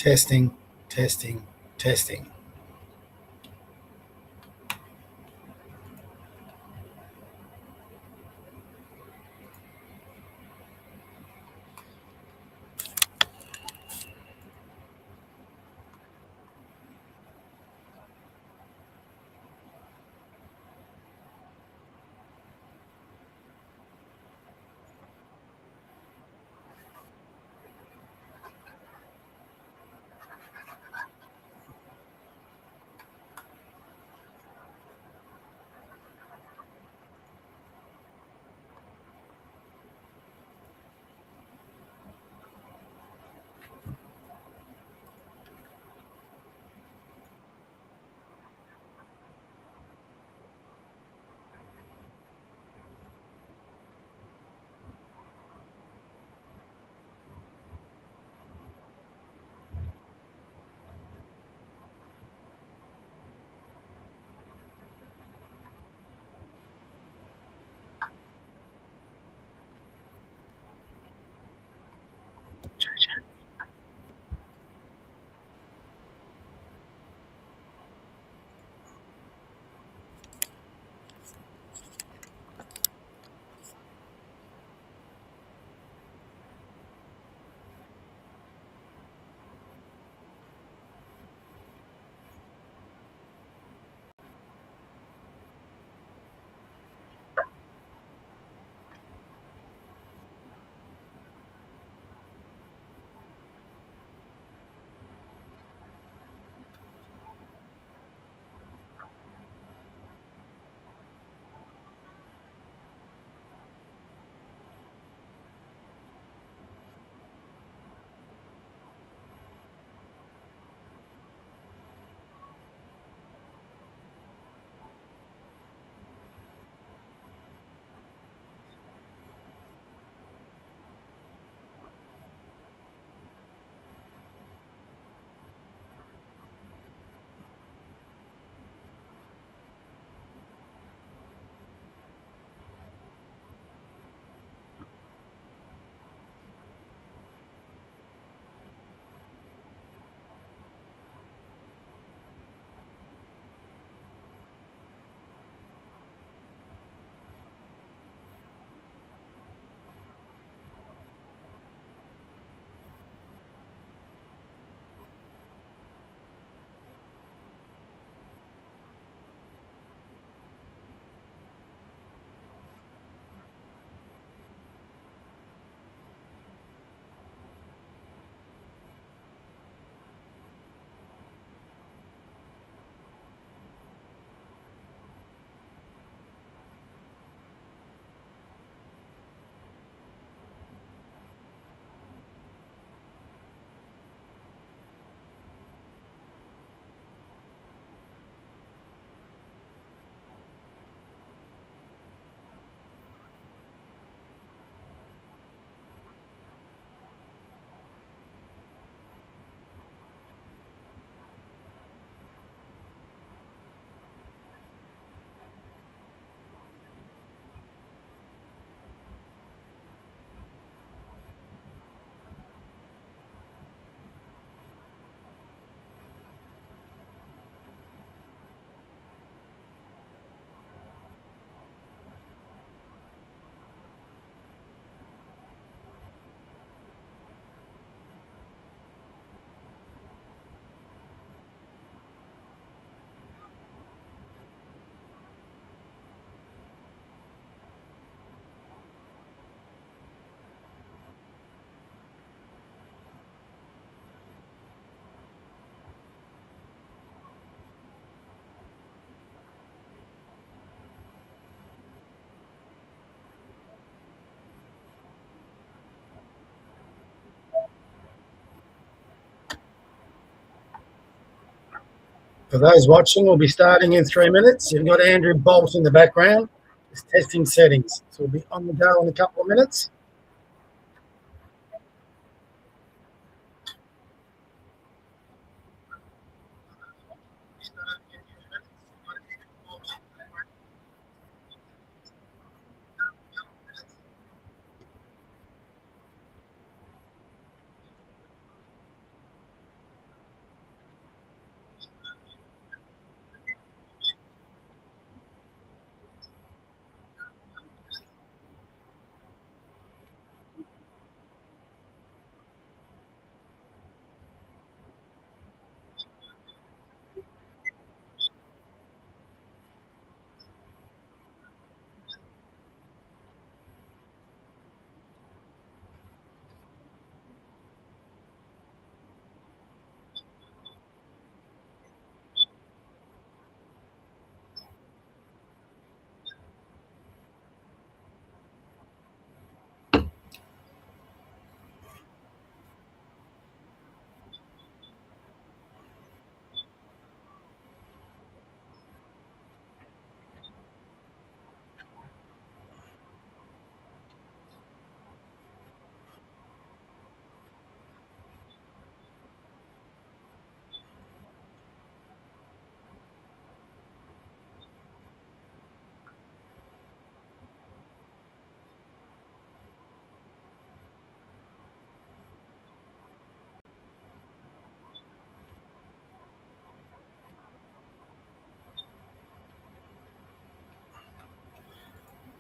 Testing, testing, testing. For those watching, we'll be starting in 3 minutes. You've got Andrew Bolt in the background. It's testing settings. So we'll be on the go in a couple of minutes.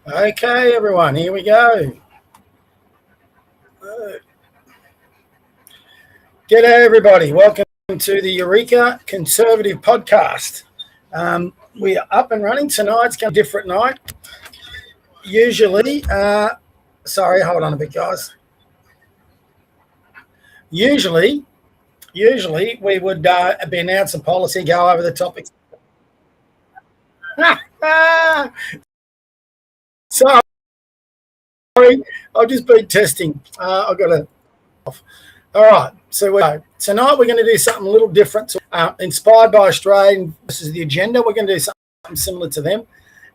Okay, everyone, here we go. G'day, everybody. Welcome to the Eureka Conservative Podcast. We are up and running. Tonight's going to be a different night. Usually, sorry, hold on a bit, guys. Usually we would be announcing policy, go over the topics. Sorry, I've just been testing. I've got to. All right, so tonight we're going to do something a little different. Inspired by Australia, this is the agenda. We're going to do something similar to them.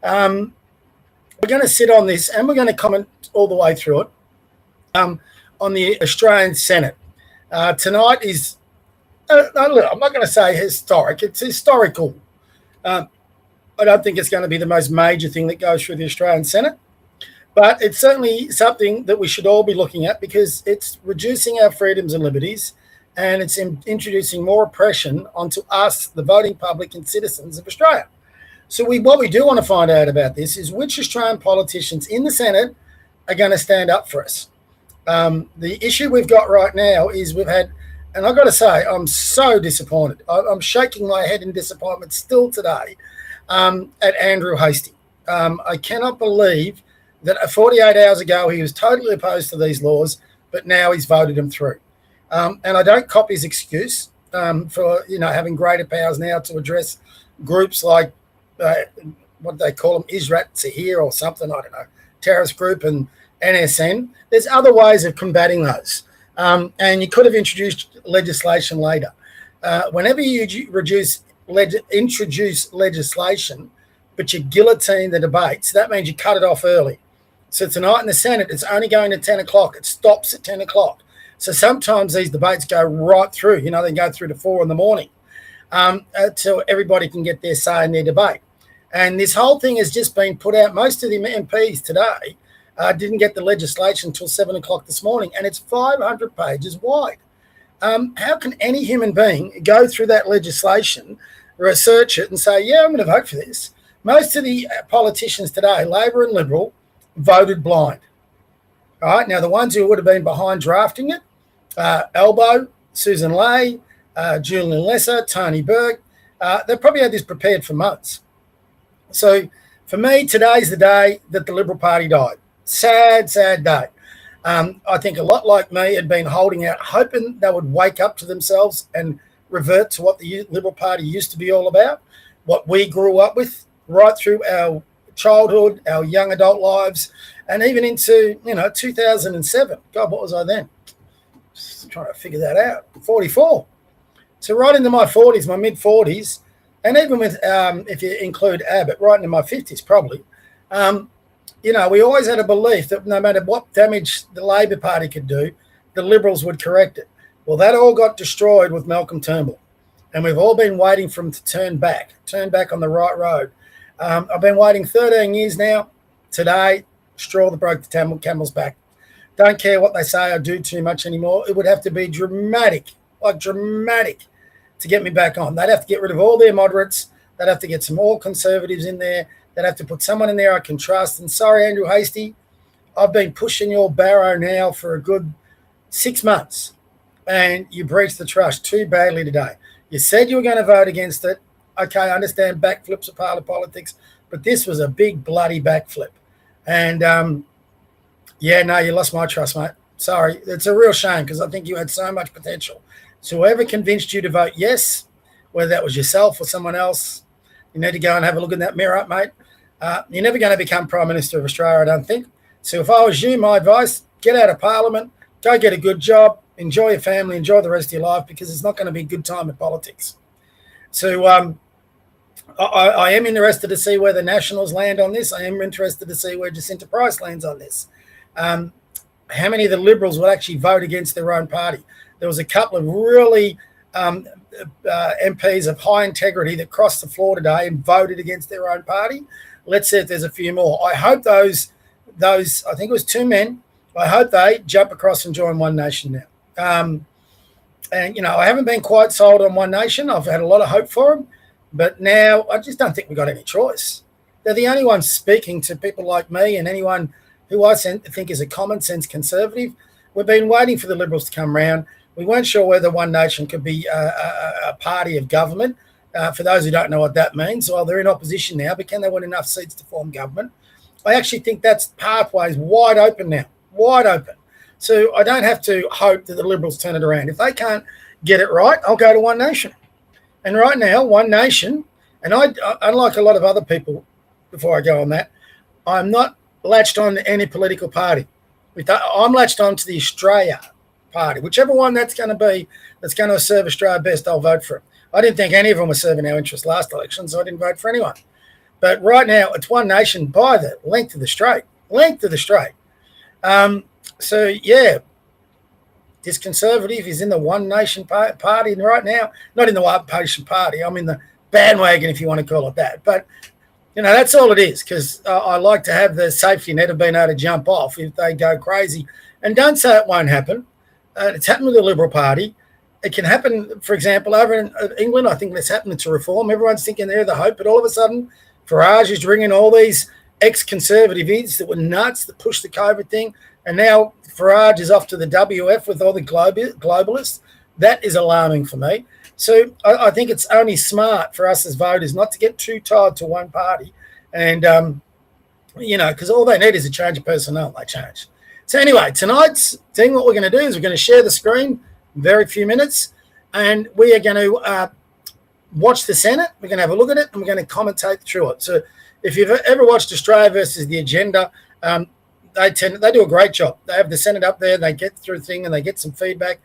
We're going to sit on this and we're going to comment all the way through it on the Australian Senate. Tonight is, I'm not going to say historic, it's historical. I don't think it's going to be the most major thing that goes through the Australian Senate. But it's certainly something that we should all be looking at because it's reducing our freedoms and liberties and it's introducing more oppression onto us, the voting public and citizens of Australia. So what we do want to find out about this is which Australian politicians in the Senate are going to stand up for us. The issue we've got right now is we've had, and I've got to say, I'm so disappointed. I'm shaking my head in disappointment still today at Andrew Hastie. I cannot believe that 48 hours ago he was totally opposed to these laws, but now he's voted them through. And I don't cop his excuse for having greater powers now to address groups like what they call them, Israt Sahir or something, I don't know, terrorist group and NSN. There's other ways of combating those. And you could have introduced legislation later. Whenever you introduce legislation, but you guillotine the debates, that means you cut it off early. So tonight in the Senate, it's only going to 10 o'clock. It stops at 10 o'clock. So sometimes these debates go right through. They go through to 4 in the morning until everybody can get their say in their debate. And this whole thing has just been put out. Most of the MPs today didn't get the legislation until 7 o'clock this morning, and it's 500 pages wide. How can any human being go through that legislation, research it, and say, yeah, I'm going to vote for this? Most of the politicians today, Labor and Liberal, voted blind. All right, now the ones who would have been behind drafting it, Albo, Susan Ley, Julian Lesser, Tony Burke, they probably had this prepared for months. So for me, today's the day that the Liberal Party died. Sad, sad day. I think a lot like me had been holding out, hoping they would wake up to themselves and revert to what the Liberal Party used to be all about, what we grew up with right through our childhood, our young adult lives, and even into 2007. God, what was I then? Just trying to figure that out. 44. So right into my 40s, my mid 40s, and even with if you include Abbott, right into my 50s probably. We always had a belief that no matter what damage the Labor Party could do, the Liberals would correct it. Well, that all got destroyed with Malcolm Turnbull, and we've all been waiting for him to turn back on the right road. I've been waiting 13 years now. Today, straw that broke the camel's back. Don't care what they say I do too much anymore. It would have to be dramatic to get me back on. They'd have to get rid of all their moderates. They'd have to get some more conservatives in there. They'd have to put someone in there I can trust. And sorry, Andrew Hastie, I've been pushing your barrow now for a good 6 months, and you breached the trust too badly today. You said you were going to vote against it. Okay, I understand backflips are part of politics, but this was a big bloody backflip. And, you lost my trust, mate. Sorry. It's a real shame because I think you had so much potential. So whoever convinced you to vote yes, whether that was yourself or someone else, you need to go and have a look in that mirror, mate. You're never going to become Prime Minister of Australia, I don't think. So if I was you, my advice, get out of Parliament, go get a good job, enjoy your family, enjoy the rest of your life, because it's not going to be a good time in politics. So I am interested to see where the Nationals land on this. I am interested to see where Jacinta Price lands on this. How many of the Liberals will actually vote against their own party? There was a couple of really MPs of high integrity that crossed the floor today and voted against their own party. Let's see if there's a few more. I hope those I think it was 2 men, I hope they jump across and join One Nation now. And, I haven't been quite sold on One Nation. I've had a lot of hope for them. But now I just don't think we've got any choice. They're the only ones speaking to people like me and anyone who I think is a common sense conservative. We've been waiting for the Liberals to come round. We weren't sure whether One Nation could be a party of government. For those who don't know what that means, well, they're in opposition now, but can they win enough seats to form government? I actually think that's pathways wide open now, wide open. So I don't have to hope that the Liberals turn it around. If they can't get it right, I'll go to One Nation. And right now, One Nation, and I, unlike a lot of other people, before I go on that, I'm not latched on to any political party. I'm latched on to the Australia party. Whichever one that's going to be, that's going to serve Australia best, I'll vote for it. I didn't think any of them were serving our interests last election, so I didn't vote for anyone. But right now, it's One Nation by the length of the straight. So, yeah, this Conservative is in the One Nation party right now. Not in the One Nation party. I'm in the bandwagon, if you want to call it that. But, you know, that's all it is, because I like to have the safety net of being able to jump off if they go crazy. And don't say it won't happen. It's happened with the Liberal Party. It can happen, for example, over in England. I think that's happening to Reform. Everyone's thinking they're the hope, but all of a sudden, Farage is bringing all these ex-conservative idiots that were nuts, that pushed the COVID thing, and now Farage is off to the WF with all the globalists. That is alarming for me. So I think it's only smart for us as voters not to get too tied to one party. And, you know, because all they need is a change of personnel. They change. So anyway, tonight's thing, what we're going to do is we're going to share the screen in very few minutes, and we are going to watch the Senate. We're going to have a look at it, and we're going to commentate through it. So if you've ever watched Australia versus the Agenda, they do a great job. They have the Senate up there, they get through thing, and they get some feedback.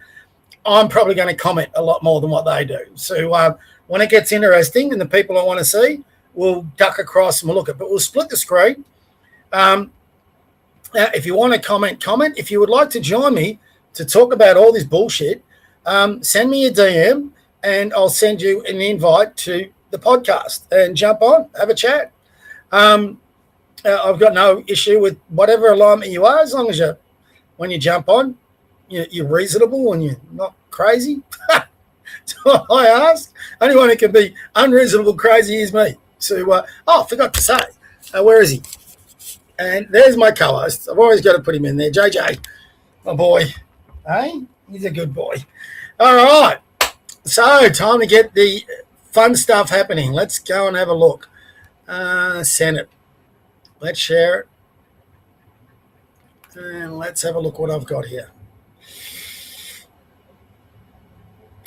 I'm probably going to comment a lot more than what they do. So when it gets interesting and the people I want to see, we'll duck across and we'll look at it. But we'll split the screen. If you want to comment. If you would like to join me to talk about all this bullshit, send me a DM and I'll send you an invite to the podcast and jump on, have a chat. I've got no issue with whatever alignment you are, as long as when you jump on, you're reasonable and you're not crazy. That's all I ask. Anyone who can be unreasonable crazy is me. So, I forgot to say, where is he? And there's my co-host. I've always got to put him in there. JJ, my boy. Hey, he's a good boy. All right. So, time to get the fun stuff happening. Let's go and have a look. Senate. Let's share it. And let's have a look what I've got here.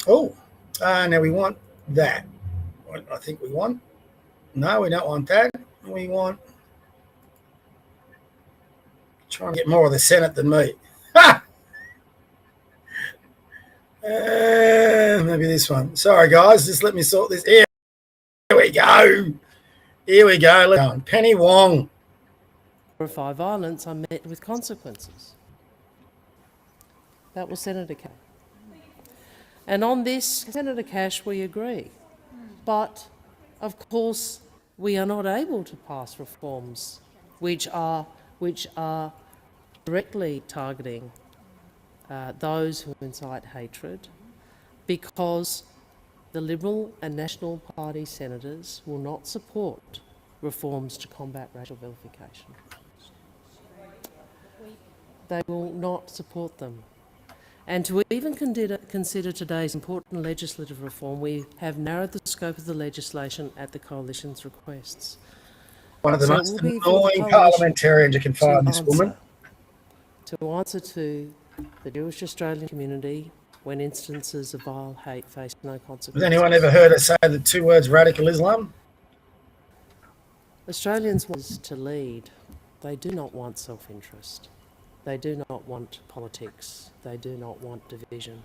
Oh, now we want that. What I think we want. No, we don't want that. We want. Trying to get more of the Senate than me. Ha! Maybe this one. Sorry, guys. Just let me sort this. Here we go. Let's go. Penny Wong. Glorify violence are met with consequences. That was Senator Cash. And on this, Senator Cash, we agree. But, of course, we are not able to pass reforms which are directly targeting those who incite hatred, because the Liberal and National Party senators will not support reforms to combat racial vilification. They will not support them. And to even consider today's important legislative reform, we have narrowed the scope of the legislation at the Coalition's requests. One of the most annoying parliamentarians you can find, this woman. To answer to the Jewish Australian community when instances of vile hate face no consequences. Has anyone ever heard her say the two words radical Islam? Australians want to lead. They do not want self-interest. They do not want politics. They do not want division.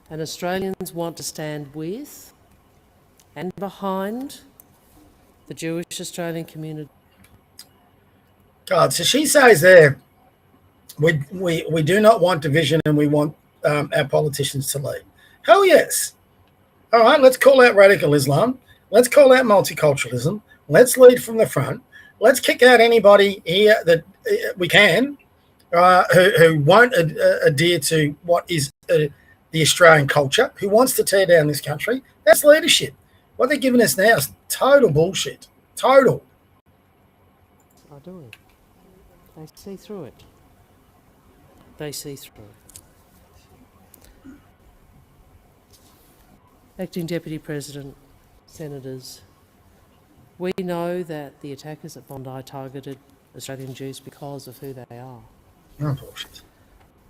And Australians want to stand with and behind the Jewish Australian community. God, so she says there, we do not want division and we want our politicians to lead. Hell yes. All right, let's call out radical Islam. Let's call out multiculturalism. Let's lead from the front. Let's kick out anybody here that we can who won't adhere to what is the Australian culture, who wants to tear down this country. That's leadership. What they're giving us now is total bullshit. Total. are doing. They see through it. They see through it. Acting Deputy President, Senators, we know that the attackers at Bondi targeted Australian Jews because of who they are. Oh, bullshit.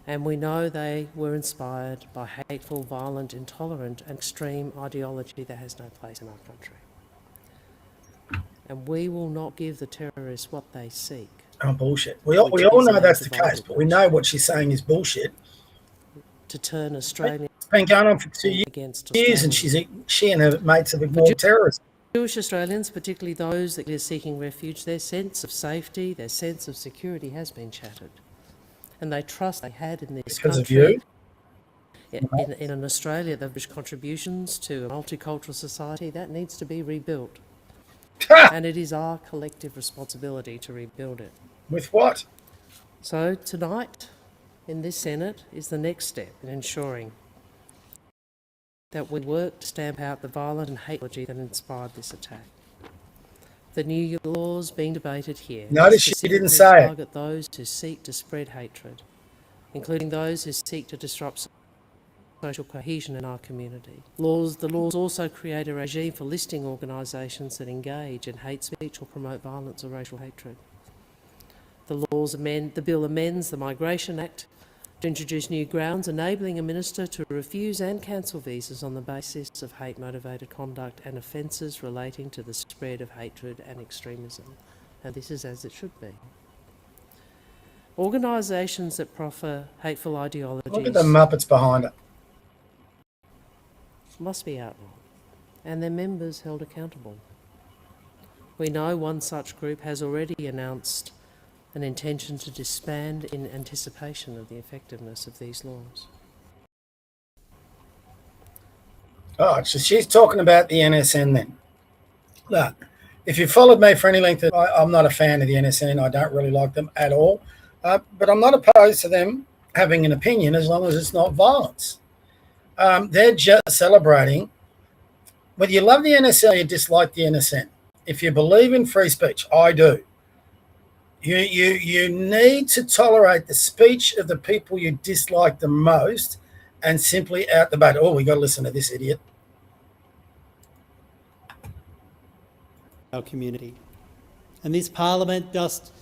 And we know they were inspired by hateful, violent, intolerant and extreme ideology that has no place in our country. And we will not give the terrorists what they seek. Oh, bullshit. We all know that's the case, but we know what she's saying is bullshit. To turn Australia It's been going on for 2 against years, and she and her mates have ignored terrorism. Jewish Australians, particularly those that are seeking refuge, their sense of safety, their sense of security has been shattered. And they trust they had in this Because country, of you? in an Australia, the contributions to a multicultural society, that needs to be rebuilt. And it is our collective responsibility to rebuild it. With what? So tonight, in this Senate, is the next step in ensuring that we work to stamp out the violent and hateful that inspired this attack. The new laws being debated here Notice she didn't say it. target those who seek to spread hatred, including those who seek to disrupt social cohesion in our community. The laws also create a regime for listing organisations that engage in hate speech or promote violence or racial hatred. The bill amends the Migration Act to introduce new grounds enabling a minister to refuse and cancel visas on the basis of hate-motivated conduct and offences relating to the spread of hatred and extremism. And this is as it should be. Organisations that proffer hateful ideologies Look at the Muppets behind it. must be outlawed and their members held accountable. We know one such group has already announced an intention to disband in anticipation of the effectiveness of these laws. Oh, so she's talking about the NSN then. Look, if you followed me for any length of time, I'm not a fan of the NSN. I don't really like them at all. But I'm not opposed to them having an opinion as long as it's not violence. They're just celebrating. Whether you love the NSN or you dislike the NSN, if you believe in free speech, I do. You need to tolerate the speech of the people you dislike the most and simply out the bat. Oh, we got to listen to this idiot. Our community. And this parliament just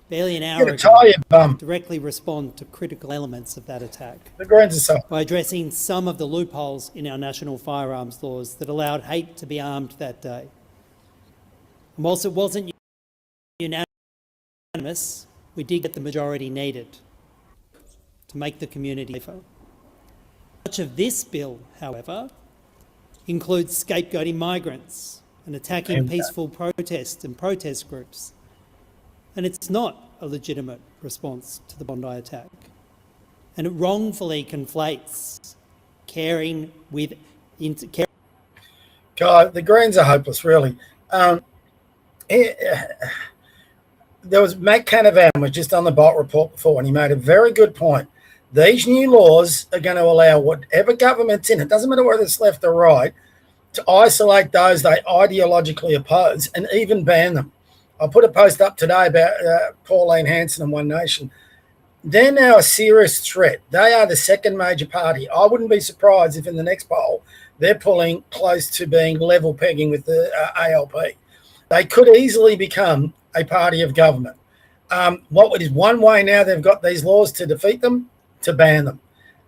barely an hour Get a ago tie, you bum. directly respond to critical elements of that attack The Greens are so. by addressing some of the loopholes in our national firearms laws that allowed hate to be armed that day. And whilst it wasn't unanimous, we did get the majority needed to make the community safer. Much of this bill, however, includes scapegoating migrants and attacking peaceful protests and protest groups. And it's not a legitimate response to the Bondi attack. And it wrongfully conflates caring with... God, the Greens are hopeless, really. There was Matt Canavan was just on the Bolt report before, and he made a very good point. These new laws are going to allow whatever government's in, it doesn't matter whether it's left or right, to isolate those they ideologically oppose and even ban them. I put a post up today about Pauline Hanson and One Nation. They're now a serious threat. They are the second major party. I wouldn't be surprised if in the next poll they're pulling close to being level pegging with the ALP. They could easily become a party of government. What is one way now they've got these laws to defeat them? To ban them.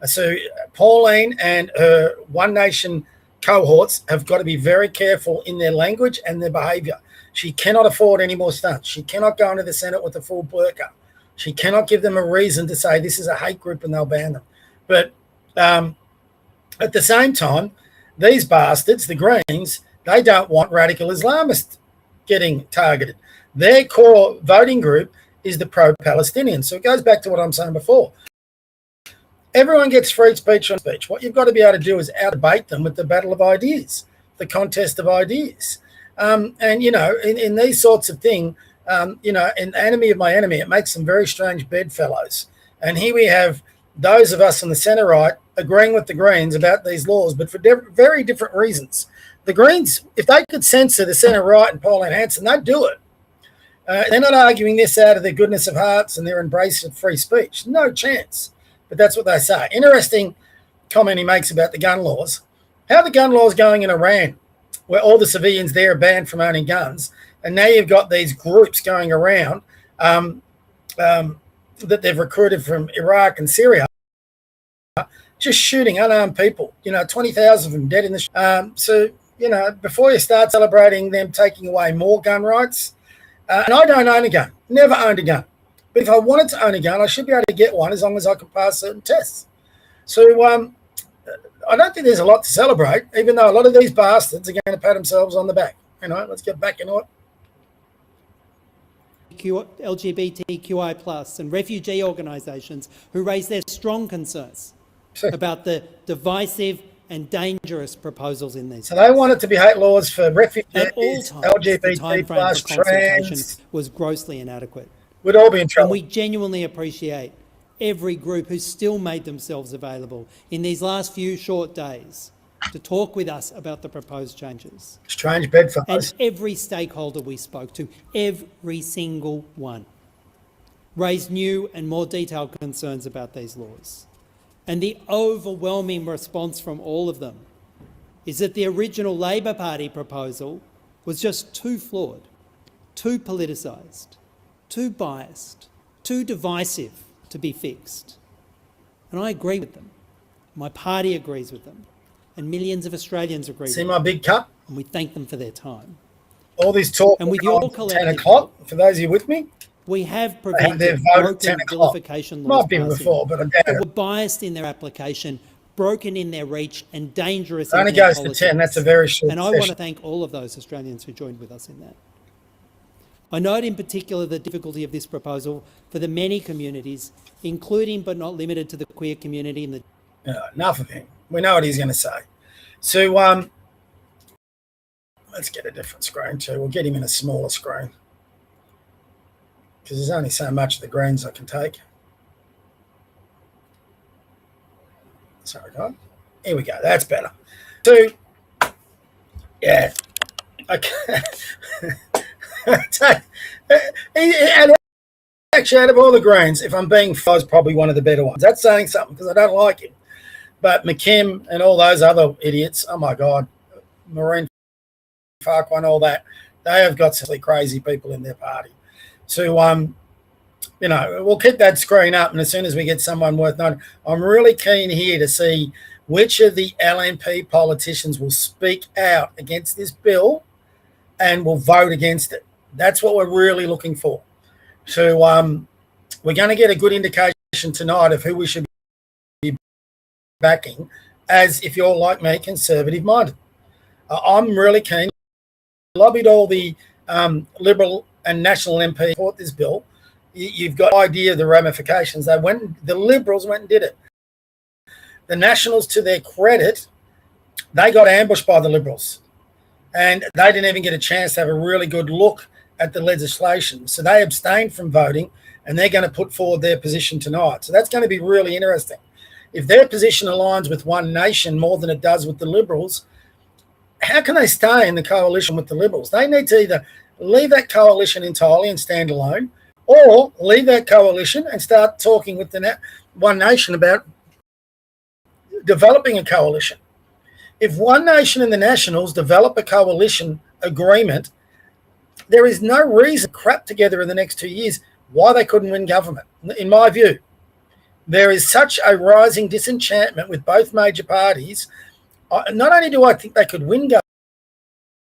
So Pauline and her One Nation cohorts have got to be very careful in their language and their behaviour. She cannot afford any more stunts. She cannot go into the Senate with a full burqa. She cannot give them a reason to say this is a hate group and they'll ban them. But at the same time, these bastards, the Greens, they don't want radical Islamists getting targeted. Their core voting group is the pro-Palestinian. So it goes back to what I'm saying before. Everyone gets free speech on speech. What you've got to be able to do is out-debate them with the battle of ideas, the contest of ideas. And, you know, in these sorts of things, you know, an enemy of my enemy, it makes some very strange bedfellows. And here we have those of us on the centre right agreeing with the Greens about these laws, but for very different reasons. The Greens, if they could censor the centre right and Pauline Hanson, they'd do it. They're not arguing this out of their goodness of hearts and their embrace of free speech. No chance. But that's what they say. Interesting comment he makes about the gun laws. How are the gun laws going in Iran, where all the civilians there are banned from owning guns, and now you've got these groups going around that they've recruited from Iraq and Syria, just shooting unarmed people, 20,000 of them dead in the so, before you start celebrating them taking away more gun rights, and I don't own a gun, never owned a gun. But if I wanted to own a gun, I should be able to get one as long as I can pass certain tests. So I don't think there's a lot to celebrate, even though a lot of these bastards are going to pat themselves on the back. Let's get back into it. LGBTQI+ and refugee organisations who raise their strong concerns about the divisive and dangerous proposals in these. So they want it to be hate laws for refugees, at all times, LGBT+, trans. Was grossly inadequate. We'd all be in trouble. And we genuinely appreciate every group who's still made themselves available in these last few short days to talk with us about the proposed changes. Strange bedfellows. And every stakeholder we spoke to, every single one, raised new and more detailed concerns about these laws. And the overwhelming response from all of them is that the original Labor Party proposal was just too flawed, too politicised, too biased, too divisive to be fixed. And I agree with them. My party agrees with them. And millions of Australians agree with them. See my big cup? And we thank them for their time. All this talk and with your 10 o'clock, for those of you with me, we have prevented their vote broken vilification laws might be before, but I doubt that it. were biased in their application, broken in their reach and dangerous It only in their goes policies. to 10, that's a very short And I want to thank all of those Australians who joined with us in that. I note in particular the difficulty of this proposal for the many communities, including but not limited to the queer community and the... Enough of him. We know what he's going to say. So let's get a different screen too. We'll get him in a smaller screen because there's only so much of the greens I can take. Sorry, guys. Here we go. That's better. So, yeah. Okay. And actually, out of all the greens, if I'm being fair, he's probably one of the better ones. That's saying something because I don't like him. But McKim and all those other idiots, oh my God, Maureen Farquhar and all that, they have got some crazy people in their party. So, we'll keep that screen up, and as soon as we get someone worth noting, I'm really keen here to see which of the LNP politicians will speak out against this bill and will vote against it. That's what we're really looking for. So we're going to get a good indication tonight of who we should be backing, as if you're like me, conservative-minded. I'm really keen. Lobbied all the Liberal and National MP to support this bill. You've got an idea of the ramifications. The Liberals went and did it. The Nationals, to their credit, they got ambushed by the Liberals. And they didn't even get a chance to have a really good look at the legislation. So they abstained from voting, and they're going to put forward their position tonight. So that's going to be really interesting. If their position aligns with One Nation more than it does with the Liberals, how can they stay in the coalition with the Liberals? They need to either leave that coalition entirely and stand alone, or leave that coalition and start talking with the One Nation about developing a coalition. If One Nation and the Nationals develop a coalition agreement, there is no reason to crap together in the next 2 years why they couldn't win government, in my view. There is such a rising disenchantment with both major parties. Not only do I think they could win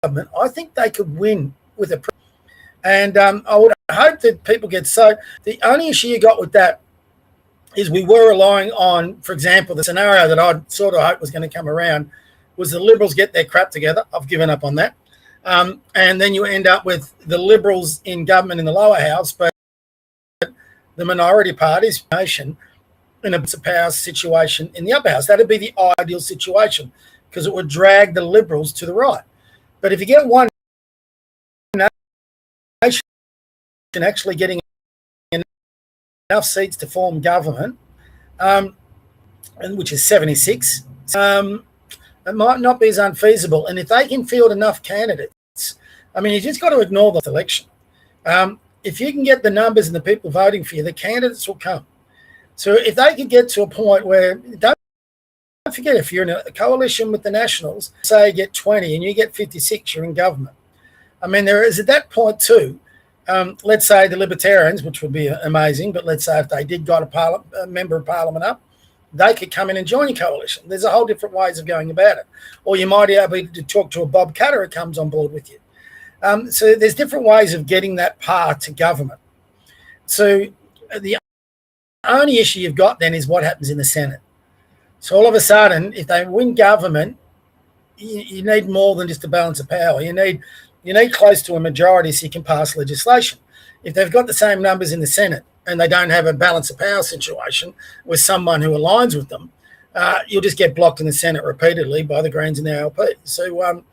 government, I think they could win with a... And I would hope that people get so... The only issue you got with that is we were relying on, for example, the scenario that I sort of hoped was going to come around was the Liberals get their crap together. I've given up on that. And then you end up with the Liberals in government in the lower house, but the minority parties, nation, in a power situation in the upper house. That would be the ideal situation because it would drag the Liberals to the right. But if you get One Nation actually getting enough seats to form government, and which is 76, it might not be as unfeasible. And if they can field enough candidates, I mean, you just got to ignore the election. if you can get the numbers and the people voting for you, the candidates will come. So if they could get to a point where, don't forget, if you're in a coalition with the Nationals, say you get 20 and you get 56, you're in government. I mean, there is at that point too, let's say the Libertarians, which would be amazing, but let's say if they did got a member of parliament up, they could come in and join a coalition. There's a whole different ways of going about it. Or you might be able to talk to a Bob Cutter who comes on board with you. So there's different ways of getting that power to government. So the only issue you've got then is what happens in the Senate. So all of a sudden, if they win government, you need more than just a balance of power. You need close to a majority so you can pass legislation. If they've got the same numbers in the Senate and they don't have a balance of power situation with someone who aligns with them, you'll just get blocked in the Senate repeatedly by the Greens and the ALP. So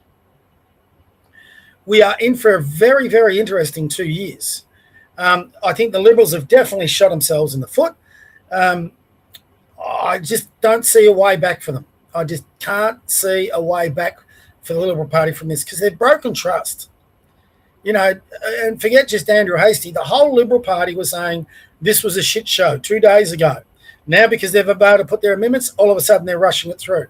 we are in for a very, very interesting 2 years. I think the Liberals have definitely shot themselves in the foot. I just don't see a way back for them. I just can't see a way back for the Liberal Party from this because they've broken trust. You know, and forget just Andrew Hastie. The whole Liberal Party was saying this was a shit show 2 days ago. Now, because they've been able to put their amendments, all of a sudden they're rushing it through.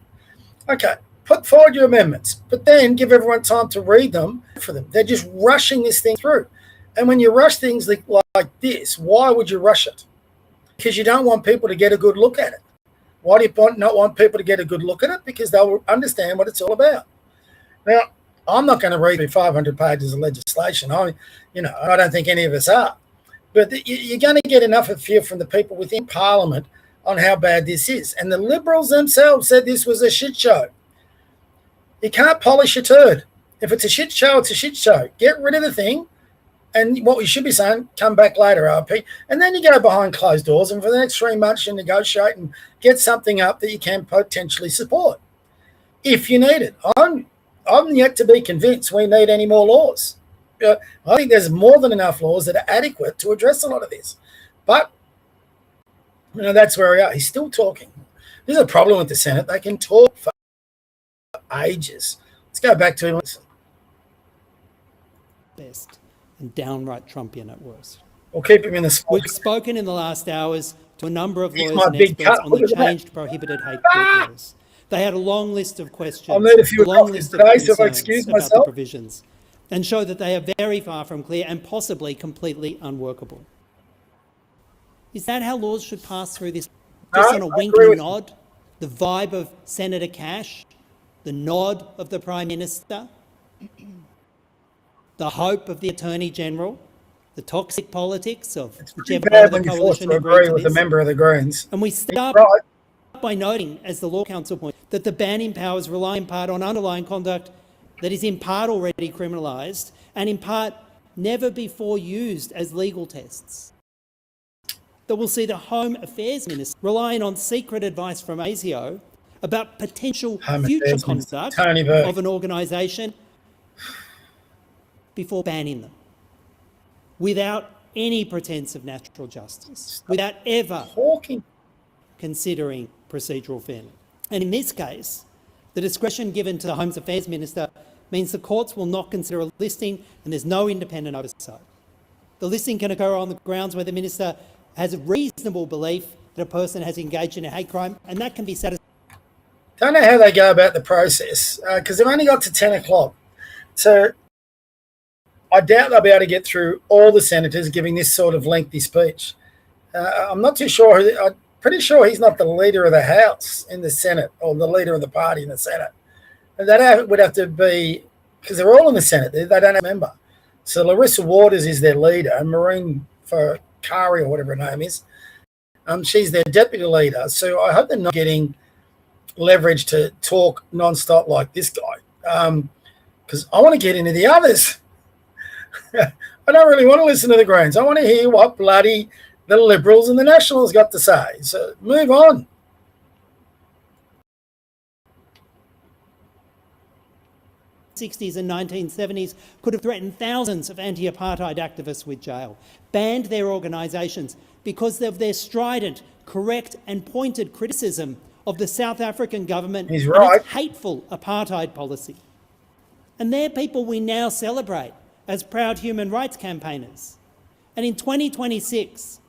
Okay, put forward your amendments, but then give everyone time to read them for them. They're just rushing this thing through. And when you rush things like this, why would you rush it? Because you don't want people to get a good look at it. Why do you not want people to get a good look at it? Because they'll understand what it's all about. Now, I'm not going to read through 500 pages of legislation. I don't think any of us are. But you're going to get enough of fear from the people within Parliament on how bad this is. And the Liberals themselves said this was a shit show. You can't polish a turd. If it's a shit show, it's a shit show. Get rid of the thing. And what we should be saying, come back later, RP. And then you go behind closed doors and for the next 3 months you negotiate and get something up that you can potentially support if you need it. I'm yet to be convinced we need any more laws. I think there's more than enough laws that are adequate to address a lot of this. But, that's where we are. He's still talking. There's a problem with the Senate. They can talk for ages. Let's go back to him. Best and downright Trumpian at worst. We'll keep him in the spot. We've spoken in the last hours to a number of lawyers my and big experts cut. on the Look at that. changed prohibited hate group laws. They had a long list of questions, I'll need a few long coffees list of today, so if I concerns excuse about the myself. provisions, and show that they are very far from clear and possibly completely unworkable. Is that how laws should pass through this? Just on a wink and nod? The vibe of Senator Cash? The nod of the Prime Minister? The hope of the Attorney General? The toxic politics of whichever part of the coalition to agreed agree to with this? a member of the Greens. And we start Right. by noting, as the Law Council points, that the ban in powers rely in part on underlying conduct that is in part already criminalised and in part never before used as legal tests. That will see the Home Affairs Minister relying on secret advice from ASIO about potential future conduct of an organisation before banning them, without any pretence of natural justice, without ever considering procedural fairness. And in this case, the discretion given to the Home Affairs Minister means the courts will not consider a listing and there's no independent oversight. The listing can occur on the grounds where the Minister has a reasonable belief that a person has engaged in a hate crime, and that can be satisfied. Don't know how they go about the process because they've only got to 10 o'clock. So I doubt they'll be able to get through all the senators giving this sort of lengthy speech. I'm not too sure. I'm pretty sure he's not the leader of the House in the Senate or the leader of the party in the Senate. And that would have to be, because they're all in the Senate, they don't have a member. So Larissa Waters is their leader, and Maureen Fakari, or whatever her name is, she's their deputy leader. So I hope they're not getting leverage to talk nonstop like this guy, because I want to get into the others. I don't really want to listen to the Greens. I want to hear what bloody the Liberals and the Nationals got to say. So move on. '60s and 1970s could have threatened thousands of anti-apartheid activists with jail, banned their organisations because of their strident, correct and pointed criticism of the South African government and its hateful apartheid policy. And they're people we now celebrate as proud human rights campaigners. And in 2026,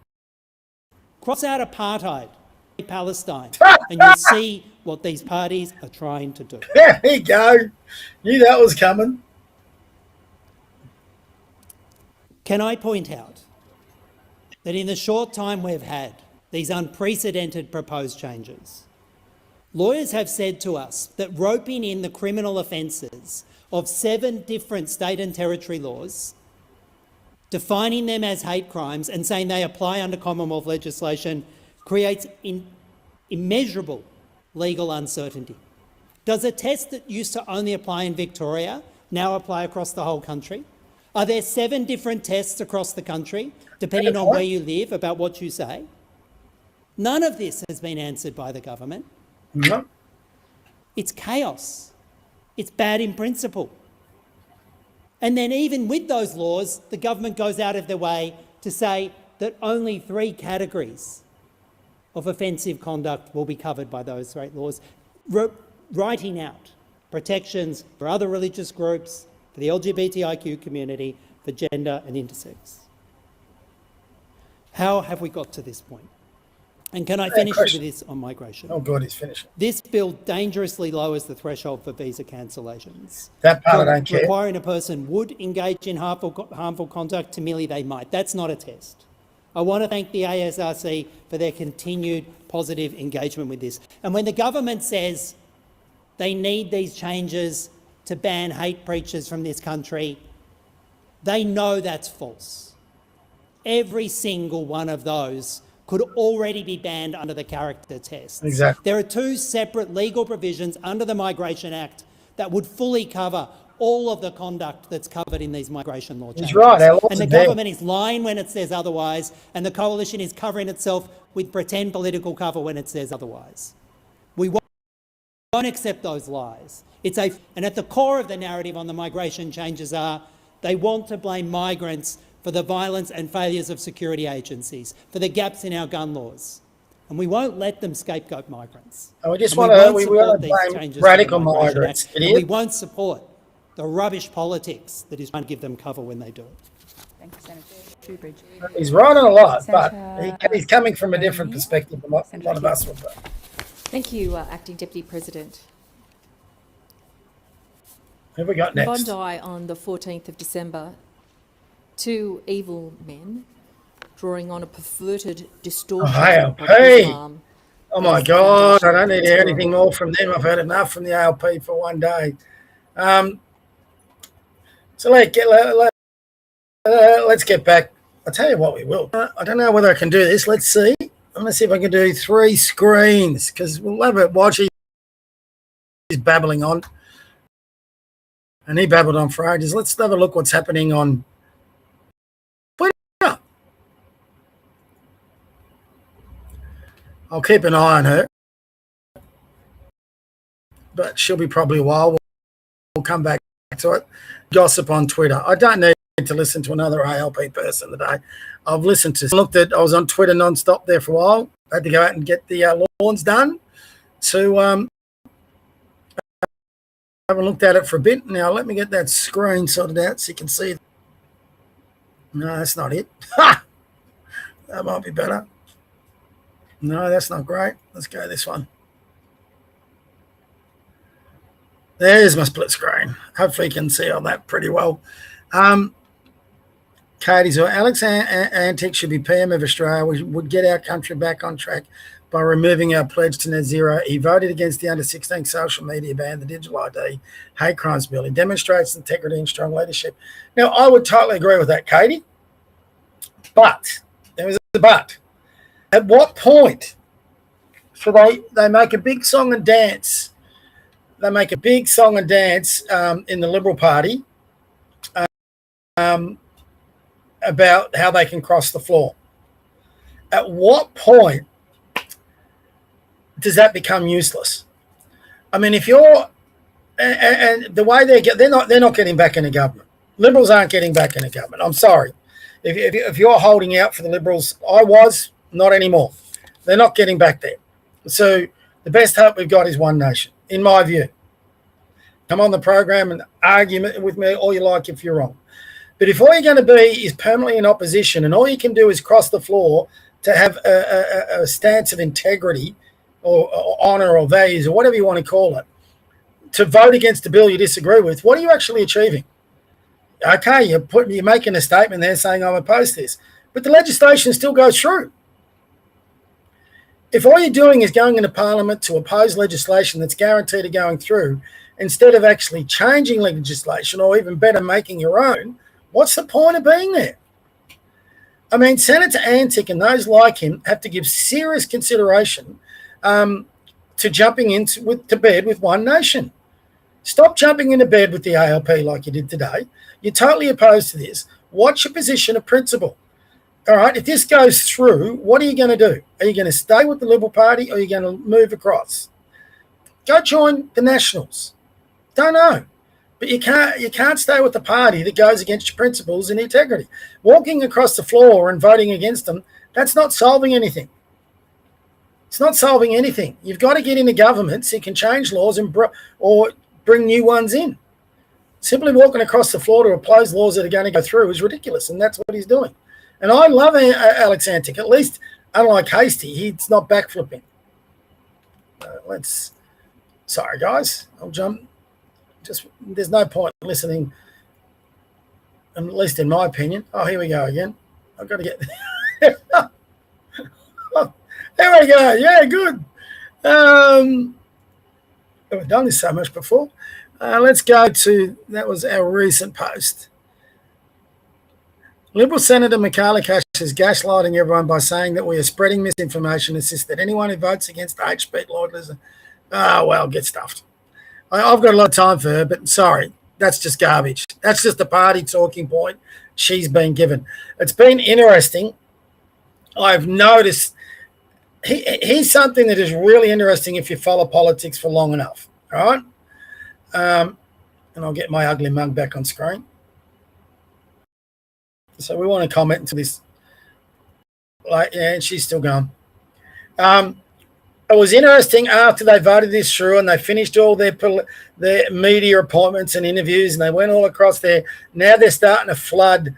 cross out apartheid, Palestine, and you'll see what these parties are trying to do. There you go. Knew that was coming. Can I point out that in the short time we've had these unprecedented proposed changes, lawyers have said to us that roping in the criminal offences of 7 different state and territory laws, defining them as hate crimes and saying they apply under Commonwealth legislation creates immeasurable legal uncertainty. Does a test that used to only apply in Victoria now apply across the whole country? Are there 7 different tests across the country, depending on where you live, about what you say? None of this has been answered by the government. No. It's chaos. It's bad in principle. And then even with those laws, the government goes out of their way to say that only 3 categories of offensive conduct will be covered by those 3 laws, writing out protections for other religious groups, for the LGBTIQ community, for gender and intersex. How have we got to this point? And can I finish with this on migration? Oh, God, he's finishing. This bill dangerously lowers the threshold for visa cancellations. That part I don't care. Requiring a person would engage in harmful conduct to merely they might. That's not a test. I want to thank the ASRC for their continued positive engagement with this. And when the government says they need these changes to ban hate preachers from this country, they know that's false. Every single one of those could already be banned under the character test. Exactly. There are 2 separate legal provisions under the Migration Act that would fully cover all of the conduct that's covered in these migration law changes. He's right. Our laws And the are there. government is lying when it says otherwise, and the coalition is covering itself with pretend political cover when it says otherwise. We won't accept those lies. And at the core of the narrative on the migration changes are they want to blame migrants for the violence and failures of security agencies, for the gaps in our gun laws. And we won't let them scapegoat migrants. And we just And want won't to support blame these changes to the radical Migration migrants. Act, and we won't support the rubbish politics that is trying to give them cover when they do it. Thank you, Senator Shoebridge. He's right on a lot, but Senator, he's coming from a different Bernier. perspective than what a lot of us would. Thank you, Acting Deputy President. Who have we got next? Bondi on the 14th of December, 2 evil men drawing on a perverted distortion of ALP. Islam. Oh my God, I don't need to hear anything more from them. I've had enough from the ALP for one day. So let's get back. I'll tell you what we will. I don't know whether I can do this. Let's see. I'm going to see if I can do 3 screens because we'll have it watch. He's babbling on. And he babbled on for ages. Let's have a look what's happening on Twitter. I'll keep an eye on her. But she'll be probably a while. We'll come back to it. Gossip on Twitter. I don't need to listen to another ALP person today. I've listened to, I was on Twitter non-stop there for a while. I had to go out and get the lawns done. So I haven't looked at it for a bit. Now let me get that screen sorted out so you can see. No, that's not it. Ha! That might be better. No, that's not great. Let's go this one. There's my split screen. Hopefully you can see all that pretty well. Katie's Alex Antic should be PM of Australia. We would get our country back on track by removing our pledge to net zero. He voted against the under-16 social media ban, the digital ID, hate crimes bill. He demonstrates integrity and strong leadership. Now, I would totally agree with that, Katie. But, there was a but. At what point should they make a big song and dance? They make a big song and dance in the Liberal Party about how they can cross the floor. At what point does that become useless? I mean, if you're and the way they're not getting back into government. Liberals aren't getting back into government. I'm sorry. If you're holding out for the Liberals, I was, not anymore. They're not getting back there. So the best hope we've got is One Nation, in my view. Come on the program and argue with me all you like if you're wrong. But if all you're going to be is permanently in opposition and all you can do is cross the floor to have a stance of integrity or honour or values or whatever you want to call it, to vote against a bill you disagree with, what are you actually achieving? Okay, you're making a statement there saying I'm opposed to this, but the legislation still goes through. If all you're doing is going into Parliament to oppose legislation that's guaranteed of going through, instead of actually changing legislation or even better, making your own, what's the point of being there? I mean, Senator Antic and those like him have to give serious consideration to jumping to bed with One Nation. Stop jumping into bed with the ALP like you did today. You're totally opposed to this. What's your position of principle? All right, if this goes through, what are you going to do? Are you going to stay with the Liberal Party or are you going to move across? Go join the Nationals. Don't know. But you can't stay with the party that goes against your principles and integrity. Walking across the floor and voting against them, that's not solving anything. It's not solving anything. You've got to get into government so you can change laws or bring new ones in. Simply walking across the floor to oppose laws that are going to go through is ridiculous, and that's what he's doing. And I love Alex Antic. At least, unlike Hasty, he's not backflipping. Sorry, guys. I'll jump. There's no point in listening, at least in my opinion. Oh, here we go again. I've got to get there we go. Yeah, good. We've done this so much before. Let's go to, that was our recent post. Liberal Senator Michaela Cash is gaslighting everyone by saying that we are spreading misinformation, insists that anyone who votes against HB Lordless, get stuffed. I've got a lot of time for her, but sorry, that's just garbage. That's just the party talking point she's been given. It's been interesting. I've noticed here's something that is really interesting if you follow politics for long enough, all right? And I'll get my ugly mug back on screen. So we want to comment into this. And she's still gone. It was interesting after they voted this through and they finished all their media appointments and interviews and they went all across there. Now they're starting to flood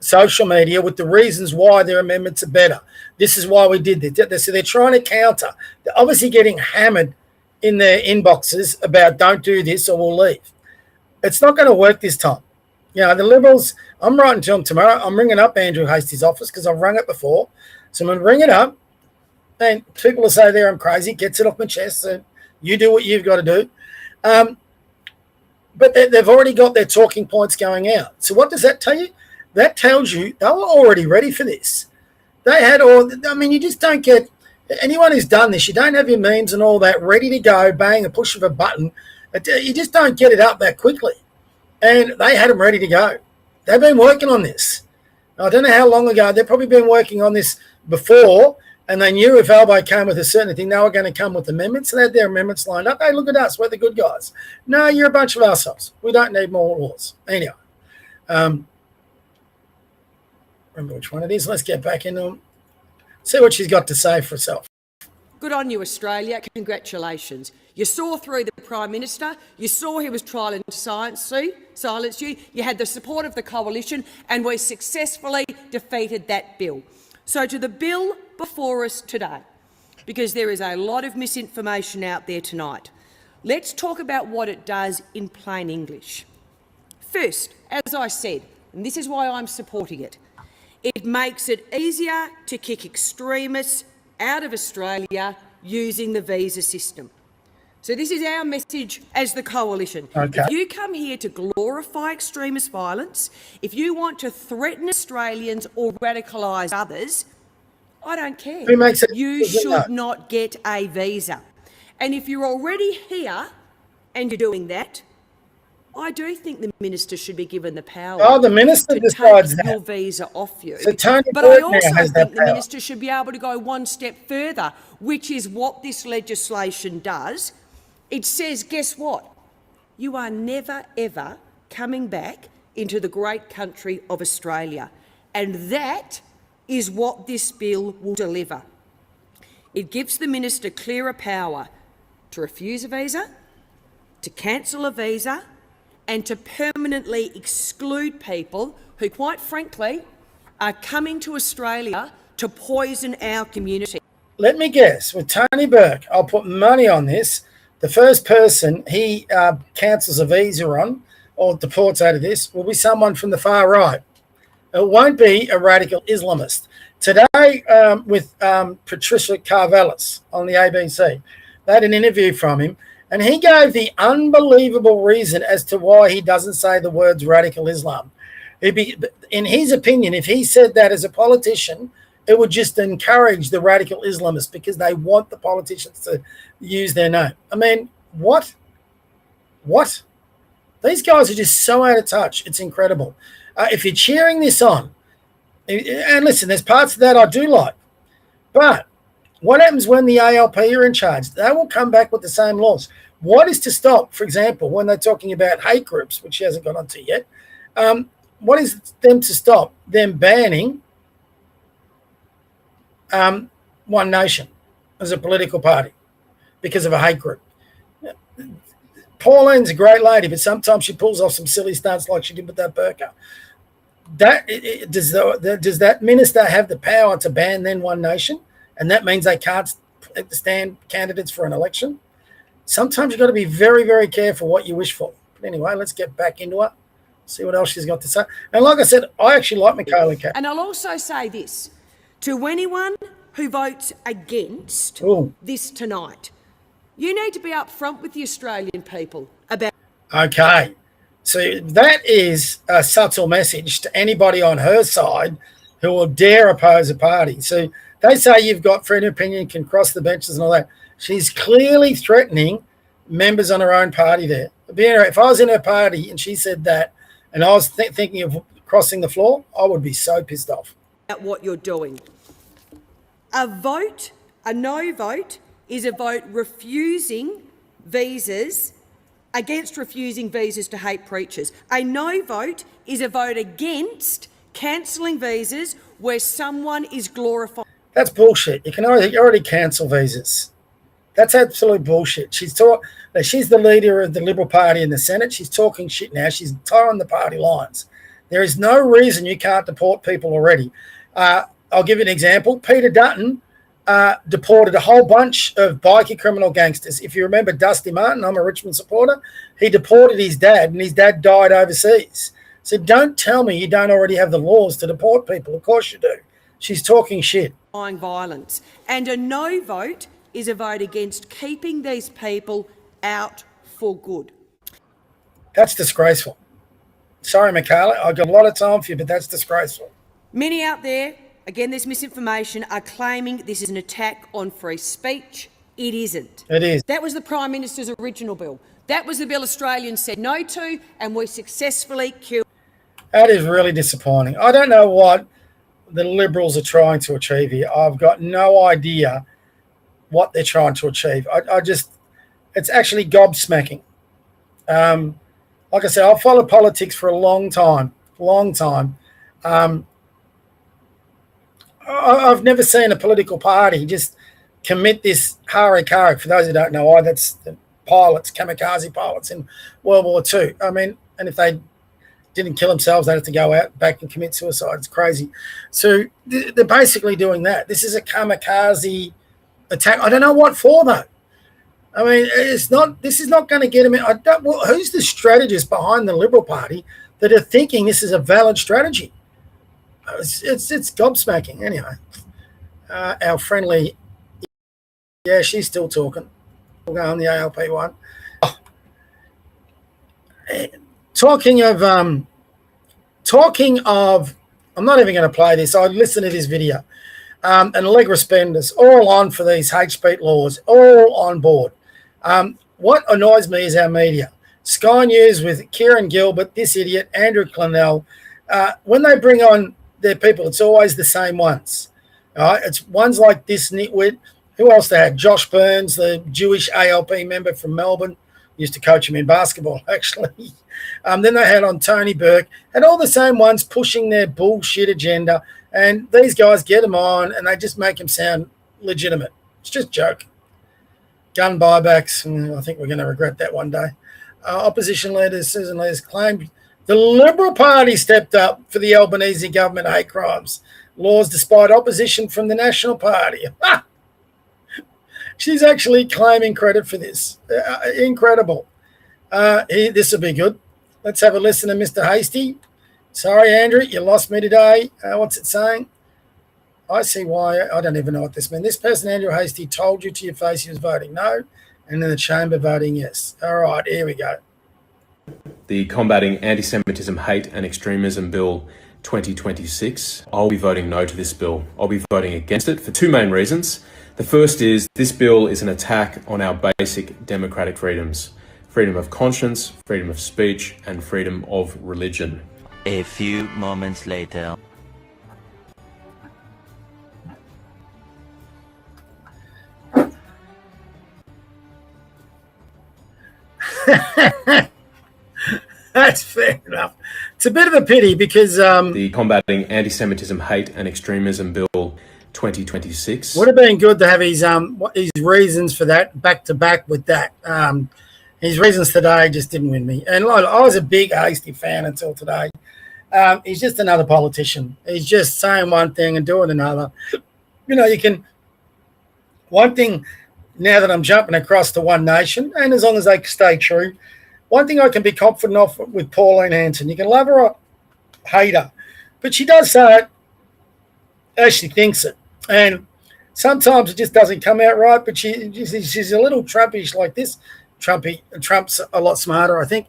social media with the reasons why their amendments are better. This is why we did this. So they're trying to counter. They're obviously getting hammered in their inboxes about don't do this or we'll leave. It's not going to work this time. You know, the Liberals, I'm writing to them tomorrow. I'm ringing up Andrew Hastie's office because I've rung it before. So I'm going to ring it up. And people will say there I'm crazy, gets it off my chest. So you do what you've got to do. But they've already got their talking points going out. So what does that tell you? That tells you they were already ready for this. They had you just don't get, anyone who's done this, you don't have your memes and all that ready to go, bang, a push of a button. You just don't get it up that quickly. And they had them ready to go. They've been working on this. I don't know how long ago. They've probably been working on this before, and they knew if Albo came with a certain thing, they were going to come with amendments. So they had their amendments lined up. Hey, look at us. We're the good guys. No, you're a bunch of assholes. We don't need more laws. Anyway, remember which one it is. Let's get back into them. See what she's got to say for herself. Good on you, Australia. Congratulations. You saw through the Prime Minister. You saw he was trying to silence you. You had the support of the coalition and we successfully defeated that bill. So to the bill before us today, because there is a lot of misinformation out there tonight, let's talk about what it does in plain English. First, as I said, and this is why I'm supporting it, it makes it easier to kick extremists out of Australia using the visa system. So this is our message as the coalition. Okay. If you come here to glorify extremist violence, if you want to threaten Australians or radicalise others, I don't care. Who makes it? You should not get a visa. And if you're already here and you're doing that, I do think the minister should be given the power the minister to decides take that. your visa off you. So Tony but I Burke also now has think that the power. minister should be able to go one step further, which is what this legislation does. It says, guess what? You are never, ever coming back into the great country of Australia. And that is what this bill will deliver. It gives the minister clearer power to refuse a visa, to cancel a visa, and to permanently exclude people who, quite frankly, are coming to Australia to poison our community. Let me guess, with Tony Burke, I'll put money on this. The first person he cancels a visa on or deports out of this will be someone from the far right. It won't be a radical Islamist. Today, with Patricia Karvelis on the ABC, they had an interview from him, and he gave the unbelievable reason as to why he doesn't say the words radical Islam. In his opinion, if he said that as a politician, it would just encourage the radical Islamists because they want the politicians to use their name. I mean, what? These guys are just so out of touch. It's incredible. If you're cheering this on, and listen, there's parts of that I do like, but what happens when the ALP are in charge? They will come back with the same laws. What is to stop, for example, when they're talking about hate groups, which he hasn't got onto yet, what is them to stop them banning One Nation as a political party because of a hate group? Pauline's a great lady, but sometimes she pulls off some silly stunts like she did with that burqa. Does that minister have the power to ban then One Nation? And that means they can't stand candidates for an election? Sometimes you've got to be very, very careful what you wish for. But anyway, let's get back into it, see what else she's got to say. And like I said, I actually like Michaela Cash. And I'll also say this to anyone who votes against this tonight. You need to be upfront with the Australian people about... Okay, so that is a subtle message to anybody on her side who will dare oppose a party. So they say you've got freedom of opinion, can cross the benches and all that. She's clearly threatening members on her own party there. If I was in her party and she said that and I was thinking of crossing the floor, I would be so pissed off. What you're doing. A no vote, is a vote refusing visas, against refusing visas to hate preachers. A no vote is a vote against cancelling visas where someone is glorified. That's bullshit. You can already cancel visas. That's absolute bullshit. She's the leader of the Liberal Party in the Senate. She's talking shit now. She's towing the party lines. There is no reason you can't deport people already. I'll give you an example. Peter Dutton deported a whole bunch of bikie criminal gangsters. If you remember Dusty Martin, I'm a Richmond supporter, he deported his dad, and his dad died overseas. So don't tell me you don't already have the laws to deport people. Of course you do. She's talking shit. Violence. And a no vote is a vote against keeping these people out for good. That's disgraceful. Sorry, Michaela, I've got a lot of time for you, but that's disgraceful. Many out there, again, there's misinformation, are claiming this is an attack on free speech. It isn't. It is. That was the Prime Minister's original bill. That was the bill Australians said no to, and we successfully killed. That is really disappointing. I don't know what the Liberals are trying to achieve here. I've got no idea what they're trying to achieve. It's actually gobsmacking. Like I said, I've followed politics for a long time. I've never seen a political party just commit this hara-kiri. For those who don't know, that's the pilots, kamikaze pilots in World War II. I mean, and if they didn't kill themselves, they had to go out back and commit suicide. It's crazy. So they're basically doing that. This is a kamikaze attack. I don't know what for, though. I mean, this is not going to get them in. Who's the strategist behind the Liberal Party that are thinking this is a valid strategy? It's gobsmacking. Anyway, our friendly, yeah, she's still talking. We'll go on the ALP one. Talking of, I'm not even going to play this. I listened to this video, and Allegra Spenders all on for these hate speech laws, all on board. What annoys me is our media. Sky News with Kieran Gilbert, this idiot, Andrew Clennell. When they bring on their people, it's always the same ones. All right? It's ones like this nitwit. Who else they had? Josh Burns, the Jewish ALP member from Melbourne. Used to coach him in basketball, actually. Then they had on Tony Burke. And all the same ones pushing their bullshit agenda. And these guys get them on and they just make them sound legitimate. It's just a joke. Gun buybacks, I think we're going to regret that one day. opposition leader Susan Lees claimed the Liberal Party stepped up for the Albanese government hate crimes laws despite opposition from the National Party. She's actually claiming credit for this. Incredible. This will be good. Let's have a listen to Mr. Hastie. Sorry, Andrew, you lost me today. What's it saying? I see why. I don't even know what this means. This person, Andrew Hastie, told you to your face he was voting no, and in the chamber voting yes. All right, here we go. The Combating Anti-Semitism, Hate and Extremism Bill 2026. I'll be voting no to this bill. I'll be voting against it for two main reasons. The first is this bill is an attack on our basic democratic freedoms. Freedom of conscience, freedom of speech, and freedom of religion. A few moments later. That's fair enough. It's a bit of a pity because the Combating Anti-Semitism, Hate and Extremism Bill 2026 would have been good to have his reasons for that back to back with that. His reasons today just didn't win me, and I was a big Hastie fan until today. He's just another politician. He's just saying one thing and doing another. You know, you can. One thing now that I'm jumping across to One Nation, and as long as they stay true. One thing I can be confident of with Pauline Hanson, you can love her or hate her, but she does say it as she thinks it. And sometimes it just doesn't come out right, but she's a little Trumpish like this. Trump's a lot smarter, I think.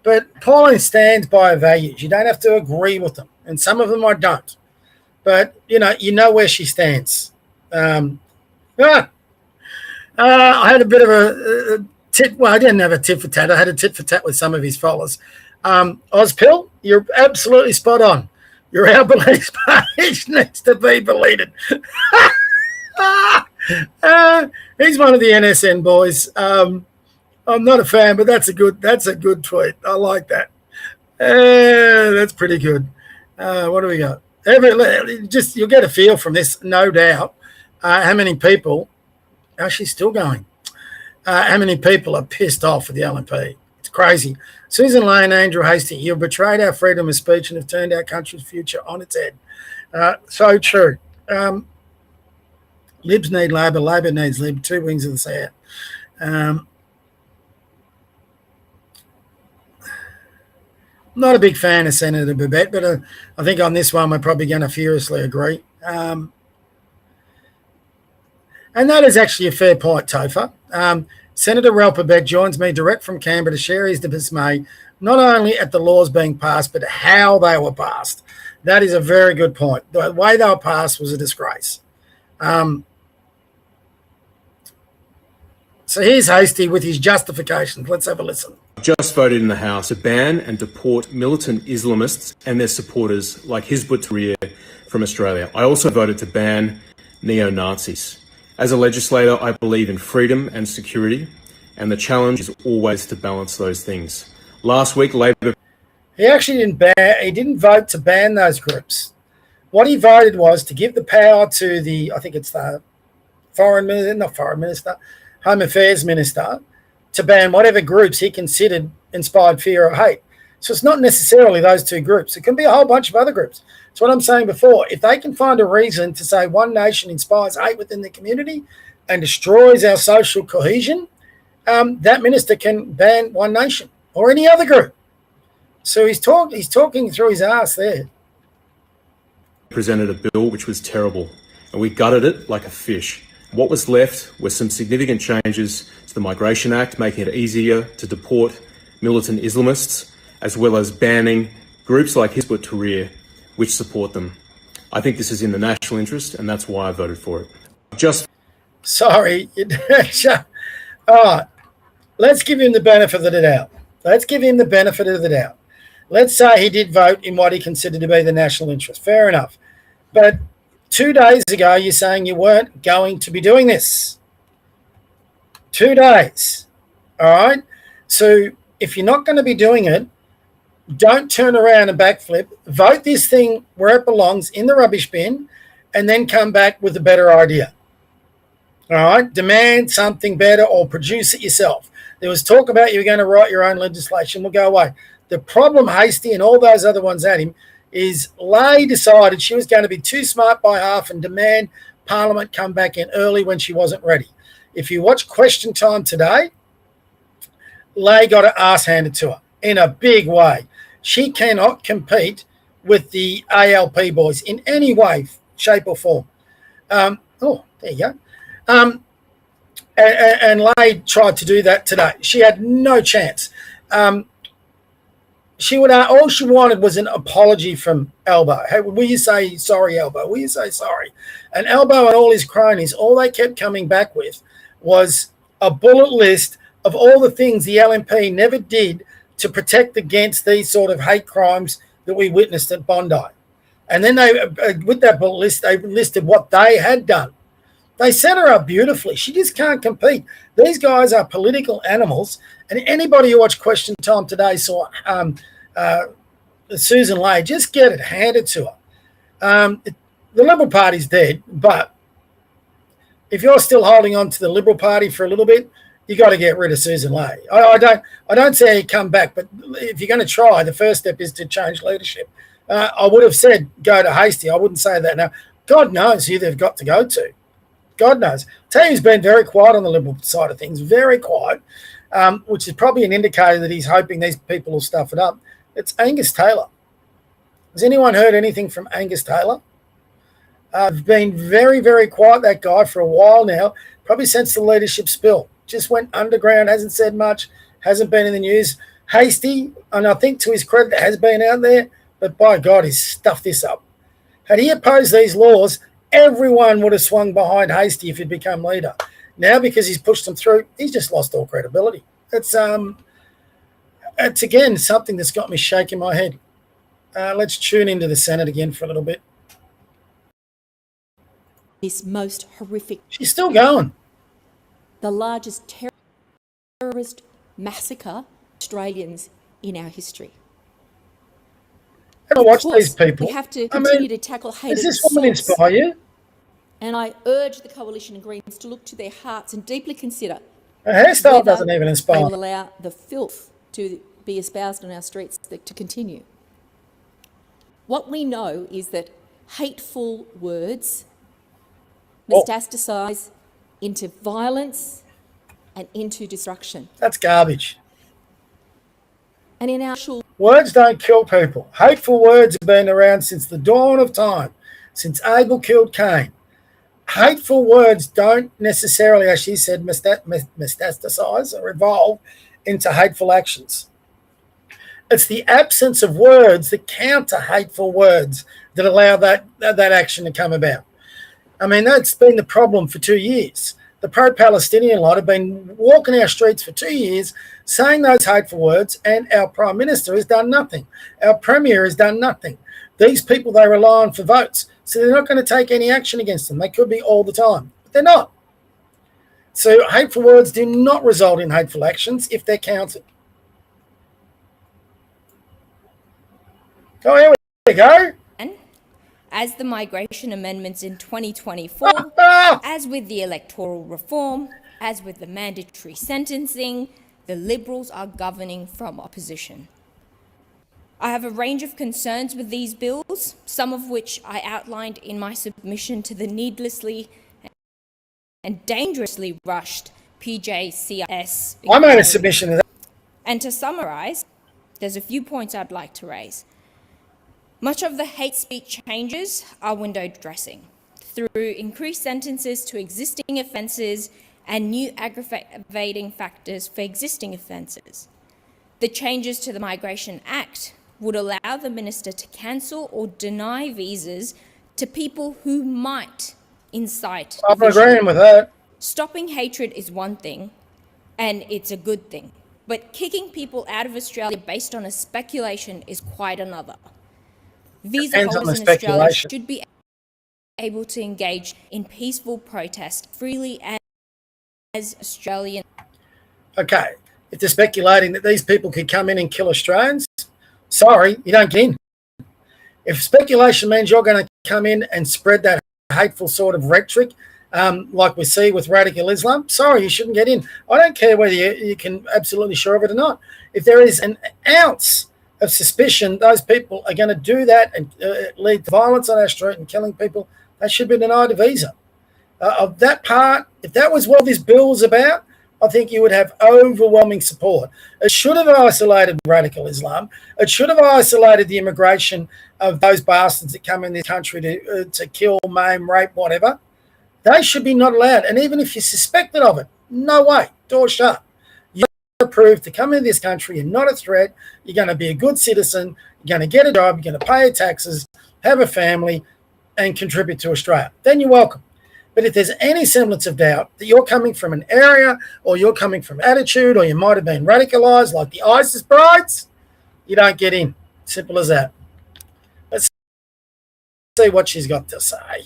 But Pauline stands by her values. You don't have to agree with them. And some of them I don't. But, you know where she stands. I had a bit of a I didn't have a tit for tat. I had a tit for tat with some of his followers. Ozpill, you're absolutely spot on. Your Albanese page needs to be deleted. He's one of the NSN boys. I'm not a fan, but that's a good tweet. I like that. That's pretty good. What do we got? You'll get a feel from this, no doubt. How many people? Oh, she's still going. How many people are pissed off with the LNP? It's crazy. Susan Lane, Andrew Hastie, you've betrayed our freedom of speech and have turned our country's future on its head. So true. Libs need Labor, Labor needs Lib, two wings of the sand. Not a big fan of Senator Babette, but I think on this one we're probably going to furiously agree. And that is actually a fair point, Topher. Senator Ralph Babette joins me direct from Canberra to share his dismay, not only at the laws being passed, but how they were passed. That is a very good point. The way they were passed was a disgrace. So here's Hastie with his justifications. Let's have a listen. Just voted in the House to ban and deport militant Islamists and their supporters like Hizb ut-Tahrir from Australia. I also voted to ban neo-Nazis. As a legislator, I believe in freedom and security, and the challenge is always to balance those things. Last week, Labor... He actually didn't vote to ban those groups. What he voted was to give the power to the Home Affairs Minister, to ban whatever groups he considered inspired fear or hate. So it's not necessarily those two groups. It can be a whole bunch of other groups. It's what I'm saying before. If they can find a reason to say One Nation inspires hate within the community and destroys our social cohesion, that minister can ban One Nation or any other group. So he's talking through his ass there. Presented a bill which was terrible, and we gutted it like a fish. What was left were some significant changes to the Migration Act, making it easier to deport militant Islamists, as well as banning groups like Hizb ut-Tahrir, which support them. I think this is in the national interest, and that's why I voted for it. Sorry. All right. Let's give him the benefit of the doubt. Let's say he did vote in what he considered to be the national interest. Fair enough. But 2 days ago, you're saying you weren't going to be doing this. 2 days. All right? So if you're not going to be doing it, don't turn around and backflip. Vote this thing where it belongs, in the rubbish bin, and then come back with a better idea. All right? Demand something better or produce it yourself. There was talk about you were going to write your own legislation. We'll go away. The problem Hastie and all those other ones at him is Lay decided she was going to be too smart by half and demand Parliament come back in early when she wasn't ready. If you watch Question Time today, Lay got her ass handed to her in a big way. She cannot compete with the ALP boys in any way, shape or form. There you go. And Lay tried to do that today. She had no chance. She would all she wanted was an apology from Albo. Hey, will you say sorry, Albo? Will you say sorry? And Albo and all his cronies, all they kept coming back with was a bullet list of all the things the LNP never did to protect against these sort of hate crimes that we witnessed at Bondi. And then they, with that bullet list, they listed what they had done. They set her up beautifully. She just can't compete. These guys are political animals. And anybody who watched Question Time today saw Susan Lay, just get it handed to her. The Liberal Party's dead, but if you're still holding on to the Liberal Party for a little bit, you got to get rid of Susan Lay. I don't say you come back, but if you're going to try, the first step is to change leadership. I would have said go to Hastie. I wouldn't say that now. God knows who they've got to go to. God knows. Tell you, he's been very quiet on the Liberal side of things, very quiet, which is probably an indicator that he's hoping these people will stuff it up. It's Angus Taylor. Has anyone heard anything from Angus Taylor? I've been very, very quiet, that guy, for a while now, probably since the leadership spill. Just went underground, hasn't said much, hasn't been in the news. Hastie, and I think to his credit, has been out there, but by God, he's stuffed this up. Had he opposed these laws, everyone would have swung behind Hastie if he'd become leader. Now, because he's pushed them through, he's just lost all credibility. It's again something that's got me shaking my head. Let's tune into the Senate again for a little bit. This most horrific, She's still going. the largest terrorist massacre Australians in our history. Ever watch these people? We have to continue to tackle hate. Does this woman inspire you? And I urge the Coalition and Greens to look to their hearts and deeply consider Her hairstyle whether doesn't even they inspire. will allow the filth to be espoused on our streets to continue. What we know is that hateful words metastasize into violence and into destruction. That's garbage. And in our actual Words don't kill people. Hateful words have been around since the dawn of time, since Abel killed Cain. Hateful words don't necessarily, as she said, metastasize or evolve into hateful actions. It's the absence of words that counter hateful words that allow that action to come about. I mean, that's been the problem for 2 years. The pro-Palestinian lot have been walking our streets for 2 years saying those hateful words, and our Prime Minister has done nothing. Our Premier has done nothing. These people, they rely on for votes, so they're not going to take any action against them. They could be all the time, but they're not. So hateful words do not result in hateful actions if they're counted. Oh, here we go. As the migration amendments in 2024, as with the electoral reform, as with the mandatory sentencing, the Liberals are governing from opposition. I have a range of concerns with these bills, some of which I outlined in my submission to the needlessly and dangerously rushed PJCIS. I made a submission to that. And to summarise, there's a few points I'd like to raise. Much of the hate speech changes are window dressing through increased sentences to existing offences and new aggravating factors for existing offences. The changes to the Migration Act would allow the Minister to cancel or deny visas to people who might incite I'm division. agreeing with that. Stopping hatred is one thing, and it's a good thing. But kicking people out of Australia based on a speculation is quite another. Visa Depends on holders the in Australia speculation. should be able to engage in peaceful protest freely as Australian. Okay, if they're speculating that these people could come in and kill Australians, sorry, you don't get in. If speculation means you're going to come in and spread that hateful sort of rhetoric like we see with radical Islam, sorry, you shouldn't get in. I don't care whether you can absolutely sure of it or not. If there is an ounce of suspicion those people are going to do that and lead to violence on our street and killing people, they should be denied a visa. Of that part, if that was what this bill was about, I think you would have overwhelming support. It should have isolated radical Islam. It should have isolated the immigration of those bastards that come in this country to kill, maim, rape, whatever. They should be not allowed. And even if you're suspected of it, no way, door shut. You're approved to come into this country. You're not a threat. You're going to be a good citizen. You're going to get a job. You're going to pay your taxes, have a family, and contribute to Australia. Then you're welcome. But if there's any semblance of doubt that you're coming from an area or you're coming from attitude or you might have been radicalised like the ISIS brides, you don't get in. Simple as that. Let's see what she's got to say.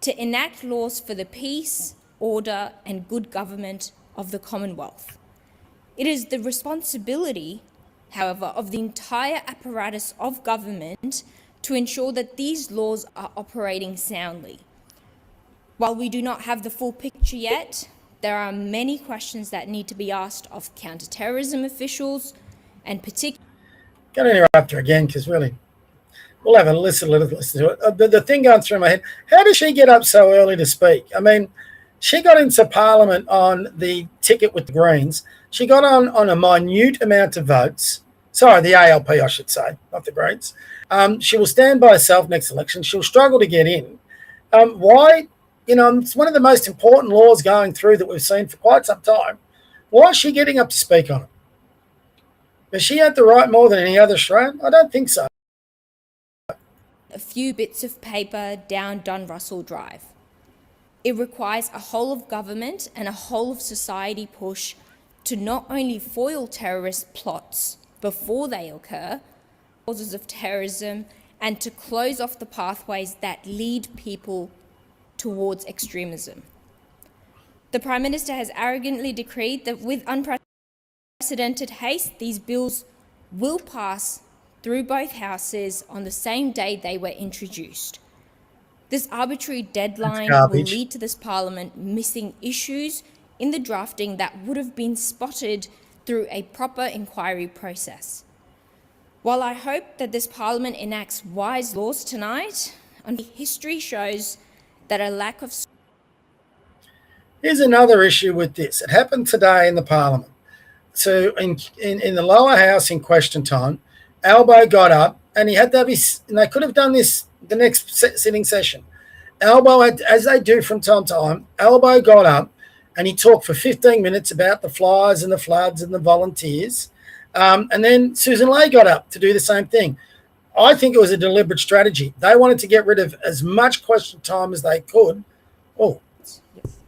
To enact laws for the peace, order and good government of the Commonwealth. It is the responsibility, however, of the entire apparatus of government to ensure that these laws are operating soundly. While we do not have the full picture yet, there are many questions that need to be asked of counter-terrorism officials and particularly... Going to interrupt her again because really, we'll have a listen to it. The thing going through my head, how does she get up so early to speak? I mean, she got into Parliament on the ticket with the Greens. She got on a minute amount of votes. Sorry, the ALP, I should say, not the Greens. She will stand by herself next election. She'll struggle to get in. Why? You know, it's one of the most important laws going through that we've seen for quite some time. Why is she getting up to speak on it? Does she have the right more than any other Australian? I don't think so. A few bits of paper down Don Russell Drive. It requires a whole of government and a whole of society push to not only foil terrorist plots before they occur, causes of terrorism, and to close off the pathways that lead people towards extremism. The Prime Minister has arrogantly decreed that with unprecedented haste, these bills will pass through both houses on the same day they were introduced. This arbitrary deadline will lead to this Parliament missing issues in the drafting that would have been spotted through a proper inquiry process. While I hope that this Parliament enacts wise laws tonight, history shows that a lack of... Here's another issue with this. It happened today in the Parliament. So in the lower house in question time, Albo got up and he had to have his... And they could have done this the next sitting session. Albo, had, as they do from time to time, Albo got up and he talked for 15 minutes about the fires and the floods and the volunteers. And then Susan Ley got up to do the same thing. I think it was a deliberate strategy. They wanted to get rid of as much question time as they could. Oh. Yes.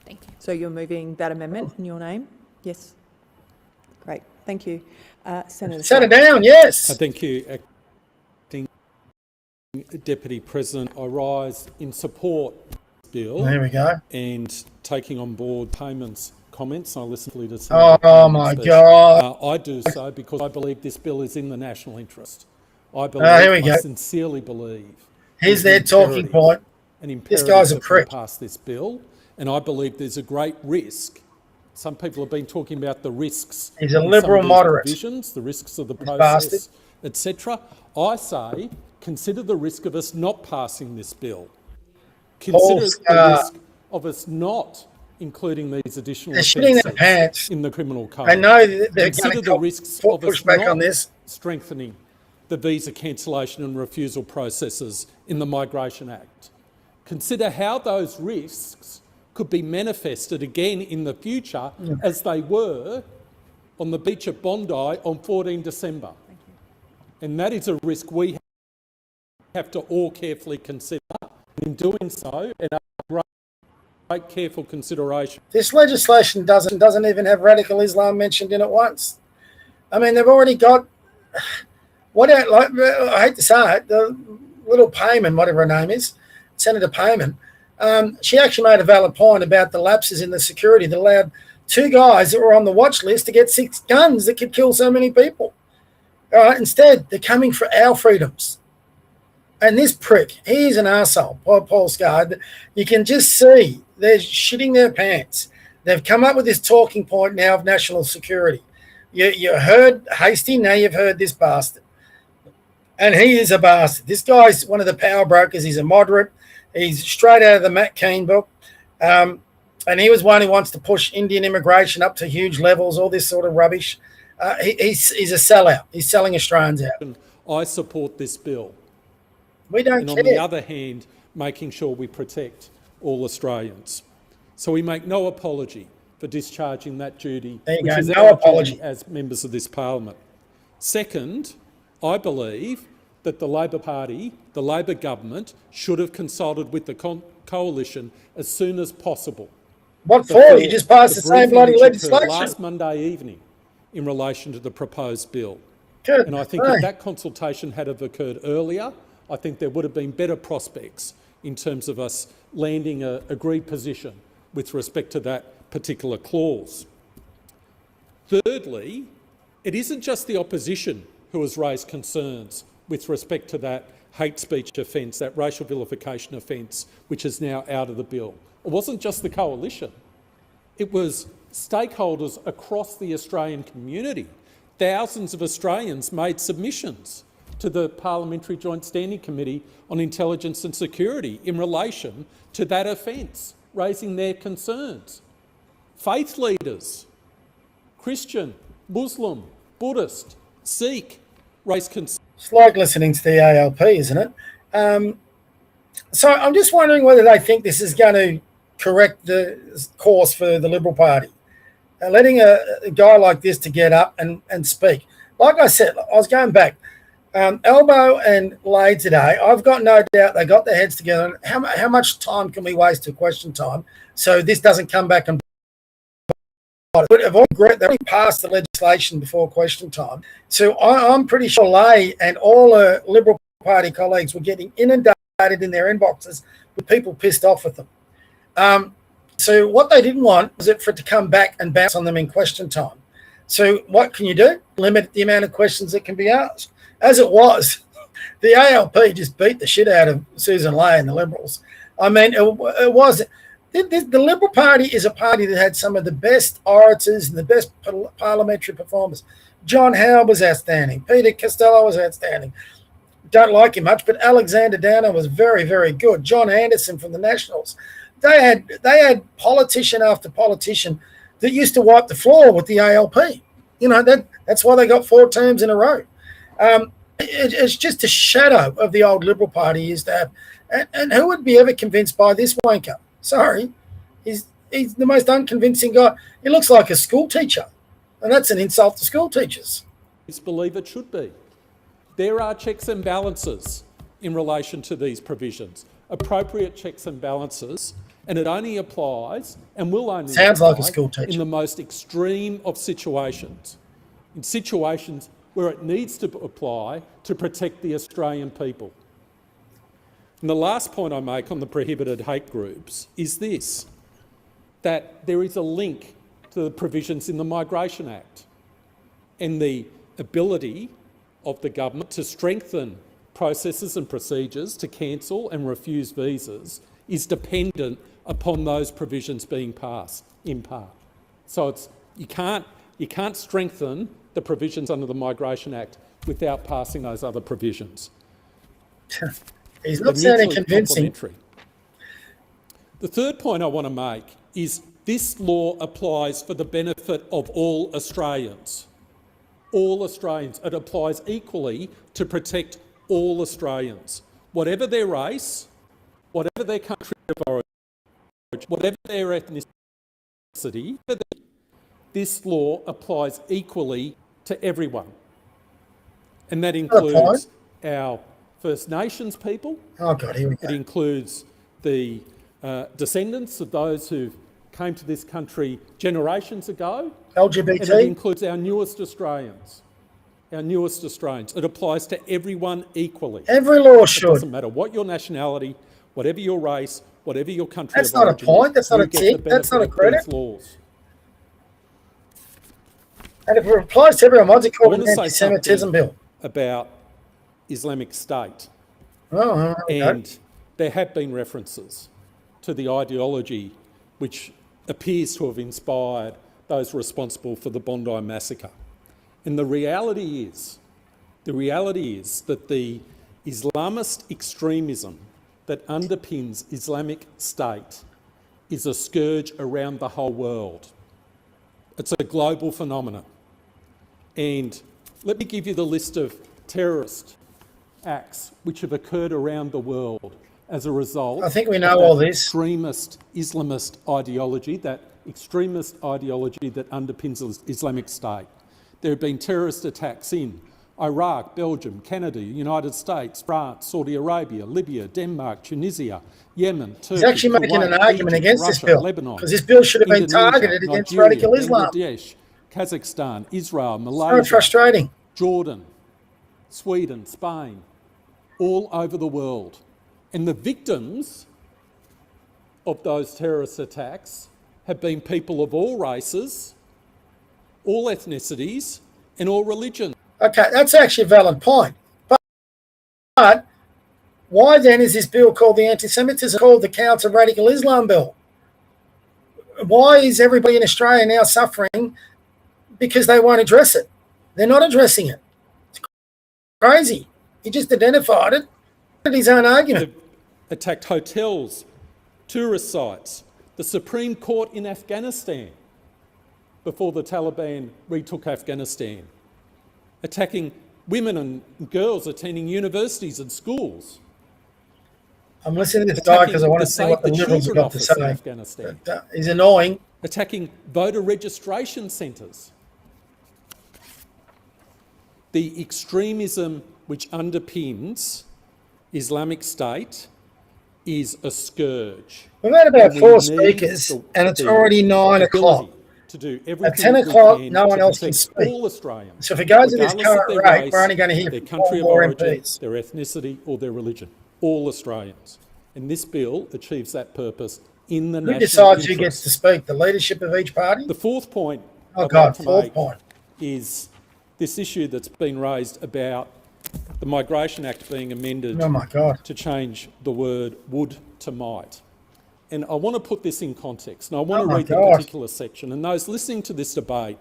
Thank you. So you're moving that amendment in your name? Yes. Great. Thank you. Senator. Set it down, yes. Thank you, Acting Deputy President. I rise in support of this bill. There we go. And taking on board Payman's comments. I listened to Senator Payman's my speech. God. I do so because I believe this bill is in the national interest. I sincerely believe. Here's their talking point. This guy's a prick. Pass this bill, and I believe there's a great risk. Some people have been talking about the risks. He's a liberal moderate. The risks of the process, etc. I say, consider the risk of us not passing this bill. Consider the risk of us not including these additional offences in the criminal code. I know they're consider the risks of us back not on this. Strengthening the visa cancellation and refusal processes in the Migration Act. Consider how those risks could be manifested again in the future as they were on the beach at Bondi on 14 December. And that is a risk we have to all carefully consider. In doing so, and great careful consideration. This legislation doesn't even have radical Islam mentioned in it once. I mean, they've already got... I hate to say it, the little Payman, whatever her name is, Senator Payman, she actually made a valid point about the lapses in the security that allowed two guys that were on the watch list to get 6 guns that could kill so many people. All right, instead, they're coming for our freedoms. And this prick, he's an arsehole, Paul Scard. You can just see they're shitting their pants. They've come up with this talking point now of national security. You heard Hastie, now you've heard this bastard. And he is a bastard. This guy's one of the power brokers. He's a moderate. He's straight out of the Matt Keane book. And he was one who wants to push Indian immigration up to huge levels, all this sort of rubbish. He's a sellout. He's selling Australians out. I support this bill. We don't and care. on the other hand, making sure we protect all Australians. So we make no apology for discharging that duty, which is no our apology duty as members of this parliament. Second, I believe that the Labor Party, the Labor government, should have consulted with the coalition as soon as possible. What for? You just passed the same bloody legislation. Last Monday evening in relation to the proposed bill. Good. And I think if that consultation had have occurred earlier, I think there would have been better prospects in terms of us landing an agreed position with respect to that particular clause. Thirdly, it isn't just the opposition who has raised concerns with respect to that hate speech offence, that racial vilification offence, which is now out of the bill. It wasn't just the coalition. It was stakeholders across the Australian community. Thousands of Australians made submissions to the Parliamentary Joint Standing Committee on Intelligence and Security in relation to that offence, raising their concerns. Faith leaders, Christian, Muslim, Buddhist, Sikh, raised concerns. It's like listening to the ALP, isn't it? So I'm just wondering whether they think this is going to correct the course for the Liberal Party. Letting a guy like this to get up and speak. Like I said, I was going back. Elbow and Lade today, I've got no doubt they got their heads together. How much time can we waste to question time so this doesn't come back and but they already passed the legislation before question time. So I'm pretty sure Lade and all the Liberal Party colleagues were getting inundated in their inboxes with people pissed off with them. So what they didn't want was for it to come back and bounce on them in question time. So what can you do? Limit the amount of questions that can be asked. As it was, the ALP just beat the shit out of Susan Ley and the Liberals. I mean, it was... The Liberal Party is a party that had some of the best orators and the best parliamentary performers. John Howard was outstanding. Peter Costello was outstanding. Don't like him much, but Alexander Downer was very, very good. John Anderson from the Nationals. They had politician after politician that used to wipe the floor with the ALP. You know, that's why they got 4 terms in a row. It's just a shadow of the old Liberal Party used to have. And who would be ever convinced by this wanker? Sorry, he's the most unconvincing guy. He looks like a school teacher, and that's an insult to school teachers. I believe it should be. There are checks and balances in relation to these provisions, appropriate checks and balances, and it only applies and will only Sounds apply like a school teacher. in the most extreme of situations, in situations where it needs to apply to protect the Australian people. And the last point I make on the prohibited hate groups is this, that there is a link to the provisions in the Migration Act and the ability of the government to strengthen processes and procedures to cancel and refuse visas is dependent upon those provisions being passed in part. So you can't strengthen the provisions under the Migration Act without passing those other provisions. He's not sounding convincing. The third point I want to make is this law applies for the benefit of all Australians. All Australians. It applies equally to protect all Australians. Whatever their race, whatever their country of origin, whatever their ethnicity, this law applies equally to everyone. And that includes our First Nations people. Oh God, here we go. It includes the descendants of those who came to this country generations ago. LGBT. And it includes our newest Australians. It applies to everyone equally. Every law should. It doesn't matter what your nationality, whatever your race, whatever your country That's of not origin. a point. That's not a you get tick. the That's not a benefit of credit. these laws. And if it applies to everyone, what's it I called? want An to say anti-Semitism something bill. about Islamic State. Oh, And there have been references to the ideology which appears to have inspired those responsible for the Bondi massacre. And the reality is that the Islamist extremism that underpins Islamic State is a scourge around the whole world. It's a global phenomenon. And let me give you the list of terrorist acts which have occurred around the world as a result I think we know all this. extremist Islamist ideology, that extremist ideology that underpins Islamic State. There have been terrorist attacks in Iraq, Belgium, Canada, United States, France, Saudi Arabia, Libya, Denmark, Tunisia, Yemen, Turkey, He's actually making Kuwait, an argument Egypt, against Russia, this bill, Lebanon, because this bill should have been Indonesia, targeted against Nigeria, radical Islam. Bangladesh, Kazakhstan, Israel, So Malaysia, frustrating. Jordan, Sweden, Spain, all over the world. And the victims of those terrorist attacks have been people of all races, all ethnicities, and all religions. Okay, that's actually a valid point. But why then is this bill called the anti-Semitism, called the Counter Radical Islam Bill? Why is everybody in Australia now suffering because they won't address it? They're not addressing it. It's crazy. He just identified it in his own argument. They've attacked hotels, tourist sites, the Supreme Court in Afghanistan before the Taliban retook Afghanistan, attacking women and girls attending universities and schools. I'm listening to this guy because I want to see what the Liberals have got to say. Afghanistan. He's annoying. Attacking voter registration centres. The extremism which underpins Islamic State is a scourge. We've had about And we 4 need speakers, the- and it's the already 9 o'clock. ability to do everything At 10 that we o'clock, can no one to else can protect speak. all Australians, So if it goes at this regardless of current their rate, race, we're only going to hear their from country 4 of more origin, MPs. their ethnicity or their religion. All Australians. And this bill achieves that purpose in the Who national decides who interest. gets to speak? The leadership of each party? The fourth point Oh, I'd God, like to fourth make point. is this issue that's been raised about the Migration Act being amended Oh, my God. to change the word would to might. And I want to put this in context, and I want Oh, to my read the God. particular section. And those listening to this debate,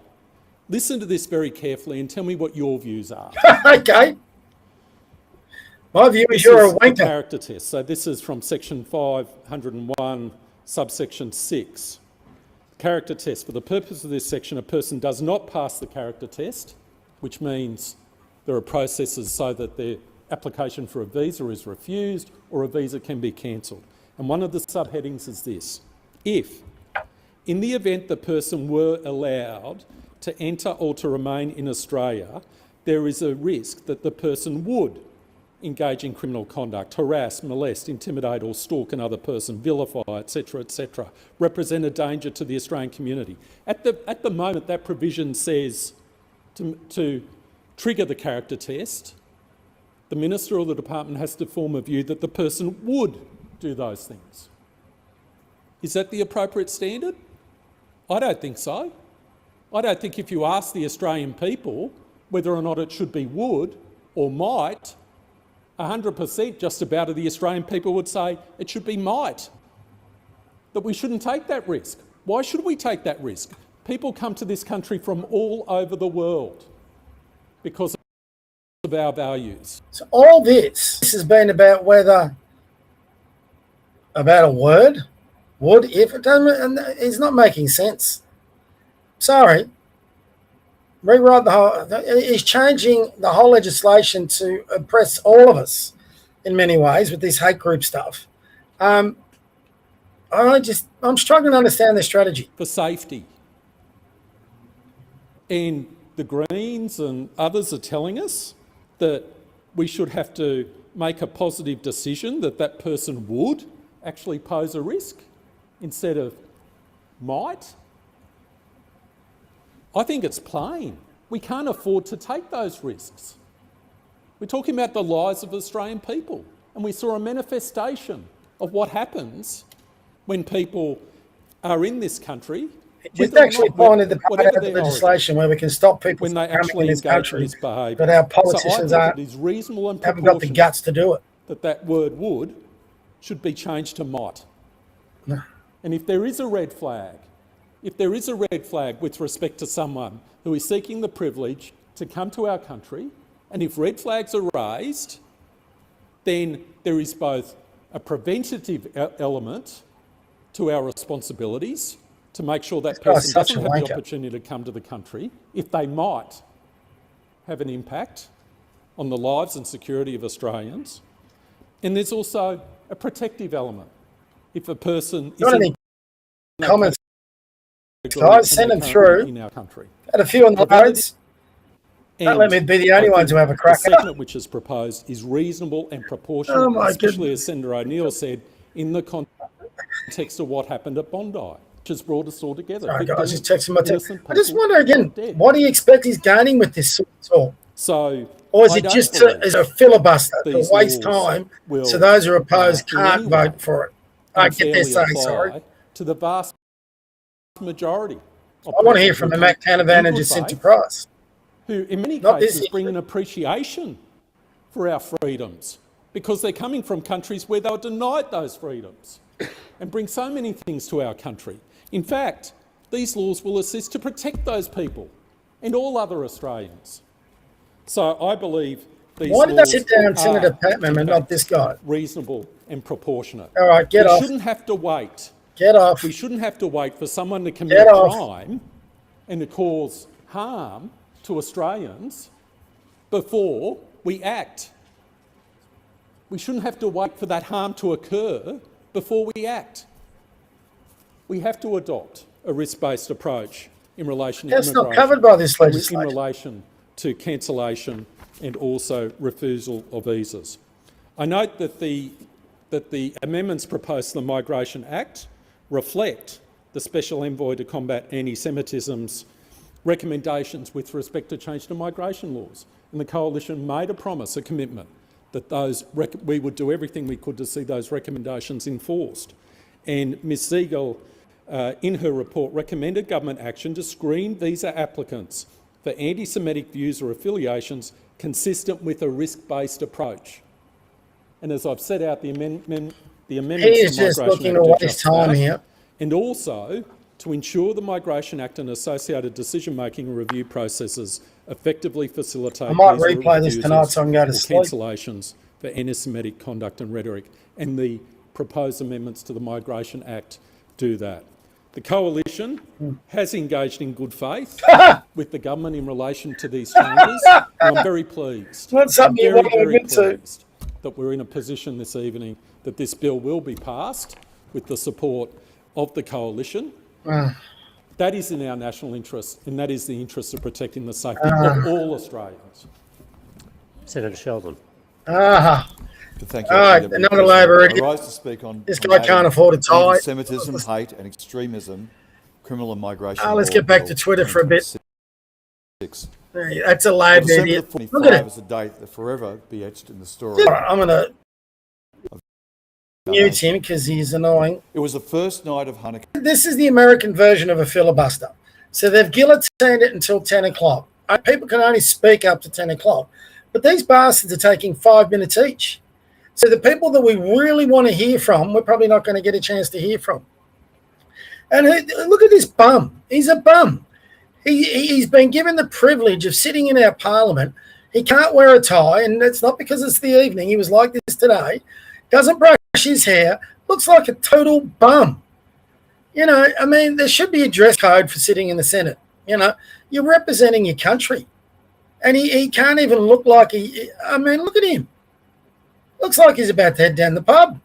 listen to this very carefully and tell me what your views are. Okay. My view is This you're is a the wanker. character test. So this is from section 501, subsection 6. Character test. For the purpose of this section, a person does not pass the character test, which means there are processes so that their application for a visa is refused or a visa can be cancelled. And one of the subheadings is this: if, in the event the person were allowed to enter or to remain in Australia, there is a risk that the person would engage in criminal conduct, harass, molest, intimidate or stalk another person, vilify, etc., represent a danger to the Australian community. At the moment, that provision says to trigger the character test, the Minister or the Department has to form a view that the person would do those things. Is that the appropriate standard? I don't think so. I don't think if you ask the Australian people whether or not it should be would or might, 100% just about of the Australian people would say it should be might. That we shouldn't take that risk. Why should we take that risk? People come to this country from all over the world because of our values. So all this has been about whether, about a word, would, if, it doesn't, and it's not making sense. Sorry. Rewrite the whole, he's changing the whole legislation to oppress all of us in many ways with this hate group stuff. I'm struggling to understand their strategy. For safety. And the Greens and others are telling us that we should have to make a positive decision that that person would actually pose a risk instead of might. I think it's plain. We can't afford to take those risks. We're talking about the lives of Australian people, and we saw a manifestation of what happens when people are in this country. Just actually pointed the part out of the legislation where we can stop people when they from coming actually in this engage in country, this behaviour. but our So I politicians think it is reasonable and haven't got the proportionate guts to do it. that that word would should be changed to might. No. And if there is a red flag with respect to someone who is seeking the privilege to come to our country, and if red flags are raised, then there is both a preventative element to our responsibilities to make sure that person doesn't have the opportunity to come to the country if they might have an impact on the lives and security of Australians. And there's also a protective element. If a person is in comments, guys, send them through. In our country. Had a few on the roads. Don't let me be the only ones who have a crack. The segment which is proposed is reasonable and proportionate, especially as Senator O'Neill said, in the context of what happened at Bondi, which has brought us all together. Sorry, guys, just texting my text. I just wonder again, what do you expect he's gaining with this sort? So, or is it just as a filibuster to waste time so those who are opposed can't vote for it? I get their saying, sorry. To the vast majority. I want to hear from the Matt Canavan and Jacinta Price, who in many cases bring an appreciation for our freedoms because they're coming from countries where they were denied those freedoms and bring so many things to our country. In fact, these laws will assist to protect those people and all other Australians. So I believe these laws... Why did they sit down Senator Patman and not this guy? ...reasonable and proportionate. All right, get off. We shouldn't have to wait. Get off. We shouldn't have to wait for someone to commit a crime and to cause harm to Australians before we act. We shouldn't have to wait for that harm to occur before we act. We have to adopt a risk-based approach in relation to immigration. That's not covered by this legislation. In relation to cancellation and also refusal of visas. I note that the amendments proposed to the Migration Act reflect the Special Envoy to Combat Anti-Semitism's recommendations with respect to change to migration laws. And the Coalition made a promise, a commitment, that we would do everything we could to see those recommendations enforced. And Ms Siegel, in her report, recommended government action to screen visa applicants for anti-Semitic views or affiliations consistent with a risk-based approach. And as I've set out, the amendments he is just looking to waste time here. And also to ensure the Migration Act and associated decision-making and review processes effectively facilitate... I might replay this tonight so I can go to sleep. ...cancellations for anti-Semitic conduct and rhetoric, and the proposed amendments to the Migration Act do that. The Coalition has engaged in good faith with the government in relation to these changes, and I'm very pleased. Not something you want to admit to. That we're in a position this evening that this bill will be passed with the support of the Coalition. That is in our national interest, and that is the interest of protecting the safety of all Australians. Senator Sheldon. Thank you. All right, another Labor idiot. I rise to speak on this guy can't afford a tie. Anti-Semitism, hate and extremism, criminal and migration. Let's get back to Twitter for a bit. That's a Labor idiot. Look at it. Is a date that forever be etched in the story. I'm going to mute him because he's annoying. It was the first night of Hanukkah. This is the American version of a filibuster. So they've guillotined it until 10 o'clock. People can only speak up to 10 o'clock. But these bastards are taking 5 minutes each. So the people that we really want to hear from, we're probably not going to get a chance to hear from. And look at this bum. He's a bum. He's been given the privilege of sitting in our parliament. He can't wear a tie, and it's not because it's the evening. He was like this today. Doesn't brush his hair. Looks like a total bum. You know, I mean, there should be a dress code for sitting in the Senate. You know, you're representing your country. And he can't even look like I mean, look at him. Looks like he's about to head down the pub.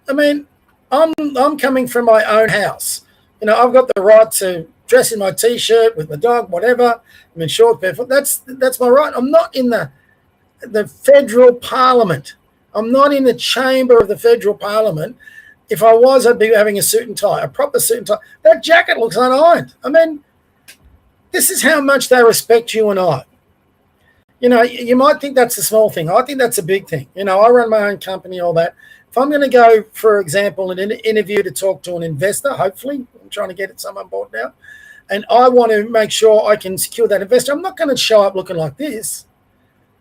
I mean, I'm coming from my own house. You know, I've got the right to dress in my T-shirt with my dog, whatever. I'm in short barefoot. That's my right. I'm not in the federal parliament. I'm not in the chamber of the federal parliament. If I was, I'd be having a suit and tie, a proper suit and tie. That jacket looks unironed. I mean, this is how much they respect you and I. You know, you might think that's a small thing. I think that's a big thing. You know, I run my own company, all that. If I'm going to go, for example, an interview to talk to an investor, hopefully, I'm trying to get some on board now, and I want to make sure I can secure that investor, I'm not going to show up looking like this.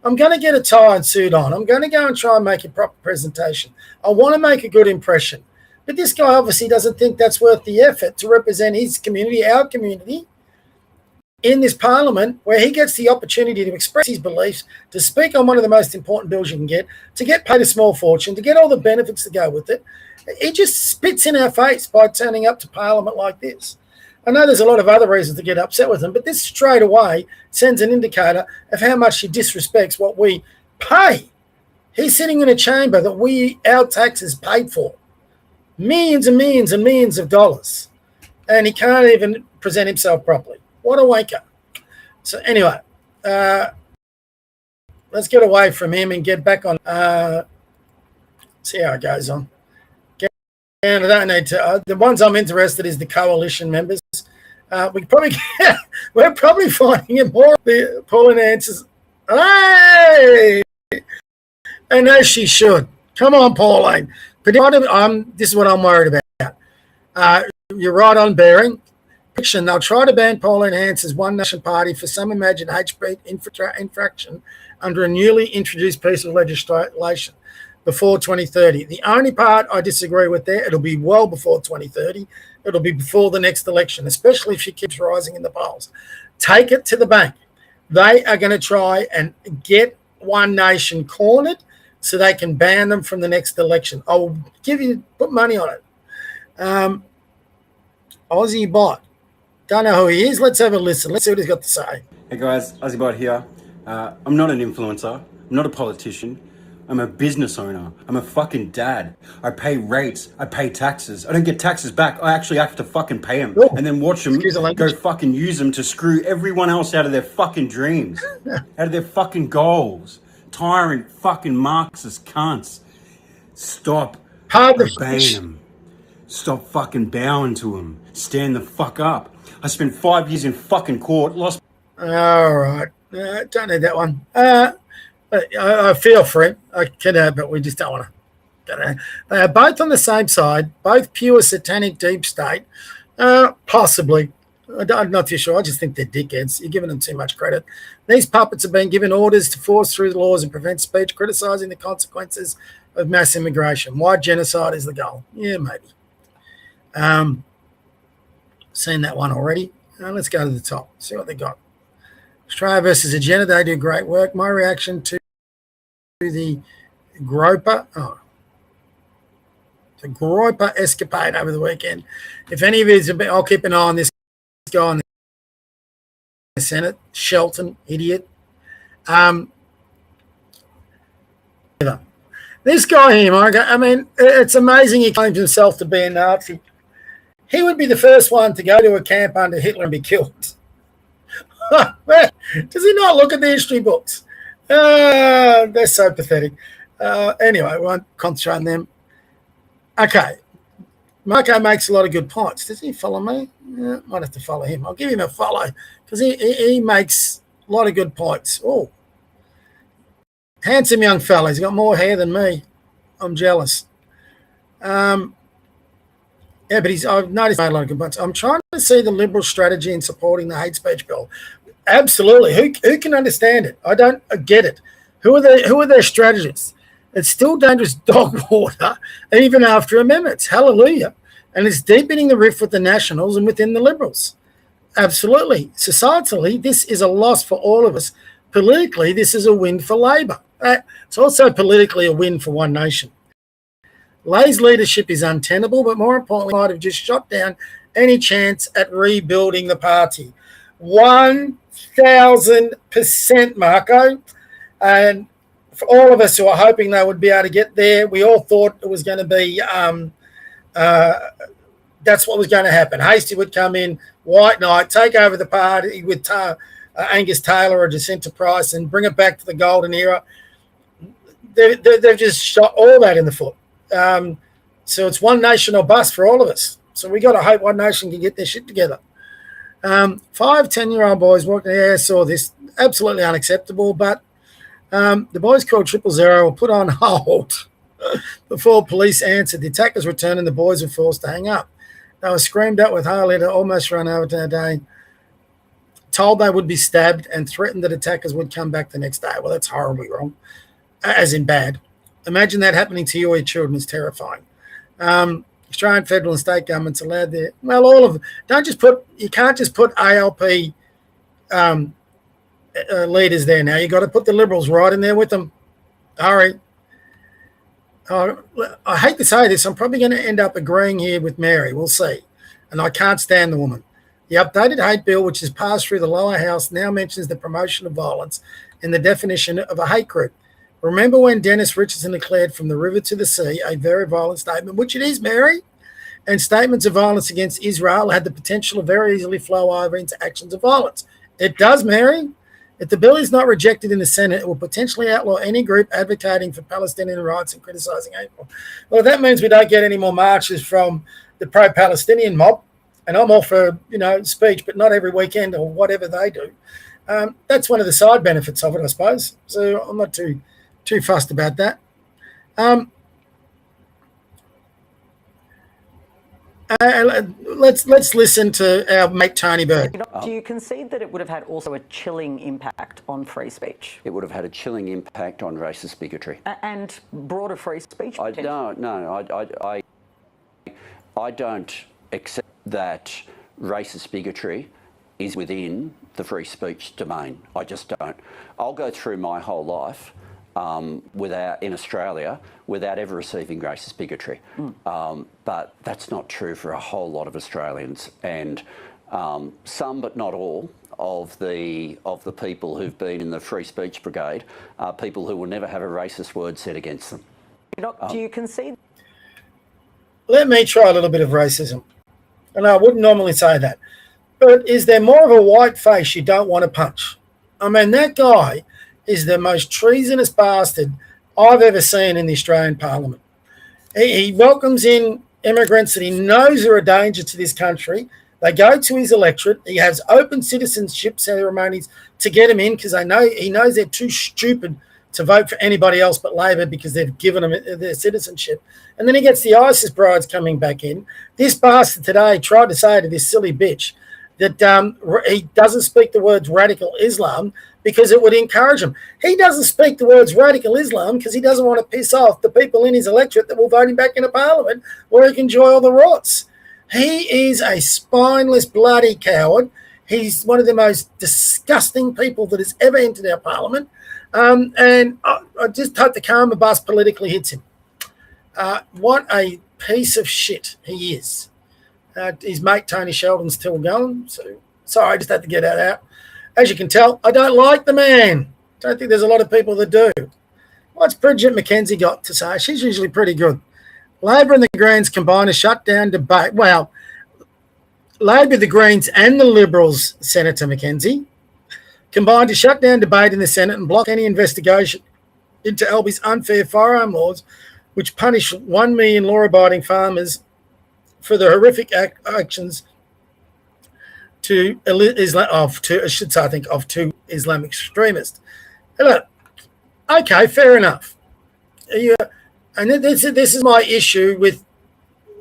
I'm going to get a tie and suit on. I'm going to go and try and make a proper presentation. I want to make a good impression. But this guy obviously doesn't think that's worth the effort to represent his community, our community, in this parliament where he gets the opportunity to express his beliefs, to speak on one of the most important bills you can to get paid a small fortune, to get all the benefits that go with it. He just spits in our face by turning up to parliament like this. I know there's a lot of other reasons to get upset with him, but this straight away sends an indicator of how much he disrespects what we pay. He's sitting in a chamber that our taxes paid for. Millions and millions and millions of dollars. And he can't even present himself properly. What a wanker. So anyway, let's get away from him and get back on. See how it goes on. And I don't need to. The ones I'm interested in is the coalition members. We're probably finding it more. Pauline answers, hey, and as she should. Come on, Pauline. But this is what I'm worried about. You're right on bearing. They'll try to ban Pauline Hanson's One Nation Party for some imagined hate speech infraction under a newly introduced piece of legislation before 2030. The only part I disagree with there, it'll be well before 2030. It'll be before the next election, especially if she keeps rising in the polls. Take it to the bank. They are going to try and get One Nation cornered so they can ban them from the next election. I'll put money on it. Aussie Bot. Don't know who he is. Let's have a listen. Let's see what he's got to say. Hey guys, Aussie Bot here. I'm not an influencer. I'm not a politician. I'm a business owner. I'm a fucking dad. I pay rates. I pay taxes. I don't get taxes back. I actually have to fucking pay them and then watch them go fucking use them to screw everyone else out of their fucking dreams, out of their fucking goals. Tyrant fucking Marxist cunts. Stop obeying them. Stop fucking bowing to them. Stand the fuck up. I spent 5 years in fucking court, lost. All right. Don't need that one. I feel for him. I can, but we just don't want to. They are both on the same side, both pure satanic deep state. Possibly. I'm not too sure. I just think they're dickheads. You're giving them too much credit. These puppets have been given orders to force through the laws and prevent speech, criticising the consequences of mass immigration. Why genocide is the goal? Yeah, maybe. Seen that one already. Let's go to the top. See what they got. Australia versus Agenda. They do great work. My reaction to the Groper. The Groper escapade over the weekend. If any of you, I'll keep an eye on this guy on the Senate. Shelton, idiot. This guy here, I mean, it's amazing he claims himself to be a Nazi. He would be the first one to go to a camp under Hitler and be killed. Does he not look at the history books? They're so pathetic. Anyway, we won't concentrate on them. Okay. Marco makes a lot of good points. Does he follow me? Might have to follow him. I'll give him a follow because he makes a lot of good points. Oh, handsome young fella. He's got more hair than me. I'm jealous. Yeah, but I've noticed a lot of good points. I'm trying to see the Liberal strategy in supporting the hate speech bill. Absolutely. Who can understand it? I don't get it. Who are their strategists? It's still dangerous dog water, even after amendments. Hallelujah. And it's deepening the rift with the Nationals and within the Liberals. Absolutely. Societally, this is a loss for all of us. Politically, this is a win for Labor. It's also politically a win for One Nation. Lay's leadership is untenable, but more importantly, might have just shot down any chance at rebuilding the party. 1,000%, Marco. And for all of us who are hoping they would be able to get there, we all thought it was going to be that's what was going to happen. Hastie would come in, White Knight, take over the party with Angus Taylor or Jacinta Price and bring it back to the golden era. They've just shot all that in the foot. So it's One Nation or bust for all of us. So we got to hope One Nation can get their shit together. 5 10-year-old boys walking the air saw this. Absolutely unacceptable, but the boys called 000 were put on hold before police answered. The attackers returned and the boys were forced to hang up. They were screamed at with Harley to almost run over today. told they would be stabbed, and threatened that attackers would come back the next day. Well, that's horribly wrong, as in bad. Imagine that happening to you or your children is terrifying. Australian federal and state governments allowed their, well, all of them. You can't just put ALP leaders there now. You've got to put the Liberals right in there with them. Hurry. I hate to say this. I'm probably going to end up agreeing here with Mary. We'll see. And I can't stand the woman. The updated hate bill, which has passed through the lower house, now mentions the promotion of violence in the definition of a hate group. Remember when Dennis Richardson declared from the river to the sea a very violent statement, which it is, Mary, and statements of violence against Israel had the potential to very easily flow over into actions of violence. It does, Mary. If the bill is not rejected in the Senate, it will potentially outlaw any group advocating for Palestinian rights and criticising hateful. Well, that means we don't get any more marches from the pro-Palestinian mob, and I'm all for, speech, but not every weekend or whatever they do. That's one of the side benefits of it, I suppose. So I'm not too fussed about that. Let's listen to our mate Tony Bird. Do you concede that it would have had also a chilling impact on free speech? It would have had a chilling impact on racist bigotry. And broader free speech? I don't accept that racist bigotry is within the free speech domain. I just don't. I'll go through my whole life in Australia without ever receiving racist bigotry. But that's not true for a whole lot of Australians, and some, but not all, of the people who've been in the free speech brigade are people who will never have a racist word said against them. Do you concede? Let me try a little bit of racism. And I wouldn't normally say that. But is there more of a white face you don't want to punch? I mean, that guy is the most treasonous bastard I've ever seen in the Australian Parliament. He welcomes in immigrants that he knows are a danger to this country. They go to his electorate. He has open citizenship ceremonies to get him in because he knows they're too stupid to vote for anybody else but Labor because they've given them their citizenship. And then he gets the ISIS brides coming back in. This bastard today tried to say to this silly bitch that he doesn't speak the words radical Islam because it would encourage him. He doesn't speak the words radical Islam because he doesn't want to piss off the people in his electorate that will vote him back into Parliament where he can enjoy all the rots. He is a spineless, bloody coward. He's one of the most disgusting people that has ever entered our Parliament. And I just hope the karma bus politically hits him. What a piece of shit he is. His mate Tony Sheldon's still going. So sorry, I just had to get that out. As you can tell, I don't like the man. Don't think there's a lot of people that do. What's Bridget McKenzie got to say? She's usually pretty good. Labor and the Greens combine to shut down debate. Well, Labor, the Greens and the Liberals, Senator McKenzie, combined to shut down debate in the Senate and block any investigation into Albi's unfair firearm laws, which punish 1 million law-abiding farmers for the horrific actions of two Islamic extremists. Look, okay, fair enough. And this is my issue with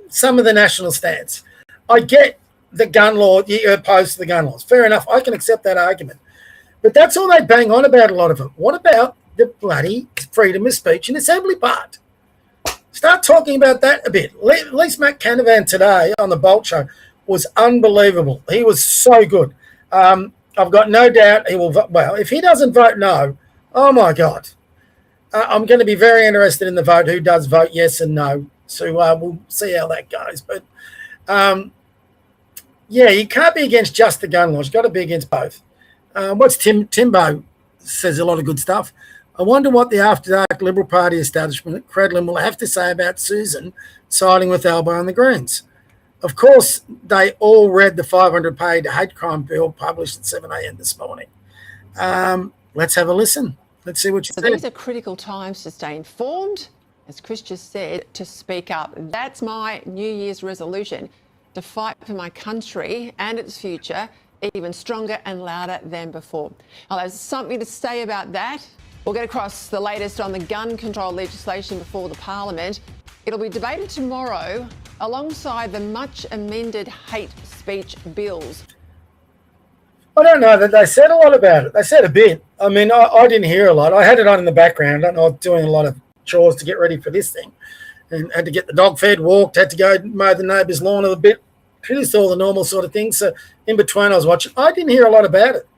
some of the national stance. I get the gun law, you're opposed to the gun laws. Fair enough, I can accept that argument. But that's all they bang on about, a lot of them. What about the bloody freedom of speech and assembly part? Start talking about that a bit. At least Matt Canavan today on the Bolt Show was unbelievable. He was so good. I've got no doubt he will vote. Well, if he doesn't vote no, oh my God. I'm going to be very interested in the vote, who does vote yes and no. So we'll see how that goes. But, you can't be against just the gun laws. You've got to be against both. What's Timbo says a lot of good stuff. I wonder what the After Dark Liberal Party establishment at Credlin will have to say about Susan siding with Albo and the Greens. Of course, they all read the 500-page hate crime bill published at 7 a.m. this morning. Let's have a listen. Let's see what you think. These are critical times to stay informed, as Chris just said, to speak up. That's my New Year's resolution, to fight for my country and its future even stronger and louder than before. I'll have something to say about that. We'll get across the latest on the gun control legislation before the Parliament. It'll be debated tomorrow alongside the much amended hate speech bills. I don't know that they said a lot about it. They said a bit. I mean, I didn't hear a lot. I had it on in the background. I was doing a lot of chores to get ready for this thing, and had to get the dog fed, walked, had to go mow the neighbour's lawn a bit, just all the normal sort of things. So in between, I was watching. I didn't hear a lot about it,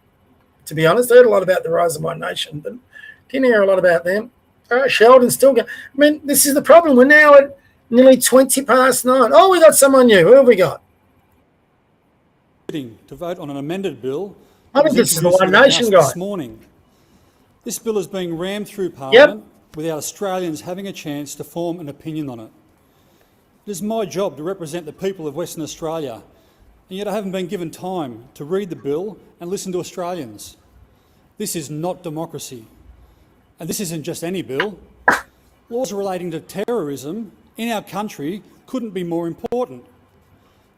to be honest. I heard a lot about the rise of One Nation, but didn't hear a lot about them. Sheldon's still going. I mean, this is the problem. We're now at nearly 9:20. Oh, we got someone new. Who have we got? To vote on an amended bill. I think this is the One Nation guy. This morning. This bill is being rammed through Parliament without Australians having a chance to form an opinion on it. It is my job to represent the people of Western Australia, and yet I haven't been given time to read the bill and listen to Australians. This is not democracy. And this isn't just any bill. Laws relating to terrorism in our country couldn't be more important.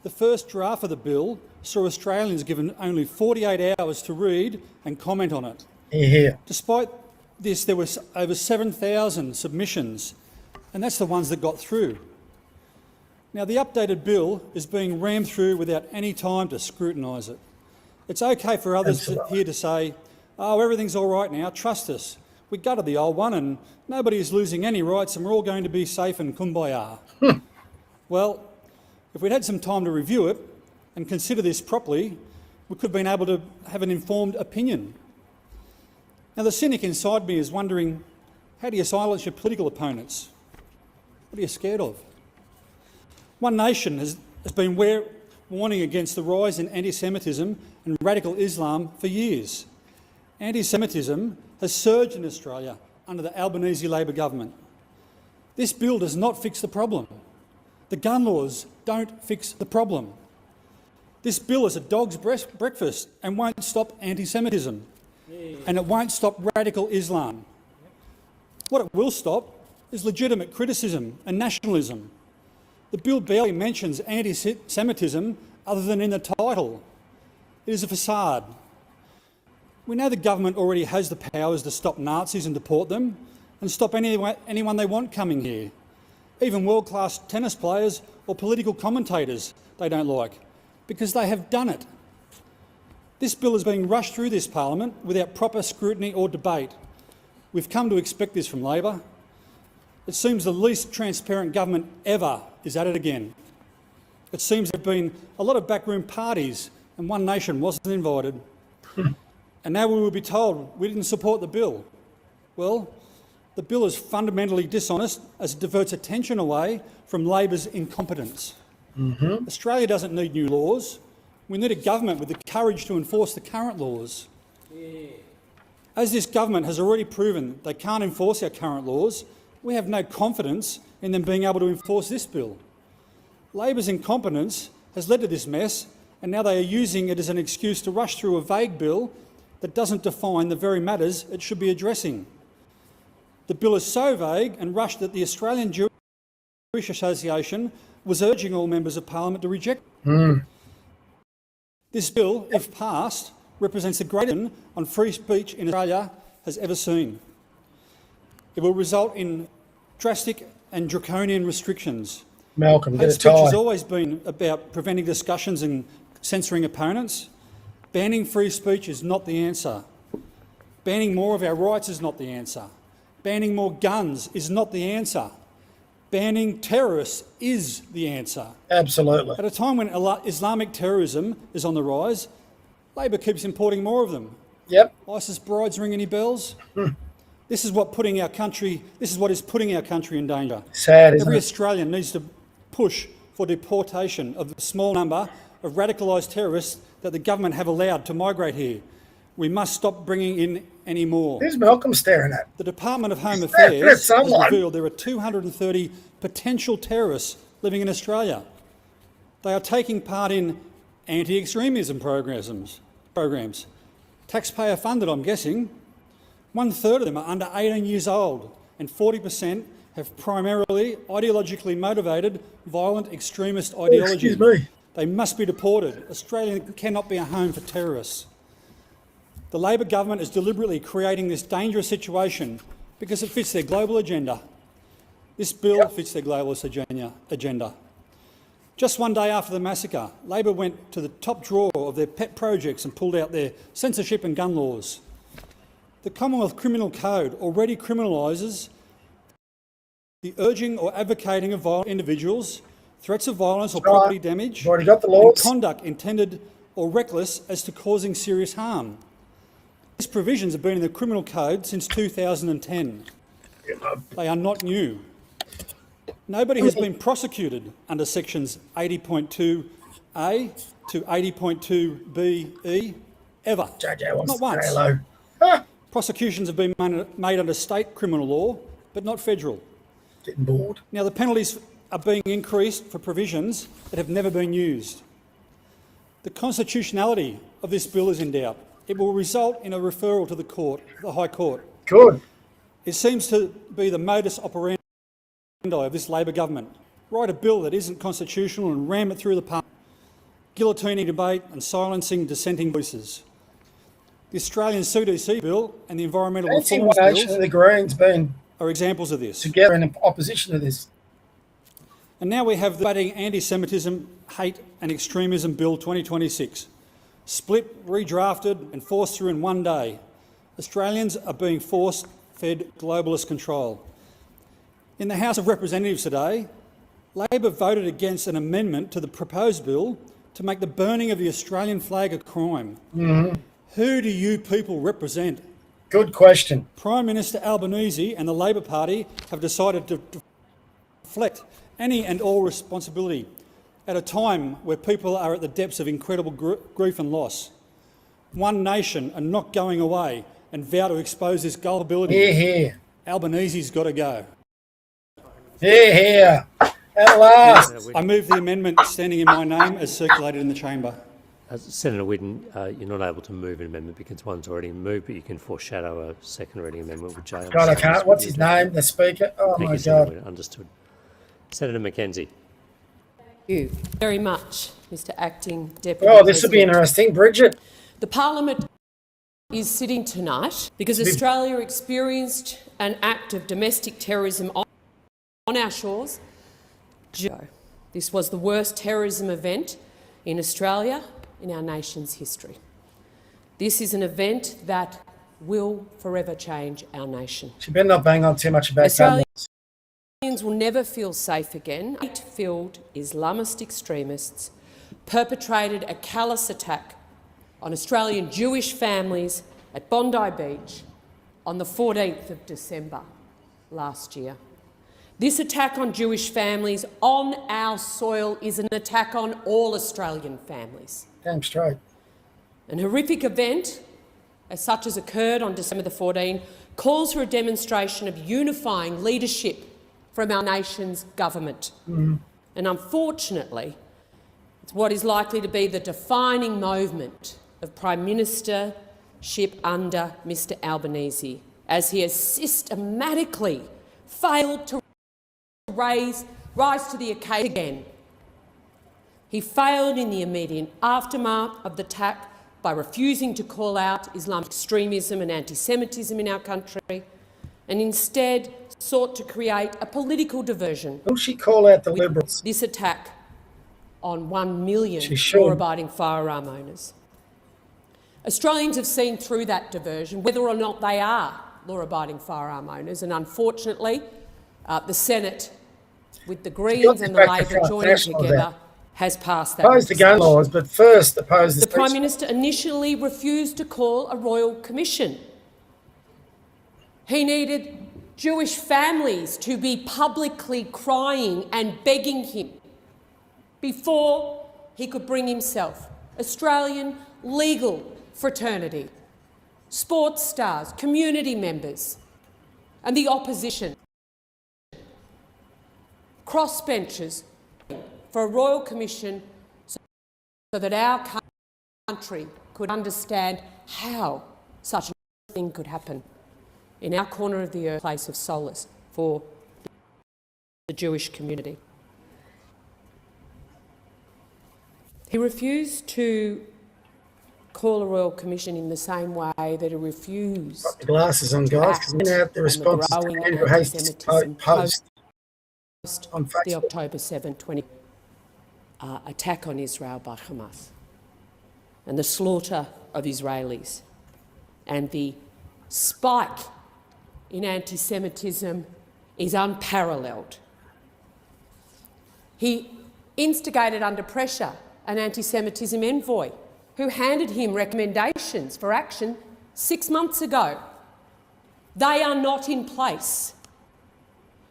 The first draft of the bill saw Australians given only 48 hours to read and comment on it. Yeah. Despite this, there were over 7,000 submissions, and that's the ones that got through. Now, the updated bill is being rammed through without any time to scrutinise it. It's okay for others here to say, oh, everything's all right now, trust us. We gutted the old one and nobody is losing any rights and we're all going to be safe and kumbaya. Well, if we'd had some time to review it and consider this properly, we could have been able to have an informed opinion. Now, the cynic inside me is wondering, how do you silence your political opponents? What are you scared of? One Nation has been warning against the rise in anti-Semitism and radical Islam for years. Anti-Semitism has surged in Australia under the Albanese Labor government. This bill does not fix the problem. The gun laws don't fix the problem. This bill is a dog's breakfast and won't stop anti-Semitism. And it won't stop radical Islam. What it will stop is legitimate criticism and nationalism. The bill barely mentions anti-Semitism other than in the title. It is a facade. We know the government already has the powers to stop Nazis and deport them and stop anyone they want coming here. Even world-class tennis players or political commentators they don't like, because they have done it. This bill is being rushed through this parliament without proper scrutiny or debate. We've come to expect this from Labor. It seems the least transparent government ever is at it again. It seems there have been a lot of backroom parties and One Nation wasn't invited. And now we will be told we didn't support the bill. Well, the bill is fundamentally dishonest as it diverts attention away from Labor's incompetence. Australia doesn't need new laws. We need a government with the courage to enforce the current laws. As this government has already proven they can't enforce our current laws, we have no confidence in them being able to enforce this bill. Labor's incompetence has led to this mess, and now they are using it as an excuse to rush through a vague bill that doesn't define the very matters it should be addressing. The bill is so vague and rushed that the Australian Jewish Association was urging all members of Parliament to reject it. This bill, if passed, represents the greatest ban on free speech in Australia has ever seen. It will result in drastic and draconian restrictions. Malcolm, get Hate a speech has tie. always been about preventing discussions and censoring opponents. Banning free speech is not the answer. Banning more of our rights is not the answer. Banning more guns is not the answer. Banning terrorists is the answer. Absolutely. At a time when Islamic terrorism is on the rise, Labor keeps importing more of them. Yep. ISIS brides ring any bells? This is what is putting our country in danger. Sad, isn't Every it? Australian needs to push for deportation of the small number of radicalised terrorists that the government have allowed to migrate here. We must stop bringing in any more. Who's Malcolm staring at? The Department of Home Affairs has someone. revealed there are 230 potential terrorists living in Australia. They are taking part in anti-extremism programs. Taxpayer funded, I'm guessing. 1/3 of them are under 18 years old and 40% have primarily ideologically motivated violent extremist ideology. Excuse me. They must be deported. Australia cannot be a home for terrorists. The Labor government is deliberately creating this dangerous situation because it fits their global agenda. This bill fits their globalist agenda. Just one day after the massacre, Labor went to the top drawer of their pet projects and pulled out their censorship and gun laws. The Commonwealth Criminal Code already criminalises the urging or advocating of violent individuals, threats of violence or property damage, already got the laws. and conduct intended or reckless as to causing serious harm. These provisions have been in the Criminal Code since 2010. They are not new. Nobody has been prosecuted under sections 80.2A to 80.2BE ever. Not once. Prosecutions have been made under state criminal law, but not federal. Getting bored. Now, the penalties are being increased for provisions that have never been used. The constitutionality of this bill is in doubt. It will result in a referral to the High Court. Good. It seems to be the modus operandi of this Labor government. Write a bill that isn't constitutional and ram it through the parliament, guillotining debate and silencing dissenting voices. The Australian CDC bill and the environmental reforms bills the Greens been are examples of this. together in opposition to this. And now we have the Fighting Anti-Semitism, Hate and Extremism Bill 2026. Split, redrafted and forced through in one day. Australians are being force-fed globalist control. In the House of Representatives today, Labor voted against an amendment to the proposed bill to make the burning of the Australian flag a crime. Who do you people represent? Good question. Prime Minister Albanese and the Labor Party have decided to deflect any and all responsibility at a time where people are at the depths of incredible grief and loss. One nation are not going away and vow to expose this gullibility. Hear, hear. Albanese's got to go. Hear, hear. At last. I move the amendment standing in my name as circulated in the chamber. Senator Whitten, you're not able to move an amendment because one's already moved, but you can foreshadow a second reading amendment with Jay. God, I can't. What's his name? The Speaker? Oh, Thank my you, Senator God. Whitten. Understood. Senator Mackenzie. Thank you very much, Mr Acting Deputy Oh, this will be President. interesting. Bridget. The Parliament is sitting tonight because Australia experienced an act of domestic terrorism on our shores. This was the worst terrorism event in Australia in our nation's history. This is an event that will forever change our nation. She better not bang on too much about Australians will never feel safe again. Hate-filled Islamist extremists perpetrated a callous attack on Australian Jewish families at Bondi Beach on the 14th of December last year. This attack on Jewish families on our soil is an attack on all Australian families. Damn straight. An horrific event, as such as occurred on December the 14th, calls for a demonstration of unifying leadership from our nation's government. And unfortunately, it's what is likely to be the defining moment of Prime Ministership under Mr Albanese, as he has systematically failed to rise to the occasion again. He failed in the immediate aftermath of the attack by refusing to call out Islamic extremism and anti-Semitism in our country, and instead sought to create a political diversion. Will she call out the Liberals? This attack on 1 million She should. law-abiding firearm owners. Australians have seen through that diversion, whether or not they are law-abiding firearm owners, and unfortunately, the Senate, with the Greens and the Labor joining together, has passed that. Oppose the gun laws, but first oppose the The Prime Minister initially refused to call a royal commission. He needed Jewish families to be publicly crying and begging him before he could bring himself Australian legal fraternity, sports stars, community members and the opposition, crossbenchers, for a royal commission so that our country could understand how such a thing could happen in our corner of the earth, place of solace for the Jewish community. He refused to call a royal commission in the same way that he refused the glasses on, guys, because we have the responses to Andrew Hastings' post on Facebook. the October 7, 20. attack on Israel by Hamas and the slaughter of Israelis and the spike in anti-Semitism is unparalleled. He instigated under pressure an anti-Semitism envoy who handed him recommendations for action 6 months ago. They are not in place.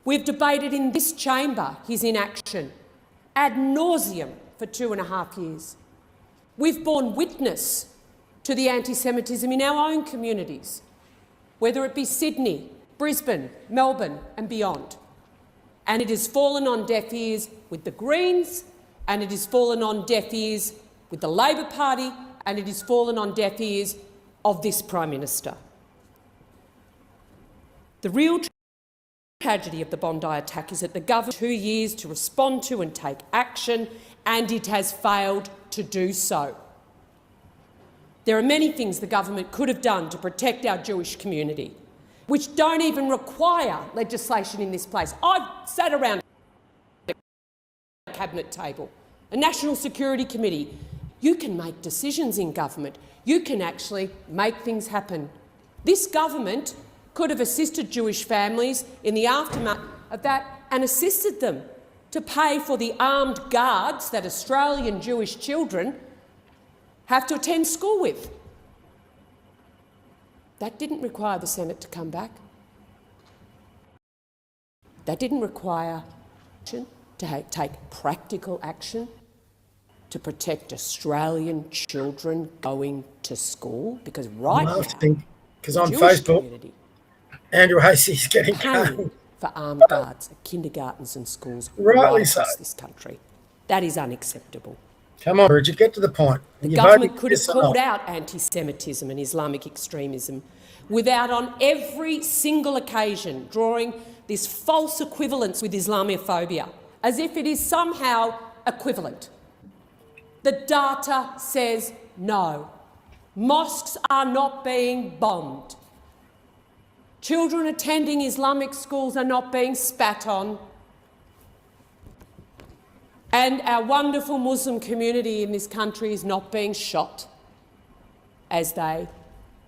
We've debated in this chamber his inaction ad nauseum for 2.5 years. We've borne witness to the anti-Semitism in our own communities, whether it be Sydney, Brisbane, Melbourne and beyond. And it has fallen on deaf ears with the Greens, and it has fallen on deaf ears with the Labor Party, and it has fallen on deaf ears of this Prime Minister. The real tragedy of the Bondi attack is that the government had 2 years to respond to and take action, and it has failed to do so. There are many things the government could have done to protect our Jewish community, which don't even require legislation in this place. I've sat around a cabinet table, a national security committee. You can make decisions in government. You can actually make things happen. This government could have assisted Jewish families in the aftermath of that and assisted them to pay for the armed guards that Australian Jewish children have to attend school with. That didn't require the Senate to come back. That didn't require action to take practical action to protect Australian children going to school, because right now, because on Jewish Facebook, community Andrew Hasey's getting paying paid for armed guards at kindergartens and schools Rightly right so. across this country. That is unacceptable. Come on, Bridget, get to the point. The You government voted could have yes or called not? out anti-Semitism and Islamic extremism without on every single occasion drawing this false equivalence with Islamophobia, as if it is somehow equivalent. The data says no. Mosques are not being bombed. Children attending Islamic schools are not being spat on. And our wonderful Muslim community in this country is not being shot as they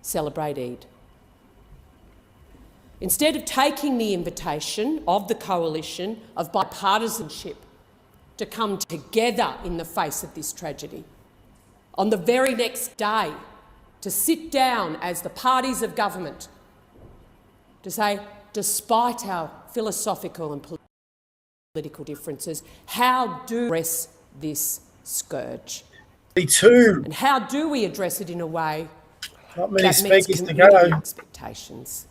celebrate Eid. Instead of taking the invitation of the coalition of bipartisanship to come together in the face of this tragedy, on the very next day to sit down as the parties of government to say, despite our philosophical and political differences, how do we address this scourge? Me too. And how do we address it in a way Not many that meets speakers to community go. expectations?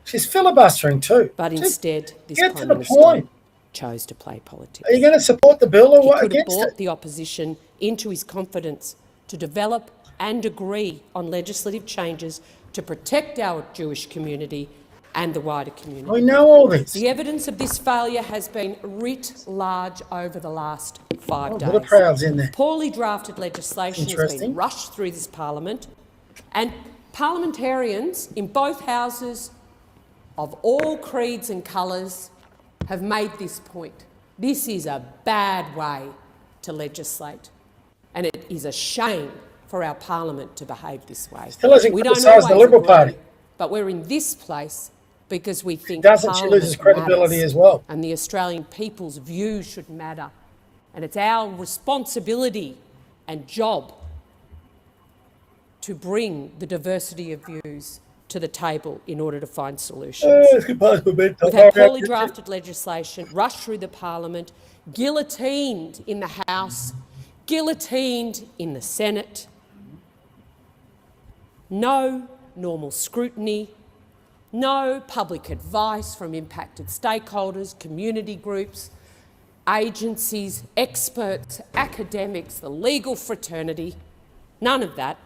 She's filibustering too. But Just instead, this get to Prime the Minister point. chose to play politics. Are you going to support the bill or He what could have against brought it? the opposition into his confidence to develop and agree on legislative changes to protect our Jewish community and the wider community. I know all this. The evidence of this failure has been writ large over the last 5 days. Little crowds in there. Poorly drafted legislation has Interesting. been rushed through this parliament, and parliamentarians in both houses of all creeds and colours have made this point. This is a bad way to legislate, and it is a shame for our parliament to behave this way. Still hasn't We don't criticised the always Liberal agree, Party. but we're in this place because we think Doesn't she Parliament loses credibility matters, as well? and the Australian people's views should matter. And it's our responsibility and job to bring the diversity of views to the table in order to find solutions. We've had poorly drafted legislation rushed through the parliament, guillotined in the House, guillotined in the Senate. No normal scrutiny, no public advice from impacted stakeholders, community groups, agencies, experts, academics, the legal fraternity, none of that.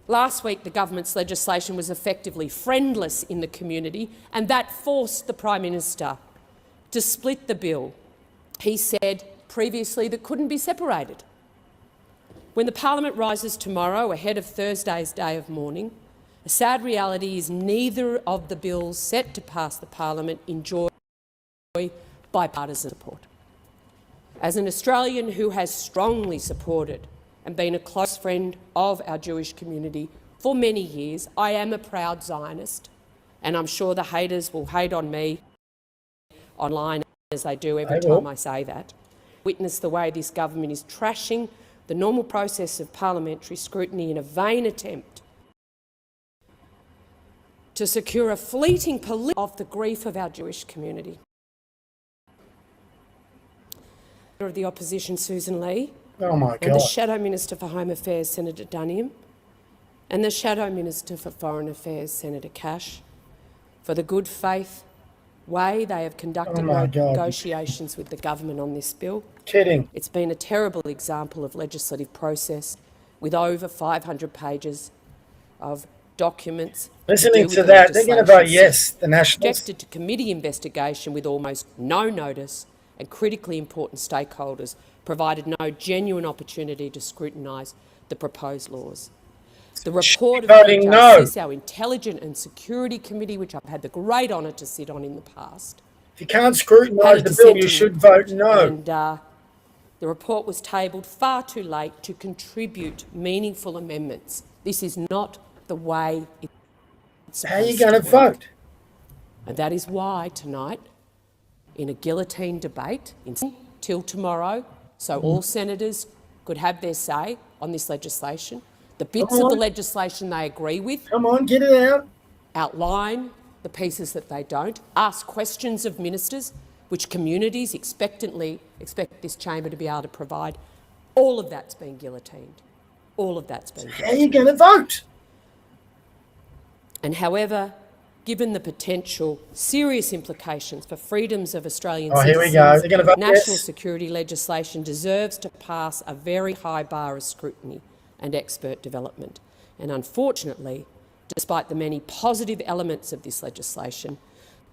Last week, the government's legislation was effectively friendless in the community, and that forced the Prime Minister to split the bill. He said previously that couldn't be separated. When the Parliament rises tomorrow, ahead of Thursday's day of mourning, a sad reality is neither of the bills set to pass the Parliament enjoy bipartisan support. As an Australian who has strongly supported and been a close friend of our Jewish community for many years, I am a proud Zionist, and I'm sure the haters will hate on me online as they do every time I say that. Witness the way this government is trashing the normal process of parliamentary scrutiny in a vain attempt to secure a fleeting of the grief of our Jewish community. Of the opposition, Susan Lee, and the Shadow Minister for Home Affairs, Senator Duniam, and the Shadow Minister for Foreign Affairs, Senator Cash, for the good faith way they have conducted negotiations with the government on this bill. Kidding. It's been a terrible example of legislative process with over 500 pages of documents. Listening to that, they're going to vote yes, the Nationals. Subjected to committee investigation with almost no notice, and critically important stakeholders provided no genuine opportunity to scrutinise the proposed laws. The report of the our Intelligence and Security Committee, which I've had the great honour to sit on in the past. If you can't scrutinise the bill, you should vote no. And the report was tabled far too late to contribute meaningful amendments. This is not the way it's supposed to work. How are you going to vote? And that is why tonight, in a guillotine debate till tomorrow, so all senators could have their say on this legislation, the bits of the legislation they agree with. Come on, get it out. Outline the pieces that they don't. Ask questions of ministers, which communities expectantly expect this chamber to be able to provide. All of that's been guillotined. All of that's been guillotined. How are you going to vote? And however, given the potential serious implications for freedoms of Australian here we citizens, go. They're going to vote national yes. security legislation deserves to pass a very high bar of scrutiny and expert development. And unfortunately, despite the many positive elements of this legislation,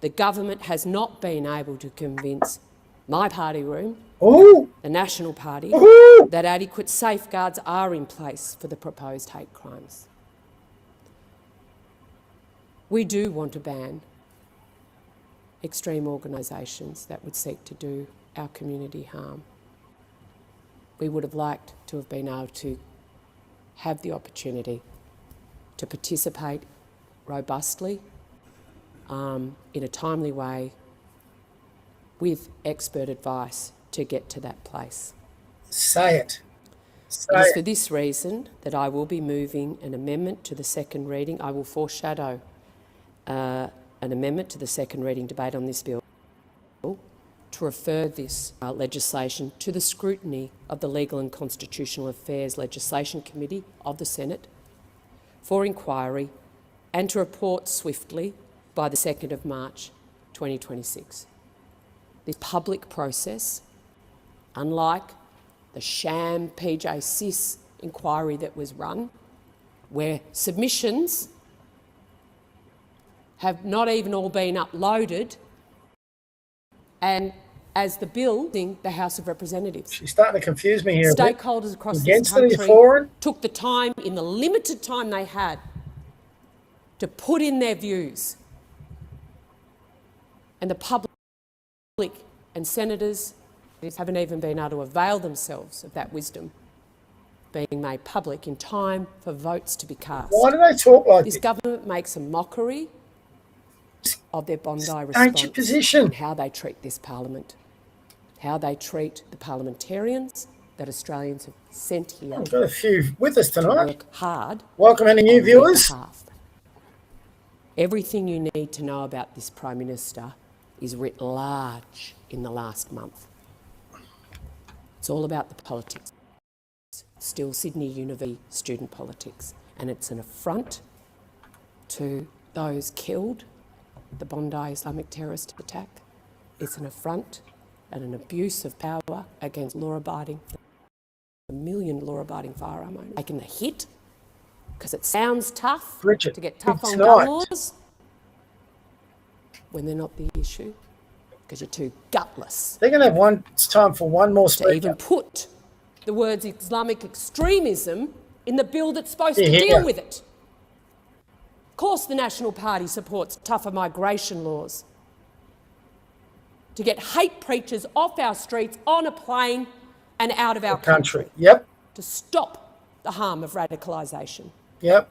the government has not been able to convince my party room, the National Party, that adequate safeguards are in place for the proposed hate crimes. We do want to ban extreme organisations that would seek to do our community harm. We would have liked to have been able to have the opportunity to participate robustly, in a timely way, with expert advice to get to that place. Say it. It is for this reason that I will be moving an amendment to the second reading. I will foreshadow an amendment to the second reading debate on this bill to refer this legislation to the scrutiny of the Legal and Constitutional Affairs Legislation Committee of the Senate for inquiry and to report swiftly by the 2nd of March 2026. This public process, unlike the sham PJ Sis inquiry that was run, where submissions have not even all been uploaded, and as the bill in the House of Representatives. She's starting to confuse me here. Stakeholders across this country took the time, in the limited time they had, to put in their views. And the public and senators haven't even been able to avail themselves of that wisdom being made public in time for votes to be cast. Why do they talk like this? This government makes a mockery of their Bondi response and how they treat this parliament, how they treat the parliamentarians that Australians have sent here. We've got a few with us tonight. Work hard. Welcome any new viewers. Everything you need to know about this Prime Minister is writ large in the last month. It's all about the politics. Still Sydney University student politics. And it's an affront to those killed, the Bondi Islamic terrorist attack. It's an affront and an abuse of power against law-abiding, a million law-abiding firearm owners. Taking the hit because it sounds tough to get tough on gun laws when they're not the issue, because you're too gutless. They're going to have it's time for one more speaker. To even put the words Islamic extremism in the bill that's supposed to deal with it. Of course the National Party supports tougher migration laws. to get hate preachers off our streets, on a plane and out of our country. Yep. To stop the harm of radicalisation. Yep.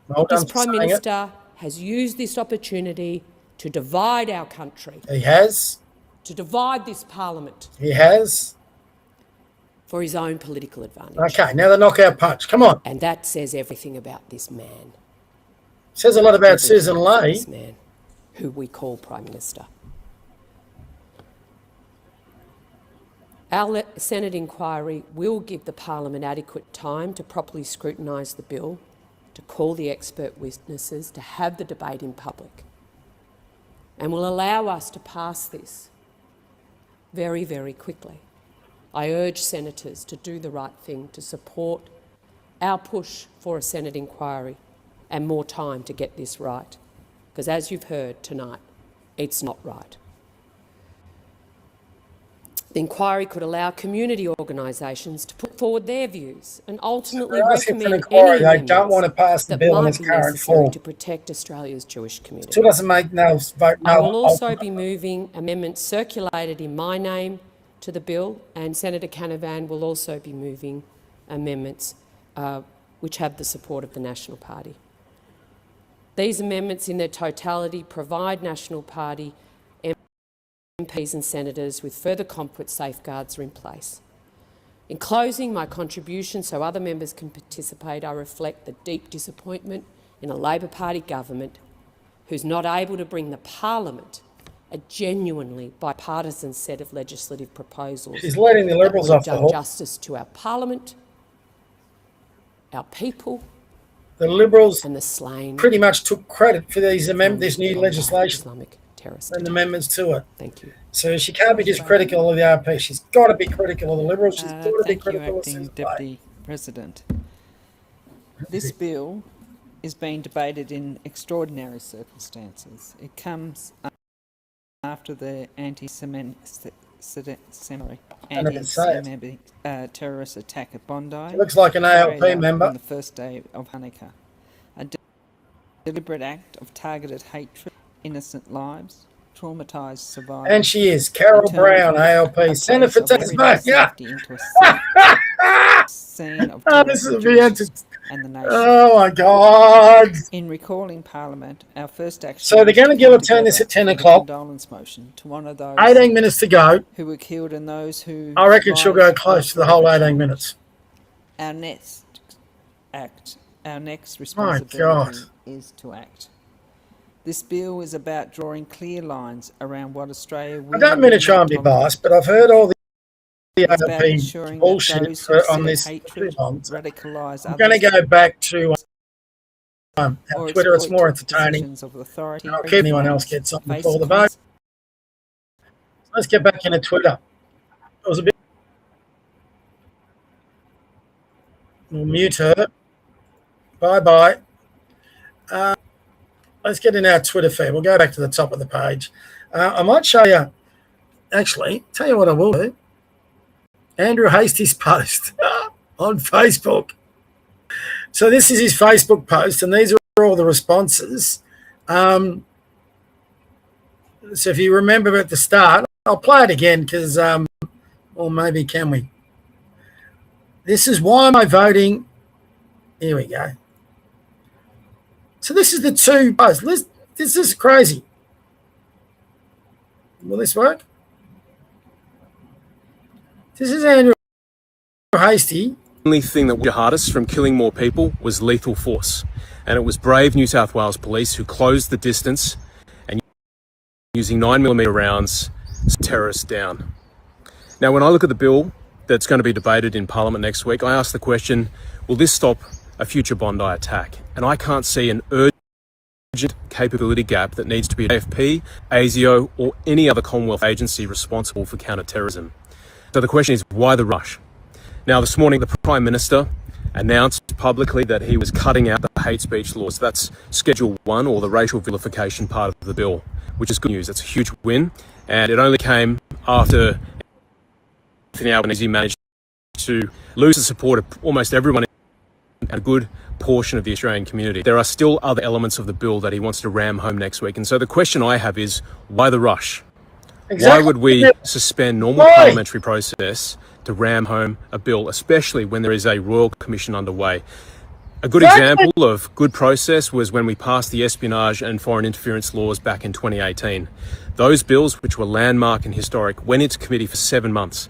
Well done This for Prime saying it. Minister has used this opportunity to divide our country. He has. To divide this parliament. He has. For his own political advantage. Okay, now the knockout punch. Come on. And that says everything about this man. Says a lot about Susan Everything about Ley. This man, who we call Prime Minister. Our Senate inquiry will give the Parliament adequate time to properly scrutinise the bill, to call the expert witnesses, to have the debate in public, and will allow us to pass this very, very quickly. I urge senators to do the right thing, to support our push for a Senate inquiry and more time to get this right, because as you've heard tonight, it's not right. The inquiry could allow community organisations to put forward their views and ultimately So they're asking for an recommend inquiry. any They amendments don't want to pass the that bill in might its be current necessary form. to protect Australia's Jewish community. Still doesn't make no vote. I No. will also be moving amendments circulated in my name to the bill, and Senator Canavan will also be moving amendments which have the support of the National Party. These amendments in their totality provide National Party MPs and senators with further comfort safeguards are in place. In closing my contribution so other members can participate, I reflect the deep disappointment in a Labor Party government who's not able to bring the Parliament a genuinely bipartisan set of legislative proposals. She's letting the Liberals that would off the have hook. done justice to our Parliament, our people, The Liberals and the slain. pretty much took credit for these this new legislation Islamic terrorists. and amendments to it. Thank you. So she can't be just critical of the RP. She's got to be critical of the Liberals. She's got to be Thank you, critical of Acting Susan Ley. Deputy President. This bill is being debated in extraordinary circumstances. It comes after the anti-Semitic terrorist attack at Bondi. She looks like an ALP carried out member. On the first day of Hanukkah. A deliberate act of targeted hatred, innocent lives, traumatised survivors. And she is Carol Brown, ALP, Senator for Tasmania. Oh, this is and the nation. Oh my God! In recalling Parliament, our first action. So they're going to give a turn this at 10 o'clock. Condolence motion to honour those 18 minutes to go. who were killed and those who. I reckon she'll go close to the whole 18 minutes. Our next act, our next My responsibility God. is to act. This bill is about drawing clear lines around what Australia will. I don't mean to try and be biased, but I've heard all the It's about ALP ensuring that bullshit those who on spread this. hatred, I'm radicalise going to others, go back to or Twitter. It's exploit more entertaining. positions of authority, I'll keep anyone else gets on before the vote. Let's get back into Twitter. It was a bit. We'll mute her. Bye-bye. Let's get in our Twitter feed. We'll go back to the top of the page. I might show you, actually, tell you what I will do. Andrew Hastie's post on Facebook. So this is his Facebook post, and these are all the responses. So if you remember at the start, I'll play it again because, or maybe can we? This is why am I voting? Here we go. So this is the two posts. This is crazy. Will this work? This is Andrew Hastie. The only thing that was jihadists from killing more people was lethal force. And it was brave New South Wales police who closed the distance and using 9mm rounds terrorists down. Now, when I look at the bill that's going to be debated in Parliament next week, I ask the question, will this stop a future Bondi attack? And I can't see an urgent capability gap that needs to be AFP, ASIO or any other Commonwealth agency responsible for counter-terrorism. So the question is, why the rush? Now, this morning, the Prime Minister announced publicly that he was cutting out the hate speech laws. That's Schedule 1, or the racial vilification part of the bill, which is good news. It's a huge win. And it only came after Anthony Albanese managed to lose the support of almost everyone and a good portion of the Australian community. There are still other elements of the bill that he wants to ram home next week. And so the question I have is, why the rush? Why would we suspend normal parliamentary process to ram home a bill, especially when there is a royal commission underway? A good example of good process was when we passed the espionage and foreign interference laws back in 2018. Those bills, which were landmark and historic, went into committee for 7 months.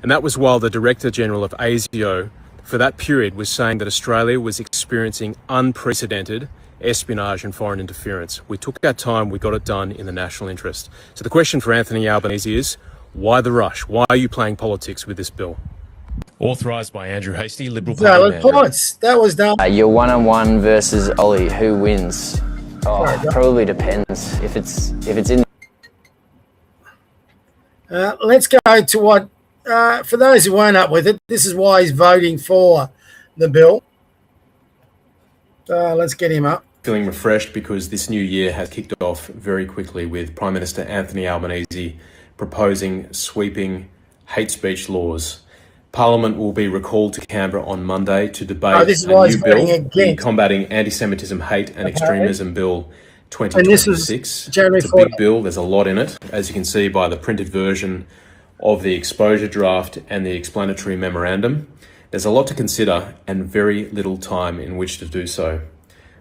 And that was while the Director General of ASIO for that period was saying that Australia was experiencing unprecedented espionage and foreign interference. We took our time, we got it done in the national interest. So the question for Anthony Albanese is, why the rush? Why are you playing politics with this bill? Authorised by Andrew Hastie, Liberal Party Manager. Points. That was done. You're one-on-one versus Ollie. Who wins? Oh, it probably depends. If it's in. Let's go to what, for those who weren't up with it, this is why he's voting for the bill. Let's get him up. Feeling refreshed because this new year has kicked off very quickly with Prime Minister Anthony Albanese proposing sweeping hate speech laws. Parliament will be recalled to Canberra on Monday to debate a new bill, the Combating Anti-Semitism, Hate and Extremism Bill 2026. It's a big bill, there's a lot in it, as you can see by the printed version of the exposure draft and the explanatory memorandum. There's a lot to consider and very little time in which to do so.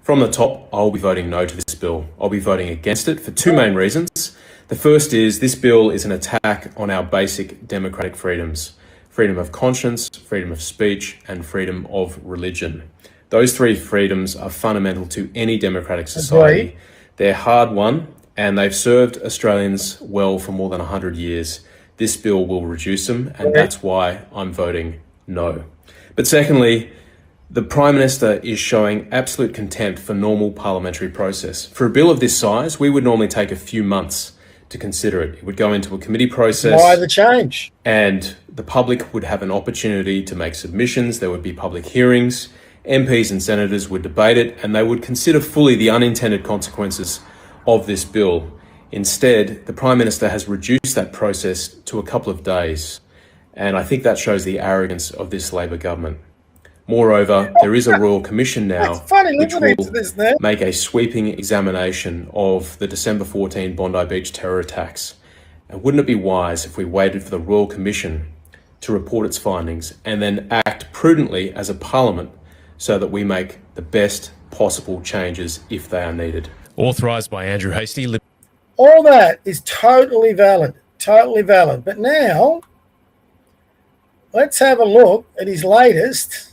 From the top, I'll be voting no to this bill. I'll be voting against it for two main reasons. The first is this bill is an attack on our basic democratic freedoms: freedom of conscience, freedom of speech, and freedom of religion. Those three freedoms are fundamental to any democratic society. They're hard won, and they've served Australians well for more than 100 years. This bill will reduce them, and that's why I'm voting no. But secondly, the Prime Minister is showing absolute contempt for normal parliamentary process. For a bill of this size, we would normally take a few months to consider it. It would go into a committee process. Why the change? And the public would have an opportunity to make submissions. There would be public hearings. MPs and senators would debate it, and they would consider fully the unintended consequences of this bill. Instead, the Prime Minister has reduced that process to a couple of days. And I think that shows the arrogance of this Labor government. Moreover, there is a Royal Commission now which will make a sweeping examination of the December 14 Bondi Beach terror attacks. And wouldn't it be wise if we waited for the Royal Commission to report its findings and then act prudently as a parliament so that we make the best possible changes if they are needed? Authorised by Andrew Hastie. All that is totally valid, But now, let's have a look at his latest.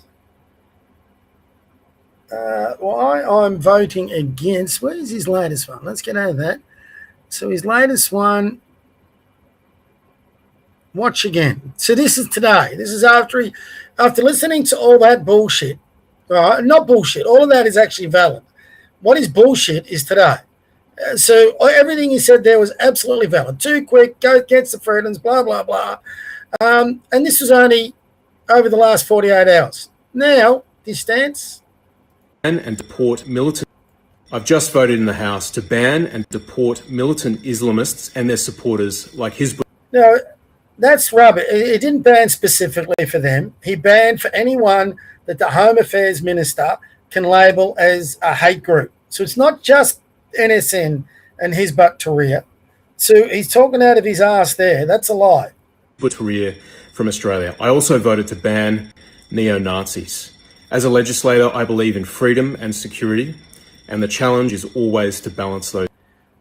Why I'm voting against. Where is his latest one? Let's get out of that. So his latest one, watch again. So this is today. This is after listening to all that bullshit. Right? Not bullshit. All of that is actually valid. What is bullshit is today. So everything he said there was absolutely valid. Too quick, go against the freedoms, blah, blah, blah. And this was only over the last 48 hours. Now, his stance. And deport militant. I've just voted in the House to ban and deport militant Islamists and their supporters like Hizbullah. No, that's rubbish. It didn't ban specifically for them. He banned for anyone that the Home Affairs Minister can label as a hate group. So it's not just NSN and Hizb ut-Tahrir. So he's talking out of his ass there. That's a lie. Hizb ut-Tahrir from Australia. I also voted to ban neo-Nazis. As a legislator, I believe in freedom and security, and the challenge is always to balance those.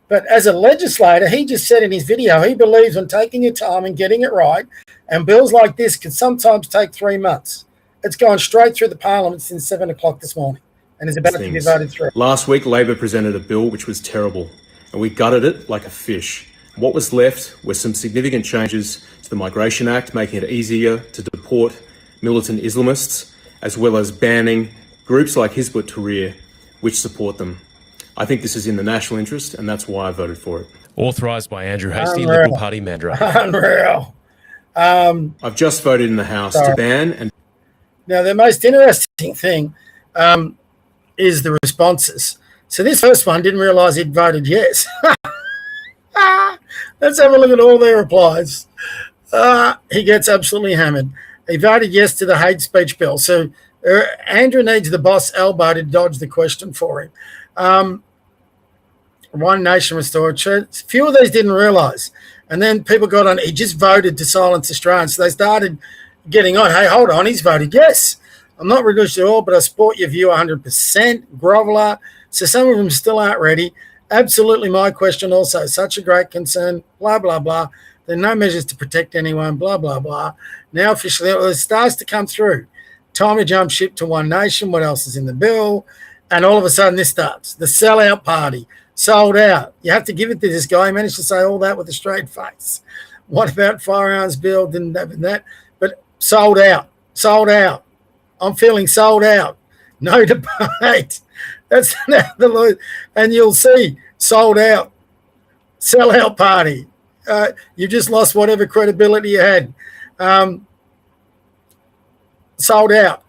But as a legislator, he just said in his video, he believes in taking your time and getting it right, and bills like this can sometimes take 3 months. It's gone straight through the parliament since 7 o'clock this morning, and is about to be voted through. Last week, Labor presented a bill which was terrible, and we gutted it like a fish. What was left were some significant changes to the Migration Act, making it easier to deport militant Islamists, as well as banning groups like Hizb ut-Tahrir, which support them. I think this is in the national interest, and that's why I voted for it. Authorised by Andrew Hastie, Liberal Party Manager. Unreal. I've just voted in the House to ban and... Now, the most interesting thing is the responses. So this first one didn't realise he'd voted yes. Let's have a look at all their replies. He gets absolutely hammered. He voted yes to the hate speech bill. So Andrew needs the boss elbow to dodge the question for him. One Nation Restored. Few of these didn't realise And then people got on, he just voted to silence Australians. So they started getting on, hey, hold on, he's voted yes. I'm not religious at all, but I support your view 100%, groveler. So some of them still aren't ready. Absolutely my question also, such a great concern, blah, blah, blah. There are no measures to protect anyone, blah, blah, blah. Now officially, it starts to come through. Time to jump ship to One Nation. What else is in the bill? And all of a sudden this starts. The sellout party, sold out. You have to give it to this guy. He managed to say all that with a straight face. What about firearms bill? Didn't have that. But sold out, sold out. I'm feeling sold out. No debate. That's the law. And you'll see, sold out, sellout party. You just lost whatever credibility you had. Sold out.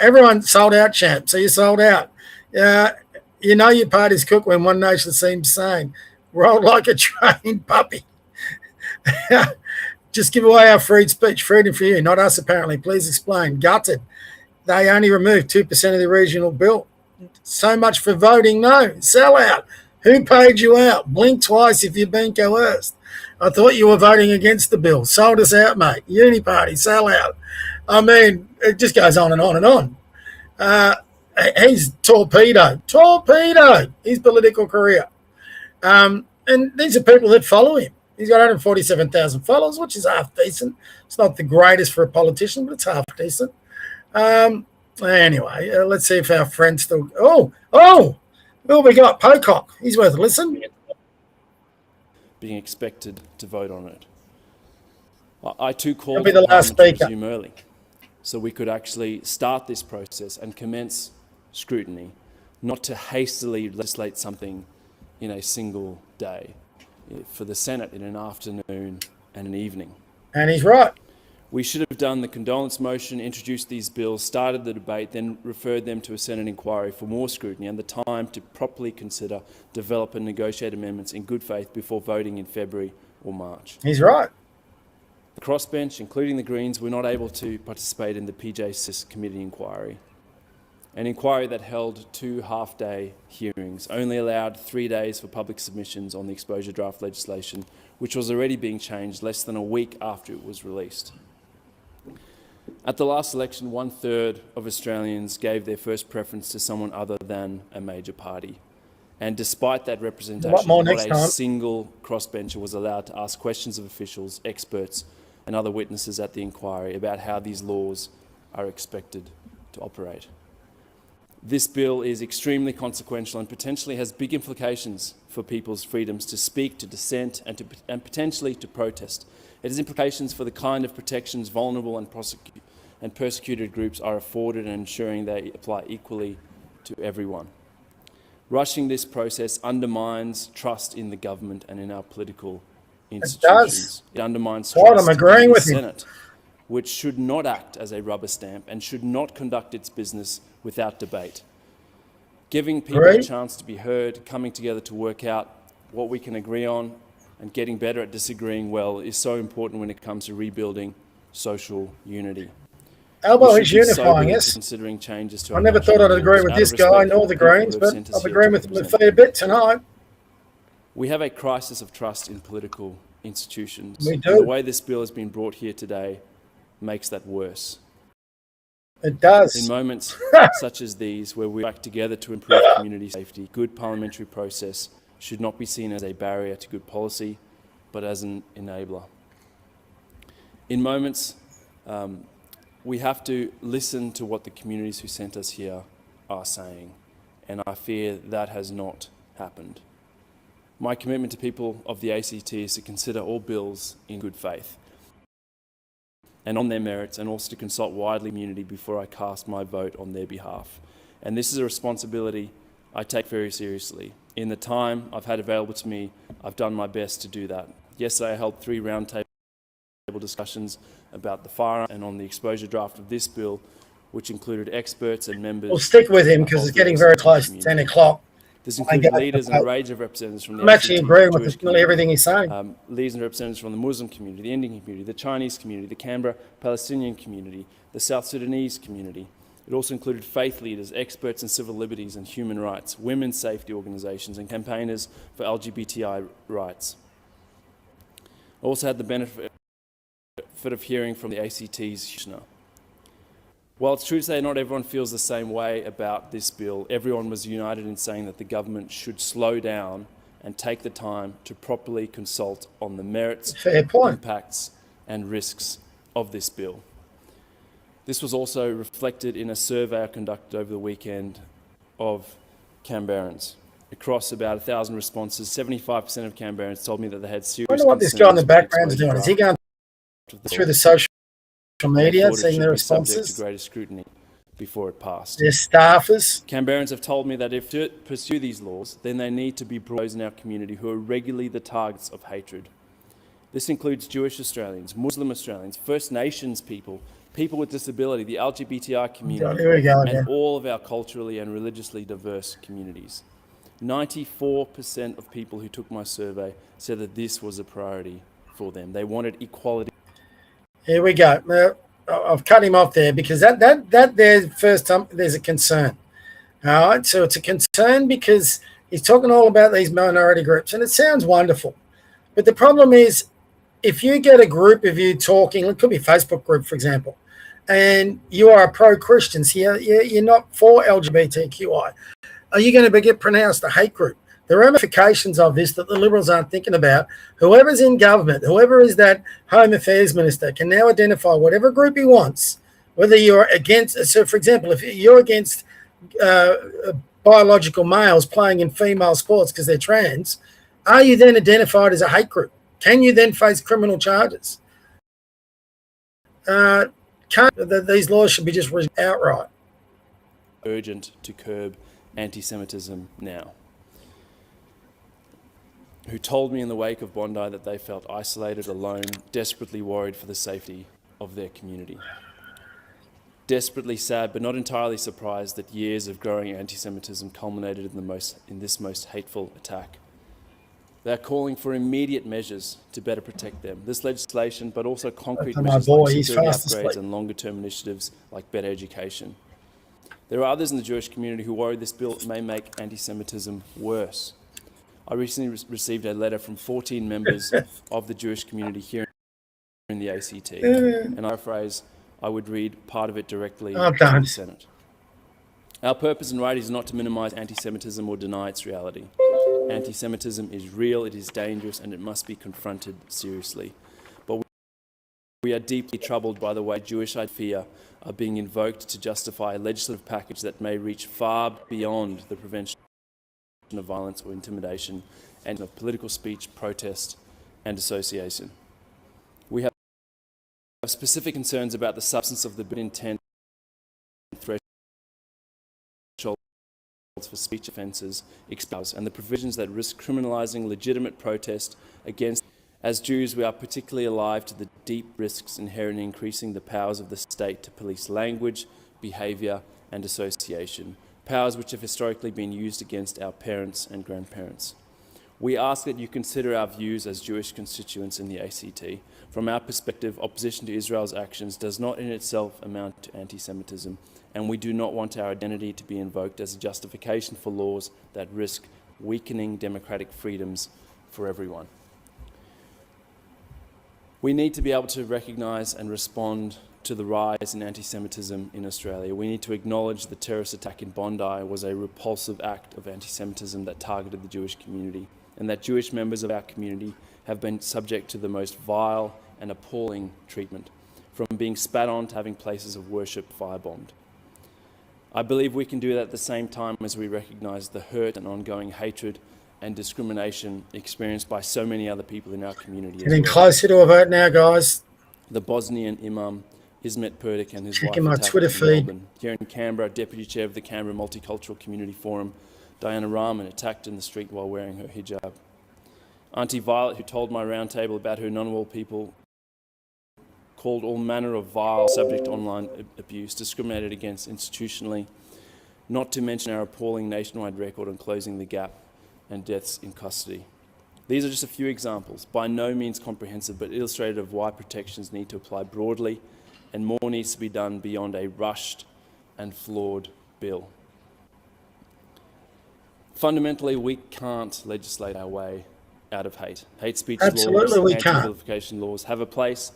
Everyone sold out, champ. So you sold out. You know your party's cooked when One Nation seems sane. Rolled like a trained puppy. Just give away our free speech, freedom for you, not us apparently. Please explain. Gutted. They only removed 2% of the regional bill. So much for voting no. Sell out. Who paid you out? Blink twice if you've been coerced. I thought you were voting against the bill. Sold us out, mate. Uni party, sell out. I mean, it just goes on and on and on. He's torpedoed his political career. And these are people that follow him. He's got 147,000 followers, which is half decent. It's not the greatest for a politician, but it's half decent. Anyway, let's see if our friends still... Oh, we got Pocock. He's worth a listen. Being expected to vote on it. I too called for Parliament to resume early, so we could actually start this process and commence scrutiny, not to hastily legislate something in a single day, for the Senate in an afternoon and an evening. And he's right. We should have done the condolence motion, introduced these bills, started the debate, then referred them to a Senate inquiry for more scrutiny and the time to properly consider, develop and negotiate amendments in good faith before voting in February or March. He's right. The crossbench, including the Greens, were not able to participate in the PJCIS committee inquiry. An inquiry that held 2 half-day hearings, only allowed 3 days for public submissions on the exposure draft legislation, which was already being changed less than a week after it was released. At the last election, 1/3 of Australians gave their first preference to someone other than a major party. And despite that representation, not a single crossbencher was allowed to ask questions of officials, experts and other witnesses at the inquiry about how these laws are expected to operate. This bill is extremely consequential and potentially has big implications for people's freedoms to speak, to dissent and potentially to protest. It has implications for the kind of protections vulnerable and persecuted groups are afforded and ensuring they apply equally to everyone. Rushing this process undermines trust in the government and in our political institutions. It undermines trust in the Senate, which should not act as a rubber stamp and should not conduct its business without debate. Giving people a chance to be heard, coming together to work out what we can agree on and getting better at disagreeing well is so important when it comes to rebuilding social unity. Albo is unifying us. Considering changes to I never thought I'd agree with this guy nor the Greens, but I've agreed with him a fair bit tonight. We have a crisis of trust in political institutions. We do. And the way this bill has been brought here today makes that worse. It does. In moments such as these, where we work together to improve community safety, good parliamentary process should not be seen as a barrier to good policy, but as an enabler. In moments, we have to listen to what the communities who sent us here are saying, and I fear that has not happened. My commitment to people of the ACT is to consider all bills in good faith and on their merits, and also to consult widely community before I cast my vote on their behalf. And this is a responsibility I take very seriously. In the time I've had available to me, I've done my best to do that. Yesterday I held 3 roundtable discussions about the firearm and on the exposure draft of this bill, which included experts and members. We'll stick with him because it's getting very close to 10 o'clock. This included leaders and a range of representatives from the I'm actually agreeing with nearly everything he's saying. Leaders and representatives from the Muslim community, the Indian community, the Chinese community, the Canberra Palestinian community, the South Sudanese community. It also included faith leaders, experts in civil liberties and human rights, women's safety organisations and campaigners for LGBTI rights. I also had the benefit of hearing from the ACT's commissioner. While it's true to say not everyone feels the same way about this bill, everyone was united in saying that the government should slow down and take the time to properly consult on the merits, impacts and risks of this bill. This was also reflected in a survey I conducted over the weekend of Canberrans. Across about 1,000 responses, 75% of Canberrans told me that they had serious concerns. I wonder what this guy in the background's doing. Is he going through the social media, seeing the responses? Subject to greater scrutiny before it passed. Their staffers. Canberrans have told me that if to pursue these laws, then they need to be those in our community who are regularly the targets of hatred. This includes Jewish Australians, Muslim Australians, First Nations people, people with disability, the LGBTI community, and all of our culturally and religiously diverse communities. 94% of people who took my survey said that this was a priority for them. They wanted equality. Here we go. Now, I've cut him off there because there's first time there's a concern. All right, so it's a concern because he's talking all about these minority groups, and it sounds wonderful. But the problem is, if you get a group of you talking, it could be a Facebook group, for example, and you are a pro-Christians here, you're not for LGBTQI, are you going to get pronounced a hate group? The ramifications of this that the Liberals aren't thinking about, whoever's in government, whoever is that Home Affairs Minister can now identify whatever group he wants, whether you're against, so for example, if you're against biological males playing in female sports because they're trans, are you then identified as a hate group? Can you then face criminal charges? These laws should be just outright. Urgent to curb anti-Semitism now. Who told me in the wake of Bondi that they felt isolated, alone, desperately worried for the safety of their community. Desperately sad, but not entirely surprised that years of growing anti-Semitism culminated in this most hateful attack. They are calling for immediate measures to better protect them. This legislation, but also concrete measures like security upgrades and longer-term initiatives like better education. There are others in the Jewish community who worry this bill may make anti-Semitism worse. I recently received a letter from 14 members of the Jewish community here in the ACT, and I would read part of it directly to the Senate. Our purpose in writing is not to minimise anti-Semitism or deny its reality. Anti-Semitism is real, it is dangerous, and it must be confronted seriously. But we are deeply troubled by the way Jewish fear are being invoked to justify a legislative package that may reach far beyond the prevention of violence or intimidation and of political speech, protest and association. We have specific concerns about the substance of the bill intent thresholds for speech offences exposed and the provisions that risk criminalising legitimate protest against. As Jews, we are particularly alive to the deep risks inherent in increasing the powers of the state to police language, behaviour and association, powers which have historically been used against our parents and grandparents. We ask that you consider our views as Jewish constituents in the ACT. From our perspective, opposition to Israel's actions does not in itself amount to anti-Semitism, and we do not want our identity to be invoked as a justification for laws that risk weakening democratic freedoms for everyone. We need to be able to recognise and respond to the rise in anti-Semitism in Australia. We need to acknowledge the terrorist attack in Bondi was a repulsive act of anti-Semitism that targeted the Jewish community, and that Jewish members of our community have been subject to the most vile and appalling treatment, from being spat on to having places of worship firebombed. I believe we can do that at the same time as we recognise the hurt and ongoing hatred and discrimination experienced by so many other people in our community. Getting closer to a vote now, guys. The Bosnian Imam Ismet Perdik and his Checking wife my Twitter feed. Melbourne. Here in Canberra, Deputy Chair of the Canberra Multicultural Community Forum, Diana Rahman, attacked in the street while wearing her hijab. Auntie Violet, who told my roundtable about her non-Wall people, called all manner of vile subject to online abuse, discriminated against institutionally, not to mention our appalling nationwide record on closing the gap and deaths in custody. These are just a few examples, by no means comprehensive, but illustrative of why protections need to apply broadly and more needs to be done beyond a rushed and flawed bill. Fundamentally, we can't legislate our way out of hate. Hate speech Absolutely, laws, we can't. anti-vilification laws have a place,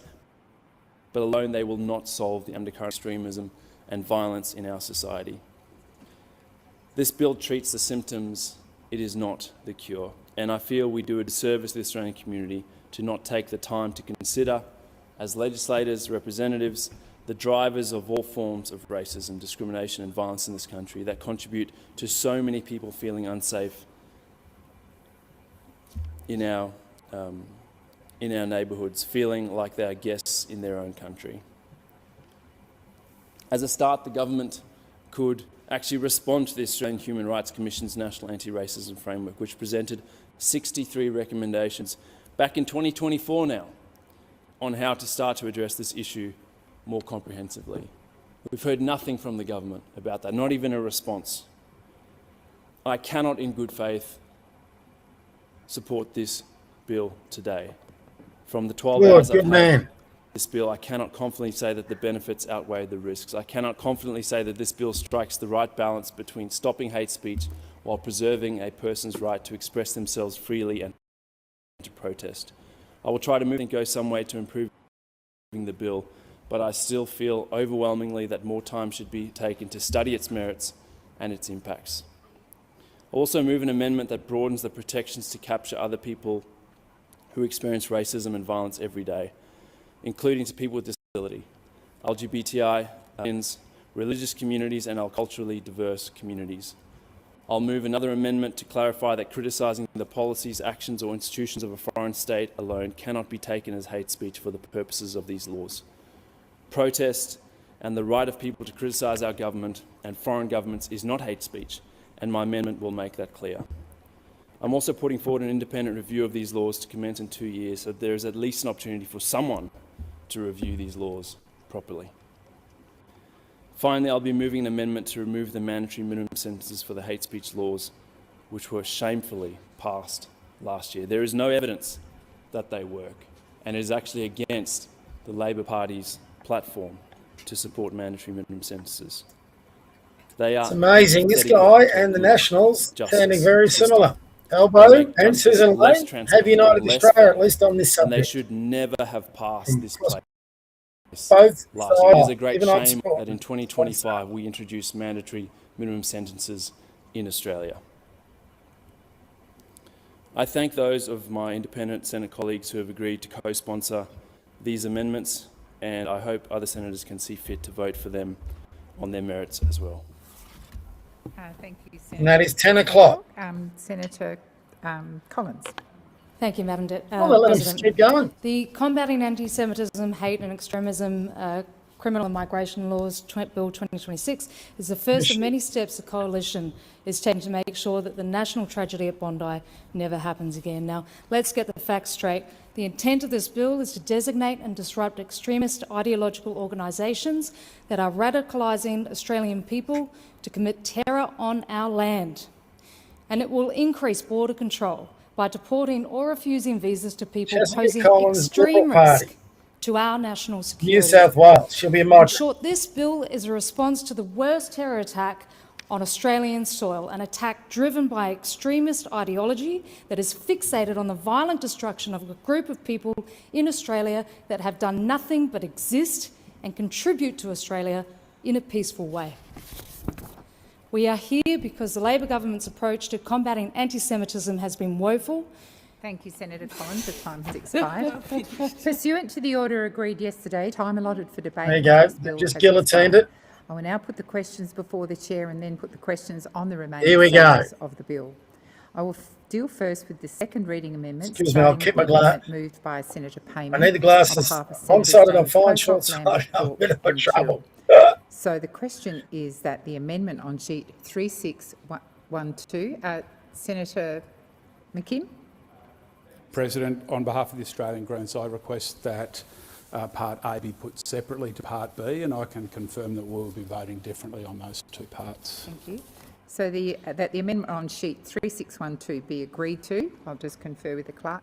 but alone they will not solve the undercurrent extremism and violence in our society. This bill treats the symptoms, it is not the cure. And I feel we do a disservice to the Australian community to not take the time to consider, as legislators, representatives, the drivers of all forms of racism, discrimination and violence in this country that contribute to so many people feeling unsafe in our neighbourhoods, feeling like they are guests in their own country. As a start, the government could actually respond to the Australian Human Rights Commission's National Anti-Racism Framework, which presented 63 recommendations back in 2024 now on how to start to address this issue more comprehensively. We've heard nothing from the government about that, not even a response. I cannot in good faith support this bill today. From the 12 hours I've had this bill, I cannot confidently say that the benefits outweigh the risks. I cannot confidently say that this bill strikes the right balance between stopping hate speech while preserving a person's right to express themselves freely and to protest. I will try to move and go some way to improving the bill, but I still feel overwhelmingly that more time should be taken to study its merits and its impacts. I'll also move an amendment that broadens the protections to capture other people who experience racism and violence every day, including to people with disability, LGBTI, religious communities and our culturally diverse communities. I'll move another amendment to clarify that criticising the policies, actions or institutions of a foreign state alone cannot be taken as hate speech for the purposes of these laws. Protest and the right of people to criticise our government and foreign governments is not hate speech, and my amendment will make that clear. I'm also putting forward an independent review of these laws to commence in 2 years, so there is at least an opportunity for someone to review these laws properly. Finally, I'll be moving an amendment to remove the mandatory minimum sentences for the hate speech laws, which were shamefully passed last year. There is no evidence that they work, and it is actually against the Labor Party's platform to support mandatory minimum sentences. They are. It's amazing. This guy and the Nationals sounding very similar. Albo and Susan Lane have united Australia, at least on this subject. And they should never have passed this place. Both last year. It is a great shame that in 2025 we introduced mandatory minimum sentences in Australia. I thank those of my independent Senate colleagues who have agreed to co-sponsor these amendments, and I hope other senators can see fit to vote for them on their merits as well. Thank you, Senator. And that is 10 o'clock. Senator Collins. Thank you, Madam President. Keep going. The Combating Anti-Semitism, Hate and Extremism Criminal and Migration Laws Bill 2026 is the first of many steps the Coalition is taking to make sure that the national tragedy at Bondi never happens again. Now, let's get the facts straight. The intent of this bill is to designate and disrupt extremist ideological organisations that are radicalising Australian people to commit terror on our land. And it will increase border control by deporting or refusing visas to people posing extreme risk to our national security. New South Wales, she'll be a In moderate. short, this bill is a response to the worst terror attack on Australian soil, an attack driven by extremist ideology that is fixated on the violent destruction of a group of people in Australia that have done nothing but exist and contribute to Australia in a peaceful way. We are here because the Labor government's approach to combating anti-Semitism has been woeful. Thank you, Senator Collins. The time has expired. Pursuant to the order agreed yesterday, time allotted for debate. There you go. Just guillotined it. I will now put the questions before the chair and then put the questions on the remaining sections of the bill. I will deal first with the second reading amendment. Excuse me, I'll keep my glass. Moved by Senator Payman. I need the glasses. One-sided on fine, short-sided I'm a bit of trouble. So the question is that the amendment on sheet 3612, Senator McKim. President, on behalf of the Australian Greens, I request that Part A be put separately to Part B, and I can confirm that we'll be voting differently on those two parts. Thank you. So that the amendment on sheet 3612 be agreed to. I'll just confer with the clerk.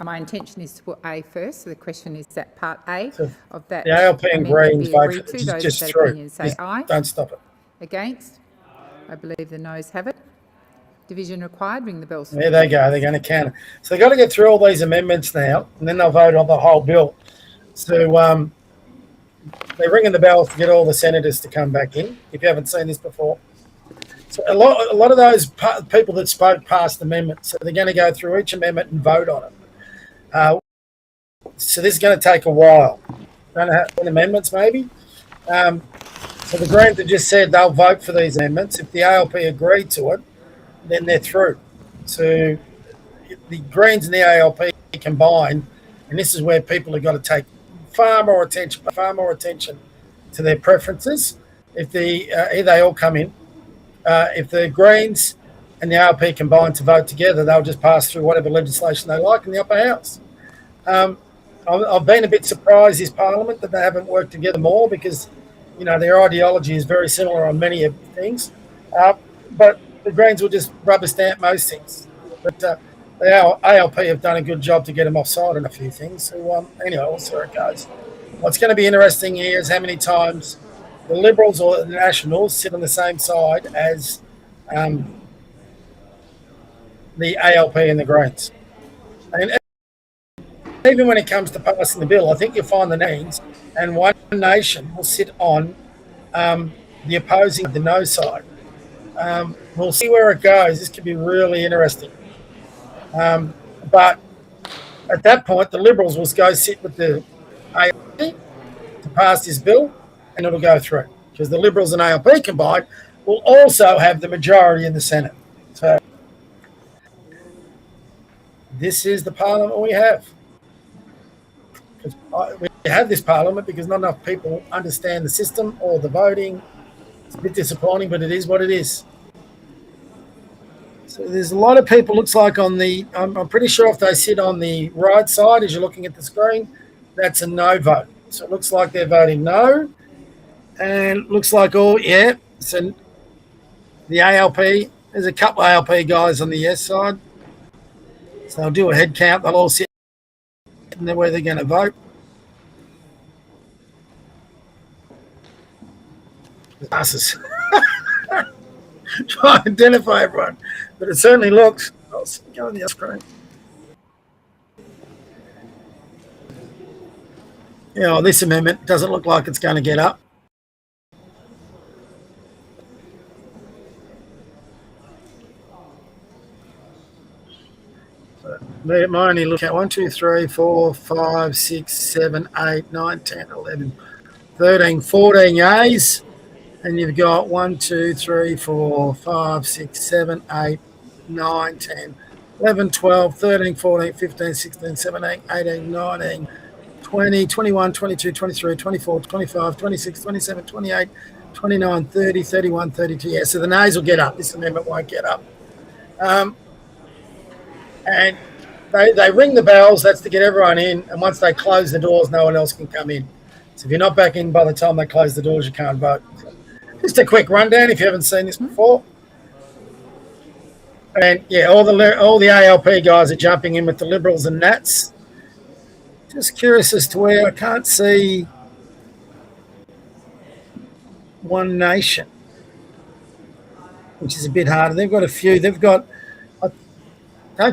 My intention is to put A first, so the question is that Part A of that the ALP and Greens vote for to. Those just of that through. opinion say aye. Don't stop it. Against? I believe the noes have it. Division required. Ring the bell. There they go. They're going to count it. So they've got to get through all these amendments now, and then they'll vote on the whole bill. So they're ringing the bells to get all the senators to come back in, if you haven't seen this before. So a lot of those people that spoke passed amendments, so they're going to go through each amendment and vote on it. So this is going to take a while. Going to have 10 amendments maybe. So the Greens have just said they'll vote for these amendments. If the ALP agree to it, then they're through. So the Greens and the ALP combined, and this is where people have got to take far more attention to their preferences. If they all come in, if the Greens and the ALP combine to vote together, they'll just pass through whatever legislation they like in the upper house. I've been a bit surprised this Parliament that they haven't worked together more because, their ideology is very similar on many of things. But the Greens will just rubber stamp most things. But the ALP have done a good job to get them offside on a few things. So anyway, we'll see where it goes. What's going to be interesting here is how many times the Liberals or the Nationals sit on the same side as the ALP and the Greens. And even when it comes to passing the bill, I think you'll find the names and One Nation will sit on the opposing, the no side. We'll see where it goes. This could be really interesting. But at that point, the Liberals will go sit with the ALP to pass this bill, and it'll go through because the Liberals and ALP combined will also have the majority in the Senate. So this is the Parliament we have. We have this Parliament because not enough people understand the system or the voting. It's a bit disappointing, but it is what it is. So there's a lot of people, looks like I'm pretty sure if they sit on the right side as you're looking at the screen, that's a no vote. So it looks like they're voting no. And looks like so the ALP, there's a couple of ALP guys on the yes side. So they'll do a head count. They'll all sit and where they're going to vote. Glasses. Try to identify everyone. But it certainly looks. I'll go on the screen. This amendment doesn't look like it's going to get up. It might only look at 1, 2, 3, 4, 5, 6, 7, 8, 9, 10, 11, 13, 14 yeas. And you've got 1, 2, 3, 4, 5, 6, 7, 8, 9, 10, 11, 12, 13, 14, 15, 16, 17, 18, 19, 20, 21, 22, 23, 24, 25, 26, 27, 28, 29, 30, 31, 32. Yeah, so the nays will get up. This amendment won't get up. And they ring the bells. That's to get everyone in. And once they close the doors, no one else can come in. So if you're not back in by the time they close the doors, you can't vote. Just a quick rundown if you haven't seen this before. And yeah, all the ALP guys are jumping in with the Liberals and Nats. Just curious as to where I can't see One Nation, which is a bit harder. They've got a few. Don't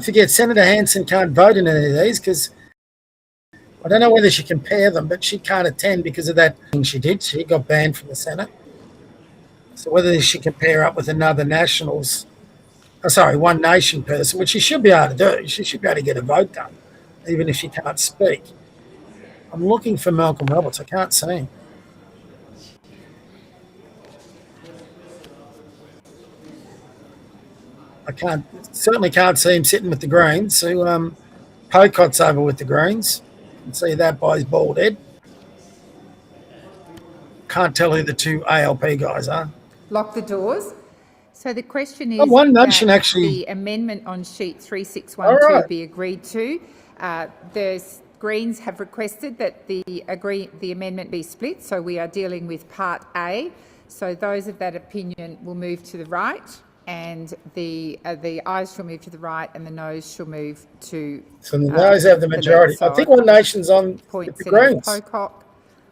forget, Senator Hanson can't vote in any of these because I don't know whether she can pair them, but she can't attend because of that thing she did. She got banned from the Senate. So whether she can pair up with another One Nation person, which she should be able to do. She should be able to get a vote done, even if she can't speak. I'm looking for Malcolm Roberts. I can't see him. Certainly can't see him sitting with the Greens. So Pocot's over with the Greens. You can see that by his bald head. Can't tell who the two ALP guys are. Lock the doors. So the question is One Nation actually, the amendment on sheet 3612 be agreed to. The Greens have requested that the amendment be split. So we are dealing with part A. So those of that opinion will move to the right, and the ayes shall move to the right, and the noes shall move to. So the noes have the majority. I think One Nation's on with the Greens. Pocock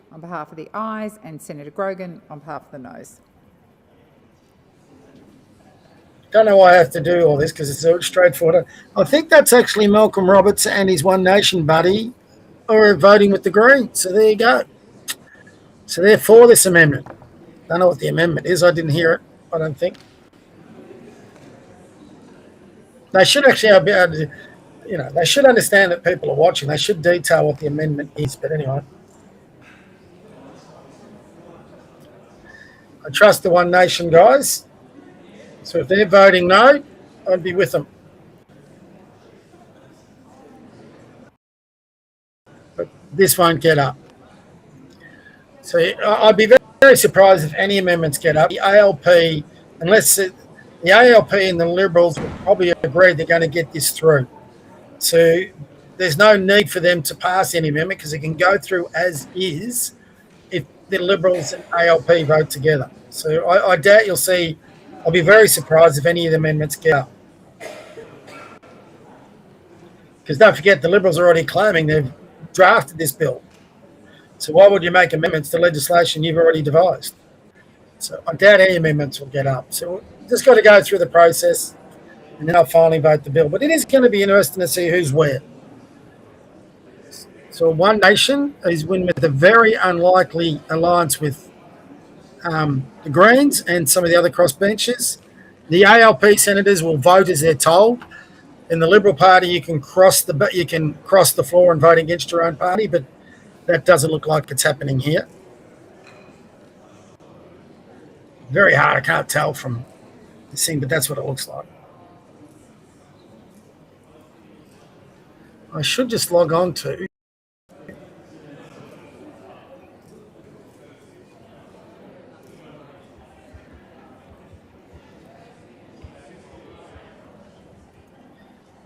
on behalf of the ayes, and Senator Grogan on behalf of the noes. Don't know why I have to do all this because it's so straightforward. I think that's actually Malcolm Roberts and his One Nation buddy are voting with the Greens. So there you go. So they're for this amendment. Don't know what the amendment is. I didn't hear it, I don't think. They should actually be able to, they should understand that people are watching. They should detail what the amendment is. But anyway. I trust the One Nation guys. So if they're voting no, I'd be with them. But this won't get up. So I'd be very, very surprised if any amendments get up. The ALP, the ALP and the Liberals will probably agree they're going to get this through. So there's no need for them to pass any amendment because it can go through as is if the Liberals and ALP vote together. So I doubt you'll see. I'll be very surprised if any of the amendments get up. Because don't forget, the Liberals are already claiming they've drafted this bill. So why would you make amendments to legislation you've already devised? So I doubt any amendments will get up. So we've just got to go through the process and then I'll finally vote the bill. But it is going to be interesting to see who's where. So One Nation is winning with a very unlikely alliance with the Greens and some of the other crossbenchers. The ALP senators will vote as they're told. In the Liberal Party, you can cross the floor and vote against your own party, but that doesn't look like it's happening here. Very hard. I can't tell from this thing, but that's what it looks like. I should just log on to.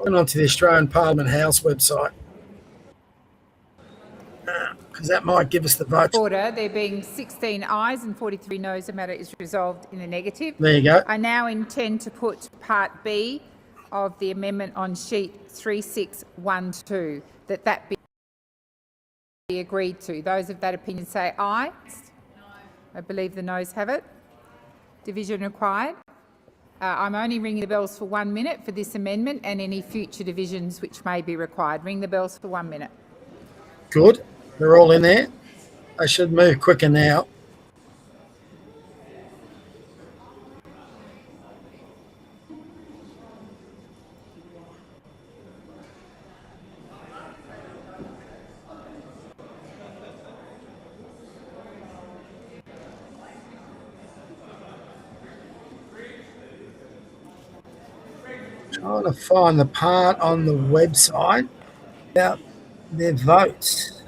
Onto the Australian Parliament House website because that might give us the vote. Order. There being 16 ayes and 43 noes, the matter is resolved in the negative. There you go. I now intend to put Part B of the amendment on sheet 3612, that be agreed to. Those of that opinion say aye. I believe the noes have it. Division required. I'm only ringing the bells for 1 minute for this amendment and any future divisions which may be required. Ring the bells for 1 minute. Good. They're all in there. I should move quicker now. Trying to find the part on the website about their votes.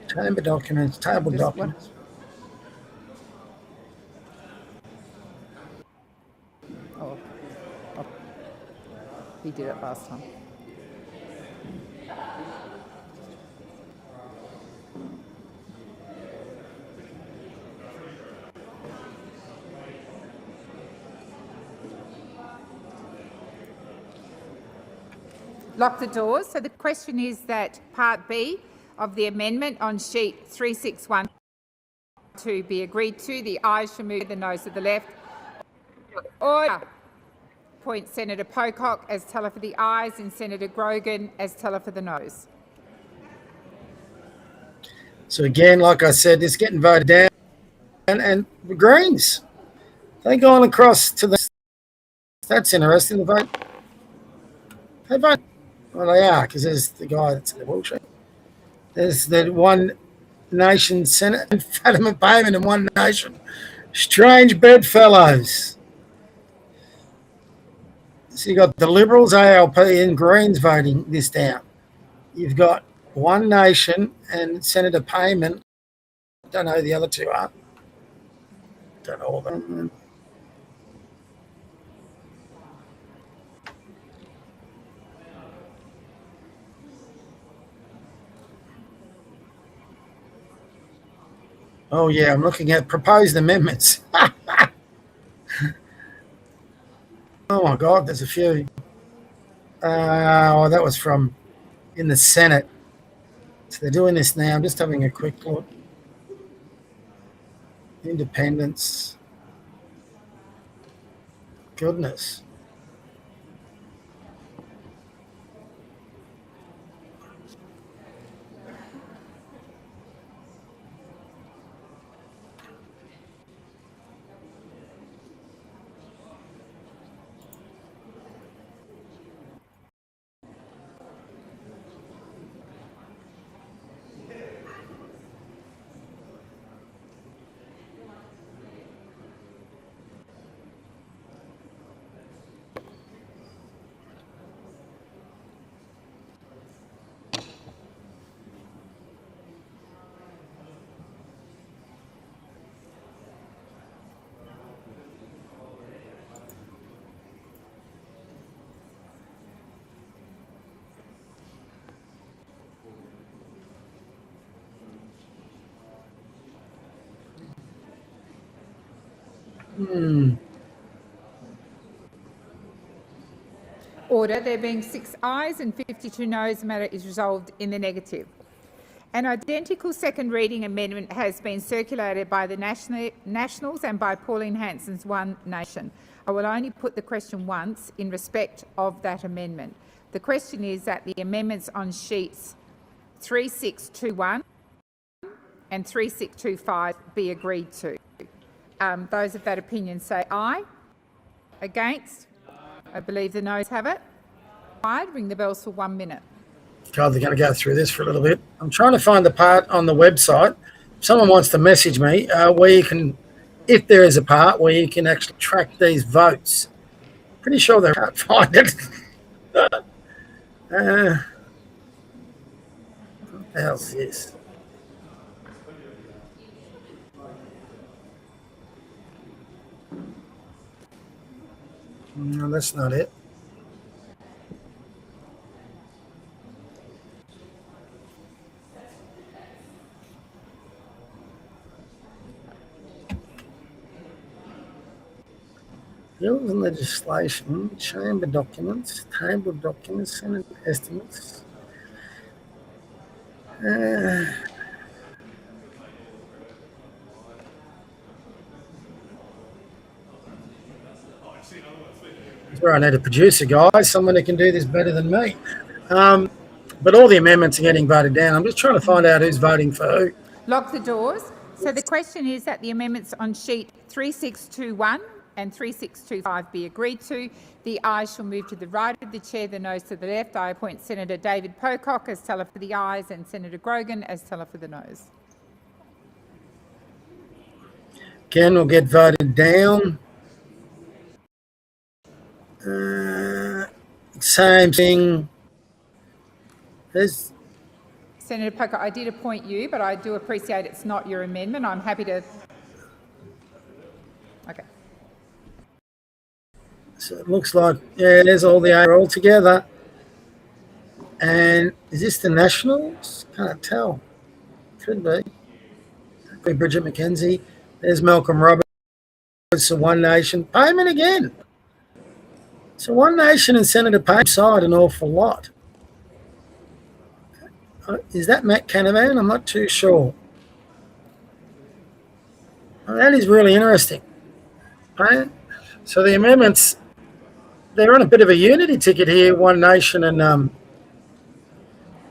Chamber documents, table documents. Oh, he did it last time. Lock the doors. So the question is that Part B of the amendment on sheet 3612 be agreed to. The ayes shall move, the noes to the left. Order. Appoint Senator Pocock as teller for the ayes and Senator Grogan as teller for the noes. So again, like I said, it's getting voted down. And the Greens, they gone across to the... That's interesting, the vote. They vote. Well, they are, because there's the guy that's in the wheelchair. There's the One Nation Senate, Fatima Payment and One Nation. Strange bedfellows. So you've got the Liberals, ALP and Greens voting this down. You've got One Nation and Senator Payment. Don't know who the other two are. Don't know all of them. Oh, yeah, I'm looking at proposed amendments. Oh, my God, there's a few. Oh, that was from in the Senate. So they're doing this now. I'm just having a quick look. Independence. Goodness. Order. There being 6 ayes and 52 noes, the matter is resolved in the negative. An identical second reading amendment has been circulated by the Nationals and by Pauline Hanson's One Nation. I will only put the question once in respect of that amendment. The question is that the amendments on sheets 3621 and 3625 be agreed to. Those of that opinion say aye. Against? I believe the noes have it. Aye. Ring the bells for 1 minute. God, they're going to go through this for a little bit. I'm trying to find the part on the website. If someone wants to message me where you can, if there is a part where you can actually track these votes. Pretty sure they can't find it. What the hell's this? No, that's not it. Bills and legislation, chamber documents, table documents, Senate estimates. That's where I need a producer, guys, someone who can do this better than me. But all the amendments are getting voted down. I'm just trying to find out who's voting for who. Lock the doors. So the question is that the amendments on sheet 3621 and 3625 be agreed to. The ayes shall move to the right of the chair, the noes to the left. I appoint Senator David Pocock as teller for the ayes and Senator Grogan as teller for the noes. Again, will get voted down. Same thing. There's Senator Pocock, I did appoint you, but I do appreciate it's not your amendment. I'm happy to... Okay. So it looks like, yeah, there's all the eight all together. And is this the Nationals? Can't tell. Could be. Could be Bridget McKenzie. There's Malcolm Roberts. So One Nation. Payment again. So One Nation and Senator Payne side an awful lot. Is that Matt Canavan? I'm not too sure. Well, that is really interesting. Right? So the amendments, they're on a bit of a unity ticket here, One Nation and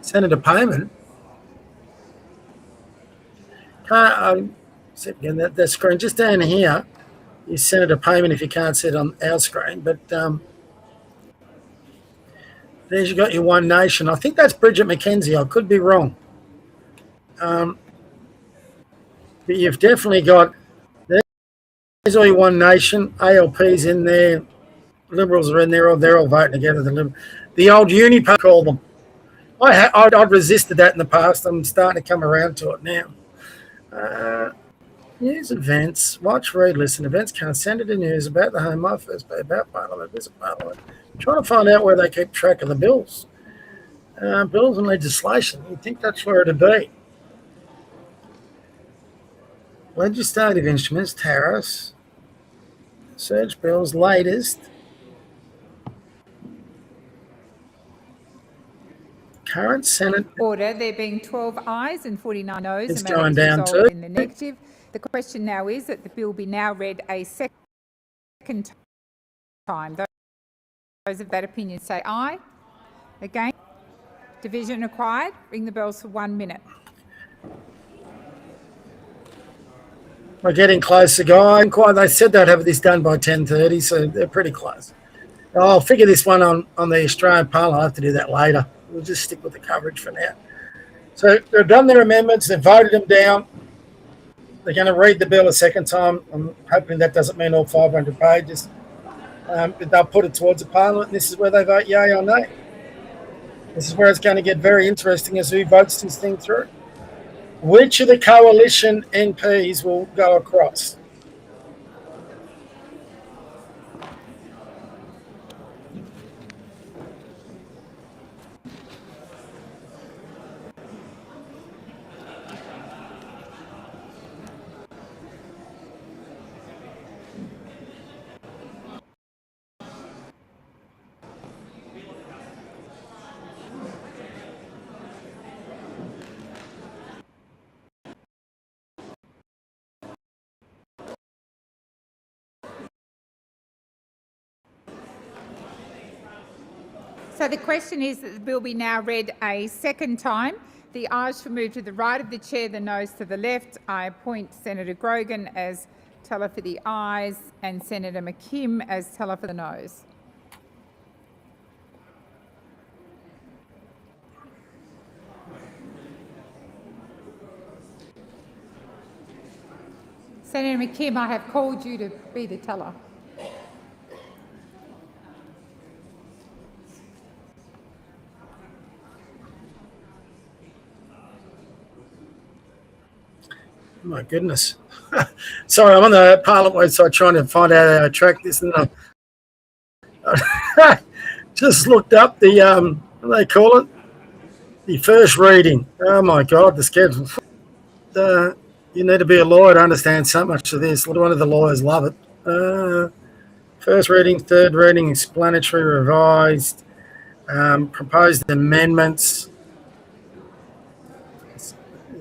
Senator Payman. Again, that screen just down here is Senator Payman if you can't see it on our screen. But there's you got your One Nation. I think that's Bridget McKenzie. I could be wrong. But you've definitely got, there's all your One Nation. ALP's in there. Liberals are in there. They're all voting together. The old uni party, call them. I'd resisted that in the past. I'm starting to come around to it now. News events. Watch, read, listen. Events can't send it to news about the Home Office, about Parliament, visit Parliament. I'm trying to find out where they keep track of the bills. Bills and legislation. You'd think that's where it'd be. Legislative instruments, tariffs, surge bills, latest. current Senate. Order. There being 12 ayes and 49 noes. It's the matter going is down resolved too. in the negative. The question now is that the bill be now read a second time. Those of that opinion say aye. Against? Division required. Ring the bells for 1 minute. We're getting closer, guys. They said they'd have this done by 10:30, so they're pretty close. I'll figure this one on the Australian Parliament. I'll have to do that later. We'll just stick with the coverage for now. So they've done their amendments. They've voted them down. They're going to read the bill a second time. I'm hoping that doesn't mean all 500 pages. But they'll put it towards the Parliament, and this is where they vote yay or nay. This is where it's going to get very interesting as who votes this thing through. Which of the coalition MPs will go across? So the question is that the bill be now read a second time. The ayes shall move to the right of the chair, the noes to the left. I appoint Senator Grogan as teller for the ayes and Senator McKim as teller for the noes. Senator McKim, I have called you to be the teller. My goodness. Sorry, I'm on the Parliament website trying to find out how to track this. And I just looked up the, what do they call it? The first reading. Oh, my God, the schedule. You need to be a lawyer to understand so much of this. One of the lawyers love it. First reading, third reading, explanatory, revised, proposed amendments.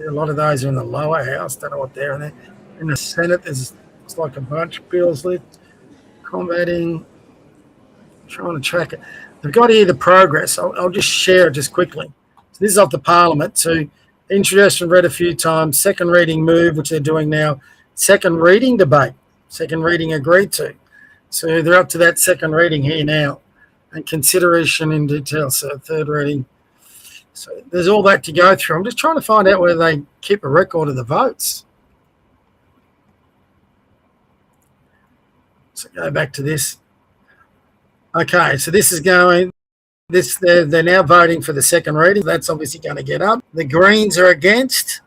A lot of those are in the lower house. Don't know what they're in there. In the Senate, it's like a bunch of bills left. Combating, trying to track it. They've got here the progress. I'll just share it just quickly. So this is off the Parliament. So introduced and read a few times. Second reading move, which they're doing now. Second reading debate. Second reading agreed to. So they're up to that second reading here now. And consideration in detail. So third reading. So there's all that to go through. I'm just trying to find out whether they keep a record of the votes. So go back to this. Okay, so this is going. They're now voting for the second reading. That's obviously going to get up. The Greens are against.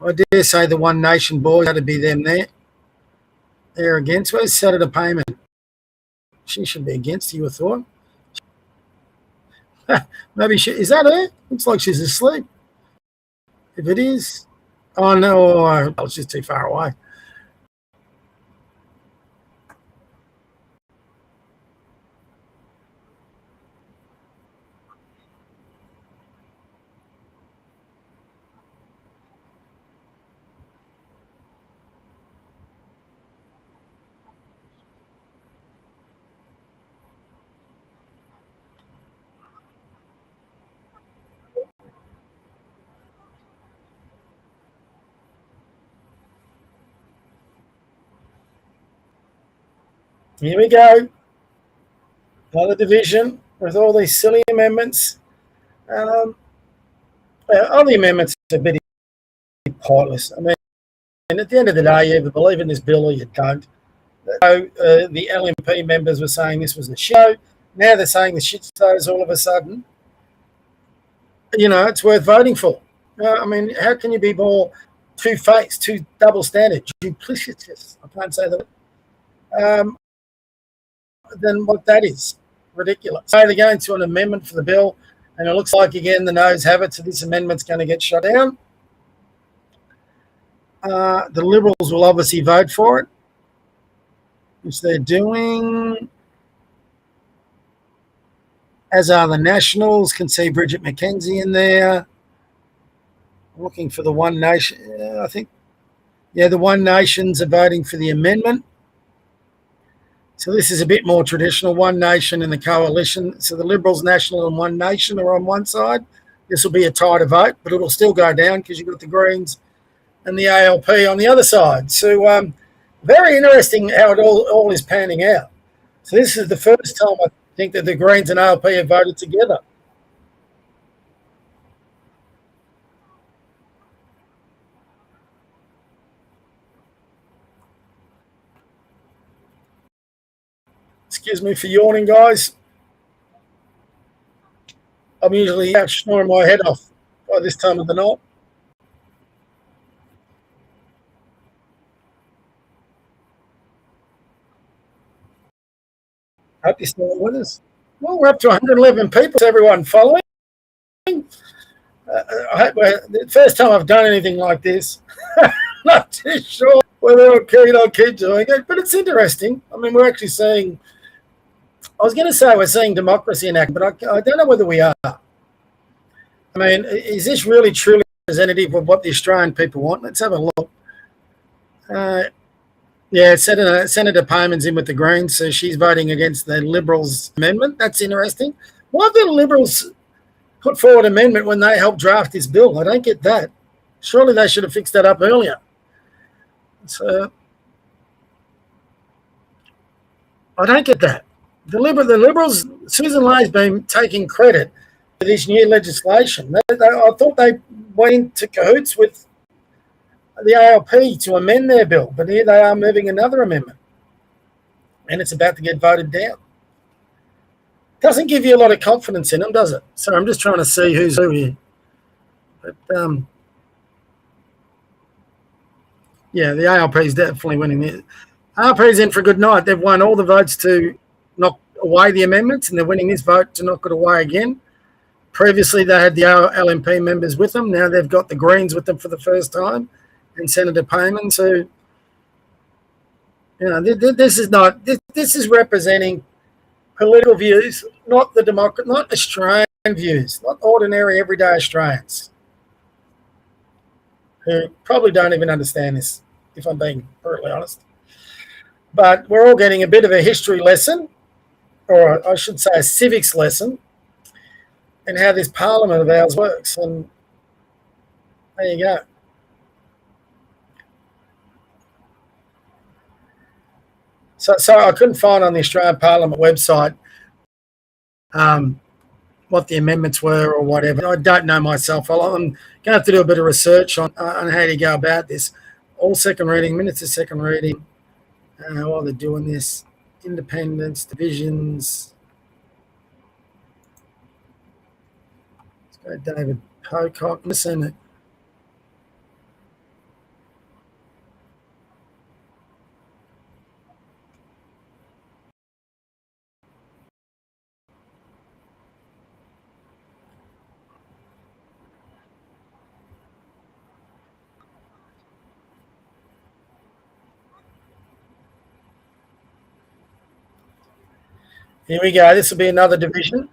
I dare say the One Nation boys, that'd be them there. They're against. Where's Senator Payment? She should be against, you would have thought. Maybe is that her? Looks like she's asleep. If it is, oh no, it's just too far away. Here we go. Another division with all these silly amendments. All the amendments are a bit pointless. I mean, and at the end of the day, you either believe in this bill or you don't. So, the LNP members were saying this was a show. Now they're saying the shit shows all of a sudden. You know, it's worth voting for. I mean, how can you be more two-faced, two double standard, duplicitous? I can't say that. Than what that is. Ridiculous. So they're going to an amendment for the bill, and it looks like, again, the noes have it, so this amendment's going to get shut down. The Liberals will obviously vote for it, which they're doing. as are the Nationals. Can see Bridget McKenzie in there. I'm looking for the One Nation. I think, yeah, the One Nations are voting for the amendment. So this is a bit more traditional, One Nation and the coalition. So the Liberals, National and One Nation are on one side. This will be a tighter vote, but it'll still go down because you've got the Greens and the ALP on the other side. So very interesting how it all is panning out. So this is the first time I think that the Greens and ALP have voted together. Excuse me for yawning, guys. I'm usually out snoring my head off by this time of the night. Hope you're still with us. Well, we're up to 111 people. Is everyone following? I hope the first time I've done anything like this. Not too sure whether I'll keep doing it, but it's interesting. I mean, we're actually seeing. I was going to say we're seeing democracy in action, but I don't know whether we are. I mean, is this really truly representative of what the Australian people want? Let's have a look. Yeah, Senator Payman's in with the Greens, so she's voting against the Liberals' amendment. That's interesting. Why have the Liberals put forward an amendment when they helped draft this bill? I don't get that. Surely they should have fixed that up earlier. So I don't get that. The Liberals, Susan Lay's been taking credit for this new legislation. I thought they went into cahoots with the ALP to amend their bill, but here they are moving another amendment, and it's about to get voted down. Doesn't give you a lot of confidence in them, does it? So I'm just trying to see who's who here. But yeah, the ALP is definitely winning it. ALP is in for a good night. They've won all the votes to knock away the amendments, and they're winning this vote to knock it away again. Previously, they had the LNP members with them. Now they've got the Greens with them for the first time, and Senator Payman. So, you know, this is representing political views, not not Australian views, not ordinary everyday Australians who probably don't even understand this, if I'm being brutally honest. But we're all getting a bit of a history lesson, or I should say a civics lesson, in how this parliament of ours works. And there you go. So I couldn't find on the Australian Parliament website what the amendments were or whatever. I don't know myself. I'm going to have to do a bit of research on how to go about this. All second reading, minutes of second reading, while they're doing this, independence, divisions. Let's go David Pocock. Listen. Here we go. This will be another division.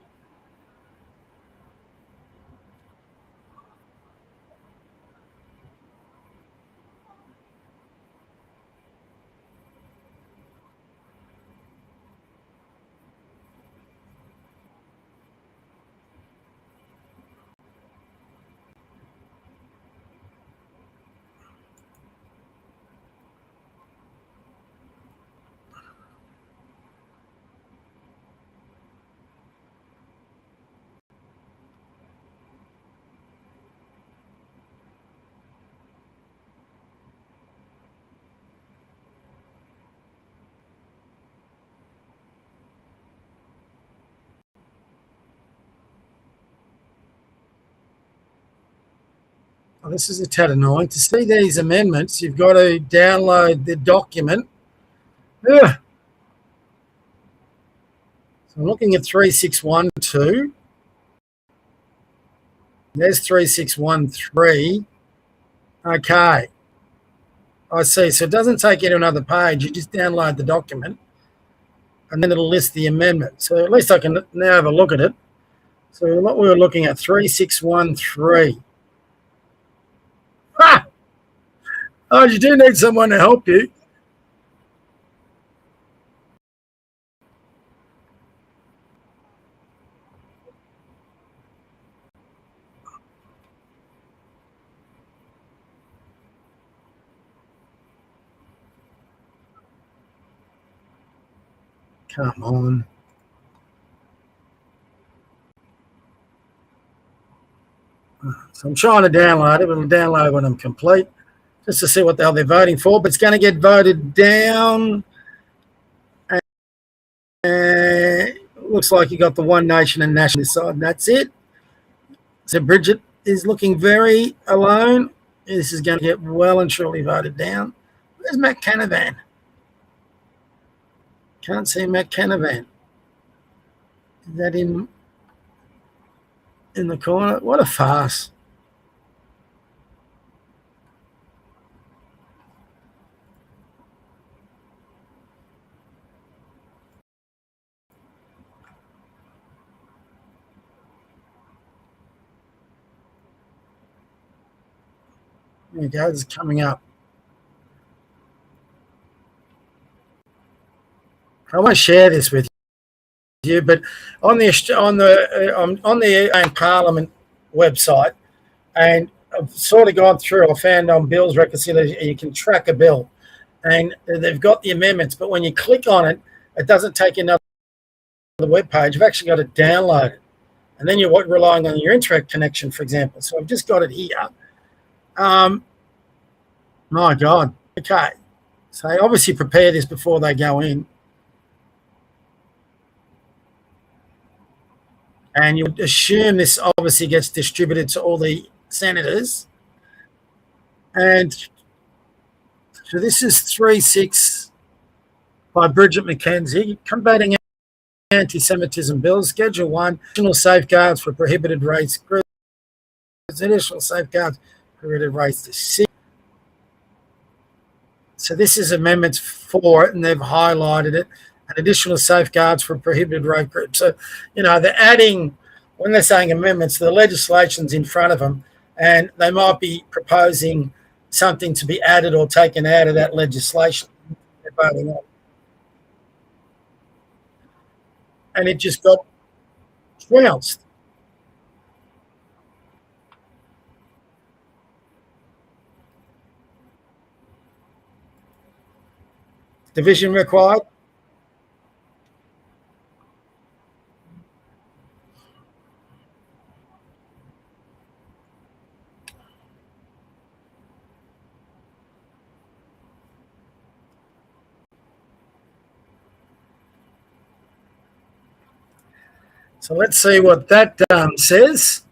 Oh, this is a tad annoying. To see these amendments, you've got to download the document. Ugh. So I'm looking at 3612. There's 3613. Okay. I see. So it doesn't take you to another page. You just download the document, and then it'll list the amendment. So at least I can now have a look at it. So what we were looking at, 3613. Ha! Oh, you do need someone to help you. Come on. So I'm trying to download it, but I'll download when I'm complete, just to see what the hell they're voting for. But it's going to get voted down. And looks like you got the One Nation and Nationalist side, and that's it. So Bridget is looking very alone. This is going to get well and truly voted down. Where's Matt Canavan? Can't see Matt Canavan. Is that in the corner? What a farce. There you go, it's coming up. I want to share this with you, but on the Parliament website, and I've sort of gone through. I found on bills reconciliation you can track a bill, and they've got the amendments, but when you click on it, it doesn't take you another web page. You've actually got to download it, and then you're relying on your internet connection, for example. So I've just got it here. My God. Okay. So obviously prepare this before they go in. And you would assume this obviously gets distributed to all the senators. And so this is 3.6 by Bridget McKenzie, combating anti-Semitism bills, Schedule 1, additional safeguards for prohibited race groups, additional safeguards for prohibited race to 6. So this is amendments 4, and they've highlighted it, and additional safeguards for prohibited race groups. So, you know, they're adding, when they're saying amendments, the legislation's in front of them, and they might be proposing something to be added or taken out of that legislation they're voting on. And it just got trounced. Division required. So let's see what that says.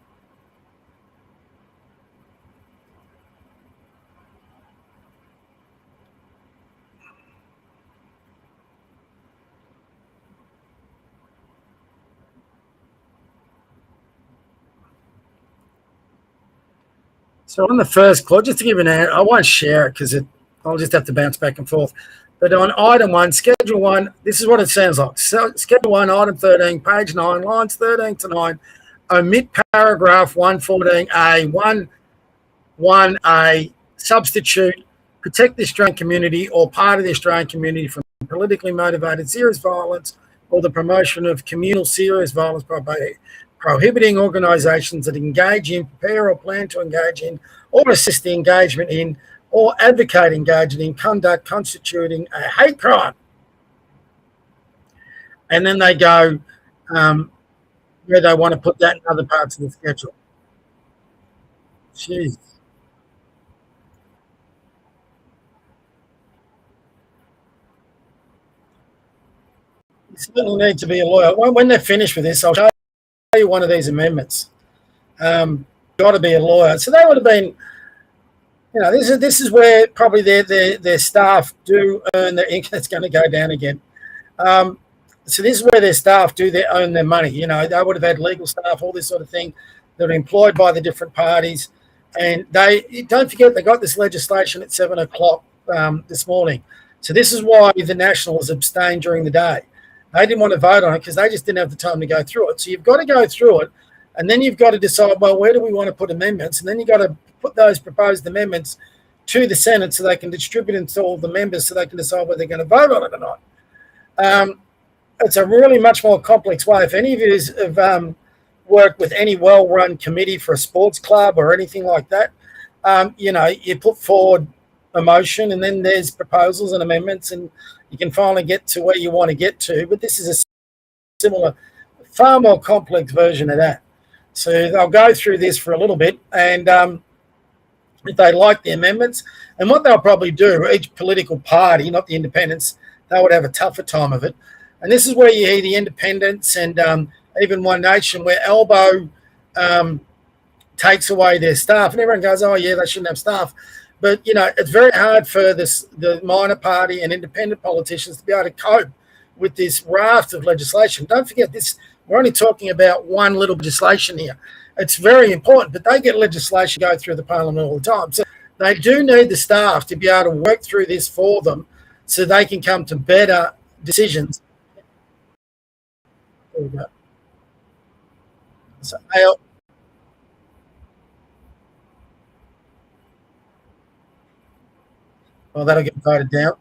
So on the first clause, just to give an answer, I won't share it because I'll just have to bounce back and forth. But on item 1, Schedule 1, this is what it sounds like. So, Schedule 1, item 13, page 9, lines 13 to 9, omit paragraph 114A, 1A, substitute, protect the Australian community or part of the Australian community from politically motivated serious violence or the promotion of communal serious violence by prohibiting organisations that engage in, prepare or plan to engage in, or assist the engagement in, or advocate engagement in conduct constituting a hate crime. And then they go where they want to put that in other parts of the schedule. Jeez. You certainly need to be a lawyer. When they're finished with this, I'll show you one of these amendments. Got to be a lawyer. So they would have been, you know, this is where probably their staff do earn their income. It's going to go down again. So this is where their staff do own their money. You know, they would have had legal staff, all this sort of thing, that are employed by the different parties. And don't forget, they got this legislation at 7 o'clock this morning. So this is why the Nationals abstained during the day. They didn't want to vote on it because they just didn't have the time to go through it. So you've got to go through it And then you've got to decide, well, where do we want to put amendments? And then you've got to put those proposed amendments to the Senate so they can distribute them to all the members so they can decide whether they're going to vote on it or not. It's a really much more complex way. If any of you have worked with any well-run committee for a sports club or anything like that, you put forward a motion and then there's proposals and amendments and you can finally get to where you want to get to. But this is a similar, far more complex version of that. So they'll go through this for a little bit, and if they like the amendments, and what they'll probably do, each political party, not the independents, they would have a tougher time of it. And this is where you hear the independents and even One Nation, where Albo takes away their staff, and everyone goes, oh, yeah, they shouldn't have staff. But, it's very hard for the minor party and independent politicians to be able to cope with this raft of legislation. Don't forget this. We're only talking about one little legislation here. It's very important, but they get legislation go through the parliament all the time. So they do need the staff to be able to work through this for them so they can come to better decisions. There we go. So, well, that'll get voted down.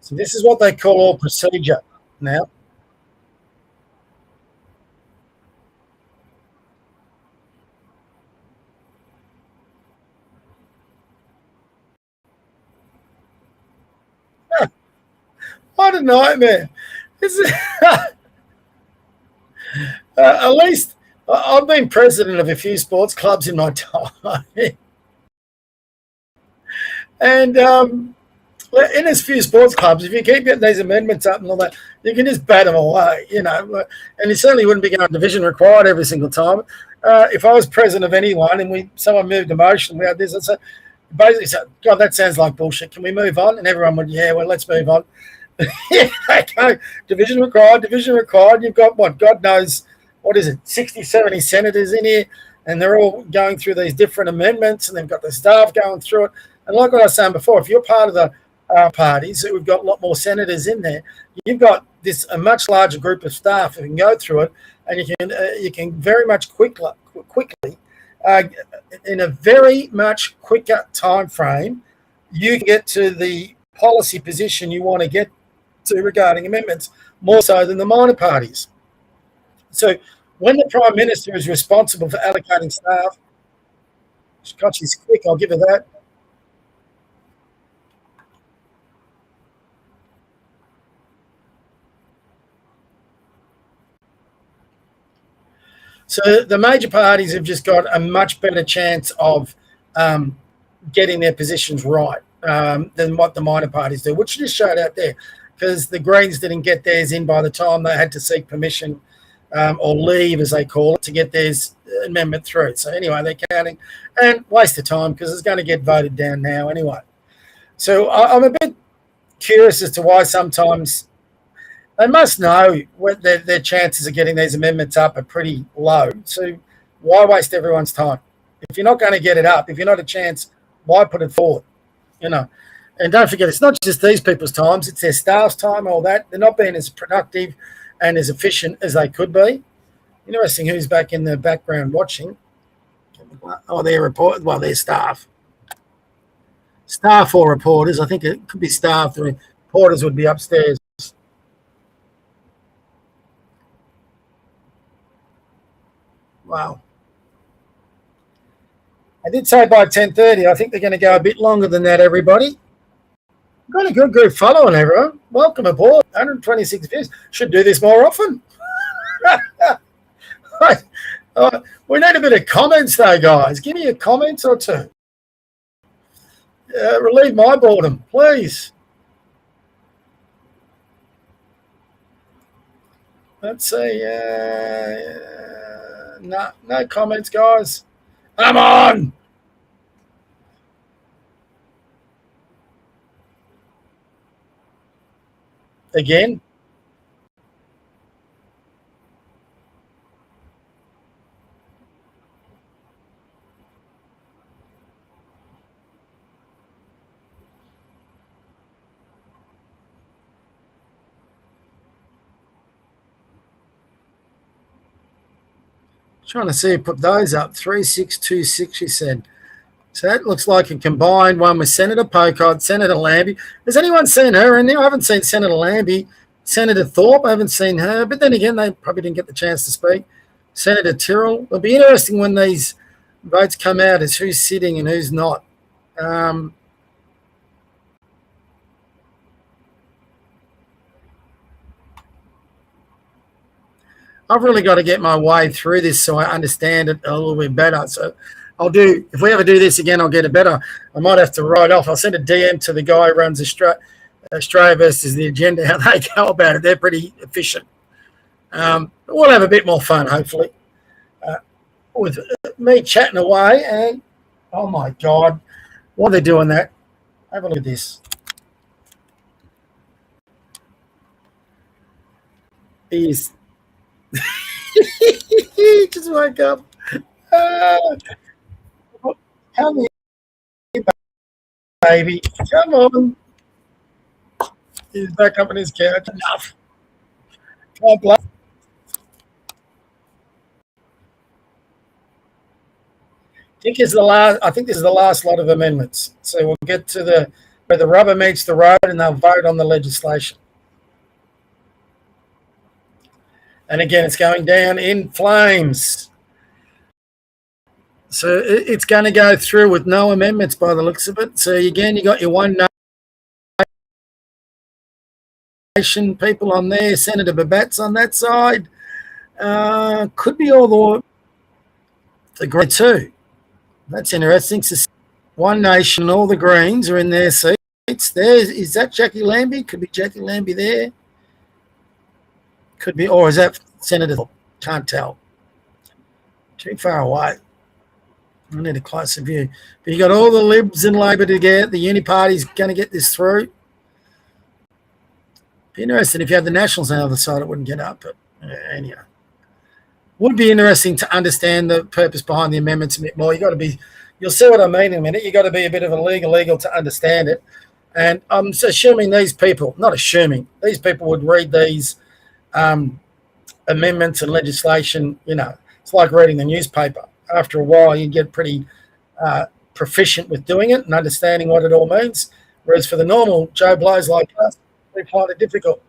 So this is what they call all procedure now. What a nightmare. At least I've been president of a few sports clubs in my time. And in as few sports clubs, if you keep getting these amendments up and all that, you can just bat them away, and you certainly wouldn't be going division required every single time. If I was president of anyone and someone moved a motion, we had this, I'd say, basically say, God, that sounds like bullshit. Can we move on? And everyone would, yeah, well, let's move on. Yeah, okay. Division required. You've got what? God knows, 60, 70 senators in here, and they're all going through these different amendments, and they've got the staff going through it. And like what I was saying before, if you're part of the parties, we've got a lot more senators in there. You've got a much larger group of staff who can go through it, and you can very much quickly, in a very much quicker time frame, you can get to the policy position you want to get to regarding amendments, more so than the minor parties. So when the Prime Minister is responsible for allocating staff, God, she's quick, I'll give her that. So the major parties have just got a much better chance of getting their positions right than what the minor parties do, which just showed out there, because the Greens didn't get theirs in by the time they had to seek permission or leave, as they call it, to get theirs amendment through. So anyway, they're counting, and waste of time because it's going to get voted down now anyway. So I'm a bit curious as to why sometimes they must know what their chances of getting these amendments up are pretty low. So why waste everyone's time? If you're not going to get it up, if you're not a chance, why put it forward? And don't forget, it's not just these people's times, it's their staff's time, all that. They're not being as productive and as efficient as they could be. Interesting who's back in the background watching. Oh, they're staff. Staff or reporters. I think it could be staff. The reporters would be upstairs. Wow. I did say by 10:30. I think they're going to go a bit longer than that, everybody. Got a good group following, everyone. Welcome aboard. 126 views. Should do this more often. We need a bit of comments, though, guys. Give me a comment or two. Relieve my boredom, please. Let's see. No comments, guys. Come on. Again. Trying to see who put those up. 3626, she said. So that looks like a combined one with Senator Pocock, Senator Lambie. Has anyone seen her in there? I haven't seen Senator Lambie. Senator Thorpe, I haven't seen her. But then again, they probably didn't get the chance to speak. Senator Tyrrell. It'll be interesting when these votes come out as who's sitting and who's not. I've really got to get my way through this so I understand it a little bit better. So if we ever do this again, I'll get it better. I might have to write off. I'll send a DM to the guy who runs Australia versus the Agenda, how they go about it. They're pretty efficient. We'll have a bit more fun, hopefully, with me chatting away. And, oh, my God, what are they doing that? Have a look at this. He's... just woke up. Come here, baby. Come on. He's back up on his couch. Enough. Can't blame. I think this is the last lot of amendments. So we'll get to where the rubber meets the road, and they'll vote on the legislation. And again, it's going down in flames. So it's going to go through with no amendments by the looks of it. So again, you got your One Nation people on there. Senator Babette's on that side. Could be all the Greens too. That's interesting. So One Nation, all the Greens are in their seats. Is that Jackie Lambie? Could be Jackie Lambie there. Could be, or is that Senator? Can't tell. Too far away. I need a closer view. But you got all the Libs and Labor to get. The Uni Party's going to get this through. Be interesting if you had the Nationals on the other side, it wouldn't get up. But anyhow, would be interesting to understand the purpose behind the amendments a bit more. You'll see what I mean in a minute. You got to be a bit of a legal to understand it. And I'm assuming these people would read these amendments and legislation. It's like reading the newspaper. After a while, you get pretty proficient with doing it and understanding what it all means. Whereas for the normal Joe Blows like us, we find it difficult.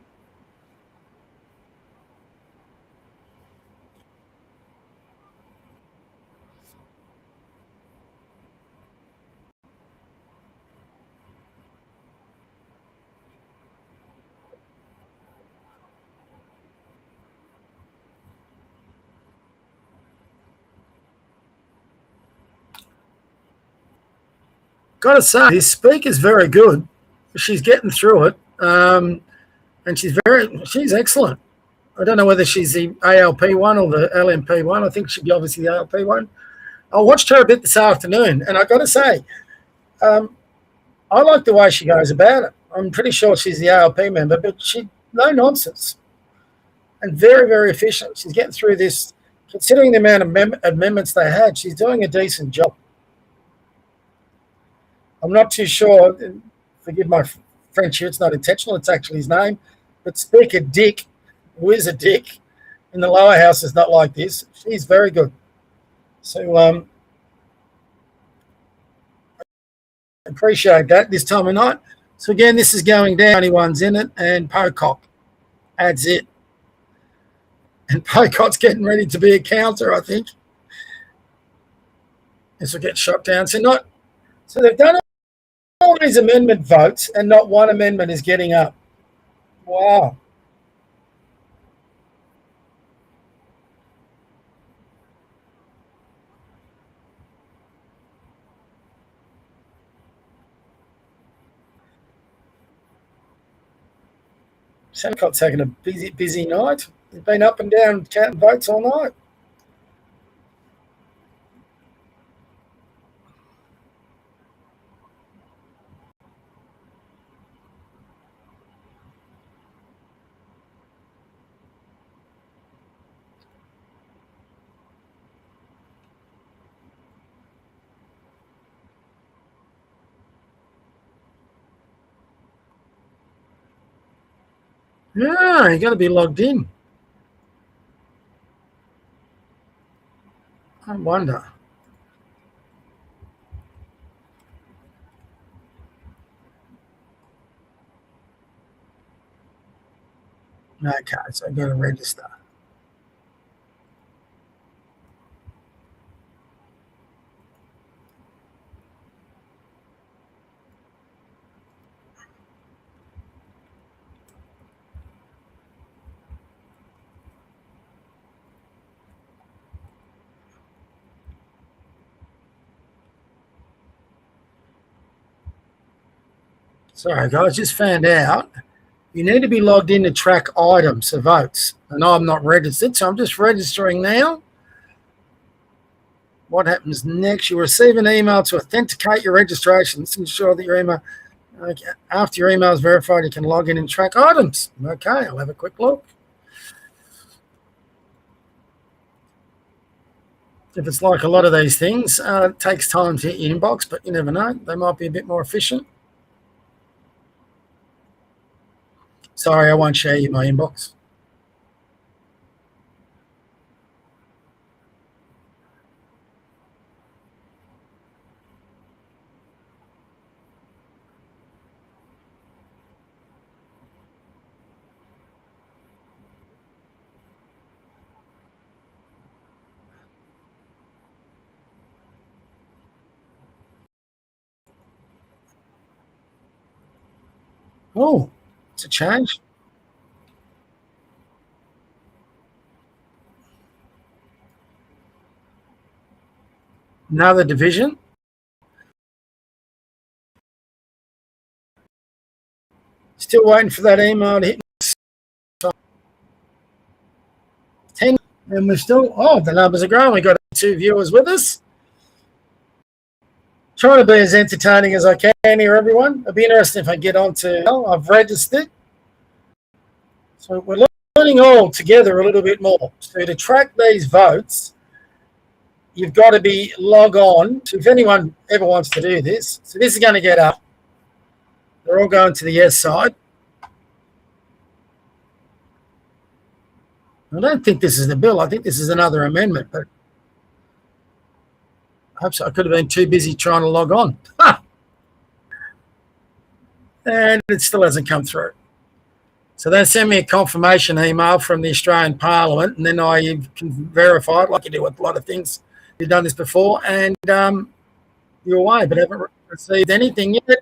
Got to say, his speaker's very good. She's getting through it, and she's excellent. I don't know whether she's the ALP one or the LNP one. I think she'd be obviously the ALP one. I watched her a bit this afternoon, and I got to say, I like the way she goes about it. I'm pretty sure she's the ALP member, but no nonsense, and very, very efficient. She's getting through this, considering the amount of amendments they had. She's doing a decent job. I'm not too sure, forgive my French here, it's not intentional, it's actually his name, but Speaker Dick, who is a dick, in the lower house is not like this. She's very good. So I appreciate that this time of night. So again, this is going down, only one's in it, and Pocock adds it. And Pocock's getting ready to be a counter, I think. This will get shot down. So they've done all these amendment votes and not one amendment is getting up. Wow. Senacott's taking a busy night. He's been up and down counting votes all night. Yeah, you got to be logged in. I wonder. Okay, so I've got to register. Sorry, guys, just found out you need to be logged in to track items of votes. And I'm not registered, so I'm just registering now. What happens next? You receive an email to authenticate your registration. To ensure that your email, okay, after your email is verified, you can log in and track items. Okay, I'll have a quick look. If it's like a lot of these things, it takes time to hit your inbox, but you never know. They might be a bit more efficient. Sorry, I won't share you my inbox. Oh, it's a change. Another division. Still waiting for that email to hit 10, and we're still, the numbers are growing. We've got 2 viewers with us. Trying to be as entertaining as I can here, everyone. It'd be interesting if I get on to, I've registered. So we're learning all together a little bit more. So to track these votes, you've got to be log on to, if anyone ever wants to do this. So this is going to get up. They're all going to the yes side. I don't think this is the bill. I think this is another amendment, but I hope so. I could have been too busy trying to log on. And it still hasn't come through. So they send me a confirmation email from the Australian Parliament, and then I can verify it like you do with a lot of things. You've done this before, and you're away, but haven't received anything yet.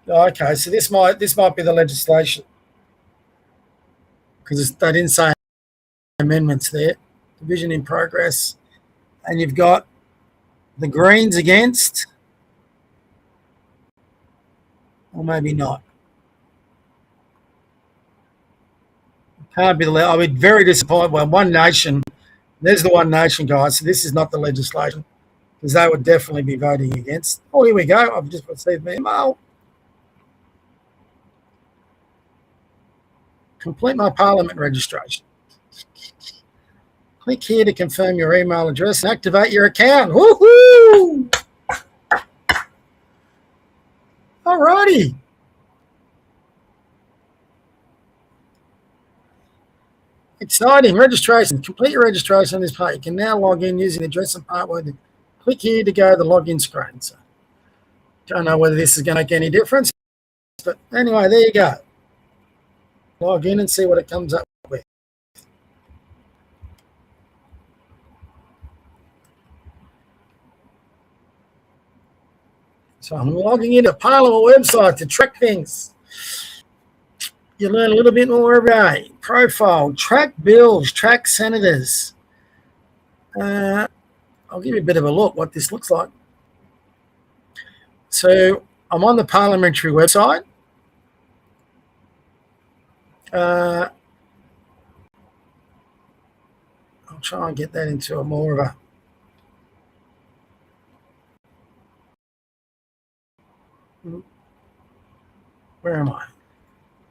Okay, so this might be the legislation, because they didn't say amendments there. Division in progress, and you've got the Greens against, or maybe not. Can't be. I'll be very disappointed. Well, One Nation. There's the One Nation guys. So this is not the legislation, because they would definitely be voting against. Oh, here we go. I've just received my email. Complete my Parliament registration. Click here to confirm your email address and activate your account. Woohoo! All righty. Exciting. Registration. Complete your registration on this page. You can now log in using the address and password. Click here to go to the login screen. So, don't know whether this is going to make any difference, but anyway, there you go. Log in and see what it comes up with. So I'm logging into Parliament website to track things. You learn a little bit more every day. Profile, track bills, track senators. I'll give you a bit of a look what this looks like. So I'm on the parliamentary website. I'll try and get that into a more of a where am I?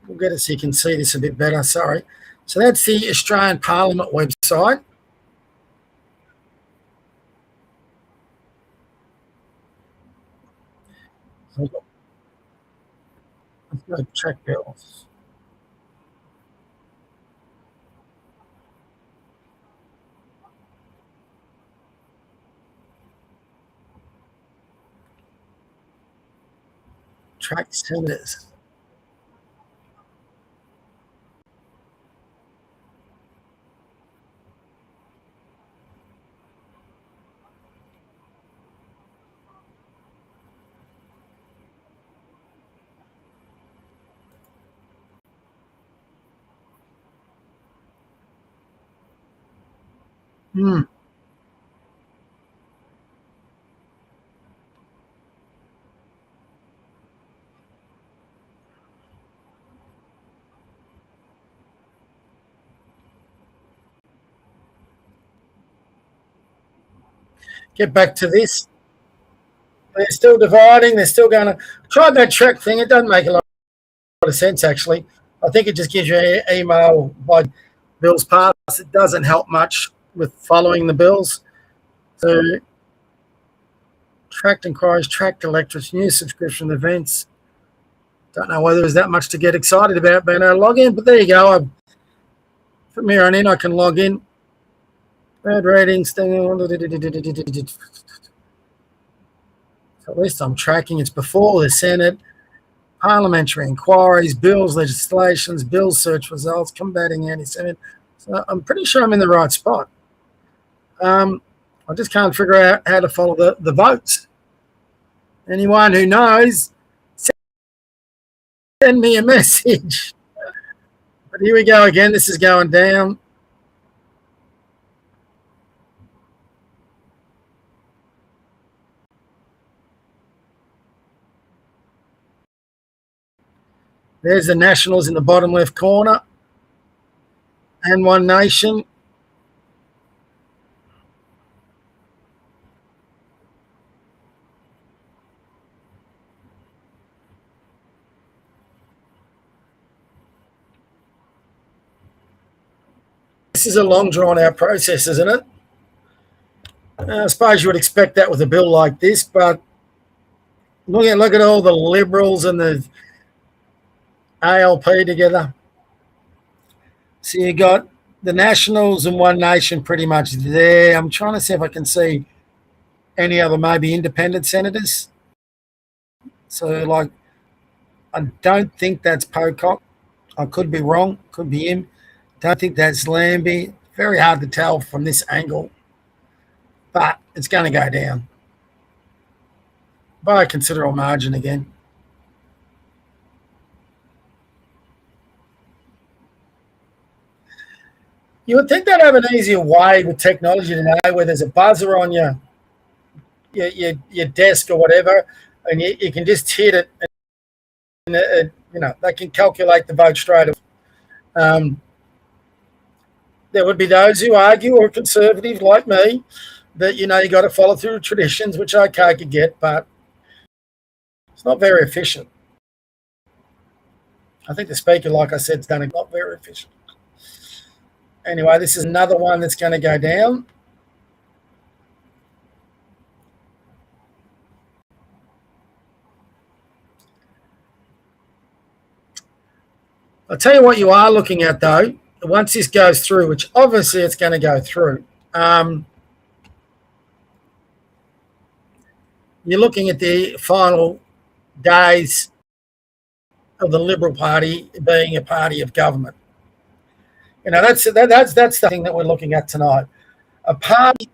We'll get it so you can see this a bit better. Sorry. So that's the Australian Parliament website. Let's go check bills. Track senators. Get back to this. They're still dividing. They're still going to try that track thing. It doesn't make a lot of sense, actually. I think it just gives you an email by bills passed. It doesn't help much with following the bills. So tracked inquiries, tracked electorates, news subscription events. Don't know whether there's that much to get excited about being able to log in, but there you go. From here on in, I can log in. Bad ratings. So at least I'm tracking. It's before the Senate, parliamentary inquiries, bills, legislations, bills, search results, combating anti-Semitism. So I'm pretty sure I'm in the right spot. I just can't figure out how to follow the votes. Anyone who knows, send me a message. But here we go again. This is going down. There's the Nationals in the bottom left corner. And One Nation. This is a long drawn-out process, isn't it? I suppose you would expect that with a bill like this, but look at all the Liberals and the ALP together. So you got the Nationals and One Nation pretty much there. I'm trying to see if I can see any other maybe independent senators. So, like, I don't think that's Pocock. I could be wrong. Could be him. Don't think that's Lambie. Very hard to tell from this angle. But it's going to go down by a considerable margin again. You would think they'd have an easier way with technology today where there's a buzzer on your desk or whatever, and you can just hit it, and they can calculate the vote straight away. There would be those who argue, or conservatives like me, that, you got to follow through traditions, which I could get, but it's not very efficient. I think the speaker, like I said, has done it not very efficient. Anyway, this is another one that's going to go down. I'll tell you what you are looking at, though, once this goes through, which obviously it's going to go through. You're looking at the final days of the Liberal Party being a party of government. That's the thing that we're looking at tonight. A party.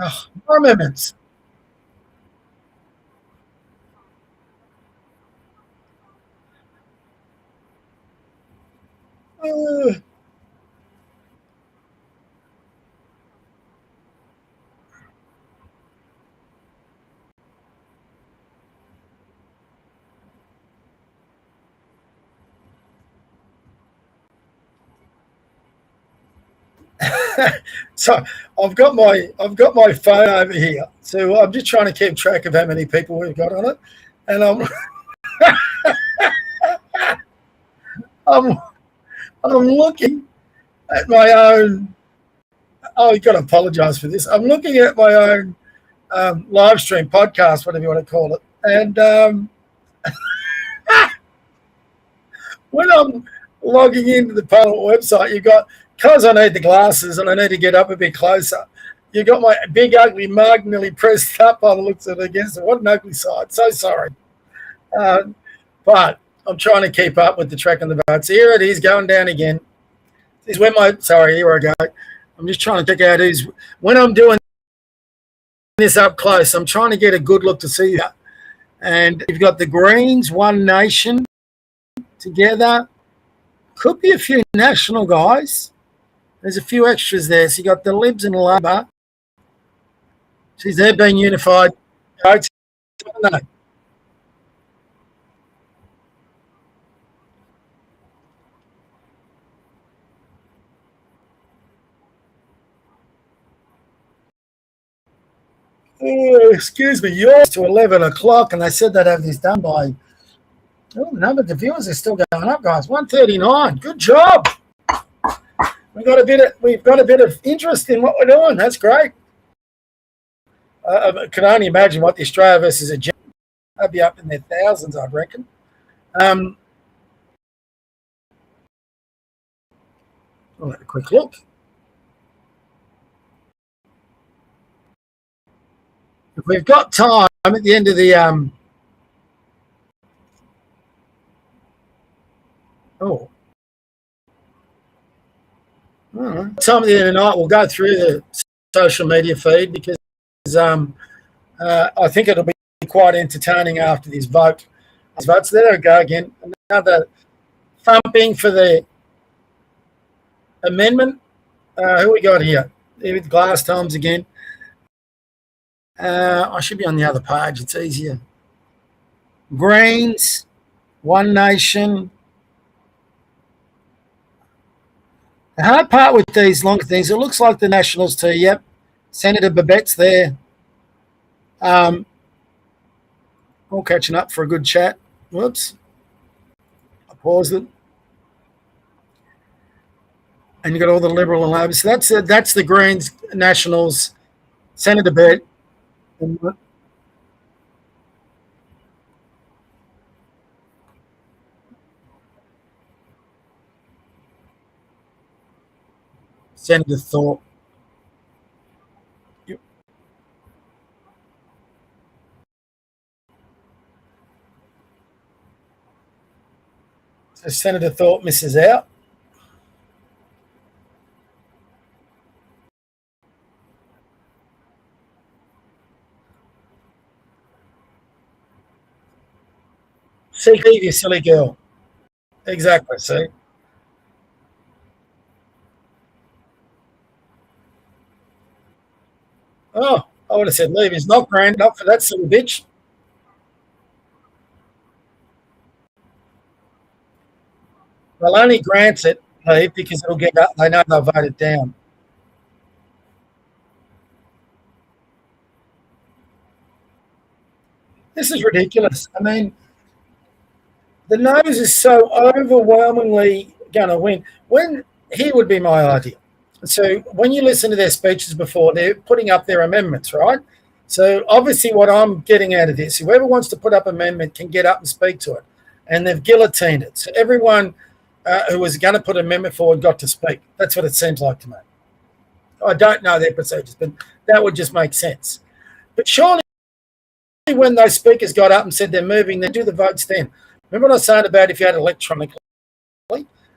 Oh, more amendments. So I've got my phone over here. So I'm just trying to keep track of how many people we've got on it. And I'm looking at my own. Oh, you've got to apologise for this. I'm looking at my own live stream podcast, whatever you want to call it. And when I'm logging into the Parliament website, you've got, because I need the glasses and I need to get up a bit closer, you've got my big ugly mug nearly pressed up by the looks of it against it. What an ugly sight. So sorry. But I'm trying to keep up with the track on the votes. Here it is, going down again. This is when here I go. I'm just trying to pick out who's, when I'm doing this up close, I'm trying to get a good look to see that. And you've got the Greens, One Nation, Together. Could be a few national guys. There's a few extras there. So you got the Libs and Labor. Geez, they've been unified. Votes, haven't they? Oh, excuse me, yours to 11 o'clock, and they said they'd have this done by. Oh, the number of the viewers is still going up, guys. 139. Good job. We've got a bit of interest in what we're doing. That's great. I can only imagine what the Australia versus agenda. They'd be up in their thousands, I'd reckon. I'll have a quick look. If we've got time at the end of the time at the end of the night, we'll go through the social media feed because I think it'll be quite entertaining after this vote. So there we go again. Another thumping for the amendment. Who we got here? With glass times again. I should be on the other page. It's easier. Greens, One Nation. The hard part with these long things, it looks like the Nationals too. Yep. Senator Babette's there. All catching up for a good chat. Whoops. I paused it. And you got all the Liberal and Labor. So that's the Greens, Nationals, Senator Babette. Senator Thorpe. Yep. So Senator Thorpe misses out. See, you silly girl. Exactly, see. Oh, I would have said leave. He's not grand enough for that silly bitch. They'll only grant it, leave, because it'll get up. They know they'll vote it down. This is ridiculous. I mean, the nose is so overwhelmingly going to win. Here would be my idea. So when you listen to their speeches before, they're putting up their amendments, right? So obviously what I'm getting out of this, whoever wants to put up an amendment can get up and speak to it. And they've guillotined it. So everyone who was going to put an amendment forward got to speak. That's what it seems like to me. I don't know their procedures, but that would just make sense. But surely when those speakers got up and said they're moving, they do the votes then. Remember what I was saying about if you had electronically?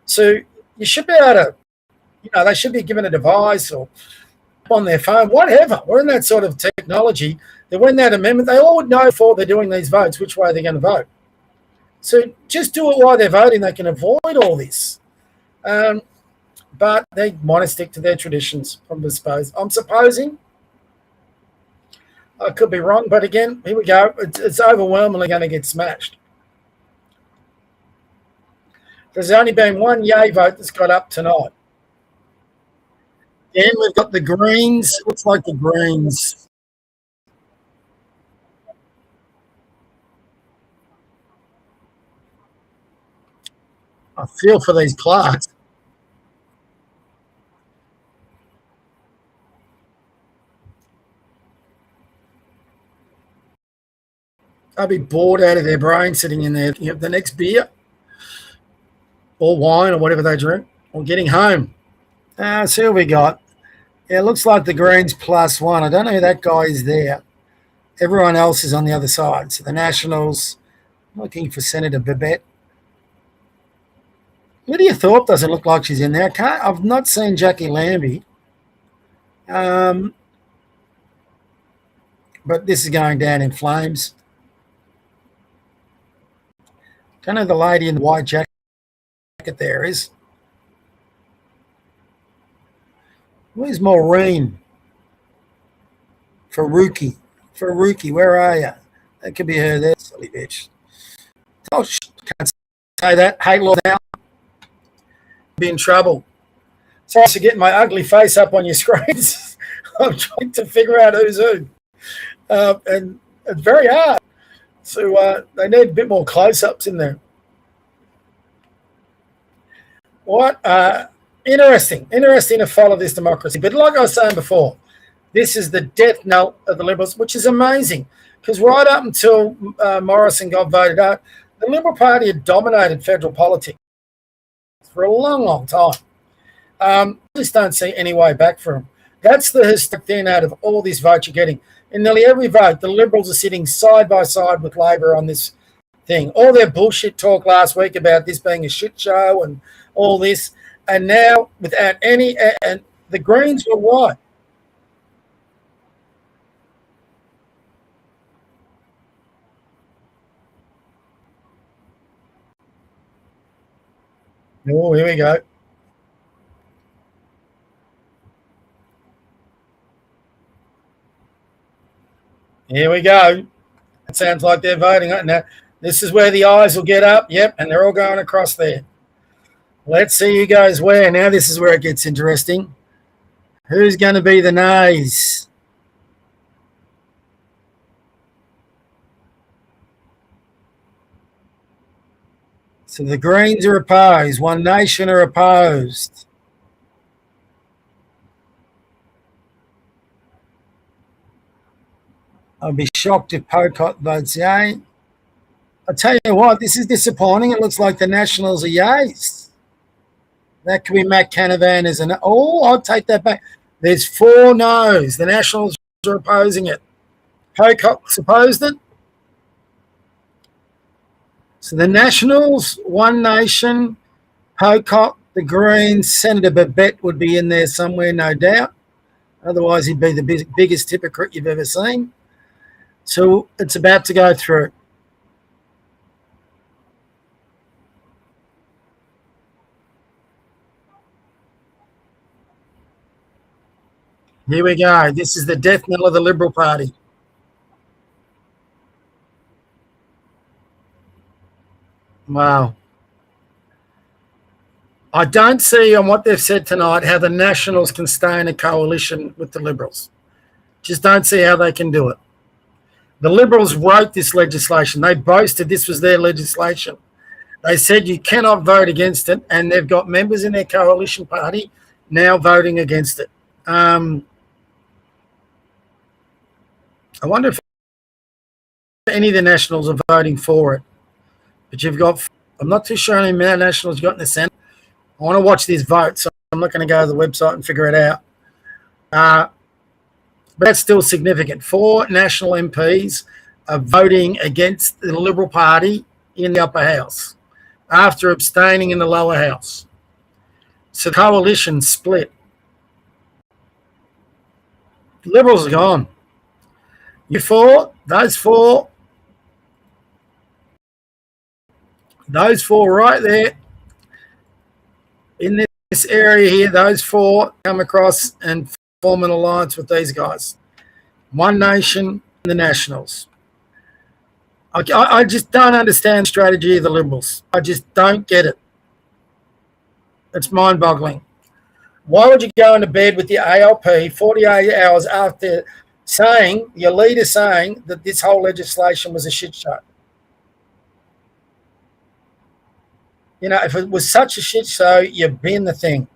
So you should be able to, they should be given a device or on their phone, whatever. We're in that sort of technology that when that amendment, they all would know before they're doing these votes which way they're going to vote. So just do it while they're voting. They can avoid all this. But they want to stick to their traditions, I'm supposing. I could be wrong, but again, here we go. It's overwhelmingly going to get smashed. There's only been one yay vote that's got up tonight. Again, we've got the Greens. Looks like the Greens. I feel for these clerks. They'll be bored out of their brain sitting in there. You have the next beer or wine or whatever they drink or getting home. See what we got. Yeah, it looks like the Greens +1. I don't know who that guy is there. Everyone else is on the other side. So the Nationals, looking for Senator Babette. Lydia Thorpe doesn't look like she's in there. I've not seen Jackie Lambie. But this is going down in flames. Don't know the lady in the white jacket there is. Where's Maureen? Faruqi, where are you? That could be her there, silly bitch. Oh, can't say that. Hate law now. Be in trouble. Sorry for getting my ugly face up on your screens. I'm trying to figure out who's who. And it's very hard. So they need a bit more close-ups in there. What? Interesting to follow this democracy. But like I was saying before, this is the death knell of the Liberals, which is amazing. Because right up until Morrison got voted out, the Liberal Party had dominated federal politics for a long, long time. I just don't see any way back for them. That's the historic thing out of all these votes you're getting. In nearly every vote, the Liberals are sitting side by side with Labor on this thing. All their bullshit talk last week about this being a shit show and all this, and now without any, and the Greens were right. Oh, here we go. Here we go. It sounds like they're voting. Now, this is where the eyes will get up. Yep, and they're all going across there. Let's see who goes where. Now this is where it gets interesting. Who's going to be the nays? So the Greens are opposed. One Nation are opposed. I'll be shocked if Pocott votes yay. I'll tell you what, this is disappointing. It looks like the Nationals are yays. That could be Matt Canavan as an... Oh, I'll take that back. There's 4 no's. The Nationals are opposing it. Pocock's opposed it. So the Nationals, One Nation, Pocock, the Greens, Senator Babette would be in there somewhere, no doubt. Otherwise, he'd be the biggest hypocrite you've ever seen. So it's about to go through. Here we go. This is the death knell of the Liberal Party. Wow. I don't see on what they've said tonight how the Nationals can stay in a coalition with the Liberals. Just don't see how they can do it. The Liberals wrote this legislation. They boasted this was their legislation. They said you cannot vote against it, and they've got members in their coalition party now voting against it. I wonder if any of the Nationals are voting for it. But you've got, I'm not too sure how many Nationals you've got in the Senate. I want to watch this vote, so I'm not going to go to the website and figure it out. But that's still significant. 4 national MPs are voting against the Liberal Party in the upper house after abstaining in the lower house. So the coalition split. The Liberals are gone. You 4, those 4 right there in this area here, those 4 come across and form an alliance with these guys. One Nation and the Nationals. I just don't understand the strategy of the Liberals. I just don't get it. It's mind-boggling. Why would you go into bed with your ALP 48 hours after your leader saying that this whole legislation was a shit show? You know, if it was such a shit show, you bin the thing.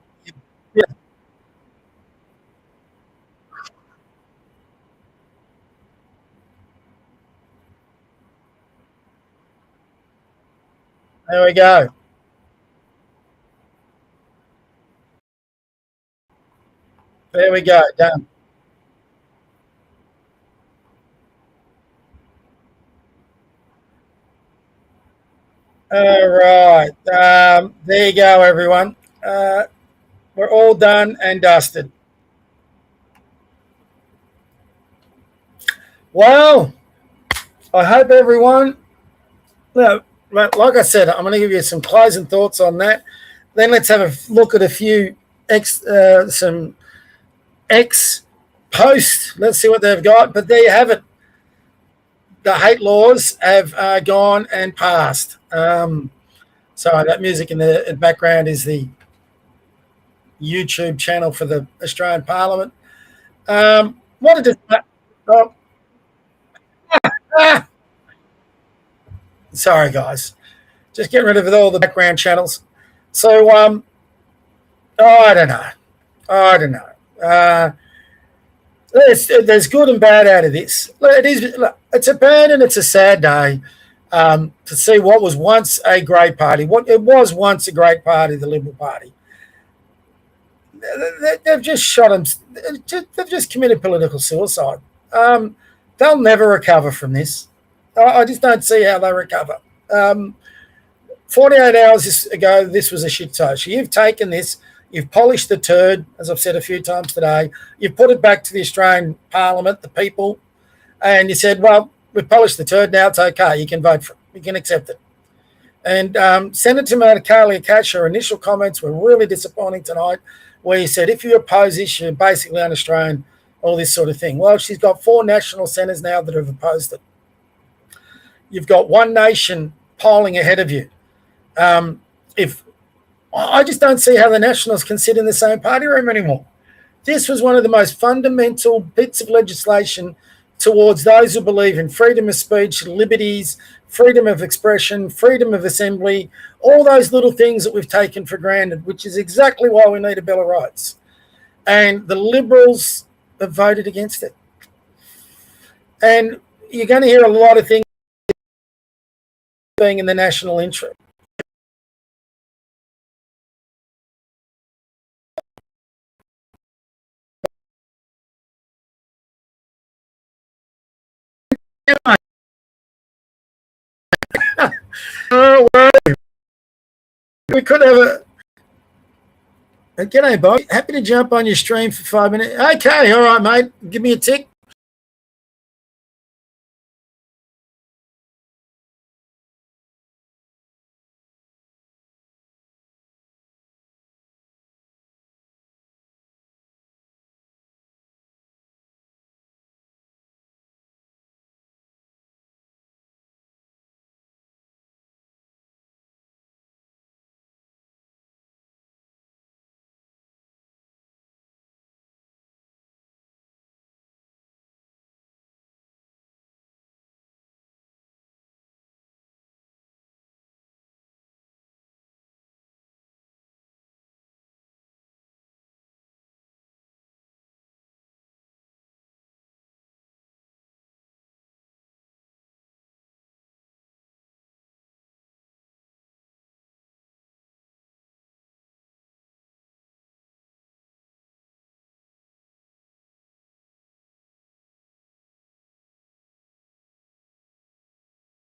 Yeah. There we go. There we go. Done. All right. There you go, everyone. We're all done and dusted. Well, I hope everyone, like I said, I'm going to give you some closing thoughts on that. Then let's have a look at a few some posts. Let's see what they've got. But there you have it. The hate laws have gone and passed. Sorry, that music in the background is the YouTube channel for the Australian Parliament. Wanted to... Oh. Sorry, guys. Just getting rid of all the background channels. So, I don't know. There's good and bad out of this. It's a bad and it's a sad day to see what was once a great party. It was once a great party, the Liberal Party. They've just shot them. They've just committed political suicide. They'll never recover from this. I just don't see how they recover. 48 hours ago, this was a shit show. So you've taken this, you've polished the turd, as I've said a few times today. You've put it back to the Australian Parliament, the people, and you said, well, we've polished the turd, now it's okay. You can vote for it. You can accept it. And Senator Matakalia Cash, her initial comments were really disappointing tonight, where he said, if you oppose this, you're basically un-Australian, all this sort of thing. Well, she's got 4 national senators now that have opposed it. You've got One Nation polling ahead of you. I just don't see how the Nationals can sit in the same party room anymore. This was one of the most fundamental bits of legislation towards those who believe in freedom of speech, liberties, freedom of expression, freedom of assembly, all those little things that we've taken for granted, which is exactly why we need a Bill of Rights. And the Liberals have voted against it. And you're going to hear a lot of things being in the national interest. Oh, well, we could have a... G'day, Bob. Happy to jump on your stream for 5 minutes. Okay, all right, mate. Give me a tick.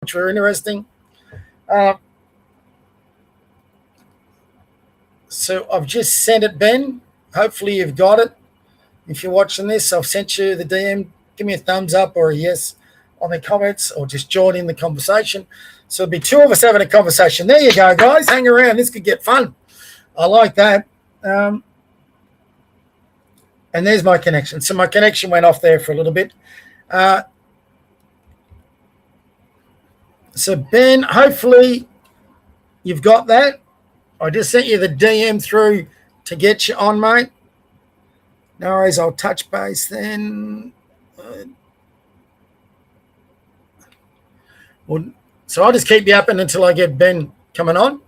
Which were interesting. So I've just sent it, Ben. Hopefully you've got it. If you're watching this, I've sent you the DM. Give me a thumbs up or a yes on the comments, or just join in the conversation. So there'll be 2 of us having a conversation. There you go, guys. Hang around. This could get fun. I like that. And there's my connection. So my connection went off there for a little bit. So, Ben, hopefully you've got that. I just sent you the DM through to get you on, mate. No worries, I'll touch base then. So I'll just keep you up until I get Ben coming on.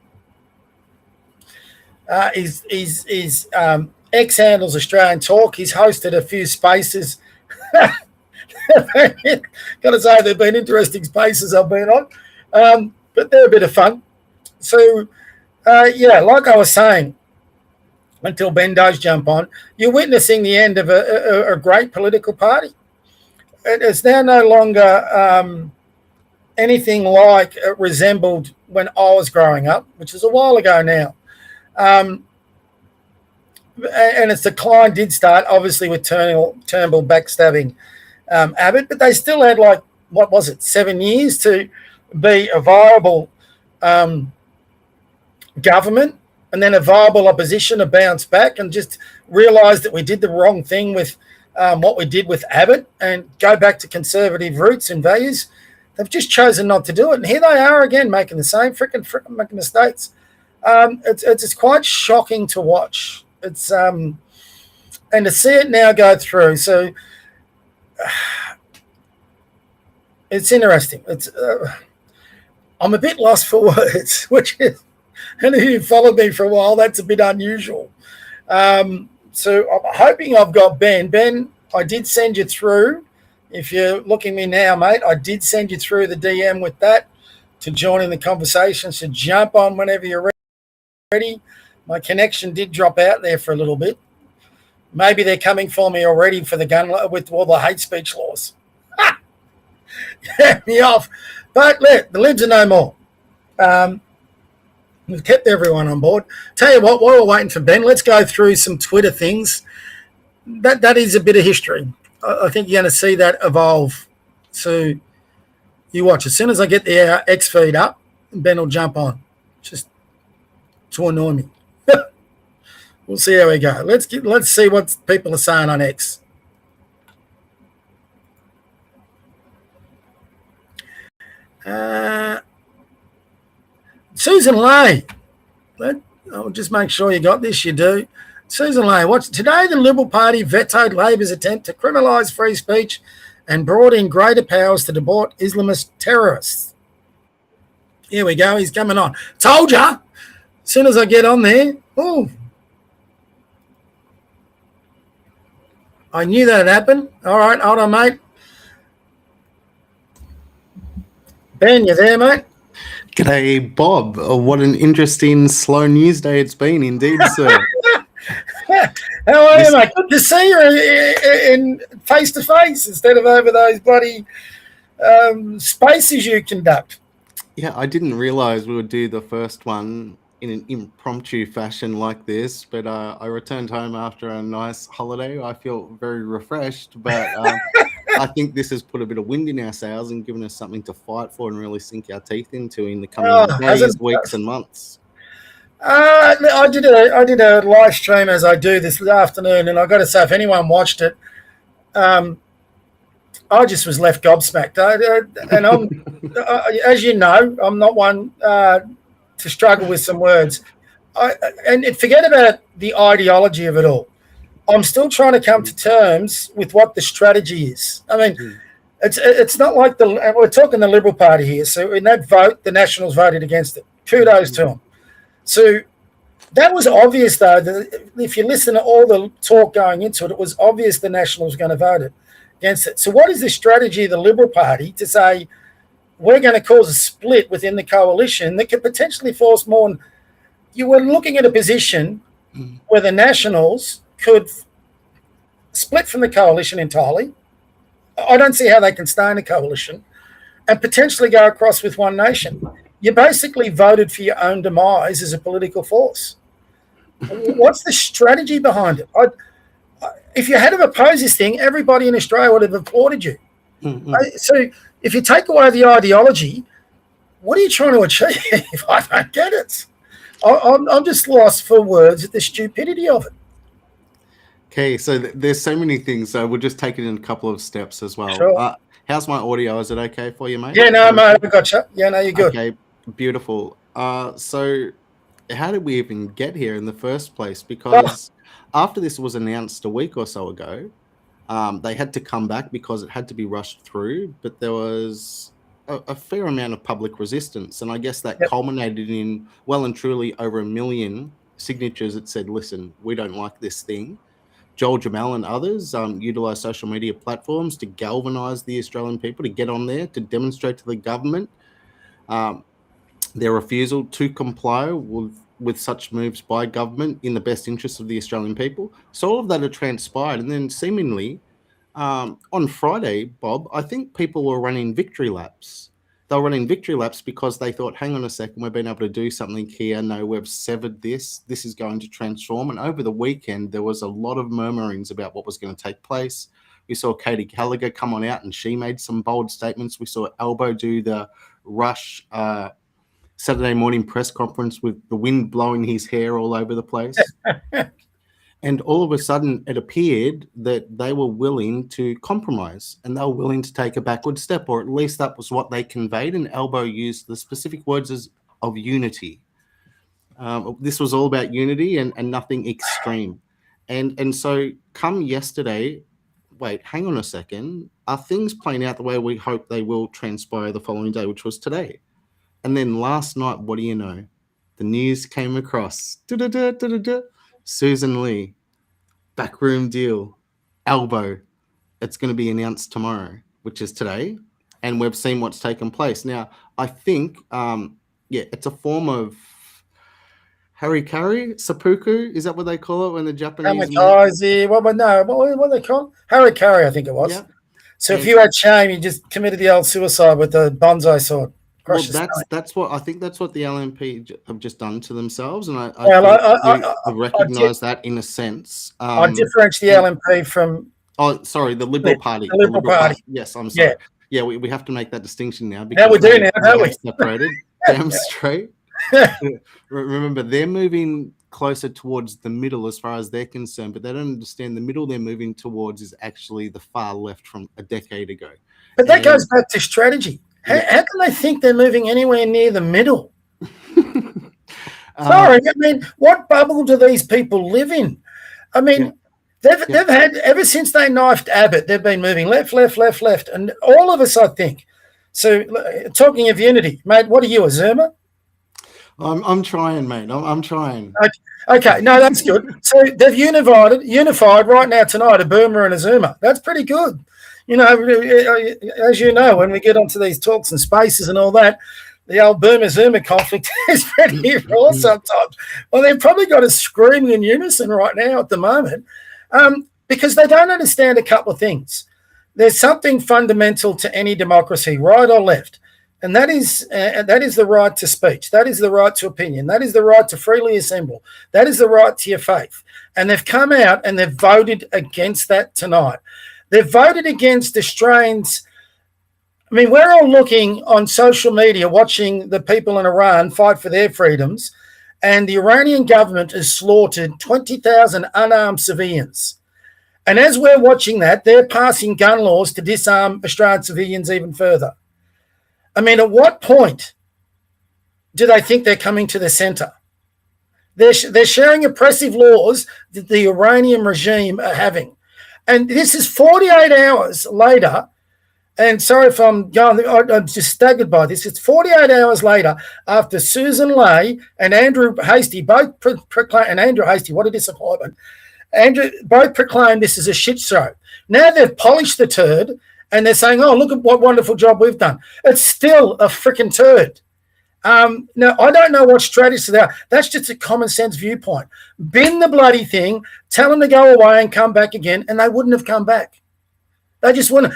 His X handles Australian Talk. He's hosted a few spaces. Got to say, they've been interesting spaces I've been on, but they're a bit of fun. So, like I was saying, until Ben does jump on, you're witnessing the end of a great political party. It's now no longer anything like it resembled when I was growing up, which is a while ago now. And its decline did start, obviously, with Turnbull backstabbing Abbott, but they still had 7 years to be a viable government, and then a viable opposition to bounce back and just realise that we did the wrong thing with what we did with Abbott and go back to conservative roots and values. They've just chosen not to do it, and here they are again making the same freaking making mistakes. It's quite shocking to watch. It's and to see it now go through. So it's interesting. It's I'm a bit lost for words, which is, and if you've followed me for a while, that's a bit unusual. So I'm hoping I've got Ben. Ben, I did send you through. If you're looking at me now, mate, I did send you through the DM with that to join in the conversation. So jump on whenever you're ready. My connection did drop out there for a little bit. Maybe they're coming for me already for the gun with all the hate speech laws. Get me off. But look, the libs are no more. We've kept everyone on board. Tell you what, while we're waiting for Ben, let's go through some Twitter things. That is a bit of history. I think you're going to see that evolve. So you watch. As soon as I get the X feed up, Ben will jump on. Just to annoy me. We'll see how we go. Let's see what people are saying on X. Susan Lay. I'll just make sure you got this. You do. Susan Lay. Today the Liberal Party vetoed Labor's attempt to criminalise free speech and brought in greater powers to deport Islamist terrorists. Here we go. He's coming on. Told ya. As soon as I get on there. Oh. I knew that'd happen. All right. Hold on, mate. Ben, you there, mate? G'day, Bob. What an interesting slow news day it's been, indeed, sir. How are you, mate? Good to see you in face-to-face instead of over those bloody spaces you conduct. Yeah, I didn't realise we would do the first one in an impromptu fashion like this, but I returned home after a nice holiday. I feel very refreshed, but I think this has put a bit of wind in our sails and given us something to fight for and really sink our teeth into in the coming days, weeks and months. I did a live stream as I do this afternoon, and I've got to say, if anyone watched it, I just was left gobsmacked. And I'm, as you know, I'm not one to struggle with some words. And forget about the ideology of it all. I'm still trying to come to terms with what the strategy is. I mean, it's not like we're talking the Liberal Party here. So in that vote, the Nationals voted against it. Kudos to them. So that was obvious, though, that if you listen to all the talk going into it, it was obvious the Nationals were going to vote against it. So what is the strategy of the Liberal Party to say we're going to cause a split within the coalition that could potentially force more? You were looking at a position where the Nationals could split from the coalition entirely. I don't see how they can stay in the coalition and potentially go across with One Nation. You basically voted for your own demise as a political force. What's the strategy behind it? If you had to oppose this thing, everybody in Australia would have applauded you. Mm-hmm. So if you take away the ideology, what are you trying to achieve? I don't get it. I'm just lost for words at the stupidity of it. Okay, so there's so many things, so we'll just take it in a couple of steps as well. Sure. How's my audio? Is it okay for you, mate? Yeah, no, mate, I got you. Yeah, no, you're good. Okay, beautiful. So how did we even get here in the first place? Because after this was announced a week or so ago, they had to come back because it had to be rushed through, but there was a fair amount of public resistance, and I guess that culminated in well and truly over 1 million signatures that said, listen, we don't like this thing. Joel Jamal and others utilised social media platforms to galvanise the Australian people to get on there, to demonstrate to the government their refusal to comply with such moves by government in the best interest of the Australian people. So all of that had transpired, and then seemingly on Friday, Bob, I think people were running victory laps. They were running victory laps because they thought, hang on a second, we've been able to do something here. No, we've severed this. This is going to transform. And over the weekend, there was a lot of murmurings about what was going to take place. We saw Katie Gallagher come on out and she made some bold statements. We saw Albo do the Rush Saturday morning press conference with the wind blowing his hair all over the place. And all of a sudden, it appeared that they were willing to compromise and they were willing to take a backward step, or at least that was what they conveyed. And Albo used the specific words of unity. This was all about unity and nothing extreme. And so come yesterday, wait, hang on a second. Are things playing out the way we hope they will transpire the following day, which was today? And then last night, what do you know? The news came across. Susan Lee, backroom deal, Albo. It's going to be announced tomorrow, which is today. And we've seen what's taken place. Now, I think, it's a form of harikari, seppuku. Is that what they call it when the Japanese... Kamikaze, what do they call it? Harikari, I think it was. Yeah. So if you had shame, you just committed the old suicide with the bonsai sword. Well, that's what the LNP have just done to themselves, and I recognise that in a sense. I differentiate the LNP from. Oh, sorry, the Liberal Party. The Liberal Party. Yes, I'm sorry. Yeah, we have to make that distinction now because we do now, don't we? Separated, damn straight. Remember, they're moving closer towards the middle as far as they're concerned, but they don't understand the middle they're moving towards is actually the far left from a decade ago. But that goes back to strategy. How can they think they're moving anywhere near the middle? Sorry, I mean, what bubble do these people live in? I mean, they've had, ever since they knifed Abbott, they've been moving left, and all of us, I think. So, talking of unity, mate, what are you, a Zoomer? I'm trying, mate. I'm trying. Okay, no, that's good. So they've unified right now tonight, a Boomer and a Zoomer. That's pretty good. You know, as you know, when we get onto these talks and spaces and all that, the old Boomer-Zoomer conflict is pretty raw sometimes. Well, they've probably got us screaming in unison right now at the moment because they don't understand a couple of things. There's something fundamental to any democracy, right or left, and that is the right to speech. That is the right to opinion. That is the right to freely assemble. That is the right to your faith. And they've come out and they've voted against that tonight. They've voted against Australians. I mean, we're all looking on social media, watching the people in Iran fight for their freedoms, and the Iranian government has slaughtered 20,000 unarmed civilians. And as we're watching that, they're passing gun laws to disarm Australian civilians even further. I mean, at what point do they think they're coming to the centre? They're sharing oppressive laws that the Iranian regime are having. And this is 48 hours later, and sorry if I'm just staggered by this. It's 48 hours later after Susan Ley and Andrew Hastie both proclaimed, and Andrew Hastie, what a disappointment, both proclaimed this is a shit show. Now they've polished the turd and they're saying, oh, look at what wonderful job we've done. It's still a freaking turd. Now, I don't know what strategies they are. That's just a common sense viewpoint. Bin the bloody thing, tell them to go away and come back again, and they wouldn't have come back. They just wouldn't.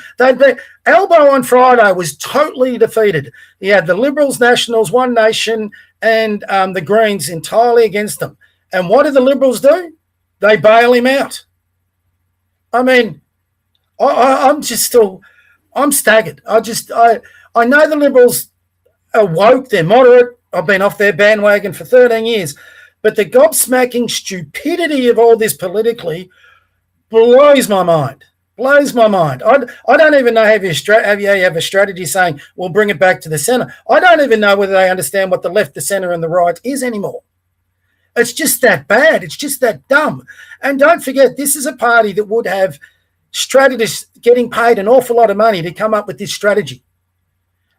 Albo on Friday was totally defeated. He had the Liberals, Nationals, One Nation, and the Greens entirely against them. And what did the Liberals do? They bail him out. I mean, I'm staggered. I know the Liberals are woke, they're moderate. I've been off their bandwagon for 13 years. But the gobsmacking stupidity of all this politically blows my mind. Blows my mind. I don't even know have you have a strategy saying, we'll bring it back to the centre. I don't even know whether they understand what the left, the centre and the right is anymore. It's just that bad. It's just that dumb. And don't forget, this is a party that would have strategists getting paid an awful lot of money to come up with this strategy.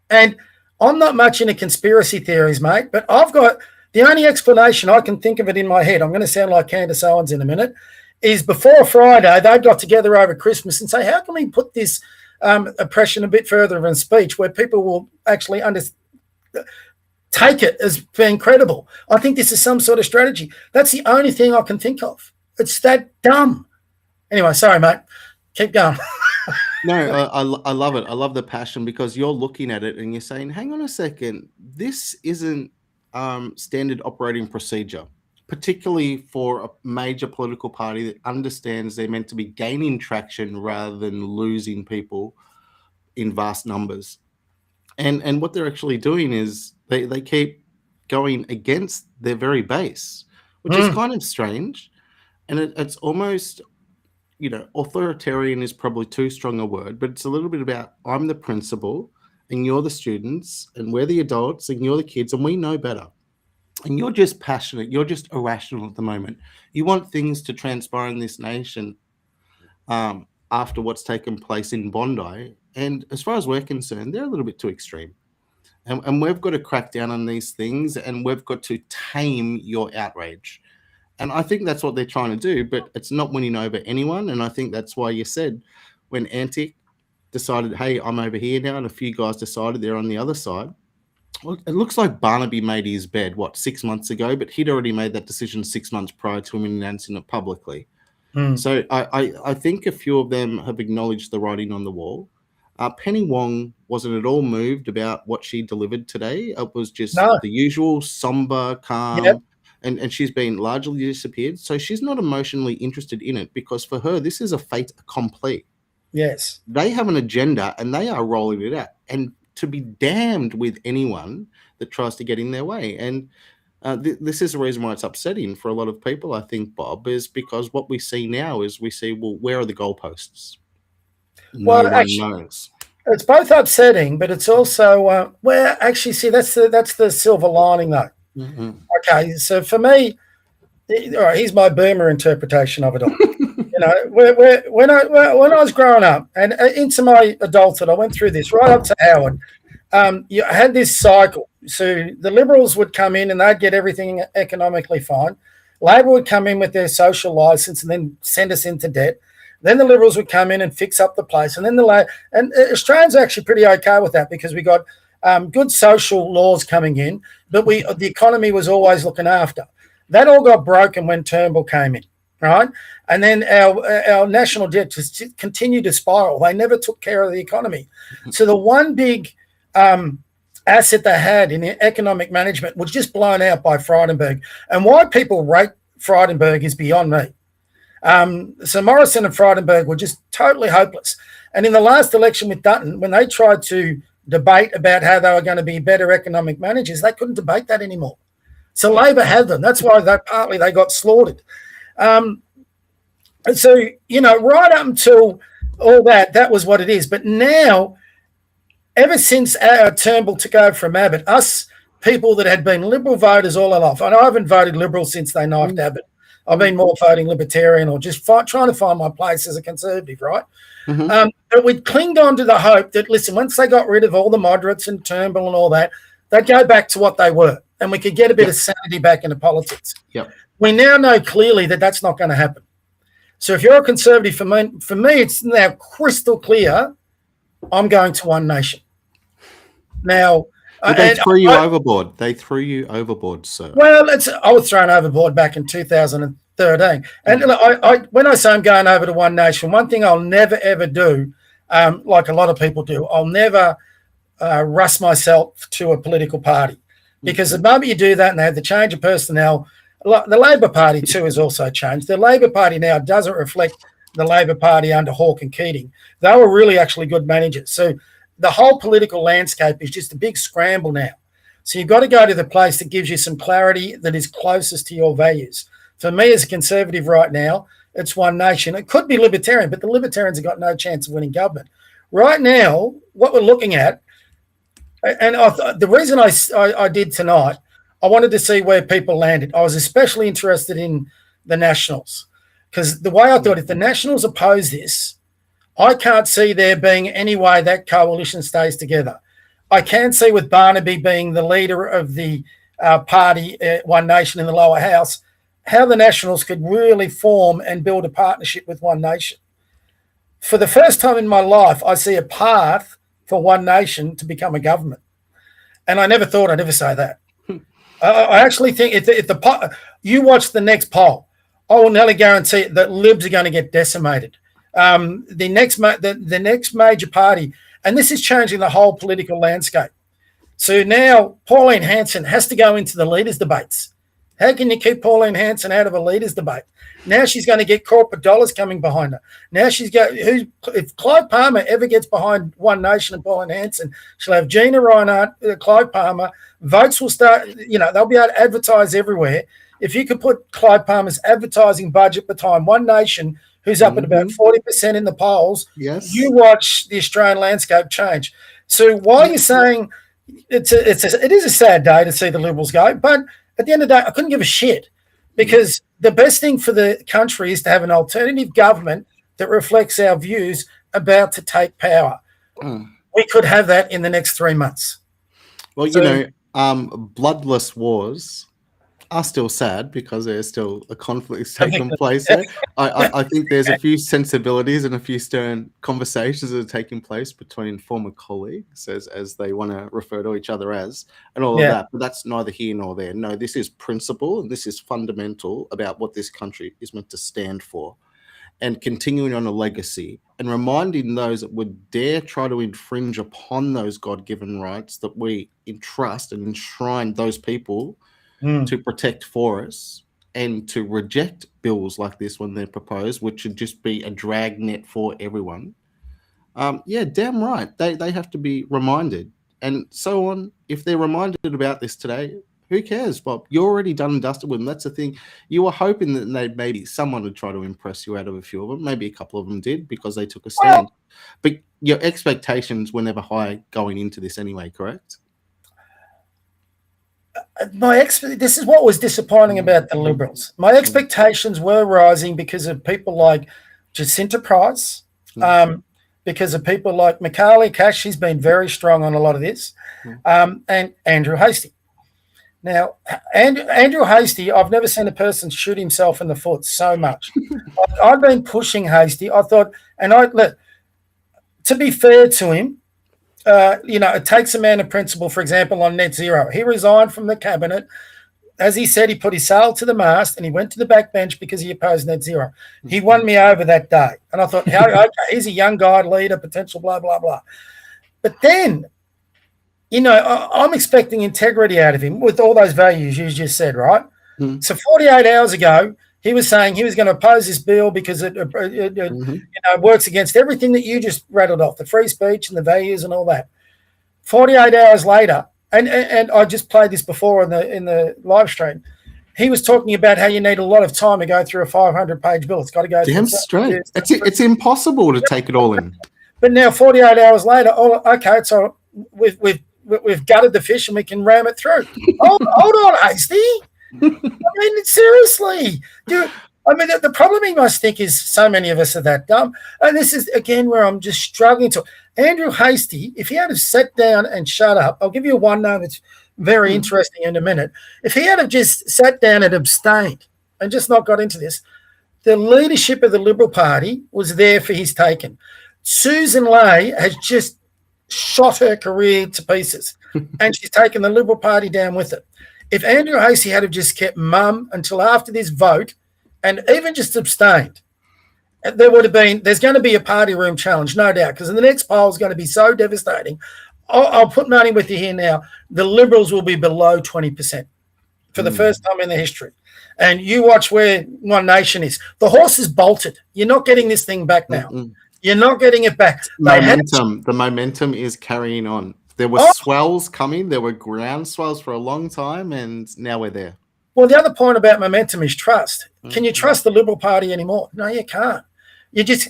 And I'm not much into conspiracy theories, mate, but I've got the only explanation I can think of it in my head. I'm going to sound like Candace Owens in a minute. Is before Friday, they got together over Christmas and say, how can we put this oppression a bit further in speech where people will actually take it as being credible? I think this is some sort of strategy. That's the only thing I can think of. It's that dumb. Anyway, sorry, mate. Keep going. No, I love it. I love the passion because you're looking at it and you're saying, hang on a second, this isn't standard operating procedure, particularly for a major political party that understands they're meant to be gaining traction rather than losing people in vast numbers. And what they're actually doing is they keep going against their very base, which is kind of strange. And it's almost, authoritarian is probably too strong a word, but it's a little bit about I'm the principal and you're the students and we're the adults and you're the kids and we know better. And you're just passionate. You're just irrational at the moment. You want things to transpire in this nation after what's taken place in Bondi. And as far as we're concerned, they're a little bit too extreme. And we've got to crack down on these things and we've got to tame your outrage. And I think that's what they're trying to do, but it's not winning over anyone. And I think that's why you said when Antic decided, hey, I'm over here now, and a few guys decided they're on the other side. Well, it looks like Barnaby made his bed, 6 months ago, but he'd already made that decision 6 months prior to him announcing it publicly. So I think a few of them have acknowledged the writing on the wall. Penny Wong wasn't at all moved about what she delivered today. It was just the usual somber, calm, and she's been largely disappeared. So she's not emotionally interested in it because for her, this is a fait accompli. Yes. They have an agenda and they are rolling it out. And to be damned with anyone that tries to get in their way. And this is the reason why it's upsetting for a lot of people, I think, Bob, is because what we see now is well, where are the goalposts? No one knows. It's both upsetting, but it's also, see, that's the silver lining, though. Mm-hmm. Okay, so for me, all right, here's my boomer interpretation of it all. When I was growing up and into my adulthood, I went through this right up to Howard. You had this cycle. So the Liberals would come in and they'd get everything economically fine. Labor would come in with their social license and then send us into debt. Then the Liberals would come in and fix up the place. And then and Australians are actually pretty okay with that because we got good social laws coming in, but the economy was always looking after. That all got broken when Turnbull came in. Right, and then our national debt just continued to spiral. They never took care of the economy. So the one big asset they had in economic management was just blown out by Frydenberg. And why people rate Frydenberg is beyond me. So Morrison and Frydenberg were just totally hopeless. And in the last election with Dutton, when they tried to debate about how they were going to be better economic managers, they couldn't debate that anymore. So Labor had them. That's why they got slaughtered. So, right up until all that was what it is. But now, ever since Turnbull took over from Abbott, us people that had been Liberal voters all our life, and I haven't voted Liberal since they knifed Abbott. I've been more voting Libertarian or just trying to find my place as a Conservative, right? Mm-hmm. But we clinged on to the hope that, listen, once they got rid of all the moderates and Turnbull and all that, they'd go back to what they were and we could get a bit of sanity back into politics. Yep. We now know clearly that that's not going to happen. So if you're a Conservative, for me, it's now crystal clear I'm going to One Nation. Now, but they threw you overboard. They threw you overboard, sir. Well, I was thrown overboard back in 2013. And when I say I'm going over to One Nation, one thing I'll never, ever do, like a lot of people do, I'll never rust myself to a political party. Because the moment you do that and they have the change of personnel, the Labor Party too has also changed. The Labor Party now doesn't reflect the Labor Party under Hawke and Keating. They were really actually good managers. So the whole political landscape is just a big scramble now. So you've got to go to the place that gives you some clarity that is closest to your values. For me as a Conservative right now, it's One Nation. It could be Libertarian, but the Libertarians have got no chance of winning government. Right now, what we're looking at, and the reason I did tonight, I wanted to see where people landed. I was especially interested in the Nationals, because the way I thought, if the Nationals oppose this, I can't see there being any way that coalition stays together. I can see with Barnaby being the leader of the party, One Nation in the lower house, how the Nationals could really form and build a partnership with One Nation. For the first time in my life, I see a path for One Nation to become a government. And I never thought I'd ever say that. I actually think if you watch the next poll, I will nearly guarantee that Libs are going to get decimated. The next major party, and this is changing the whole political landscape. So now Pauline Hanson has to go into the leaders' debates. How can you keep Pauline Hanson out of a leaders' debate? Now she's going to get corporate dollars coming behind her. Now if Clive Palmer ever gets behind One Nation and Pauline Hanson, she'll have Gina Reinhardt, Clive Palmer. Votes will start, they'll be able to advertise everywhere. If you could put Clive Palmer's advertising budget behind One Nation, who's up at about 40% in the polls, you watch the Australian landscape change. So while you're saying it is a sad day to see the Liberals go, but at the end of the day, I couldn't give a shit, because the best thing for the country is to have an alternative government that reflects our views about to take power. We could have that in the next 3 months. Well, bloodless wars are still sad because there's still a conflict taking place there. I think there's a few sensibilities and a few stern conversations that are taking place between former colleagues, as they want to refer to each other as, and all of that. But that's neither here nor there. No, this is principle, and this is fundamental about what this country is meant to stand for, and continuing on a legacy and reminding those that would dare try to infringe upon those God-given rights that we entrust and enshrine those people to protect for us, and to reject bills like this when they're proposed, which should just be a dragnet for everyone. Damn right. They have to be reminded. And so on, if they're reminded about this today, who cares, Bob? You're already done and dusted with them. That's the thing. You were hoping that maybe someone would try to impress you out of a few of them. Maybe a couple of them did because they took a stand. But your expectations were never high going into this anyway, correct? This is what was disappointing about the Liberals. My expectations were rising because of people like Jacinta Price, because of people like Michaelia Cash. She's been very strong on a lot of this, and Andrew Hastie. Now, Andrew Hastie, I've never seen a person shoot himself in the foot so much. I've been pushing Hastie. I thought, to be fair to him, it takes a man of principle, for example, on net zero. He resigned from the cabinet. As he said, he put his sail to the mast and he went to the backbench because he opposed net zero. He won me over that day. And I thought, okay, he's a young guy, leader, potential, blah, blah, blah. But then, I'm expecting integrity out of him with all those values you just said, right? So 48 hours ago, he was saying he was going to oppose this bill because it works against everything that you just rattled off, the free speech and the values and all that. 48 hours later, and I just played this before in the live stream, he was talking about how you need a lot of time to go through a 500-page bill. It's got to go. Damn straight. It's impossible to take it all in. But now, 48 hours later, so we've gutted the fish and we can ram it through. Hold on, Hastie. Seriously, dude. The problem he must think is so many of us are that dumb. And this is, again, where I'm just struggling to. Andrew Hastie, if he had have sat down and shut up, I'll give you one name that's very interesting in a minute. If he had have just sat down and abstained and just not got into this, the leadership of the Liberal Party was there for his taking. Susan Ley has just shot her career to pieces, and she's taken the Liberal Party down with it. If Andrew Hastie had have just kept mum until after this vote and even just abstained, there's going to be a party room challenge, no doubt, because the next poll is going to be so devastating. I'll put money with you here now. The Liberals will be below 20% for the first time in their history. And you watch where One Nation is. The horse is bolted. You're not getting this thing back now. You're not getting it back. The momentum is carrying on. There were swells coming. There were ground swells for a long time, and now we're there. Well, the other point about momentum is trust. Can you trust the Liberal Party anymore? No, you can't.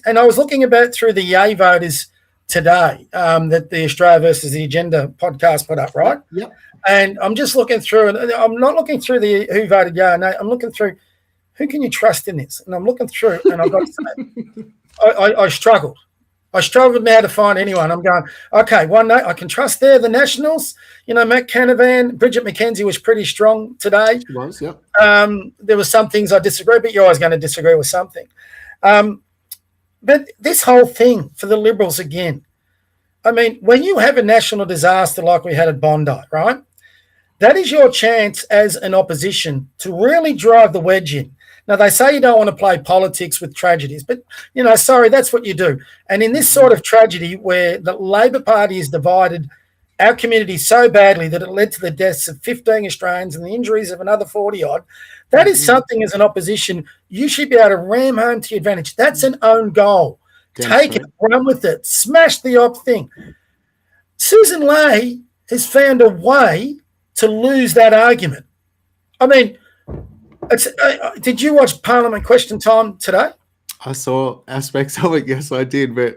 And I was looking about through the yay voters today that the Australia versus the Agenda podcast put up, right? Yep. And I'm just looking through, and I'm not looking through the who voted yeah or no. I'm looking through who can you trust in this, and I'm looking through, and I've got to say, I struggled. I struggled now to find anyone. I'm going, okay, one I can trust there. The Nationals, Matt Canavan, Bridget McKenzie was pretty strong today. She was, yep. There were some things I disagree, but you're always going to disagree with something. But this whole thing for the Liberals again, I mean, when you have a national disaster like we had at Bondi, right, that is your chance as an opposition to really drive the wedge in. Now, they say you don't want to play politics with tragedies, but, sorry, that's what you do. And in this sort of tragedy where the Labor Party has divided our community so badly that it led to the deaths of 15 Australians and the injuries of another 40-odd, that is something as an opposition you should be able to ram home to your advantage. That's an own goal. Take it, run with it, smash the op thing. Susan Ley has found a way to lose that argument. I mean, did you watch Parliament Question Time today? I saw aspects of it, yes, I did. But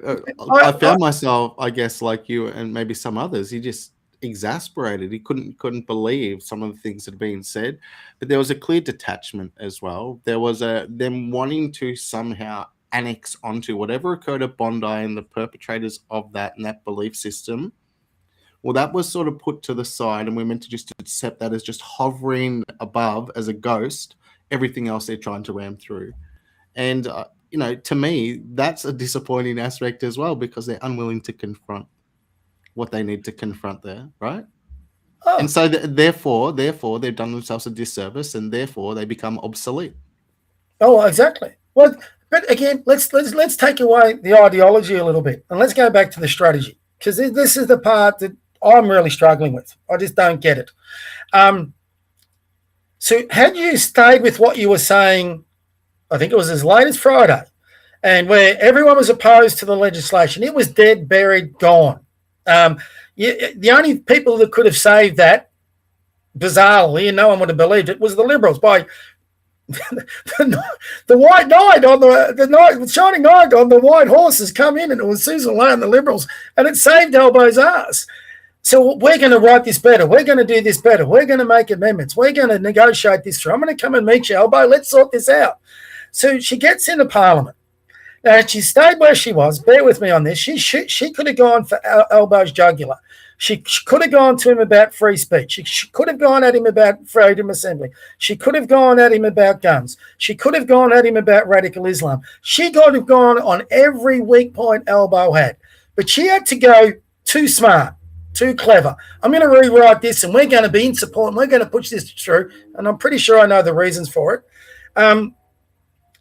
I found myself, I guess, like you and maybe some others, he just exasperated. He couldn't believe some of the things that had been said. But there was a clear detachment as well. There was them wanting to somehow annex onto whatever occurred at Bondi and the perpetrators of that and that belief system. Well, that was sort of put to the side, and we're meant to just accept that as just hovering above as a ghost, everything else they're trying to ram through. And, to me, that's a disappointing aspect as well, because they're unwilling to confront what they need to confront there, right? Oh. And so therefore, they've done themselves a disservice, and therefore they become obsolete. Oh, exactly. Well, but again, let's take away the ideology a little bit, and let's go back to the strategy, because this is the part that I'm really struggling with. I just don't get it. So had you stayed with what you were saying, I think it was as late as Friday, and where everyone was opposed to the legislation, it was dead, buried, gone. The only people that could have saved that, bizarrely, and no one would have believed it, was the Liberals by the white knight on the shining knight on the white horse has come in, and it was Susan Ley and the Liberals, and it saved Elbo's ass. So we're going to write this better. We're going to do this better. We're going to make amendments. We're going to negotiate this through. I'm going to come and meet you, Elbo. Let's sort this out. So she gets into Parliament. Now, she stayed where she was. Bear with me on this. She could have gone for Elbo's jugular. She could have gone to him about free speech. She could have gone at him about freedom of assembly. She could have gone at him about guns. She could have gone at him about radical Islam. She could have gone on every weak point Elbo had. But she had to go too smart, too clever. I'm going to rewrite this, and we're going to be in support, and we're going to push this through, and I'm pretty sure I know the reasons for it.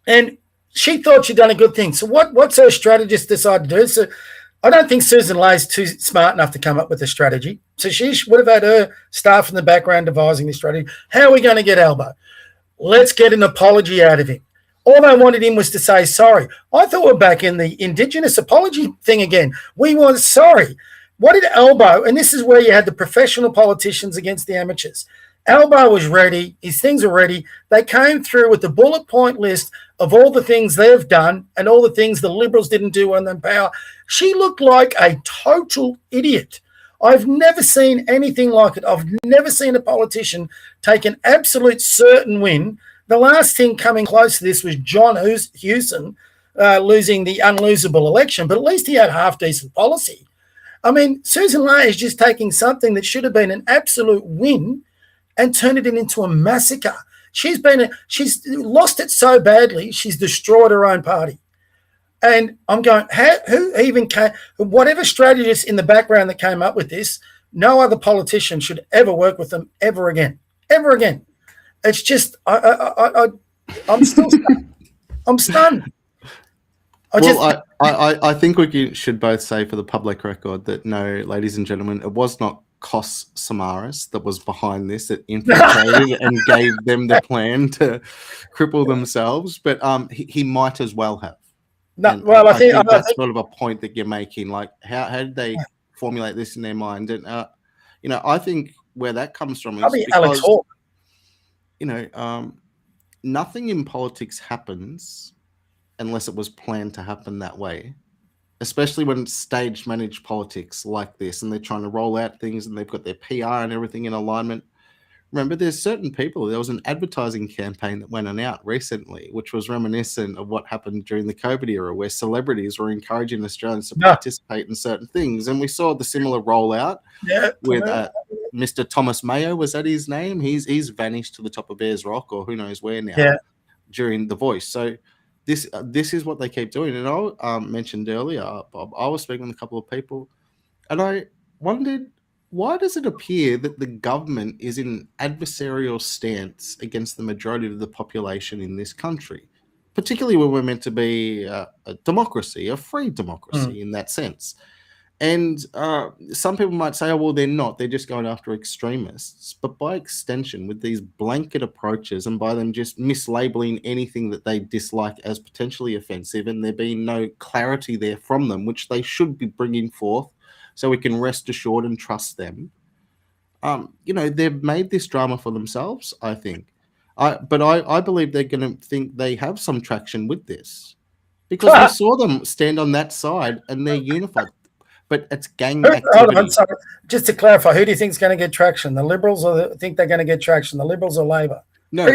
And she thought she'd done a good thing. So what's her strategist decided to do? So I don't think Susan Lay's too smart enough to come up with a strategy. So she would have had her staff in the background devising this strategy. How are we going to get Elbo? Let's get an apology out of him. All they wanted him was to say sorry. I thought we're back in the Indigenous apology thing again. We were sorry. What did Elbo, and this is where you had the professional politicians against the amateurs. Elbo was ready. His things were ready. They came through with the bullet point list of all the things they've done and all the things the Liberals didn't do when they're in power. She looked like a total idiot. I've never seen anything like it. I've never seen a politician take an absolute certain win. The last thing coming close to this was John Hewson losing the unlosable election, but at least he had half-decent policy. I mean, Susan Ley is just taking something that should have been an absolute win and turned it into a massacre. She's lost it so badly, she's destroyed her own party. And I'm going, who even came, whatever strategist in the background that came up with this, no other politician should ever work with them ever again. Ever again. It's just, I'm still stunned. I'm stunned. I think we should both say for the public record that no, ladies and gentlemen, it was not Kos Samaras that was behind this, that infiltrated and gave them the plan to cripple themselves, but he might as well have. No, well, I think that's sort of a point that you're making. Like, how did they formulate this in their mind? And I think where that comes from is because nothing in politics happens unless it was planned to happen that way. especially when it's stage managed politics like this and they're trying to roll out things and they've got their PR and everything in alignment. Remember, there's certain people, there was an advertising campaign that went on out recently, which was reminiscent of what happened during the COVID era, where celebrities were encouraging Australians to participate in certain things. And we saw the similar rollout with Mr. Thomas Mayo, was that his name? He's vanished to the top of Bears Rock or who knows where now during The Voice. So this is what they keep doing. And I mentioned earlier, Bob, I was speaking with a couple of people and I wondered, why does it appear that the government is in an adversarial stance against the majority of the population in this country, particularly when we're meant to be a democracy, a free democracy in that sense? And some people might say, oh, well, they're not. They're just going after extremists. But by extension, with these blanket approaches and by them just mislabeling anything that they dislike as potentially offensive and there being no clarity there from them, which they should be bringing forth so we can rest assured and trust them, they've made this drama for themselves, I think. But I believe they're going to think they have some traction with this because we saw them stand on that side and they're unified. But it's gang activity. Hold on, sorry. Just to clarify, who do you think is going to get traction? The Liberals think they're going to get traction? The Liberals or Labor? No,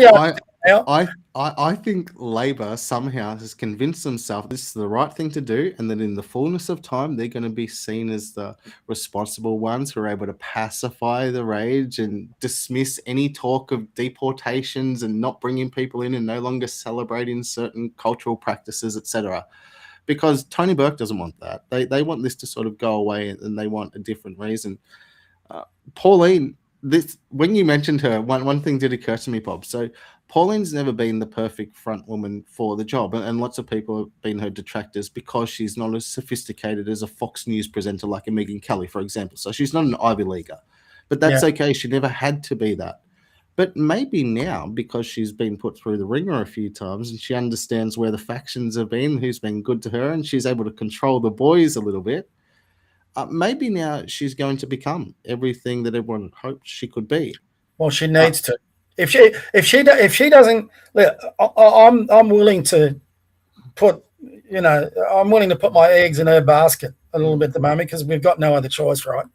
I think Labor somehow has convinced themselves this is the right thing to do, and that in the fullness of time, they're going to be seen as the responsible ones who are able to pacify the rage and dismiss any talk of deportations and not bringing people in and no longer celebrating certain cultural practices, etc. Because Tony Burke doesn't want that. They want this to sort of go away and they want a different reason. Pauline, when you mentioned her, one thing did occur to me, Bob. So Pauline's never been the perfect front woman for the job. And lots of people have been her detractors because she's not as sophisticated as a Fox News presenter like a Megyn Kelly, for example. So she's not an Ivy Leaguer. But that's okay. She never had to be that. But maybe now, because she's been put through the ringer a few times and she understands where the factions have been, who's been good to her, and she's able to control the boys a little bit, maybe now she's going to become everything that everyone hoped she could be. Well, she needs to. If she doesn't, look, I'm willing to put, I'm willing to put my eggs in her basket a little bit at the moment because we've got no other choice, right?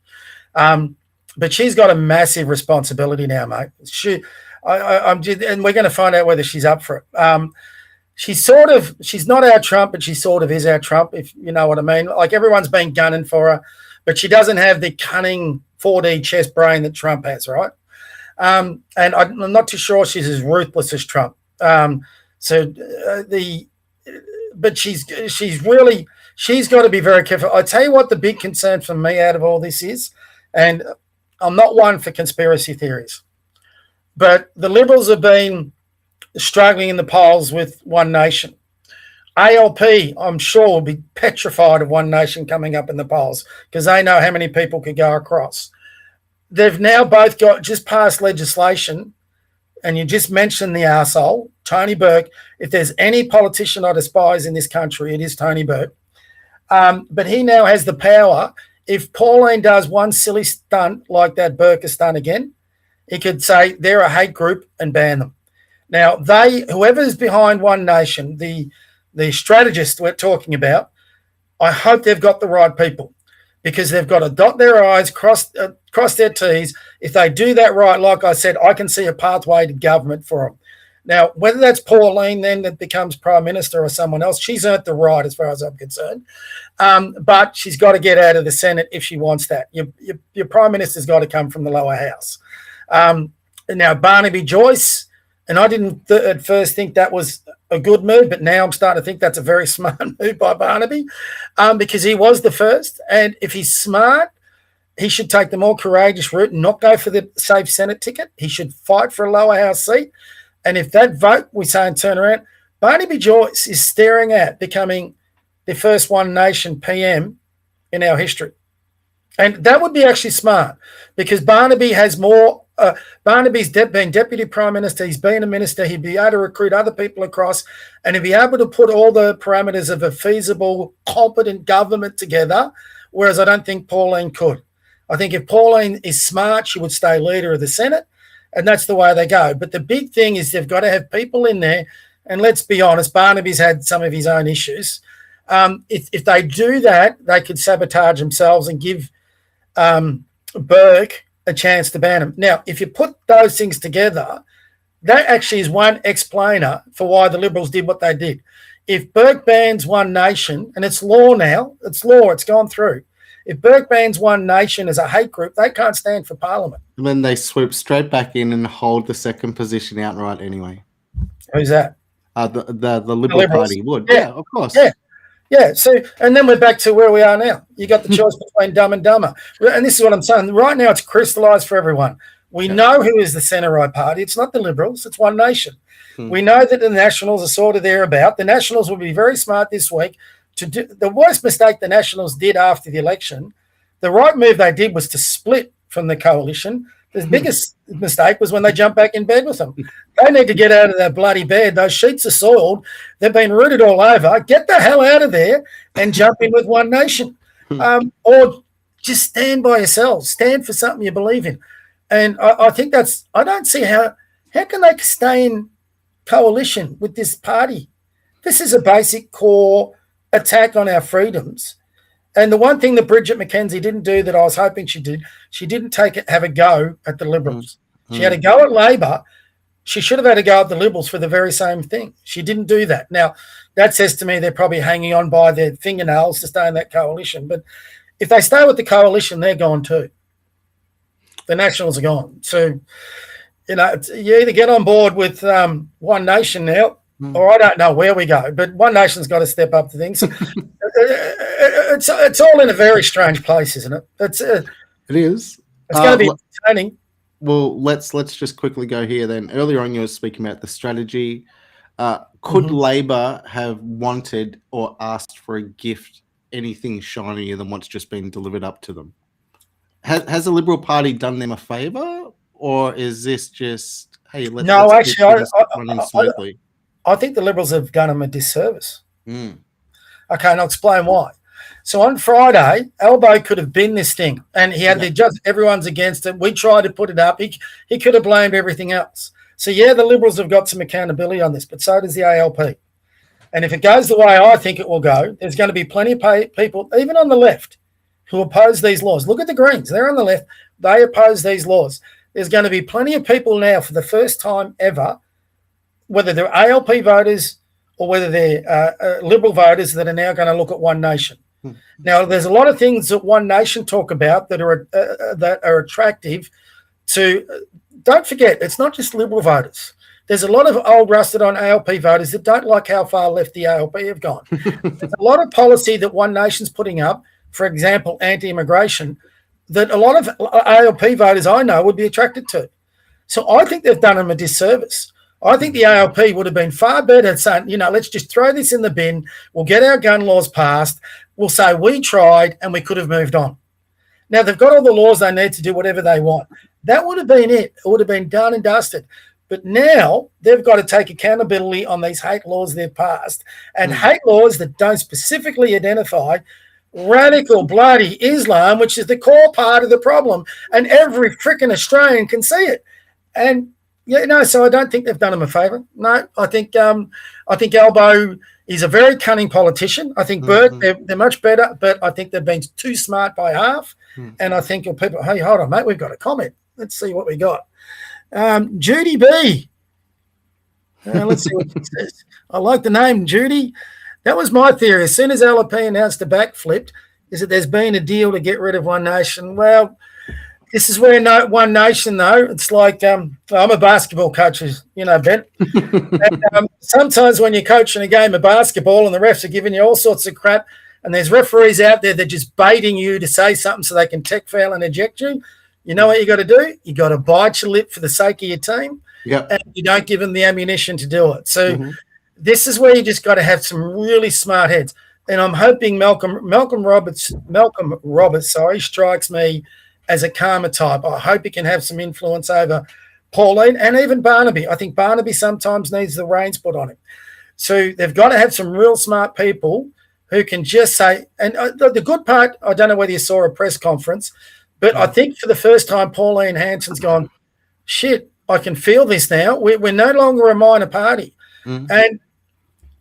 But she's got a massive responsibility now, mate. And we're going to find out whether she's up for it. She's not our Trump, but she sort of is our Trump, if you know what I mean. Like everyone's been gunning for her, but she doesn't have the cunning 4D chess brain that Trump has, right? And I'm not too sure she's as ruthless as Trump. But she's got to be very careful. I tell you what, the big concern for me out of all this is, and I'm not one for conspiracy theories, but the Liberals have been struggling in the polls with One Nation. ALP, I'm sure, will be petrified of One Nation coming up in the polls because they know how many people could go across. They've now both got just passed legislation, and you just mentioned the arsehole, Tony Burke. If there's any politician I despise in this country, it is Tony Burke. But he now has the power. If Pauline does one silly stunt like that Burke has done again, he could say they're a hate group and ban them. Now, whoever's behind One Nation, the strategist we're talking about, I hope they've got the right people because they've got to dot their I's, cross their T's. If they do that right, like I said, I can see a pathway to government for them. Now, whether that's Pauline then that becomes Prime Minister or someone else, she's earned the right as far as I'm concerned. But she's got to get out of the Senate if she wants that. Your Prime Minister's got to come from the lower house. Now, Barnaby Joyce, and I didn't at first think that was a good move, but now I'm starting to think that's a very smart move by Barnaby because he was the first. And if he's smart, he should take the more courageous route and not go for the safe Senate ticket. He should fight for a lower house seat. And if that vote, we say and turn around, Barnaby Joyce is staring at becoming the first One Nation PM in our history. And that would be actually smart because Barnaby has more. Barnaby's been Deputy Prime Minister. He's been a minister. He'd be able to recruit other people across and he'd be able to put all the parameters of a feasible, competent government together, whereas I don't think Pauline could. I think if Pauline is smart, she would stay leader of the Senate. And that's the way they go. But the big thing is they've got to have people in there. And let's be honest, Barnaby's had some of his own issues. If they do that, they could sabotage themselves and give Burke a chance to ban him. Now, if you put those things together, that actually is one explainer for why the Liberals did what they did. If Burke bans One Nation, and it's law now, it's law, it's gone through. If Burke bans One Nation as a hate group, they can't stand for Parliament. And then they swoop straight back in and hold the second position outright anyway. Who's that? The Liberal Party would. Yeah, of course. Yeah. So, and then we're back to where we are now. You got the choice between dumb and dumber. And this is what I'm saying. Right now, it's crystallised for everyone. We know who is the centre-right party. It's not the Liberals. It's One Nation. We know that the Nationals are sort of there about. The Nationals will be very smart this week to do the worst mistake the Nationals did after the election. The right move they did was to split from the coalition. The biggest mistake was when they jumped back in bed with them. They need to get out of that bloody bed. Those sheets are soiled. They've been rooted all over. Get the hell out of there and jump in with One Nation. Or just stand by yourselves. Stand for something you believe in. And I think I don't see how can they stay in coalition with this party? This is a basic core attack on our freedoms. And the one thing that Bridget McKenzie didn't do that I was hoping she did, she didn't have a go at the Liberals. She had a go at Labor. She should have had a go at the Liberals for the very same thing. She didn't do that. Now, that says to me they're probably hanging on by their fingernails to stay in that coalition. But if they stay with the coalition, they're gone too. The Nationals are gone. So, you either get on board with One Nation now, or I don't know where we go, but One Nation's got to step up to things. It's all in a very strange place, isn't it? It is. It's going to be entertaining. Well, let's just quickly go here then. Earlier on, you were speaking about the strategy. Could Labor have wanted or asked for a gift anything shinier than what's just been delivered up to them? Has the Liberal Party done them a favour, or is this just, hey, let's actually, running smoothly? I think the Liberals have done them a disservice. Okay, and I'll explain why. So on Friday, Albo could have been this thing, and he had everyone's against it. We tried to put it up. He could have blamed everything else. So, the Liberals have got some accountability on this, but so does the ALP. And if it goes the way I think it will go, there's going to be plenty of people, even on the left, who oppose these laws. Look at the Greens. They're on the left. They oppose these laws. There's going to be plenty of people now for the first time ever, whether they're ALP voters or whether they're Liberal voters, that are now going to look at One Nation. Now, there's a lot of things that One Nation talk about that are attractive to. Don't forget, it's not just Liberal voters. There's a lot of old rusted-on ALP voters that don't like how far left the ALP have gone. There's a lot of policy that One Nation's putting up, for example, anti-immigration, that a lot of ALP voters I know would be attracted to. So I think they've done them a disservice. I think the ALP would have been far better at saying, let's just throw this in the bin. We'll get our gun laws passed. We'll say we tried and we could have moved on. Now, they've got all the laws they need to do whatever they want. That would have been it. It would have been done and dusted. But now they've got to take accountability on these hate laws they've passed, and hate laws that don't specifically identify radical bloody Islam, which is the core part of the problem. And every freaking Australian can see it. And so I don't think they've done him a favour. No, I think Albo is a very cunning politician. I think Burke, they're much better, but I think they've been too smart by half. And I think people, hey, hold on, mate, we've got a comment. Let's see what we got. Judy B. Let's see what she says. I like the name, Judy. That was my theory. As soon as LP announced the backflipped, is that there's been a deal to get rid of One Nation. Well, this is where One Nation, though, it's like I'm a basketball coach, Ben. And, sometimes when you're coaching a game of basketball and the refs are giving you all sorts of crap, and there's referees out there that are just baiting you to say something so they can tech foul and eject you, you know what you got to do? You got to bite your lip for the sake of your team, and you don't give them the ammunition to do it. So this is where you just got to have some really smart heads. And I'm hoping Malcolm Roberts, strikes me as a calmer type. I hope he can have some influence over Pauline and even Barnaby. I think Barnaby sometimes needs the reins put on him. So they've got to have some real smart people who can just say, and the good part, I don't know whether you saw a press conference, but I think for the first time, Pauline Hanson's gone, shit, I can feel this now. We're no longer a minor party. And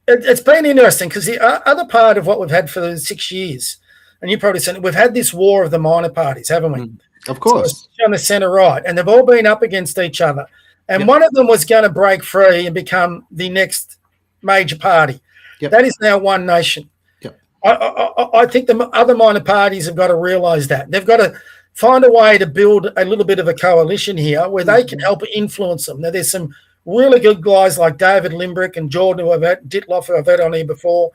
it's been interesting because the other part of what we've had for the 6 years, and you've probably seen it, we've had this war of the minor parties, haven't we? Of course. So on the centre right, and they've all been up against each other. And one of them was going to break free and become the next major party. That is now One Nation. I think the other minor parties have got to realise that. They've got to find a way to build a little bit of a coalition here where they can help influence them. Now, there's some really good guys like David Limbrick and Jordan, Ditloff, who I've had on here before.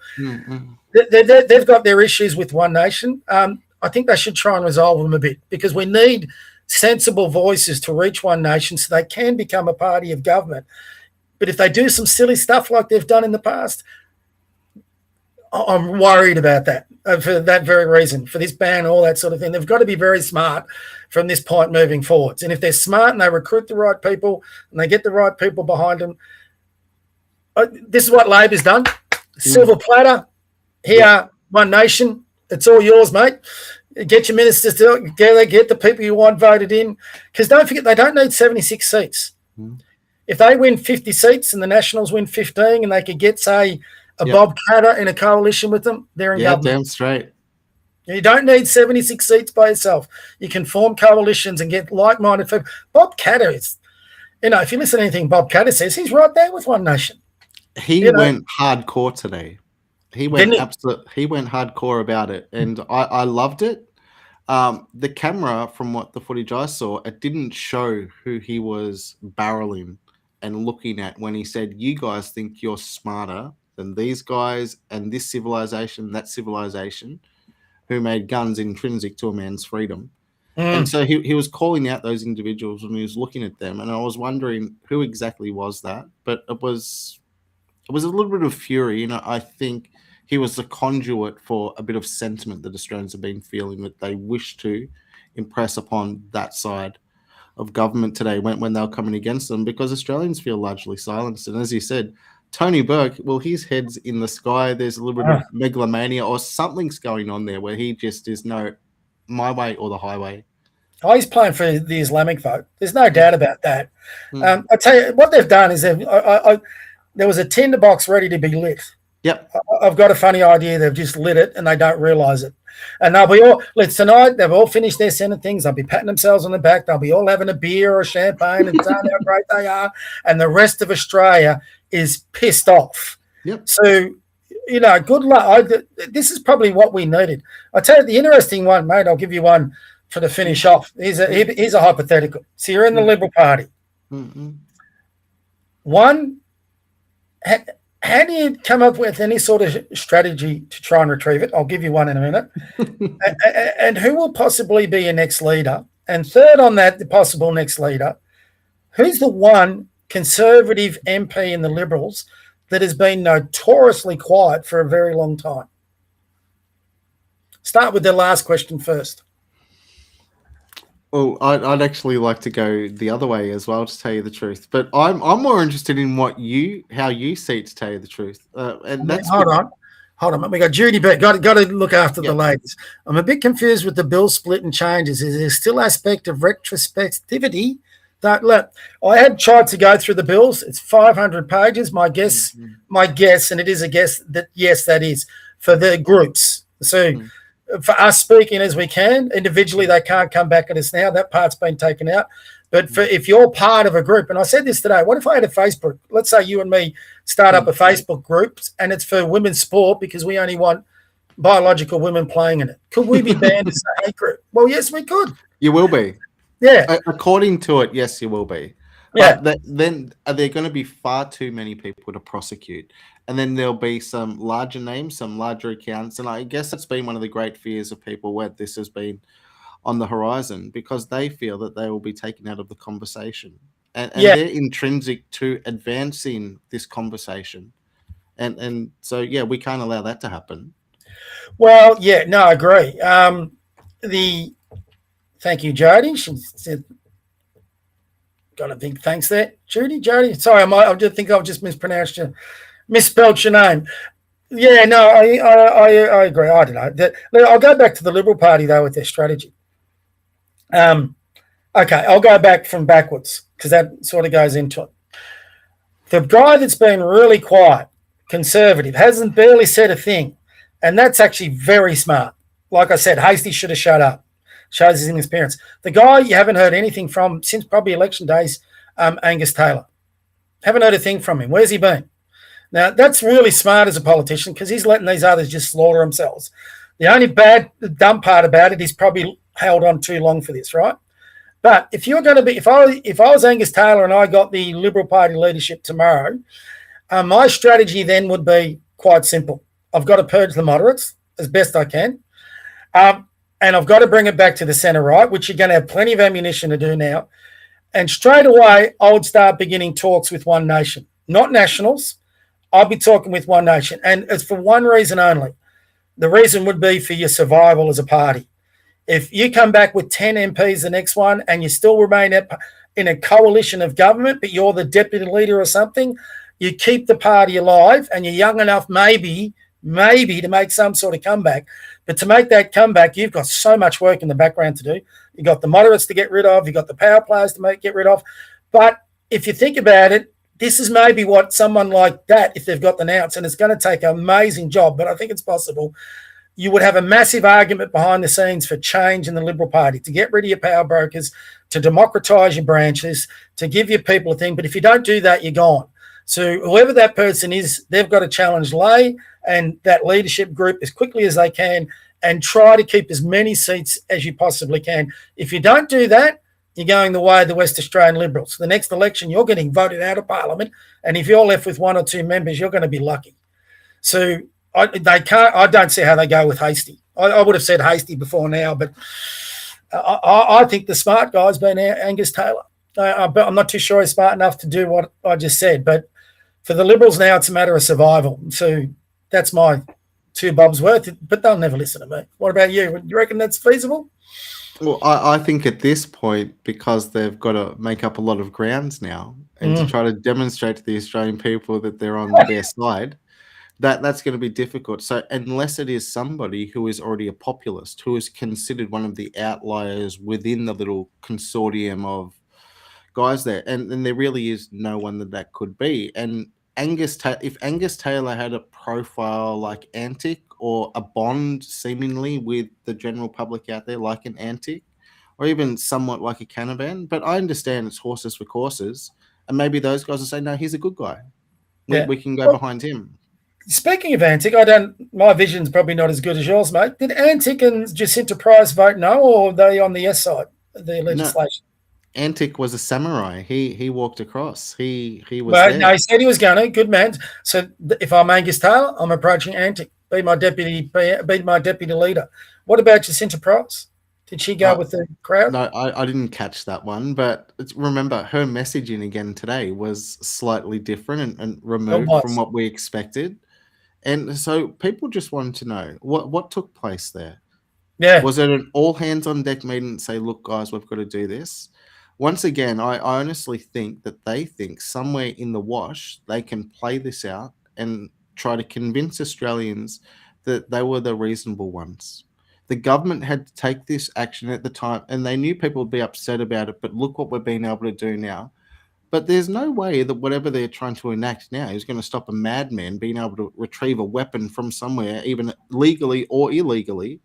They've got their issues with One Nation. I think they should try and resolve them a bit because we need sensible voices to reach One Nation so they can become a party of government. But if they do some silly stuff like they've done in the past, I'm worried about that for that very reason, for this ban and all that sort of thing. They've got to be very smart from this point moving forwards. And if they're smart and they recruit the right people and they get the right people behind them, this is what Labor's done. Silver platter, here, One Nation. It's all yours, mate. Get your ministers together, get the people you want voted in. Because don't forget, they don't need 76 seats. If they win 50 seats and the Nationals win 15 and they could get, say, Bob Katter in a coalition with them, they're in government. Damn straight. You don't need 76 seats by yourself. You can form coalitions and get like-minded people. Bob Katter is, if you listen to anything Bob Katter says, he's right there with One Nation. He went hardcore today. He went hardcore about it, and I loved it. The camera, from what the footage I saw, it didn't show who he was barreling and looking at when he said, "You guys think you're smarter than these guys and this civilization, that civilization, who made guns intrinsic to a man's freedom." And so he was calling out those individuals when he was looking at them, and I was wondering who exactly was that. But it was a little bit of fury. I think he was the conduit for a bit of sentiment that Australians have been feeling that they wish to impress upon that side of government today when they're coming against them, because Australians feel largely silenced. And as you said, Tony Burke, well, his head's in the sky. There's a little bit of megalomania or something's going on there where he just is my way or the highway. Oh, he's playing for the Islamic vote. There's no doubt about that. I tell you, what they've done is there was a tinderbox ready to be lit. Yep. I've got a funny idea. They've just lit it and they don't realise it. And they'll be all, tonight, they've all finished their Senate things. They'll be patting themselves on the back. They'll be all having a beer or a champagne and saying how great they are. And the rest of Australia is pissed off. Yep. So, good luck. This is probably what we needed. I tell you, the interesting one, mate, I'll give you one for the finish off. Here's a hypothetical. So you're in the Liberal Party. One, how do you come up with any sort of strategy to try and retrieve it? I'll give you one in a minute. And who will possibly be your next leader? And third on that, the possible next leader, who's the one Conservative MP in the Liberals that has been notoriously quiet for a very long time? Start with the last question first. Well, I'd actually like to go the other way as well, to tell you the truth. But I'm more interested in how you see it, to tell you the truth. And that's hold on. We got Judy Beck. Got to look after the ladies. I'm a bit confused with the bill split and changes. Is there still aspect of retrospectivity? I had tried to go through the bills. It's 500 pages. My guess, and it is a guess that yes, that is for the groups. So. For us speaking as we can, individually they can't come back at us now. That part's been taken out. But if you're part of a group, and I said this today, what if I had a Facebook? Let's say you and me start up a Facebook group and it's for women's sport because we only want biological women playing in it. Could we be banned as a hate group? Well, yes, we could. You will be. Yeah. According to it, yes, you will be. Yeah. But then are there going to be far too many people to prosecute? And then there'll be some larger names, some larger accounts. And I guess that's been one of the great fears of people where this has been on the horizon, because they feel that they will be taken out of the conversation. And they're intrinsic to advancing this conversation. And so, we can't allow that to happen. Well, I agree. Thank you, Jody. She said, got a big thanks there. Jody. Sorry, I just think I've just misspelled your name. Yeah, no, I agree. I don't know. I'll go back to the Liberal Party, though, with their strategy. Okay, I'll go back from backwards because that sort of goes into it. The guy that's been really quiet, Conservative, hasn't barely said a thing. And that's actually very smart. Like I said, Hastie should have shut up. Shows his inexperience. The guy you haven't heard anything from since probably election days, Angus Taylor. Haven't heard a thing from him. Where's he been? Now, that's really smart as a politician because he's letting these others just slaughter themselves. The only dumb part about it is probably held on too long for this, right? But if you're going to be, if I was Angus Taylor and I got the Liberal Party leadership tomorrow, my strategy then would be quite simple. I've got to purge the moderates as best I can. And I've got to bring it back to the centre right, which you're going to have plenty of ammunition to do now. And straight away, I would start beginning talks with One Nation. Not Nationals. I'll be talking with One Nation. And it's for one reason only. The reason would be for your survival as a party. If you come back with 10 MPs the next one and you still remain in a coalition of government, but you're the deputy leader or something, you keep the party alive and you're young enough maybe to make some sort of comeback. But to make that comeback, you've got so much work in the background to do. You've got the moderates to get rid of. You've got the power players to get rid of. But if you think about it, this is maybe what someone like that, if they've got the nous, and it's going to take an amazing job, but I think it's possible, you would have a massive argument behind the scenes for change in the Liberal Party, to get rid of your power brokers, to democratise your branches, to give your people a thing. But if you don't do that, you're gone. So whoever that person is, they've got to challenge Lay and that leadership group as quickly as they can and try to keep as many seats as you possibly can. If you don't do that, you're going the way of the West Australian Liberals. The next election, you're getting voted out of Parliament, and if you're left with 1 or 2 members, you're going to be lucky. So I don't see how they go with Hastie. I would have said Hastie before now, but I think the smart guy's been Angus Taylor. I'm not too sure he's smart enough to do what I just said, but for the Liberals now, it's a matter of survival. So that's my 2 bobs worth, but they'll never listen to me. What about you? You reckon that's feasible? Well, I think at this point, because they've got to make up a lot of grounds now and to try to demonstrate to the Australian people that they're on their side, that's going to be difficult. So unless it is somebody who is already a populist, who is considered one of the outliers within the little consortium of guys there, and there really is no one that could be. And if Angus Taylor had a profile like Antic or a bond seemingly with the general public out there like an Antic or even somewhat like a Canavan, but I understand it's horses for courses, and maybe those guys will say, no, he's a good guy. We can go behind him. Speaking of Antic, my vision's probably not as good as yours, mate. Did Antic and Jacinta Price vote no, or are they on the yes side of the legislation? No. Antic was a samurai. He walked across. He was there. No, he said he was going to. Good man. So if I'm Angus Taylor, I'm approaching Antic. Be my deputy leader. What about Jacinta Price? Did she go with the crowd? No, I didn't catch that one. But remember, her messaging again today was slightly different and removed from what we expected. And so people just wanted to know what took place there. Yeah. Was it an all hands on deck meeting to say, look, guys, we've got to do this? Once again, I honestly think that they think somewhere in the wash they can play this out and try to convince Australians that they were the reasonable ones. The government had to take this action at the time, and they knew people would be upset about it, but look what we're being able to do now. But there's no way that whatever they're trying to enact now is going to stop a madman being able to retrieve a weapon from somewhere, even legally or illegally,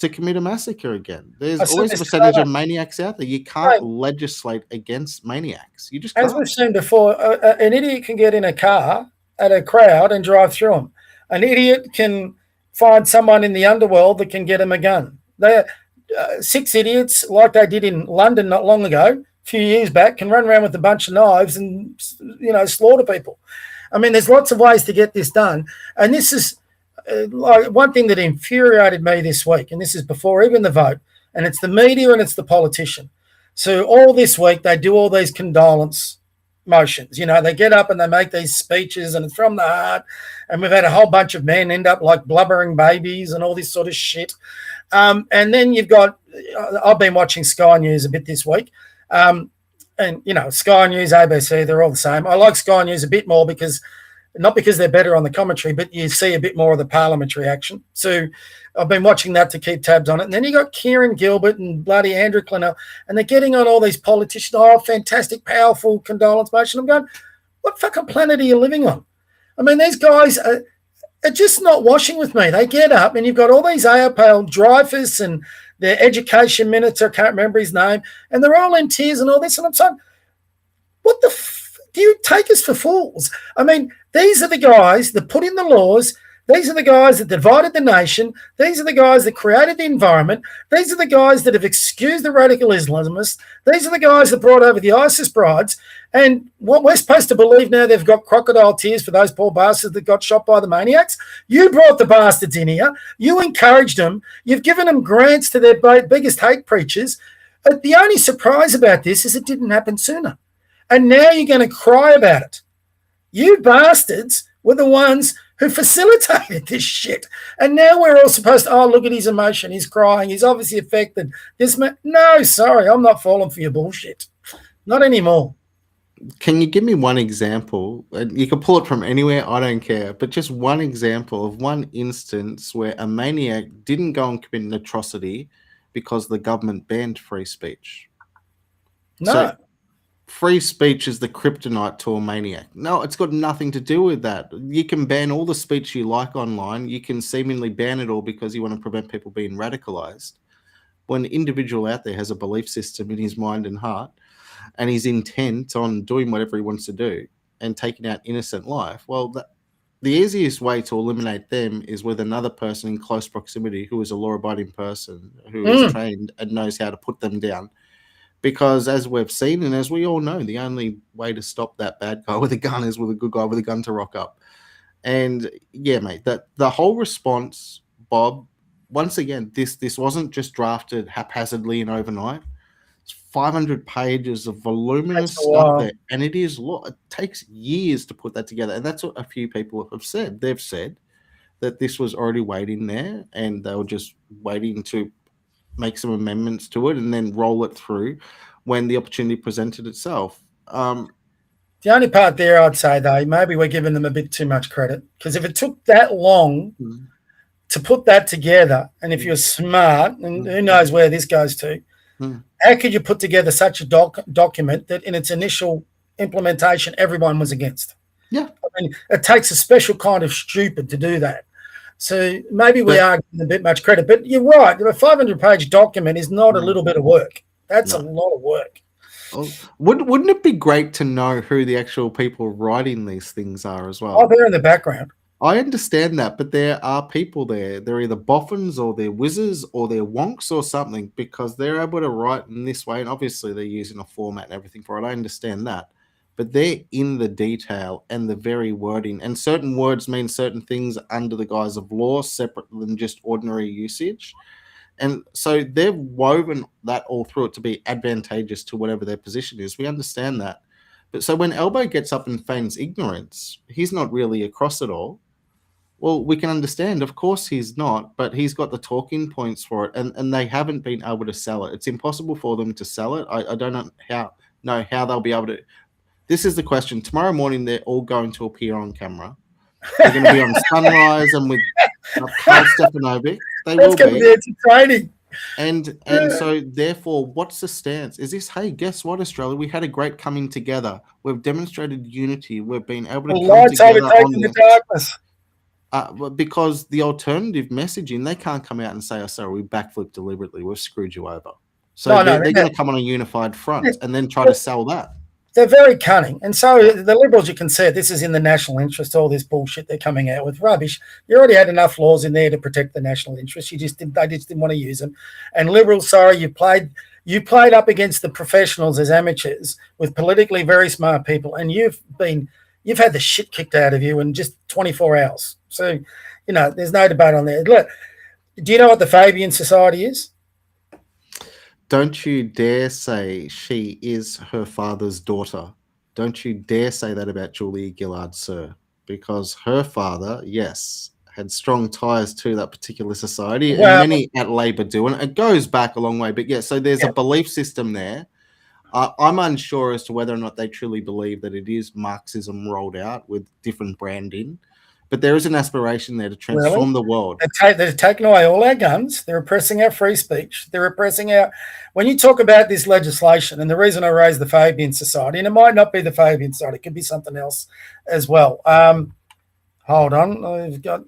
to commit a massacre again. There's always a percentage of maniacs out there. You can't legislate against maniacs. You just can't. As we've seen before, an idiot can get in a car at a crowd and drive through them. An idiot can find someone in the underworld that can get him a gun. They're 6 idiots, like they did in London not long ago, a few years back, can run around with a bunch of knives and, slaughter people. I mean, there's lots of ways to get this done. And this is like one thing that infuriated me this week, and this is before even the vote, and it's the media and it's the politician. So all this week they do all these condolence motions. They get up and they make these speeches and it's from the heart, and we've had a whole bunch of men end up like blubbering babies and all this sort of shit. And then you've got, I've been watching Sky News a bit this week, and Sky News, ABC, they're all the same. I like Sky News a bit more not because they're better on the commentary, but you see a bit more of the parliamentary action. So I've been watching that to keep tabs on it. And then you got Kieran Gilbert and bloody Andrew Clenell, and they're getting on all these politicians, fantastic, powerful condolence motion. I'm going, what fucking planet are you living on? I mean, these guys are just not washing with me. They get up and you've got all these AOPL Dreyfus and their education minister, I can't remember his name, and they're all in tears and all this. And I'm saying, what the do you take us for fools? I mean, these are the guys that put in the laws. These are the guys that divided the nation. These are the guys that created the environment. These are the guys that have excused the radical Islamists. These are the guys that brought over the ISIS brides. And what we're supposed to believe now, they've got crocodile tears for those poor bastards that got shot by the maniacs. You brought the bastards in here. You encouraged them. You've given them grants to their biggest hate preachers. The only surprise about this is it didn't happen sooner. And now you're going to cry about it. You bastards were the ones who facilitated this shit. And now we're all supposed to, look at his emotion. He's crying. He's obviously affected. No, sorry, I'm not falling for your bullshit. Not anymore. Can you give me one example? You can pull it from anywhere, I don't care, but just one example of one instance where a maniac didn't go and commit an atrocity because the government banned free speech. No. So, free speech is the kryptonite to a maniac. No, it's got nothing to do with that. You can ban all the speech you like online. You can seemingly ban it all because you want to prevent people being radicalized. When an individual out there has a belief system in his mind and heart, and he's intent on doing whatever he wants to do and taking out innocent life, well, the easiest way to eliminate them is with another person in close proximity who is a law-abiding person, who is trained and knows how to put them down. Because as we've seen and as we all know, the only way to stop that bad guy with a gun is with a good guy with a gun to rock up. And yeah, mate, that the whole response, Bob, once again, this wasn't just drafted haphazardly and overnight. It's 500 pages of voluminous stuff there, and it takes years to put that together. And that's what a few people have said. They've said that this was already waiting there, and they were just waiting to make some amendments to it and then roll it through when the opportunity presented itself. The only part there I'd say, though, maybe we're giving them a bit too much credit, because if it took that long to put that together, and if you're smart, and who knows where this goes to, how could you put together such a document that in its initial implementation everyone was against? Yeah. I mean, it takes a special kind of stupid to do that. So maybe we are giving a bit much credit, but you're right. A 500-page document is not a little bit of work. That's a lot of work. Wouldn't it be great to know who the actual people writing these things are as well? Oh, they're in the background. I understand that, but there are people there. They're either boffins or they're whizzes or they're wonks or something, because they're able to write in this way. And obviously they're using a format and everything for it. I understand that. But they're in the detail and the very wording. And certain words mean certain things under the guise of law, separate than just ordinary usage. And so they've woven that all through it to be advantageous to whatever their position is. We understand that. But so when Elbow gets up and feigns ignorance, he's not really across it all. Well, we can understand, of course he's not, but he's got the talking points for it, and they haven't been able to sell it. It's impossible for them to sell it. I don't know how they'll be able to. This is the question. Tomorrow morning, they're all going to appear on camera. They're going to be on Sunrise and with Carl Stefanovic. That's going to be entertaining. And so, therefore, what's the stance? Is this, hey, guess what, Australia? We had a great coming together. We've demonstrated unity. We've been able to come together on the darkness. Because the alternative messaging, they can't come out and say, oh, sorry, we backflipped deliberately. We've screwed you over. So they're going to come on a unified front and then try to sell that. They're very cunning. And so the Liberals, you can see this is in the national interest, all this bullshit they're coming out with. Rubbish. You already had enough laws in there to protect the national interest. They just didn't want to use them. And Liberals, sorry, you played up against the professionals as amateurs with politically very smart people, and you've had the shit kicked out of you in just 24 hours. So, there's no debate on there. Look, do you know what the Fabian Society is? Don't you dare say she is her father's daughter. Don't you dare say that about Julia Gillard, sir, because her father, yes, had strong ties to that particular society, and many at Labor do, and it goes back a long way. But yeah, so there's a belief system there. I'm unsure as to whether or not they truly believe that it is Marxism rolled out with different branding. But there is an aspiration there to transform the world. They're taking away all our guns. They're repressing our free speech. They're repressing our... When you talk about this legislation, and the reason I raised the Fabian Society, and it might not be the Fabian Society, it could be something else as well. Hold on, I've got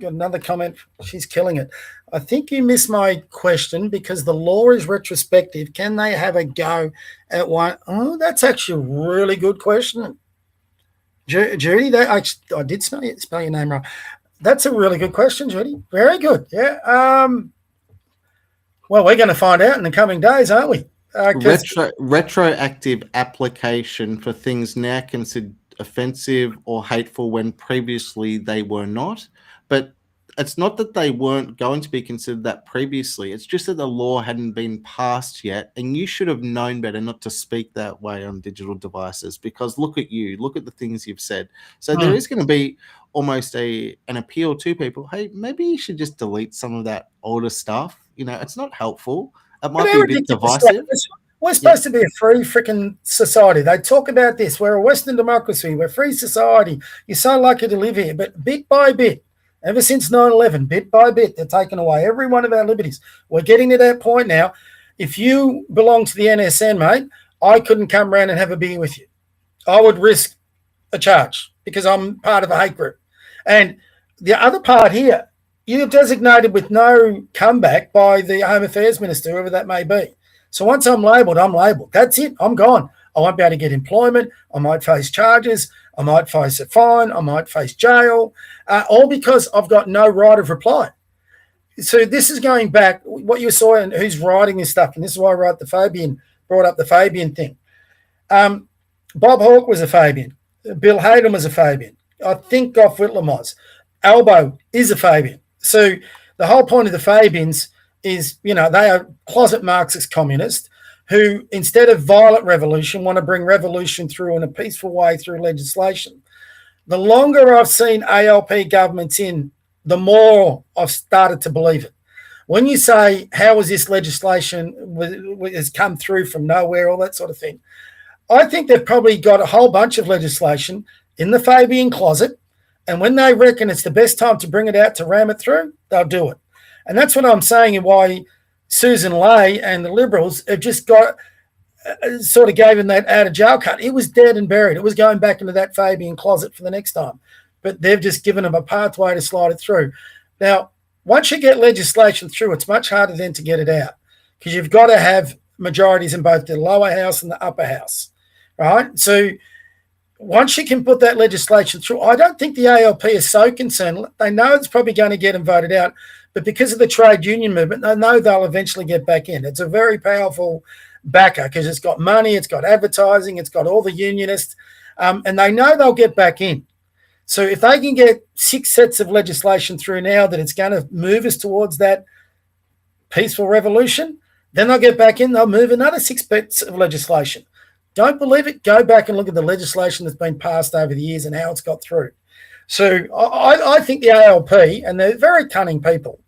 another comment. She's killing it. I think you missed my question because the law is retrospective. Can they have a go at one? Oh, that's actually a really good question. Judy, I did spell your name wrong. That's a really good question, Judy. Very good. Yeah. Well, we're going to find out in the coming days, aren't we? Retroactive application for things now considered offensive or hateful when previously they were not. But it's not that they weren't going to be considered that previously. It's just that the law hadn't been passed yet, and you should have known better not to speak that way on digital devices, because look at you, look at the things you've said. So there is going to be almost an appeal to people. Hey, maybe you should just delete some of that older stuff. You know, it's not helpful. It might be a bit divisive. We're supposed to be a free freaking society. They talk about this. We're a Western democracy. We're a free society. You're so lucky to live here. But bit by bit, ever since 9/11, bit by bit, they're taking away every one of our liberties. We're getting to that point now. If you belong to the NSN, mate, I couldn't come around and have a beer with you. I would risk a charge because I'm part of a hate group. And the other part here, you're designated with no comeback by the Home Affairs Minister, whoever that may be. So once I'm labelled, I'm labelled. That's it. I'm gone. I won't be able to get employment. I might face charges. I might face a fine. I might face jail, all because I've got no right of reply. So this is going back, what you saw and who's writing this stuff, and this is why I brought up the Fabian thing. Bob Hawke was a Fabian. Bill Hayden was a Fabian. I think Gough Whitlam was. Albo is a Fabian. So the whole point of the Fabians is, you know, they are closet Marxist communists who, instead of violent revolution, want to bring revolution through in a peaceful way through legislation. The longer I've seen ALP governments in, the more I've started to believe it. When you say, how is this legislation has come through from nowhere, all that sort of thing, I think they've probably got a whole bunch of legislation in the Fabian closet, and when they reckon it's the best time to bring it out to ram it through, they'll do it. And that's what I'm saying, and why Susan Ley and the Liberals have just got sort of gave him that out of jail cut. It was dead and buried. It was going back into that Fabian closet for the next time. But they've just given them a pathway to slide it through. Now, once you get legislation through, it's much harder then to get it out, because you've got to have majorities in both the lower house and the upper house, right? So once you can put that legislation through, I don't think the ALP is so concerned. They know it's probably going to get them voted out, but because of the trade union movement, they know they'll eventually get back in. It's a very powerful backer because it's got money, it's got advertising, it's got all the unionists, and they know they'll get back in. So if they can get 6 sets of legislation through now that it's going to move us towards that peaceful revolution, then they'll get back in, they'll move another 6 bits of legislation. Don't believe it? Go back and look at the legislation that's been passed over the years and how it's got through. So I think the ALP, and they're very cunning people,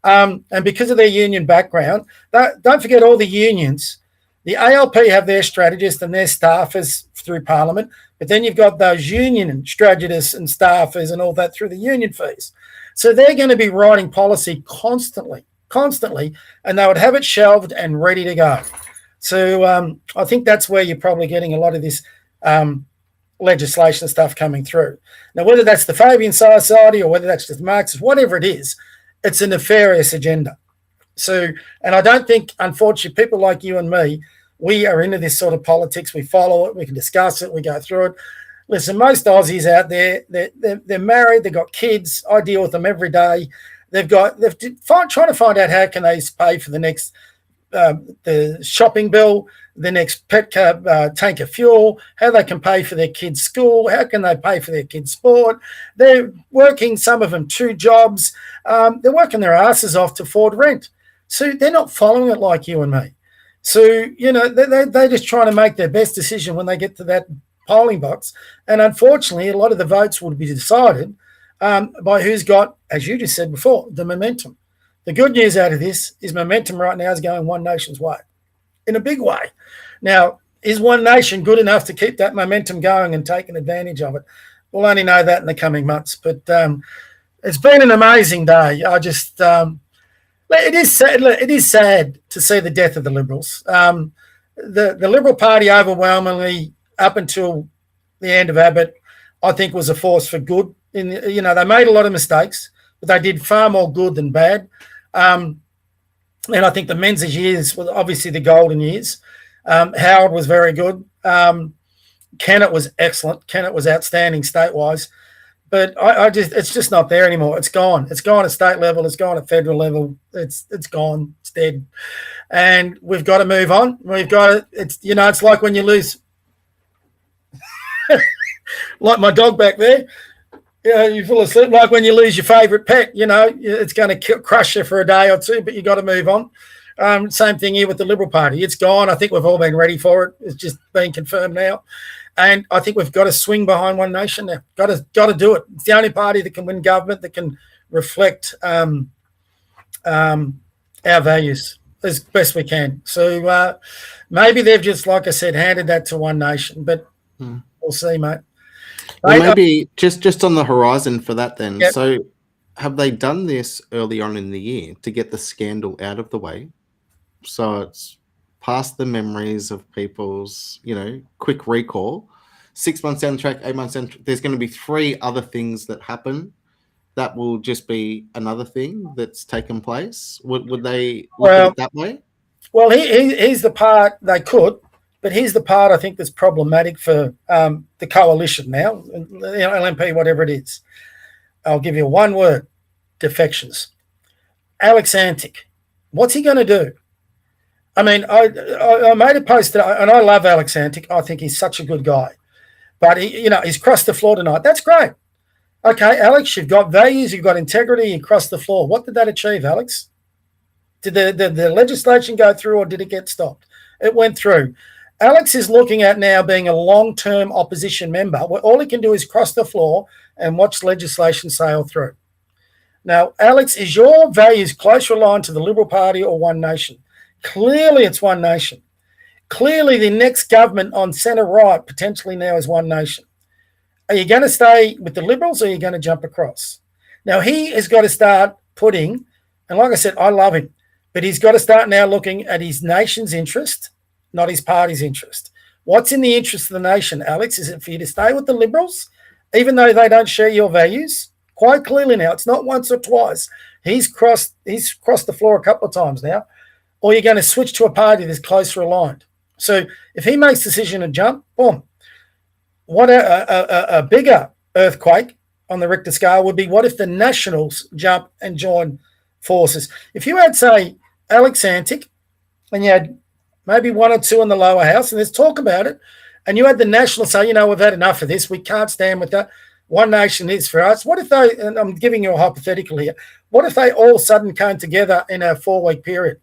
and because of their union background, don't forget all the unions. The ALP have their strategists and their staffers through Parliament, but then you've got those union strategists and staffers and all that through the union fees. So they're going to be writing policy constantly, and they would have it shelved and ready to go. So I think that's where you're probably getting a lot of this legislation stuff coming through. Now, whether that's the Fabian Society or whether that's just Marxist, whatever it is, it's a nefarious agenda. So, and I don't think, unfortunately, people like you and me, we are into this sort of politics. We follow it. We can discuss it. We go through it. Listen, most Aussies out there, they're married. They've got kids. I deal with them every day. They're trying to find out how can they pay for the next the shopping bill, the next tank of fuel, how they can pay for their kids' school, how can they pay for their kids' sport. They're working, some of them 2 jobs. They're working their asses off to afford rent. So they're not following it like you and me. So, you know, they're just trying to make their best decision when they get to that polling box. And unfortunately, a lot of the votes will be decided by who's got, as you just said before, the momentum. The good news out of this is momentum right now is going One Nation's way in a big way. Now, is One Nation good enough to keep that momentum going and taking advantage of it? We'll only know that in the coming months. But it's been an amazing day. I just, it is sad to see the death of the Liberals. The Liberal Party overwhelmingly, up until the end of Abbott, I think was a force for good They made a lot of mistakes, but they did far more good than bad. And I think the men's years were obviously the golden years. Howard was very good. Kennett was excellent. Kennett was outstanding state-wise. But it's just not there anymore. It's gone. It's gone at state level. It's gone at federal level. It's gone. It's dead. And we've got to move on. It's like when you lose, like my dog back there. You fall asleep. Like when you lose your favourite pet, it's going to crush you for a day or two, but you got to move on. Same thing here with the Liberal Party. It's gone. I think we've all been ready for it. It's just been confirmed now. And I think we've got to swing behind One Nation now. Got to do it. It's the only party that can win government, that can reflect our values as best we can. So maybe they've just, like I said, handed that to One Nation, but we'll see, mate. Well, maybe just on the horizon for that then. Yep. So have they done this early on in the year to get the scandal out of the way? So it's past the memories of people's, quick recall. 6 months down the track, 8 months down, there's going to be 3 other things that happen. That will just be another thing that's taken place. Would they look at it that way? Well, here's the part they could, but here's the part I think that's problematic for the coalition now, LNP, whatever it is. I'll give you one word: defections. Alex Antic, what's he going to do? I mean, I made a post and I love Alex Antic. I think he's such a good guy, but he's crossed the floor tonight. That's great. Okay, Alex, you've got values, you've got integrity, you crossed the floor. What did that achieve, Alex? Did the legislation go through, or did it get stopped? It went through. Alex is looking at now being a long-term opposition member, where all he can do is cross the floor and watch legislation sail through. Now, Alex, is your values closely aligned to the Liberal Party or One Nation? Clearly, it's One Nation. Clearly, the next government on centre-right potentially now is One Nation. Are you going to stay with the Liberals, or are you going to jump across? Now, he has got to start putting, and like I said, I love him, but he's got to start now looking at his nation's interest, not his party's interest. What's in the interest of the nation, Alex? Is it for you to stay with the Liberals, even though they don't share your values? Quite clearly now, it's not once or twice. He's crossed the floor a couple of times now. Or you're going to switch to a party that's closer aligned. So if he makes the decision to jump, boom. What a bigger earthquake on the Richter scale would be, what if the Nationals jump and join forces? If you had, say, Alex Antic, and you had maybe 1 or 2 in the lower house, and there's talk about it, and you had the Nationals say, we've had enough of this, we can't stand with that, One Nation is for us. What if they, and I'm giving you a hypothetical here, what if they all of a sudden came together in a 4-week period?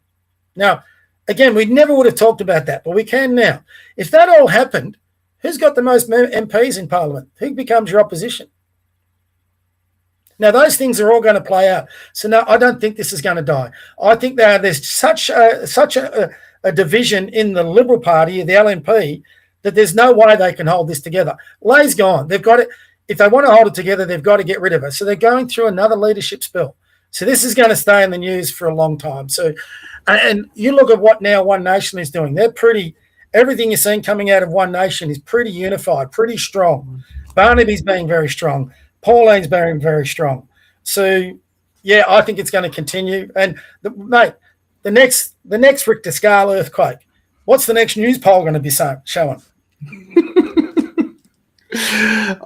Now, again, we never would have talked about that, but we can now. If that all happened, who's got the most MPs in Parliament? Who becomes your opposition? Now, those things are all going to play out. So, no, I don't think this is going to die. I think there's such a division in the Liberal Party, the LNP, that there's no way they can hold this together. Lay's gone. They've got it. If they want to hold it together, they've got to get rid of it. So they're going through another leadership spill. So this is going to stay in the news for a long time. So, and you look at what now One Nation is doing. Everything you're seeing coming out of One Nation is pretty unified, pretty strong. Barnaby's being very strong. Pauline's being very strong. So, yeah, I think it's going to continue. And, the next Richter scale earthquake, what's the next news poll going to be showing?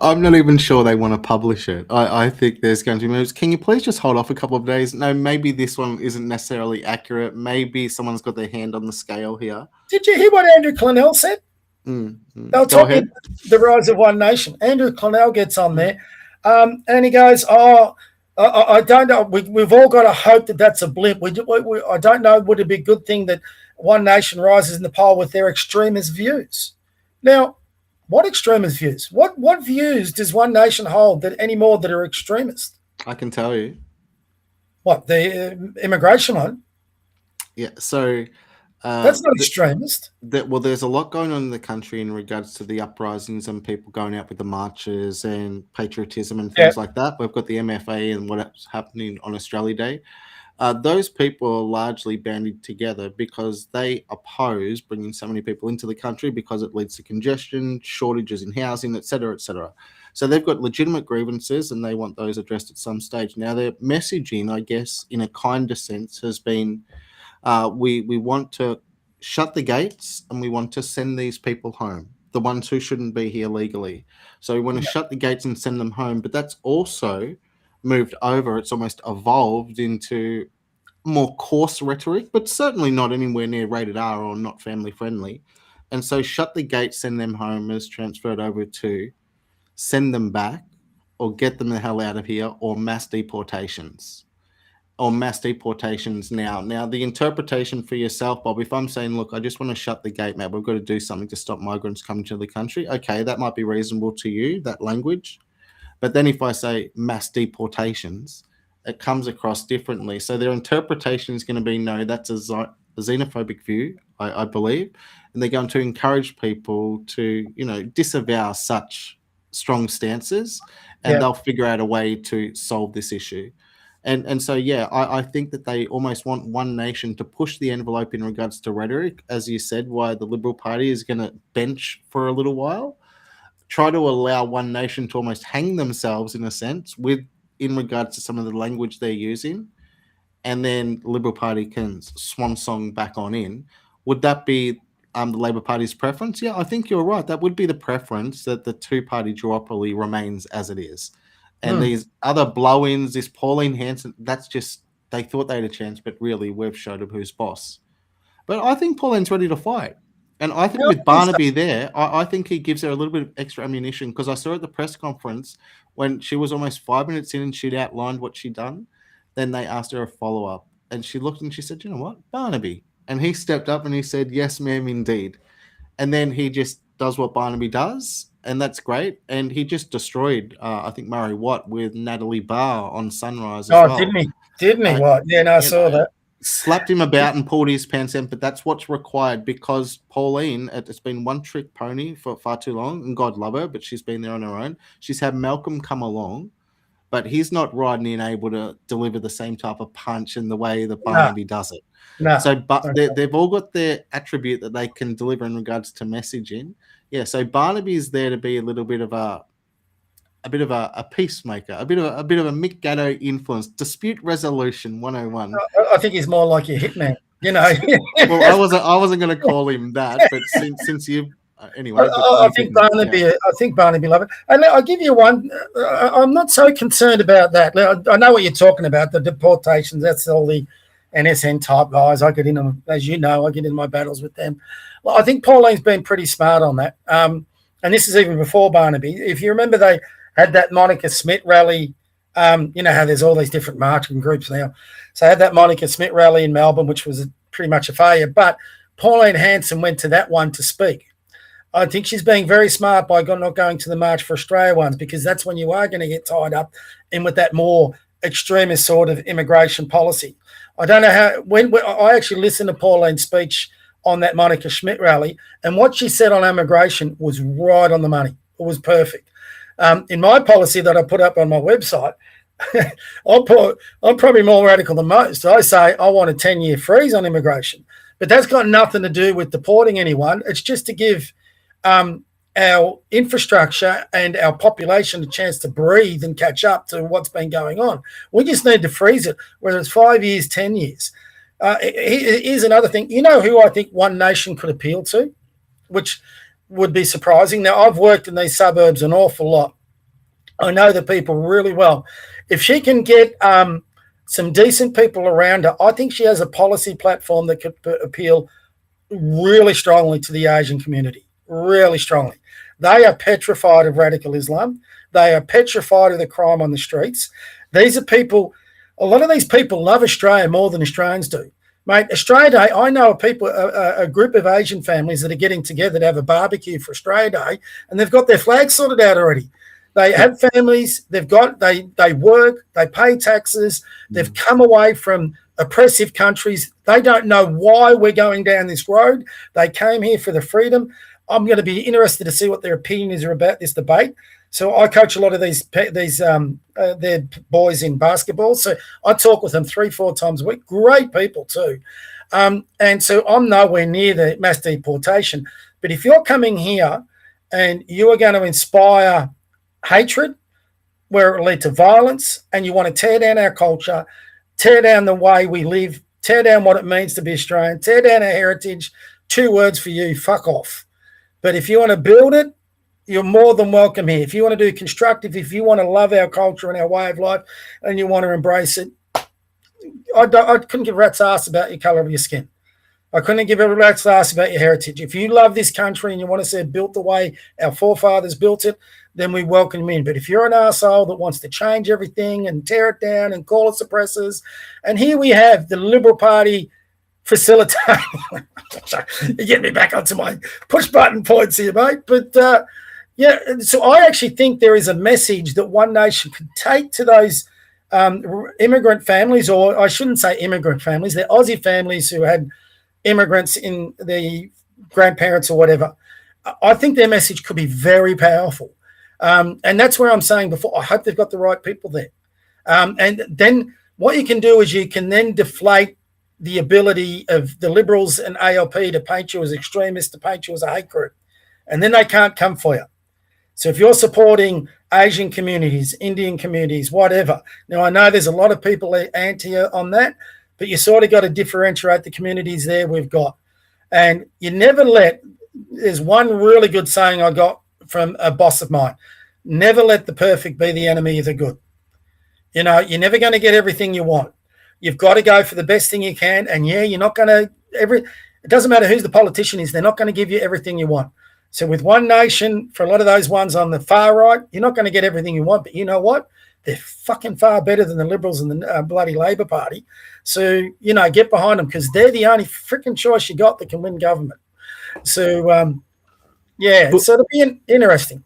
I'm not even sure they want to publish it. I think there's going to be moves. Can you please just hold off a couple of days? No, maybe this one isn't necessarily accurate. Maybe someone's got their hand on the scale here. Did you hear what Andrew Clennell said? They were talking about the rise of One Nation. Andrew Clennell gets on there and he goes, I don't know. We've all got to hope that that's a blip. I don't know. Would it be a good thing that One Nation rises in the poll with their extremist views? Now, what extremist views? What views does One Nation hold that anymore that are extremist? I can tell you. What, the immigration one? Yeah, so... that's not extremist. There's a lot going on in the country in regards to the uprisings and people going out with the marches and patriotism and things like that. We've got the MFA and what's happening on Australia Day. those people are largely banded together because they oppose bringing so many people into the country because it leads to congestion, shortages in housing, et cetera, et cetera. So they've got legitimate grievances and they want those addressed at some stage. Now, their messaging, I guess, in a kinder sense, has been we want to shut the gates and we want to send these people home, the ones who shouldn't be here legally. So we want to shut the gates and send them home. But that's also moved over. It's almost evolved into more coarse rhetoric, but certainly not anywhere near rated R or not family friendly. And so shut the gates, send them home is transferred over to send them back or get them the hell out of here or mass deportations. Or mass deportations now. Now, the interpretation for yourself, Bob, if I'm saying, look, I just want to shut the gate, mate, we've got to do something to stop migrants coming to the country. Okay, that might be reasonable to you, that language. But then if I say mass deportations, it comes across differently. So their interpretation is going to be, no, that's a xenophobic view, I believe. And they're going to encourage people to, disavow such strong stances, and they'll figure out a way to solve this issue. And so, I think that they almost want one nation to push the envelope in regards to rhetoric, as you said, why the Liberal Party is going to bench for a little while. Try to allow one nation to almost hang themselves in a sense in regards to some of the language they're using, and then the Liberal Party can swan song back on in. Would that be the Labor Party's preference? Yeah, I think you're right. That would be the preference, that the two-party duopoly remains as it is. And these other blow-ins, this Pauline Hanson, that's just, they thought they had a chance, but really we've showed them who's boss. But I think Pauline's ready to fight. And I think with Barnaby there, I think he gives her a little bit of extra ammunition, because I saw at the press conference when she was almost 5 minutes in and she'd outlined what she'd done. Then they asked her a follow-up and she looked and she said, you know what, Barnaby. And he stepped up and he said, yes, ma'am, indeed. And then he just does what Barnaby does, and that's great. And he just destroyed, I think, Murray Watt with Natalie Barr on Sunrise as well. Didn't he? Didn't he? What? Yeah, no, I saw that. Slapped him about and pulled his pants down, but that's what's required, because Pauline, it's been one trick pony for far too long, and God love her, but she's been there on her own. She's had Malcolm come along, but he's not riding in able to deliver the same type of punch in the way that Barnaby does it. No. So, but they've all got their attribute that they can deliver in regards to messaging. Yeah, so Barnaby is there to be a little bit of a peacemaker, a bit of a Mick Gatto influence, dispute resolution 101. I think he's more like your hitman, Well, I wasn't going to call him that, but since you anyway, I think Barnaby love it. And I'll give you one. I'm not so concerned about that. I know what you're talking about, the deportations. That's all the NSN type guys. I get in them, as you know. I get in my battles with them. Well, I think Pauline's been pretty smart on that. And this is even before Barnaby. If you remember, they had that Monica Smith rally. You know how there's all these different marching groups now. So I had that Monica Smith rally in Melbourne, which was pretty much a failure. But Pauline Hanson went to that one to speak. I think she's being very smart by not going to the March for Australia ones, because that's when you are going to get tied up in with that more extremist sort of immigration policy. I don't know how, when I actually listened to Pauline's speech on that Monica Schmidt rally, and what she said on immigration was right on the money. It was perfect. In my policy that I put up on my website, I'm probably more radical than most. I say I want a 10-year freeze on immigration, but that's got nothing to do with deporting anyone. It's just to give our infrastructure and our population a chance to breathe and catch up to what's been going on. We just need to freeze it, whether it's 5 years, 10 years. Here's another thing. You know who I think one nation could appeal to, which would be surprising. Now, I've worked in these suburbs an awful lot. I know the people really well. If she can get some decent people around her, I think she has a policy platform that could appeal really strongly to the Asian community, really strongly. They are petrified of radical Islam. They are petrified of the crime on the streets. These are people, a lot of these people love Australia more than Australians do. Mate, Australia Day, I know a group of Asian families that are getting together to have a barbecue for Australia Day, and they've got their flags sorted out already. They have families, they work, they pay taxes, they've come away from oppressive countries. They don't know why we're going down this road. They came here for the freedom. I'm going to be interested to see what their opinion is about this debate. So I coach a lot of these their boys in basketball. So I talk with them 3-4 times a week. Great people too. And so I'm nowhere near the mass deportation. But if you're coming here and you are going to inspire hatred, where it will lead to violence, and you want to tear down our culture, tear down the way we live, tear down what it means to be Australian, tear down our heritage, 2 words for you, fuck off. But if you want to build it, you're more than welcome here. If you want to do constructive, if you want to love our culture and our way of life and you want to embrace it, I couldn't give a rat's ass about your colour of your skin. I couldn't give a rat's ass about your heritage. If you love this country and you want to see it built the way our forefathers built it, then we welcome you in. But if you're an arsehole that wants to change everything and tear it down and call it suppressors, and here we have the Liberal Party facilitating. You get me back onto my push button points here, mate. But yeah, so I actually think there is a message that One Nation could take to those immigrant families, or I shouldn't say immigrant families, they're Aussie families who had immigrants in the grandparents or whatever. I think their message could be very powerful. And that's where I'm saying before, I hope they've got the right people there. And then what you can do is you can then deflate the ability of the Liberals and ALP to paint you as extremists, to paint you as a hate group. And then they can't come for you. So if you're supporting Asian communities, Indian communities, whatever. Now, I know there's a lot of people anti on that, but you sort of got to differentiate the communities there we've got. And you never there's one really good saying I got from a boss of mine: never let the perfect be the enemy of the good. You know, you're never going to get everything you want. You've got to go for the best thing you can. And yeah, you're not going to it doesn't matter who the politician is, they're not going to give you everything you want. So with One Nation, for a lot of those ones on the far right, you're not going to get everything you want. But you know what? They're fucking far better than the Liberals and the bloody Labor Party. So, you know, get behind them, because they're the only freaking choice you got that can win government. So, yeah, so it'll be interesting.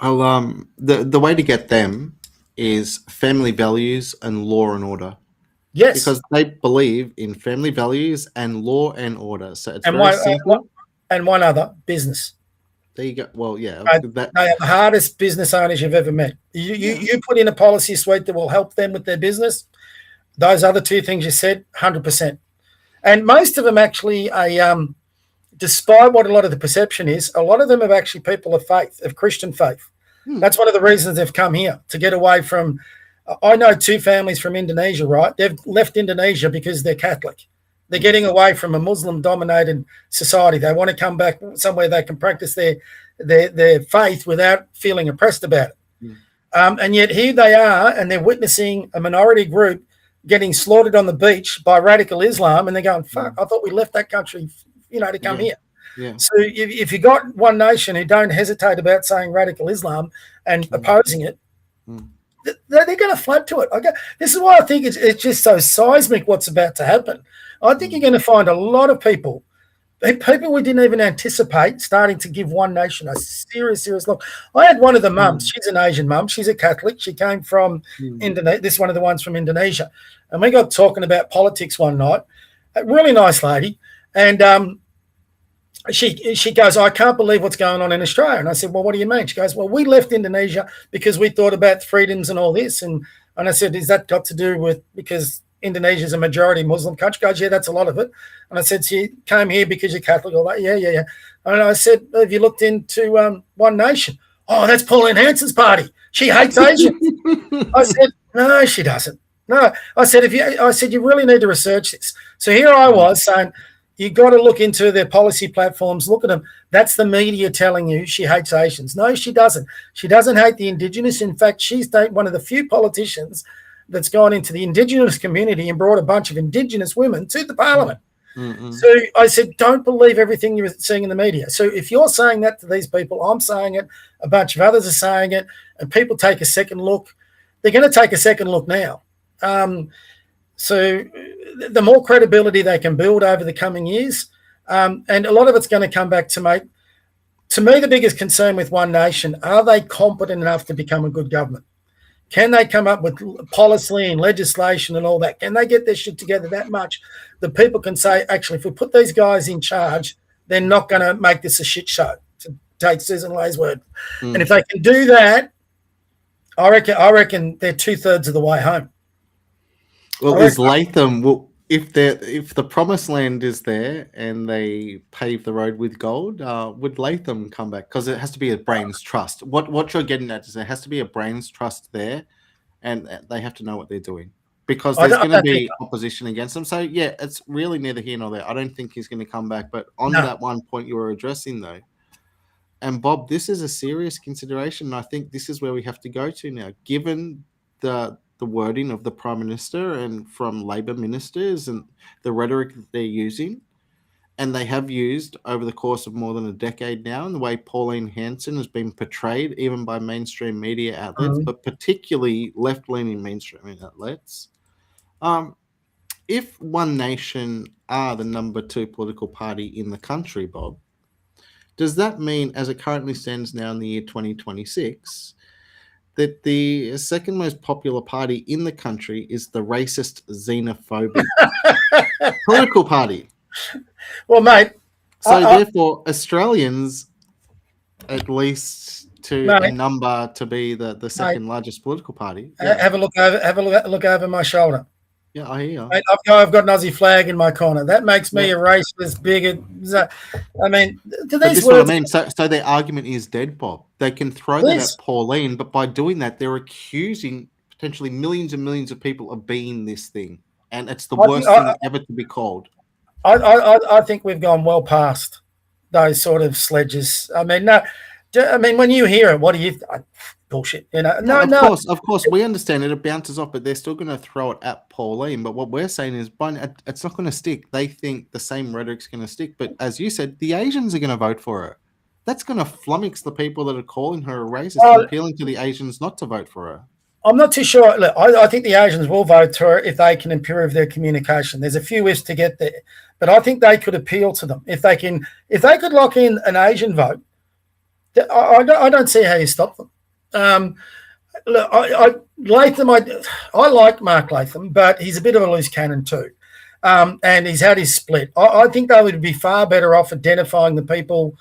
Well, the way to get them is family values and law and order. Yes. Because they believe in family values and law and order. So it's and very simple. And one other, business. There you go. Well, yeah. They are the hardest business owners you've ever met. You put in a policy suite that will help them with their business. Those other 2 things you said, 100%. And most of them actually, despite what a lot of the perception is, a lot of them are actually people of faith, of Christian faith. That's one of the reasons they've come here, to get away from. I know 2 families from Indonesia, right? They've left Indonesia because they're Catholic. They're getting away from a Muslim-dominated society. They want to come back somewhere they can practice their faith without feeling oppressed about it. And yet here they are, and they're witnessing a minority group getting slaughtered on the beach by radical Islam, and they're going, fuck, I thought we left that country, you know, to come here. Yeah. So if you got One Nation who don't hesitate about saying radical Islam and opposing it, they're going to flood to it. This is why I think it's just so seismic what's about to happen. I think you're going to find a lot of people we didn't even anticipate, starting to give One Nation a serious look. I had one of the mums. She's an Asian mum. She's a Catholic. She came from Indonesia. This is one of the ones from Indonesia. And we got talking about politics one night. A really nice lady. And she goes, I can't believe what's going on in Australia. And I said, well, what do you mean? She goes, well, we left Indonesia because we thought about freedoms and all this. And I said, is that got to do with because Indonesia is a majority Muslim country? She goes, yeah, that's a lot of it. And I said, so you came here because you're Catholic? All that? Yeah. And I said, have you looked into One Nation? Oh, that's Pauline Hanson's party. She hates Asians. I said, no, she doesn't. No. I said, you really need to research this. So here I was saying, you got to look into their policy platforms. Look at them. That's the media telling you she hates Asians. No, she doesn't. She doesn't hate the Indigenous. In fact, she's one of the few politicians that's gone into the Indigenous community and brought a bunch of Indigenous women to the parliament. Mm-hmm. So I said, don't believe everything you're seeing in the media. So if you're saying that to these people, I'm saying it, a bunch of others are saying it, and people take a second look, they're going to take a second look now. So the more credibility they can build over the coming years, and a lot of it's going to come back to me, the biggest concern with One Nation, are they competent enough to become a good government? Can they come up with policy and legislation and all that? Can they get their shit together that much that people can say, actually, if we put these guys in charge, they're not going to make this a shit show? So take Susan Lay's word. And if they can do that, I reckon they're 2/3 of the way home. Well, is Latham? Well, if the promised land is there and they pave the road with gold, would Latham come back? Because it has to be a brains trust. What you're getting at is there has to be a brains trust there, and they have to know what they're doing. Because there's going to be opposition against them. So, yeah, it's really neither here nor there. I don't think he's going to come back. But on that one point you were addressing, though, and Bob, this is a serious consideration. And I think this is where we have to go to now, given the wording of the Prime Minister and from Labor ministers and the rhetoric that they're using. And they have used over the course of more than a decade now, and the way Pauline Hanson has been portrayed, even by mainstream media outlets, but particularly left-leaning mainstream outlets. If One Nation are the number 2 political party in the country, Bob, does that mean, as it currently stands now in the year 2026, that the second most popular party in the country is the racist, xenophobic political party? Well, mate. So therefore, Australians, at least to a number to be the second largest political party. Yeah. Have a look over my shoulder. Yeah, I hear. Mate, I've got an Aussie flag in my corner. That makes me a racist, bigot. I mean, do these words? What I mean. So their argument is dead, Bob. They can throw that at Pauline, but by doing that, they're accusing potentially millions and millions of people of being this thing, and it's the worst thing ever to be called. I think we've gone well past those sort of sledges. I mean, no. I mean, when you hear it, what do you? Bullshit. You know. No. Of course, we understand it. It bounces off, but they're still going to throw it at Pauline. But what we're saying is, it's not going to stick. They think the same rhetoric's going to stick. But as you said, the Asians are going to vote for her. That's going to flummox the people that are calling her a racist and appealing to the Asians not to vote for her. I'm not too sure. Look, I think the Asians will vote for her if they can improve their communication. There's a few ifs to get there, but I think they could appeal to them if they could lock in an Asian vote. I don't see how you stop them. Look, Latham. I like Mark Latham, but he's a bit of a loose cannon too, and he's had his split. I think they would be far better off identifying the people.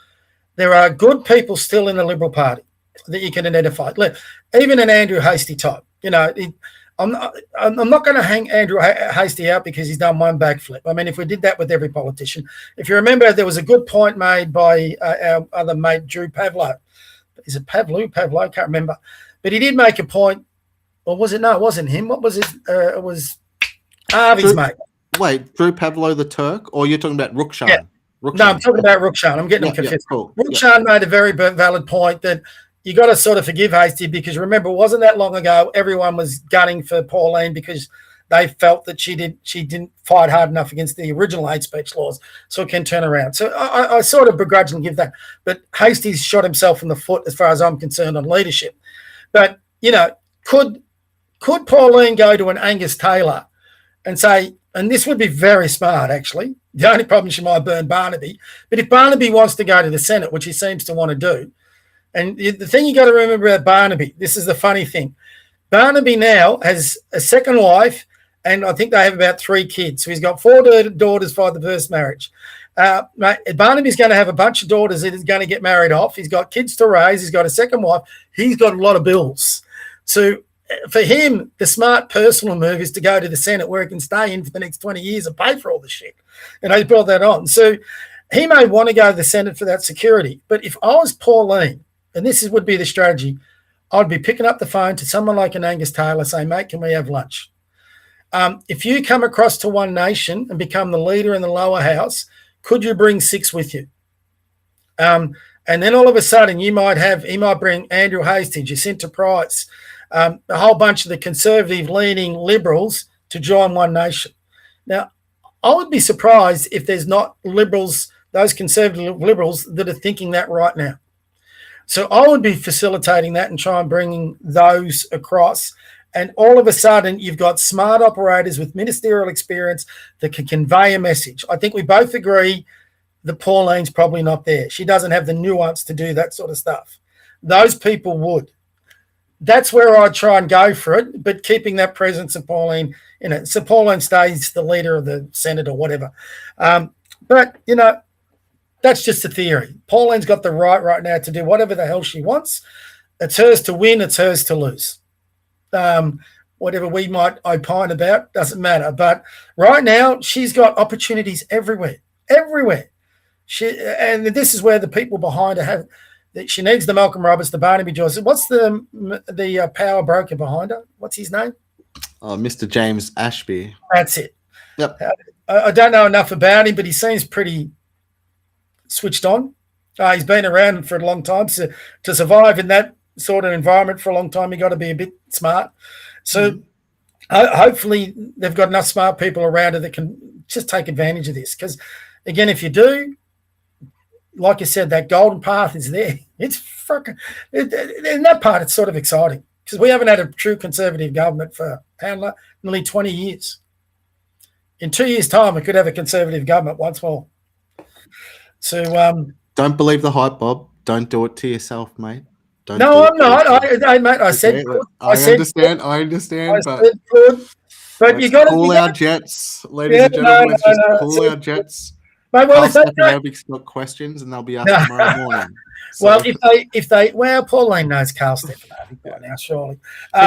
There are good people still in the Liberal Party that you can identify. Look, even an Andrew Hastie type. You know, I'm not going to hang Andrew Hastie out because he's done one backflip. I mean, if we did that with every politician, if you remember, there was a good point made by our other mate Drew Pavlo. Is it Pavlo? I can't remember, but he did make a point. Or was it? No, it wasn't him. What was it? It was Harvey's mate. Wait, Drew Pavlo the Turk, or you're talking about Rukshan? Yeah. No, I'm talking about Rukshan. I'm getting them confused. Cool. Rukshan made a very valid point that you got to sort of forgive Hastie because remember, it wasn't that long ago everyone was gunning for Pauline because they felt that she didn't fight hard enough against the original hate speech laws, so it can turn around. So I sort of begrudgingly give that. But Hastie's shot himself in the foot as far as I'm concerned on leadership. But, you know, could Pauline go to an Angus Taylor and say, and this would be very smart, actually. The only problem she might burn Barnaby. But if Barnaby wants to go to the Senate, which he seems to want to do, and the thing you got to remember about Barnaby, this is the funny thing. Barnaby now has a second wife, and I think they have about 3 kids. So he's got 4 daughters by the first marriage. Barnaby's going to have a bunch of daughters that he's going to get married off. He's got kids to raise. He's got a second wife. He's got a lot of bills. So for him, the smart personal move is to go to the Senate where he can stay in for the next 20 years and pay for all the shit. And he brought that on. So he may want to go to the Senate for that security. But if I was Pauline, and would be the strategy, I'd be picking up the phone to someone like an Angus Taylor saying, mate, can we have lunch? If you come across to One Nation and become the leader in the lower house, could you bring 6 with you? And then all of a sudden he might bring Andrew Hastie, Jacinta Price, a whole bunch of the conservative-leaning Liberals to join One Nation. Now, I would be surprised if there's not Liberals, those conservative Liberals that are thinking that right now. So I would be facilitating that and try and bringing those across. And all of a sudden, you've got smart operators with ministerial experience that can convey a message. I think we both agree that Pauline's probably not there. She doesn't have the nuance to do that sort of stuff. Those people would. That's where I'd try and go for it, but keeping that presence of Pauline in it. So Pauline stays the leader of the Senate or whatever. But, you know, that's just a theory. Pauline's got the right now to do whatever the hell she wants. It's hers to win. It's hers to lose. Whatever we might opine about doesn't matter. But right now, she's got opportunities everywhere. And this is where the people behind her have. That she needs the Malcolm Roberts, the Barnaby Joyce. What's the power broker behind her? What's his name? Mr. James Ashby. That's it. Yep. I don't know enough about him, but he seems pretty switched on. He's been around for a long time. So to survive in that sort of environment for a long time, you got to be a bit smart. So hopefully they've got enough smart people around it that can just take advantage of this. Because, again, if you do, like you said, that golden path is there. It's fucking – in that part, it's sort of exciting because we haven't had a true Conservative government for nearly 20 years. In 2 years' time, we could have a Conservative government once more. So don't believe the hype, Bob. Don't do it to yourself, mate. I'm not. Mate, I said. I understand. But you got to cool our jets, ladies and gentlemen. Let's just cool our jets. Mate, Carl Stefanovic's got questions, and they'll be asked tomorrow morning. So, well, Pauline knows Carl Stefanovic by now, surely.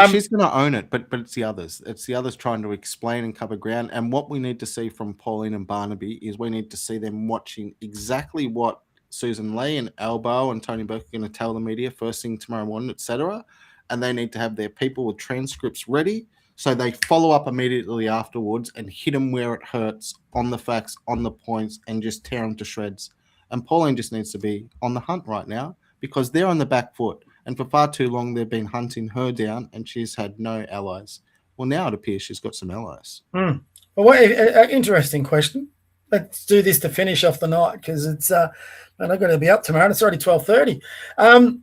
She's going to own it, but it's the others. It's the others trying to explain and cover ground. And what we need to see from Pauline and Barnaby is we need to see them watching exactly what Susan Lee and Albo and Tony Burke are going to tell the media first thing tomorrow morning, etc. And they need to have their people with transcripts ready so they follow up immediately afterwards and hit them where it hurts on the facts, on the points, and just tear them to shreds. And Pauline just needs to be on the hunt right now because they're on the back foot. And for far too long, they've been hunting her down and she's had no allies. Well, now it appears she's got some allies. Well, an interesting question. Let's do this to finish off the night because it's and I've got to be up tomorrow. It's already 12:30.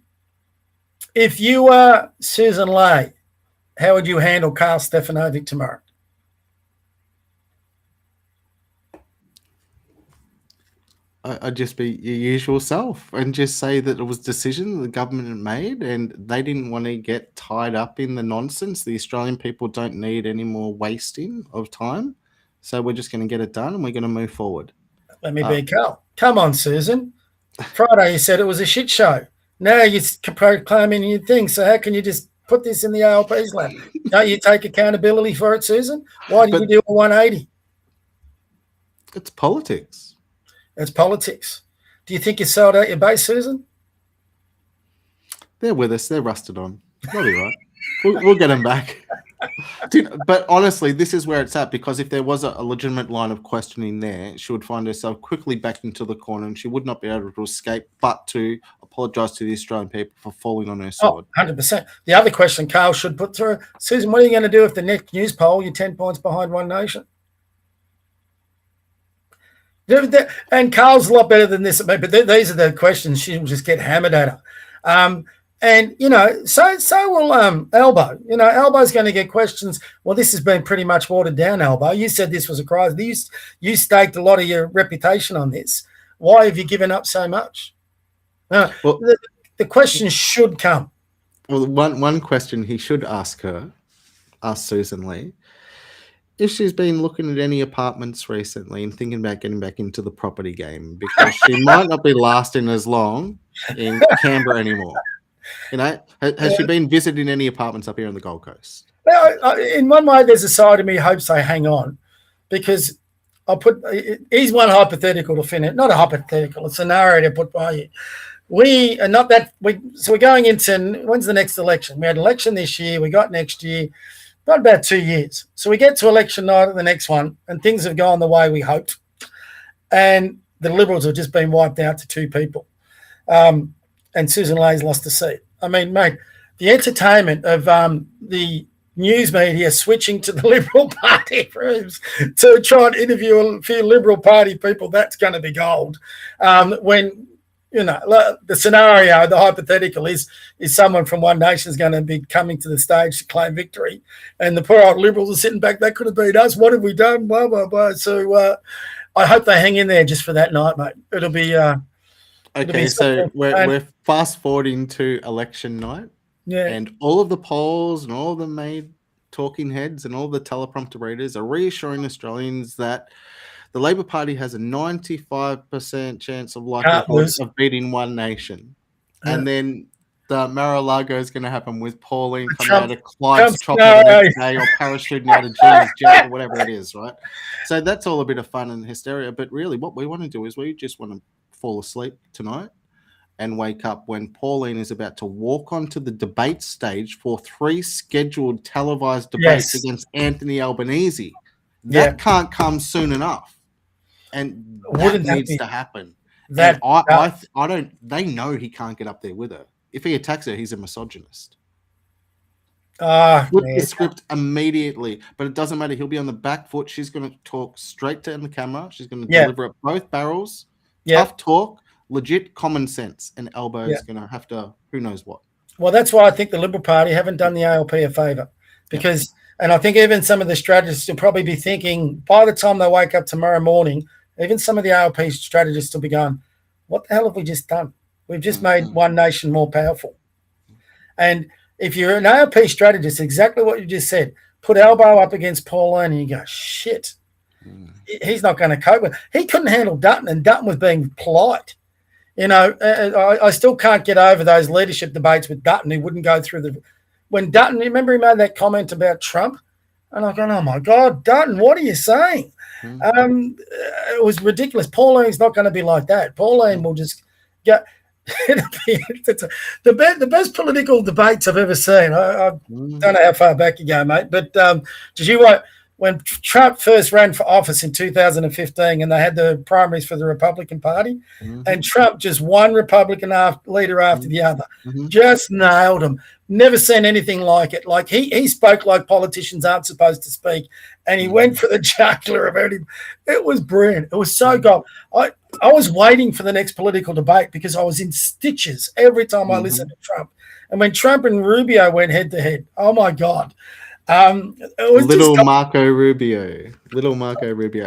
If you were Susan Lee, how would you handle Carl Stefanovic tomorrow? I'd just be your usual self and just say that it was a decision the government had made and they didn't want to get tied up in the nonsense. The Australian people don't need any more wasting of time. So we're just going to get it done and we're going to move forward. Let me be Carl. Come on, Susan. Friday you said it was a shit show. Now you're proclaiming your thing. So how can you just put this in the ALP's lap? Don't you take accountability for it, Susan? Why did you do a 180? It's politics. It's politics. Do you think you sold out your base, Susan? They're with us. They're rusted on. They'll be right. We'll get them back. Dude, but honestly, this is where it's at because if there was a legitimate line of questioning there, she would find herself quickly back into the corner and she would not be able to escape but to apologise to the Australian people for falling on her sword. 100%. The other question Carl should put to her, Susan, what are you going to do if the next news poll you're 10 points behind One Nation? And Carl's a lot better than this, but these are the questions she'll just get hammered at her. And, so will Albo. Albo's going to get questions. Well, this has been pretty much watered down, Albo. You said this was a crisis. You staked a lot of your reputation on this. Why have you given up so much? The question should come. Well, one question he should ask Susan Lee, if she's been looking at any apartments recently and thinking about getting back into the property game because she might not be lasting as long in Canberra anymore. Has she been visiting any apartments up here on the Gold Coast? In one way, there's a side of me hopes they hang on because he's one hypothetical to finish. Not a hypothetical, a scenario to put by you. So we're going into, when's the next election? We had an election this year. We got next year. Got about 2 years. So we get to election night at the next one and things have gone the way we hoped. And the Liberals have just been wiped out to 2 people. And Susan Lee's lost a seat. I mean, mate, the entertainment of the news media switching to the Liberal Party rooms to try and interview a few Liberal Party people, that's going to be gold. When, the scenario, the hypothetical is someone from One Nation is going to be coming to the stage to claim victory. And the poor old Liberals are sitting back, that could have been us. What have we done? Blah, blah, blah. So I hope they hang in there just for that night, mate. It'll be... Okay, so we're fast forwarding to election night. Yeah. And all of the polls and all of the main talking heads and all the teleprompter readers are reassuring Australians that the Labor Party has a 95% chance of likelihood of beating One Nation. And then the Mar-a-Lago is going to happen with Pauline coming out of Clive's chopper the next day, or parachuting out of Jean's jet, or whatever it is, right? So that's all a bit of fun and hysteria. But really, what we want to do is we just want to fall asleep tonight and wake up when Pauline is about to walk onto the debate stage for 3 scheduled televised debates against Anthony Albanese. That can't come soon enough, and that needs to happen. They know he can't get up there with her. If he attacks her, he's a misogynist. Flip the script immediately, but it doesn't matter. He'll be on the back foot. She's going to talk straight to the camera. She's going to deliver at both barrels. Tough talk, legit common sense, and Albo is going to have to who knows what. Well, that's why I think the Liberal Party haven't done the ALP a favour, because, and I think even some of the strategists will probably be thinking by the time they wake up tomorrow morning, even some of the ALP strategists will be going, what the hell have we just done? We've just made One Nation more powerful. And if you're an ALP strategist, exactly what you just said, put Albo up against Pauline and you go, shit, he's not going to cope with it. He couldn't handle Dutton, and Dutton was being polite. You know, I still can't get over those leadership debates with Dutton. He wouldn't go through when Dutton, remember he made that comment about Trump? And I'm going, oh my God, Dutton, what are you saying? It was ridiculous. Pauline's not going to be like that. Pauline will just go. The best political debates I've ever seen. I don't know how far back you go, mate, but did you when Trump first ran for office in 2015 and they had the primaries for the Republican Party, and Trump just one Republican leader after the other, just nailed him. Never seen anything like it. Like he spoke like politicians aren't supposed to speak, and he went for the jugular of him. It was brilliant. It was so good. I was waiting for the next political debate because I was in stitches every time I listened to Trump. And when Trump and Rubio went head to head, oh my God. It was little Marco Rubio.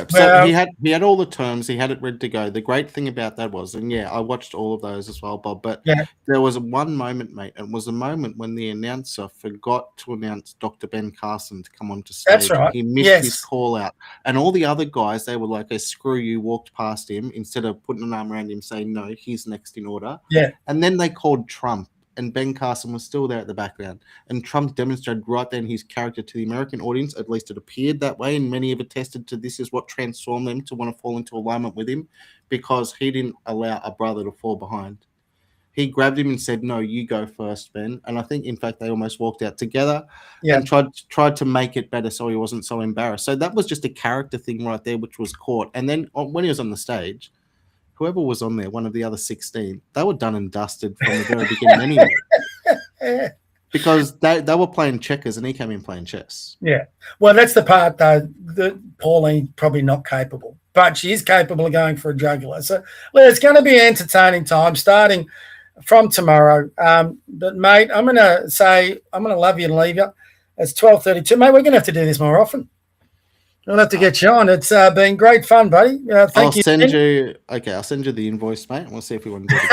So he had all the terms. He had it ready to go. The great thing about that was, and I watched all of those as well, Bob. But there was one moment, mate. It was a moment when the announcer forgot to announce Dr. Ben Carson to come onto stage. That's right. He missed his call out, and all the other guys, they were like, "Hey, screw you!" Walked past him instead of putting an arm around him, saying, "No, he's next in order." Yeah. And then they called Trump. And Ben Carson was still there at the background. And Trump demonstrated right then his character to the American audience. At least it appeared that way. And many have attested to this is what transformed them to want to fall into alignment with him, because he didn't allow a brother to fall behind. He grabbed him and said, no, you go first, Ben. And I think, in fact, they almost walked out together and tried to make it better so he wasn't so embarrassed. So that was just a character thing right there, which was caught. And then when he was on the stage, whoever was on there, one of the other 16, they were done and dusted from the very beginning anyway. Because they were playing checkers and he came in playing chess. Yeah. Well, that's the part, though, that Pauline probably not capable. But she is capable of going for a jugular. So, well, it's going to be an entertaining time starting from tomorrow. But, mate, I'm going to love you and leave you. It's 12:32. Mate, we're going to have to do this more often. We'll have to get you on. It's been great fun, buddy. Thank you. I'll send you the invoice, mate, and we'll see if we want to do it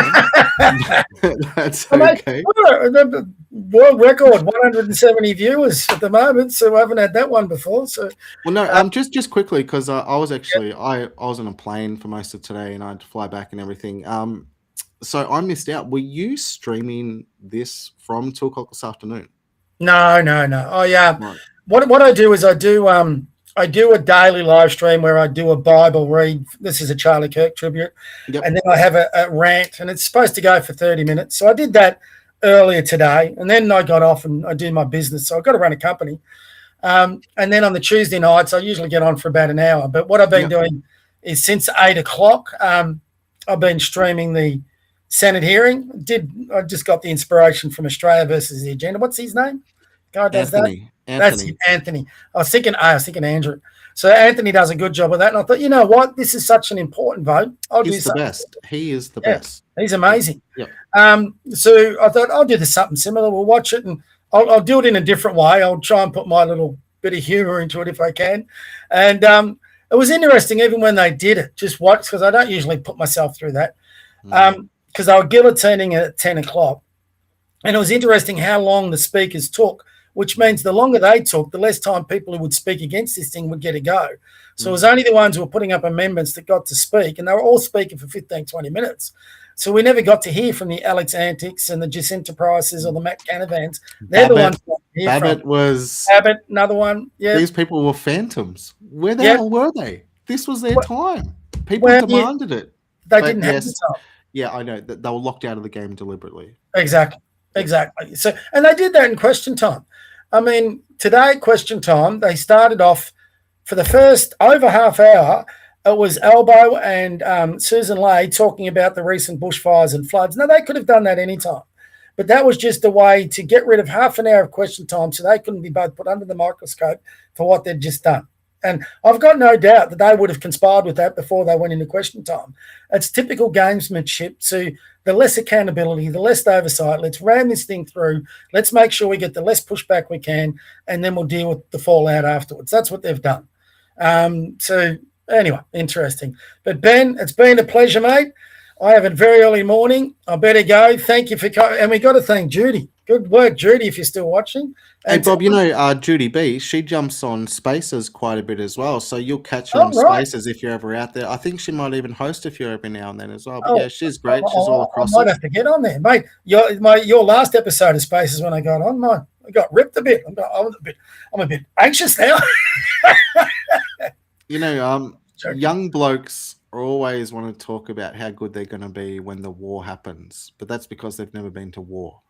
again. That's okay. Mate, world record, 170 viewers at the moment, so I haven't had that one before. So, well, no, just quickly, because I was actually I was on a plane for most of today, and I had to fly back and everything. So I missed out. Were you streaming this from 2 o'clock this afternoon? No. Oh yeah. Right. What I do is I do a daily live stream where I do a Bible read. This is a Charlie Kirk tribute. Yep. And then I have a rant, and it's supposed to go for 30 minutes. So I did that earlier today, and then I got off and I do my business. So I've got to run a company. And then on the Tuesday nights, I usually get on for about an hour. But what I've been doing is since 8 o'clock, I've been streaming the Senate hearing. I just got the inspiration from Australia versus the Agenda. What's his name? Guy does Anthony. that. That's Anthony. I was thinking Andrew. So Anthony does a good job of that. And I thought, you know what? This is such an important vote. He's the best. He is the best. He's amazing. Yep. So I thought I'll do something similar. We'll watch it, and I'll do it in a different way. I'll try and put my little bit of humor into it if I can. And it was interesting even when they did it, just watch, because I don't usually put myself through that. Because they were guillotining at 10 o'clock. And it was interesting how long the speakers took which means the longer they took, the less time people who would speak against this thing would get a go. So it was only the ones who were putting up amendments that got to speak, and they were all speaking for 15, 20 minutes. So we never got to hear from the Alex Antics and the Jacinta Prices or the Matt Canavans. They're the ones we got to hear Babbitt from. was... Babbitt, another one. Yeah. These people were phantoms. Where the hell were they? This was their time. People demanded it. They didn't have the time. Yeah, I know. They were locked out of the game deliberately. Exactly. So, and they did that in question time. I mean, today at question time, they started off for the first over half hour. It was Albo and Susan Lay talking about the recent bushfires and floods. Now, they could have done that anytime, but that was just a way to get rid of half an hour of question time so they couldn't be both put under the microscope for what they'd just done. And I've got no doubt that they would have conspired with that before they went into question time. It's typical gamesmanship. So the less accountability, the less oversight. Let's ram this thing through. Let's make sure we get the less pushback we can, and then we'll deal with the fallout afterwards. That's what they've done. So anyway, interesting. But Ben, it's been a pleasure, mate. I have a very early morning. I better go. Thank you for coming. And we got to thank Judy. Good work, Judy, if you're still watching. And hey, Bob, you know, Judy B, she jumps on Spaces quite a bit as well. So you'll catch her on Spaces if you're ever out there. I think she might even host a few every now and then as well. But yeah, she's great. She's all across. I might have to get on there, mate. Your last episode of Spaces when I got on, mine, I got ripped a bit. I'm a bit anxious now. You know, young blokes always want to talk about how good they're going to be when the war happens, but that's because they've never been to war.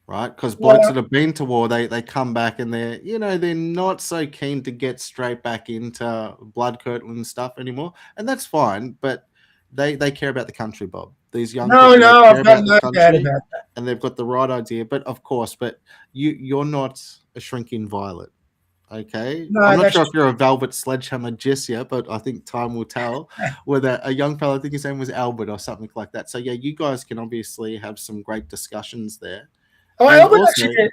Right, because blokes that have been to war, they come back and they're not so keen to get straight back into blood curdling stuff anymore, and that's fine. But they care about the country, Bob. These young people I've got no doubt about that, and they've got the right idea. But of course, you're not a shrinking violet, okay? No, I'm not sure if you're a velvet sledgehammer just yet, but I think time will tell. Whether a young fellow, I think his name was Albert or something like that. So yeah, you guys can obviously have some great discussions there. Oh,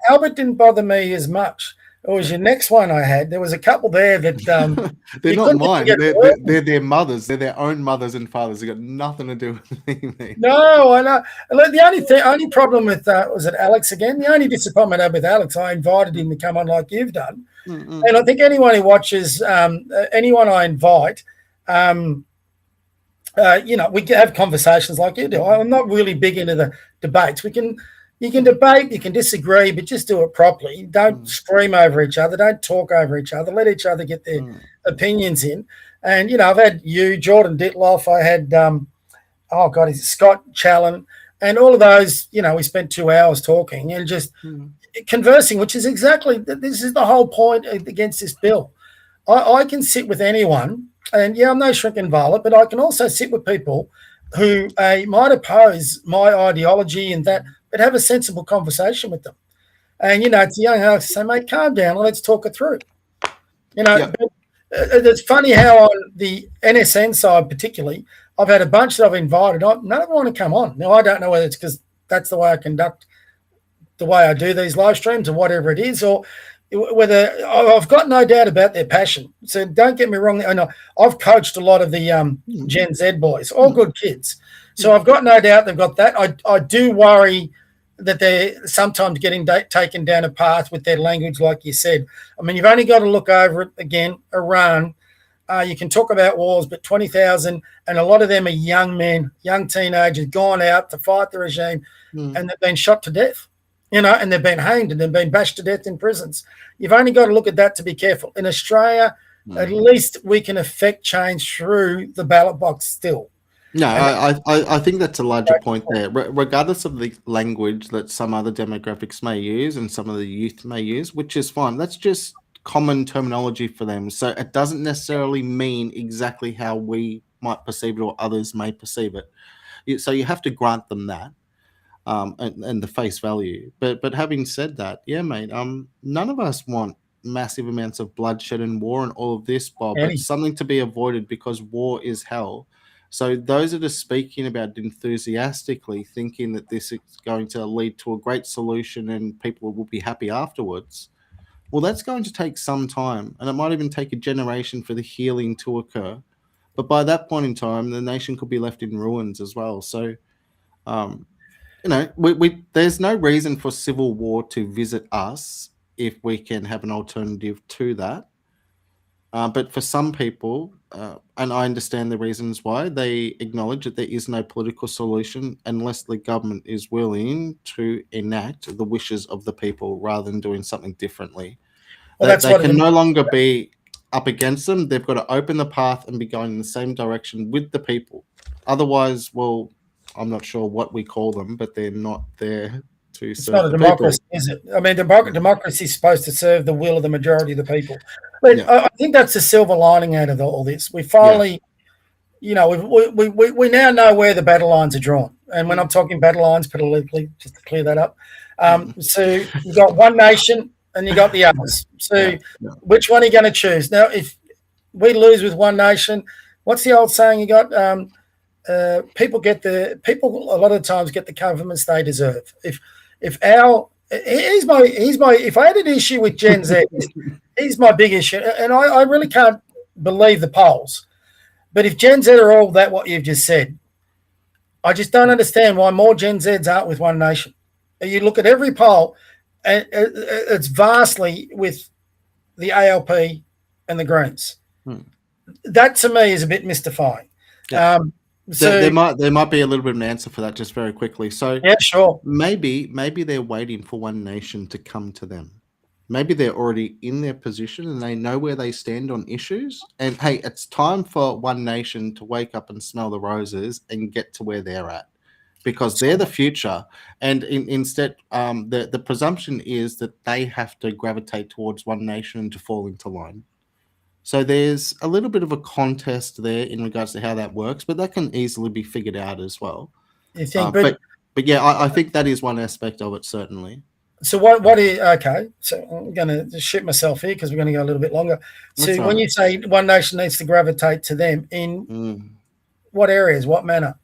Albert didn't bother me as much. It was your next one I had. There was a couple there that they're not mine. They're their mothers. They're their own mothers and fathers. They've got nothing to do with me. No, I know. The only problem with was it Alex again? The only disappointment I had with Alex, I invited him to come on like you've done, and I think anyone who watches, anyone I invite, we can have conversations like you do. I'm not really big into the debates. You can debate, you can disagree, but just do it properly. Don't scream over each other. Don't talk over each other. Let each other get their opinions in. And, I've had you, Jordan Ditloff. I had, Scott Challen. And all of those, we spent 2 hours talking and just conversing, which is exactly, this is the whole point against this bill. I can sit with anyone, and, I'm no shrinking violet, but I can also sit with people who might oppose my ideology and that, but have a sensible conversation with them. And, it's a young Alex to say, mate, calm down, let's talk it through. It's funny how on the NSN side particularly, I've had a bunch that I've invited. None of them want to come on. Now, I don't know whether it's because that's the way I conduct, the way I do these live streams or whatever it is, or whether I've got no doubt about their passion. So don't get me wrong. I know I've coached a lot of the Gen Z boys, all good kids. So I've got no doubt they've got that. I do worry that they're sometimes getting taken down a path with their language, like you said. I mean, you've only got to look over it again. Iran, you can talk about wars, but 20,000, and a lot of them are young men, young teenagers, gone out to fight the regime, and they've been shot to death, and they've been hanged and they've been bashed to death in prisons. You've only got to look at that to be careful. In Australia, at least we can affect change through the ballot box still. No, I think that's a larger point there. Regardless of the language that some other demographics may use and some of the youth may use, which is fine, that's just common terminology for them. So it doesn't necessarily mean exactly how we might perceive it or others may perceive it. So you have to grant them that and the face value. But having said that, yeah, mate, none of us want massive amounts of bloodshed and war and all of this, Bob. It's something to be avoided because war is hell. So those that are speaking about it enthusiastically, thinking that this is going to lead to a great solution and people will be happy afterwards, well, that's going to take some time, and it might even take a generation for the healing to occur. But by that point in time, the nation could be left in ruins as well. So, there's no reason for civil war to visit us if we can have an alternative to that. But for some people, and I understand the reasons why, they acknowledge that there is no political solution unless the government is willing to enact the wishes of the people rather than doing something differently. Well, They can no longer be up against them. They've got to open the path and be going in the same direction with the people. Otherwise, well, I'm not sure what we call them, but they're not there to It's serve not a the democracy, people. is it? I mean, democracy is supposed to serve the will of the majority of the people. But I think that's the silver lining out of all this. We finally, we now know where the battle lines are drawn. And when I'm talking battle lines politically, just to clear that up, so you've got one nation and you got the others. So which one are you going to choose? Now, if we lose with one nation, what's the old saying you got? People a lot of times get the governments they deserve. If I had an issue with Gen Z, here's my big issue, and I really can't believe the polls. But if Gen Z are all that what you've just said, I just don't understand why more Gen Zs aren't with One Nation. You look at every poll, and it's vastly with the ALP and the Greens. That to me is a bit mystifying. Yeah. So there might be a little bit of an answer for that just very quickly. So yeah, sure. Maybe they're waiting for One Nation to come to them. Maybe they're already in their position and they know where they stand on issues. And hey, it's time for One Nation to wake up and smell the roses and get to where they're at, because they're the future. And instead, the presumption is that they have to gravitate towards One Nation and to fall into line. So there's a little bit of a contest there in regards to how that works, but that can easily be figured out as well. You think, but yeah, I think that is one aspect of it, certainly. So what is okay? So I'm going to just shoot myself here because we're going to go a little bit longer. So That's when right. you say One Nation needs to gravitate to them, in what areas, what manner?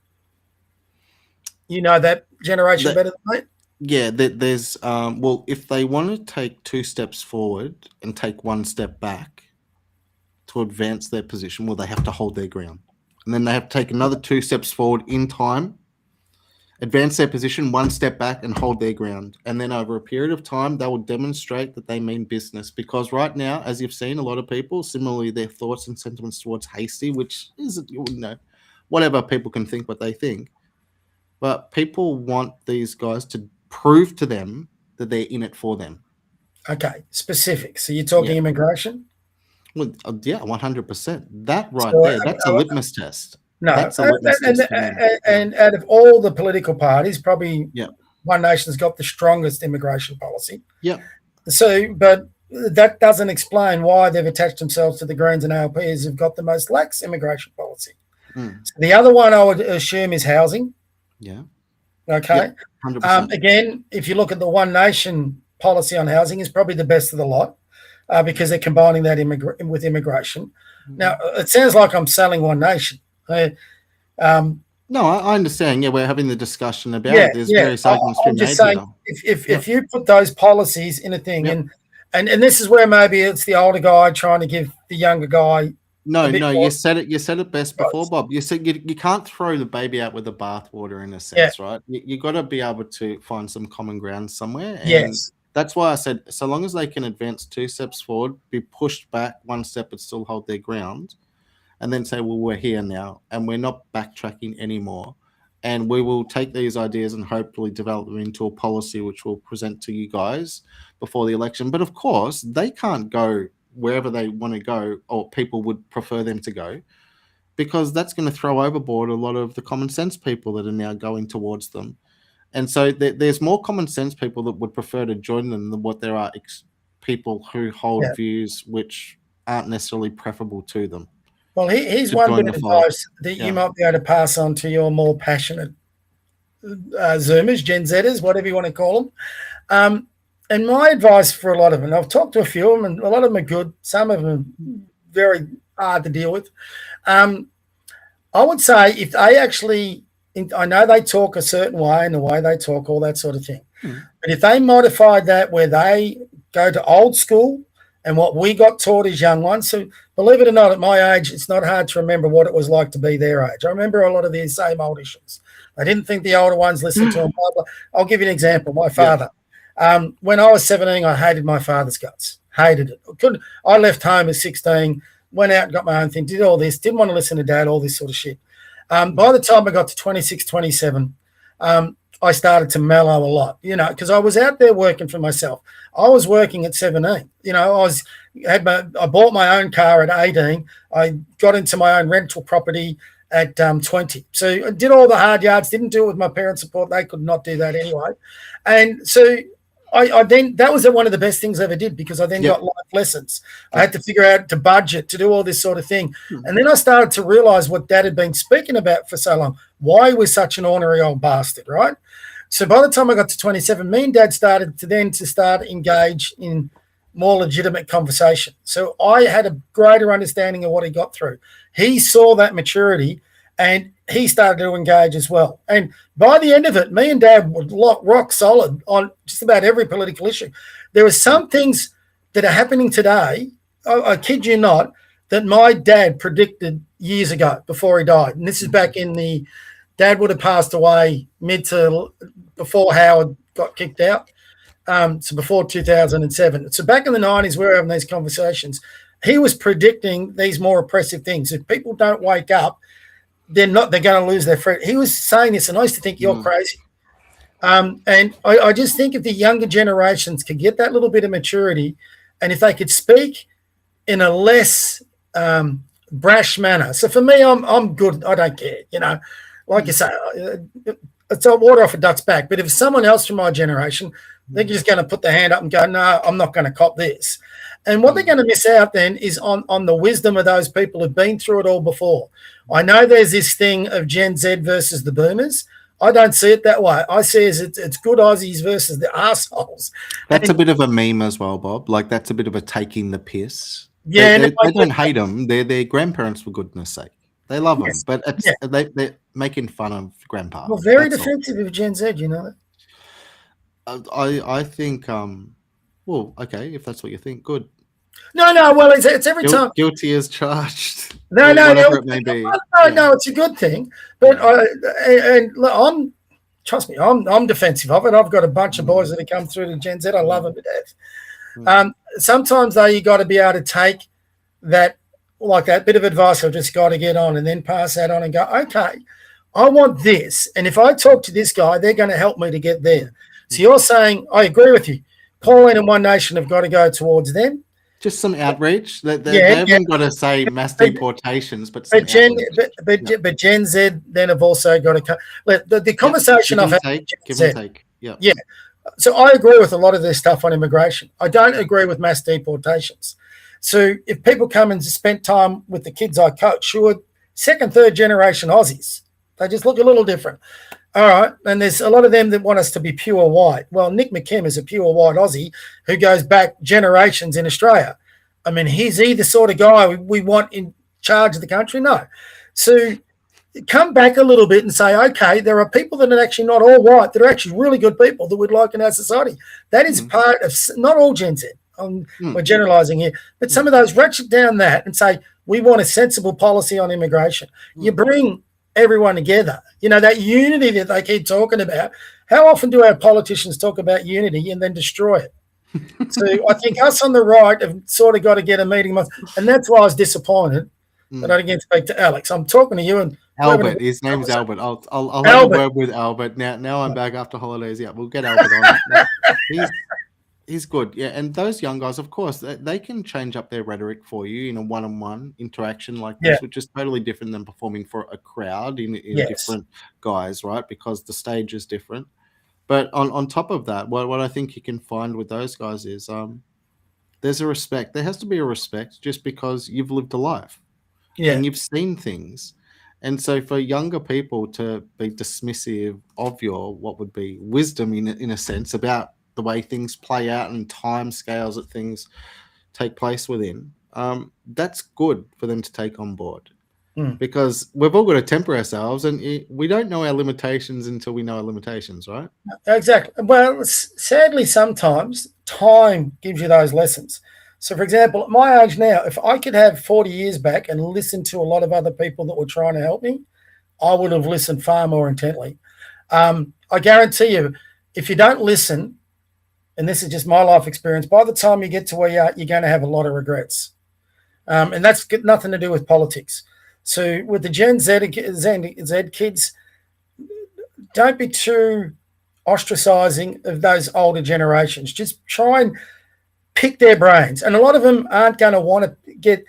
You know that generation better than me. Yeah, there's well, if they want to take 2 steps forward and take 1 step back to advance their position, well, they have to hold their ground. And then they have to take another 2 steps forward in time, advance their position 1 step back and hold their ground. And then over a period of time, they will demonstrate that they mean business. Because right now, as you've seen, a lot of people, similarly, their thoughts and sentiments towards Hasty, which is, whatever, people can think what they think. But people want these guys to prove to them that they're in it for them. Okay, specific. So you're talking immigration? Well, yeah, 100%. That right So, there, that's a litmus test. No, That's a litmus test for them. and out of all the political parties, probably One Nation's got the strongest immigration policy. Yeah. So, but that doesn't explain why they've attached themselves to the Greens and ALPs who've got the most lax immigration policy. So the other one I would assume is housing. Yeah. Okay. Yeah, 100%. Again, if you look at the One Nation policy on housing, is probably the best of the lot because they're combining that with immigration. Now, it sounds like I'm selling One Nation. No, I understand. Yeah, we're having the discussion about it. There's various arguments I'm just saying, if you put those policies in a thing, and this is where maybe it's the older guy trying to give the younger guy. No, you said it best before, Bob. You said you can't throw the baby out with the bathwater in a sense, right? You got to be able to find some common ground somewhere. And yes. That's why I said, so long as they can advance 2 steps forward, be pushed back 1 step, but still hold their ground, and then say, well, we're here now, and we're not backtracking anymore. And we will take these ideas and hopefully develop them into a policy which we'll present to you guys before the election. But of course, they can't go wherever they want to go, or people would prefer them to go, because that's going to throw overboard a lot of the common sense people that are now going towards them. And so there's more common sense people that would prefer to join them than what there are people who hold views which aren't necessarily preferable to them. Well, here's one bit of advice that you might be able to pass on to your more passionate Zoomers, Gen Zers, whatever you want to call them. And my advice for a lot of them, and I've talked to a few of them, and a lot of them are good. Some of them are very hard to deal with. I would say if they actually, I know they talk a certain way and the way they talk, all that sort of thing. But if they modified that where they go to old school and what we got taught as young ones, so believe it or not, at my age, it's not hard to remember what it was like to be their age. I remember a lot of these same old issues. I didn't think the older ones listened to them. I'll give you an example. My father, When I was 17, I hated my father's guts. Hated it. I left home at 16, went out and got my own thing, did all this, didn't want to listen to dad, all this sort of shit. By the time I got to 26, 27, I started to mellow a lot, because I was out there working for myself. I was working at 17. I bought my own car at 18. I got into my own rental property at 20. So I did all the hard yards, didn't do it with my parents' support. They could not do that anyway. And so I then, that was one of the best things I ever did, because I then got life lessons. I had to figure out to budget, to do all this sort of thing. And then I started to realize what Dad had been speaking about for so long, why he was such an ornery old bastard, right? So by the time I got to 27, me and Dad started to engage in more legitimate conversation. So I had a greater understanding of what he got through. He saw that maturity and he started to engage as well. And by the end of it, me and Dad were rock solid on just about every political issue. There are some things that are happening today, I kid you not, that my dad predicted years ago before he died. And this is back in Dad would have passed away before Howard got kicked out. So before 2007. So back in the 90s, we were having these conversations. He was predicting these more oppressive things. If people don't wake up, they're going to lose their freedom. He was saying this, and I used to think you're crazy. And I just think if the younger generations could get that little bit of maturity, and if they could speak in a less brash manner. So for me, I'm good. I don't care. Like you say, it's a water off a duck's back. But if someone else from my generation, they're just going to put their hand up and go, no, I'm not going to cop this. And what they're going to miss out then is on the wisdom of those people who've been through it all before. I know there's this thing of Gen Z versus the boomers. I don't see it that way. I see it as it's good Aussies versus the arseholes. That's a bit of a meme as well, Bob. Like, that's a bit of a taking the piss. Yeah. They don't hate them. They're their grandparents, for goodness sake. They love them, but they're making fun of grandpa. Well, very defensive of Gen Z, you know that? I think, well, okay, if that's what you think, good. No, well, it's every time. Guilty as charged. No, it may be. No, it's a good thing. But trust me, I'm defensive of it. I've got a bunch of boys that have come through to Gen Z. I love them to death. Sometimes, though, you got to be able to take that bit of advice I've just got to get on and then pass that on and go, okay, I want this. And if I talk to this guy, they're going to help me to get there. So you're saying, I agree with you. Pauline and One Nation have got to go towards them. Just some outreach. They haven't got to say mass deportations, but Gen Z then have also got to come. The conversation I've had. Give and take. Yeah. So I agree with a lot of this stuff on immigration. I don't agree with mass deportations. So if people come and spend time with the kids I coach, who are second, third generation Aussies, they just look a little different. All right. And there's a lot of them that want us to be pure white. Well, Nick McKim is a pure white Aussie who goes back generations in Australia. I mean, is he the sort of guy we want in charge of the country? No. So come back a little bit and say, okay, there are people that are actually not all white, that are actually really good people that we'd like in our society. That is part of, not all Gen Z. We're generalizing here, but some of those ratchet down that and say, we want a sensible policy on immigration. You bring everyone together. That unity that they keep talking about. How often do our politicians talk about unity and then destroy it? So I think us on the right have sort of got to get a meeting. And that's why I was disappointed that I didn't get to speak to Alex. I'm talking to you and Albert. His name's Albert. I'll have a word with Albert. Now I'm back after holidays. Yeah, we'll get Albert on. He's good. Yeah, and those young guys, of course, they can change up their rhetoric for you in a one-on-one interaction like this, which is totally different than performing for a crowd in different guys, right? Because the stage is different. But on top of that, what I think you can find with those guys is there's a respect. There has to be a respect just because you've lived a life and you've seen things. And so for younger people to be dismissive of your what would be wisdom in a sense about the way things play out and time scales that things take place within, that's good for them to take on board. Because we've all got to temper ourselves, and we don't know our limitations until we know our limitations, right? Exactly. Well, sadly, sometimes time gives you those lessons. So, for example, at my age now, if I could have 40 years back and listen to a lot of other people that were trying to help me, I would have listened far more intently. I guarantee you, if you don't listen and this is just my life experience, by the time you get to where you are, you're going to have a lot of regrets. And that's got nothing to do with politics. So with the Gen Z kids, don't be too ostracizing of those older generations. Just try and pick their brains. And a lot of them aren't going to want to get,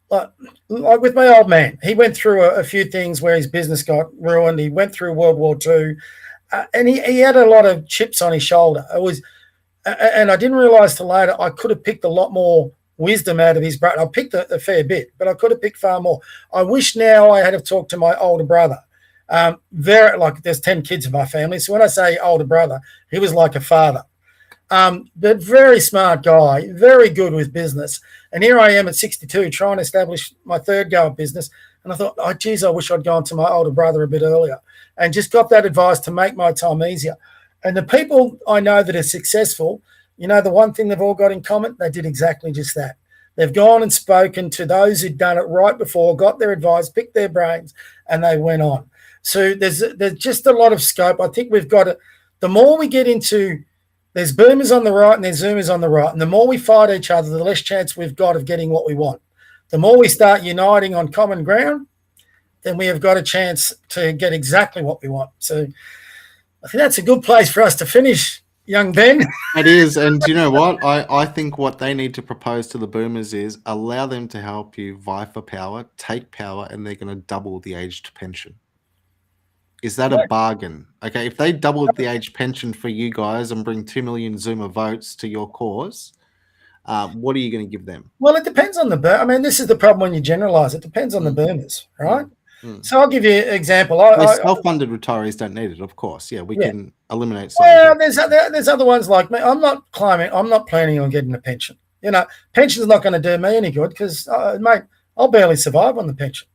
like with my old man, he went through a few things where his business got ruined. He went through World War II, and he had a lot of chips on his shoulder. And I didn't realize till later, I could have picked a lot more wisdom out of his brain. I picked a fair bit, but I could have picked far more. I wish now I had have talked to my older brother. There's 10 kids in my family, so when I say older brother, he was like a father. But very smart guy, very good with business. And here I am at 62 trying to establish my third go of business. And I thought, oh, geez, I wish I'd gone to my older brother a bit earlier and just got that advice to make my time easier. And the people I know that are successful, you know, the one thing they've all got in common, they did exactly just that. They've gone and spoken to those who'd done it right before, got their advice, picked their brains, and they went on. So there's just a lot of scope. I think we've got to, the more we get into, there's boomers on the right and there's zoomers on the right. And the more we fight each other, the less chance we've got of getting what we want. The more we start uniting on common ground, then we have got a chance to get exactly what we want. So I think that's a good place for us to finish, young Ben. It is. And you know what? I think what they need to propose to the boomers is allow them to help you vie for power, take power, and they're going to double the aged pension. Is that a bargain? Okay, if they doubled the age pension for you guys and bring 2 million Zoomer votes to your cause, what are you going to give them? Well, it depends on I mean, this is the problem when you generalise. It depends on the boomers, right? So I'll give you an example. Self-funded retirees don't need it, of course. Yeah, we can eliminate some. Well, there's other ones like me. I'm not planning on getting a pension. You know, pension's not going to do me any good because, mate, I'll barely survive on the pension.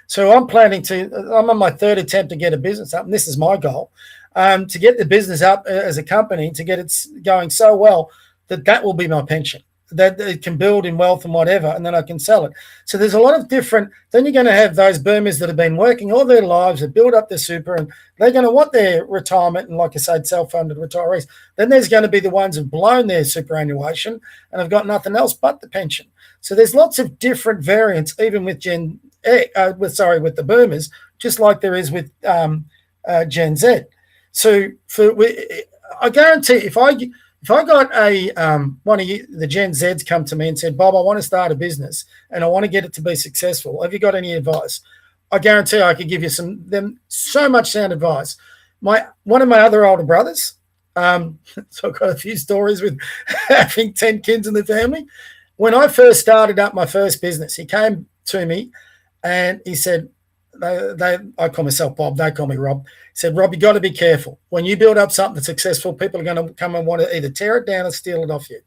So I'm on my third attempt to get a business up, and this is my goal, to get the business up as a company, to get it going so well that will be my pension, that it can build in wealth and whatever, and then I can sell it. So there's a lot of different, then you're going to have those boomers that have been working all their lives, that build up their super, and they're going to want their retirement, and like I said, self-funded retirees. Then there's going to be the ones who've blown their superannuation and have got nothing else but the pension. So there's lots of different variants, even with with the boomers, just like there is with Gen Z. So I guarantee if I got one of you, the Gen Zs, come to me and said, Bob, I want to start a business and I want to get it to be successful. Have you got any advice? I guarantee I could give you so much sound advice. One of my other older brothers, so I've got a few stories with having 10 kids in the family. When I first started up my first business, he came to me and he said, I call myself Bob, they call me Rob. He said, Rob, you got to be careful. When you build up something that's successful, people are going to come and want to either tear it down or steal it off you.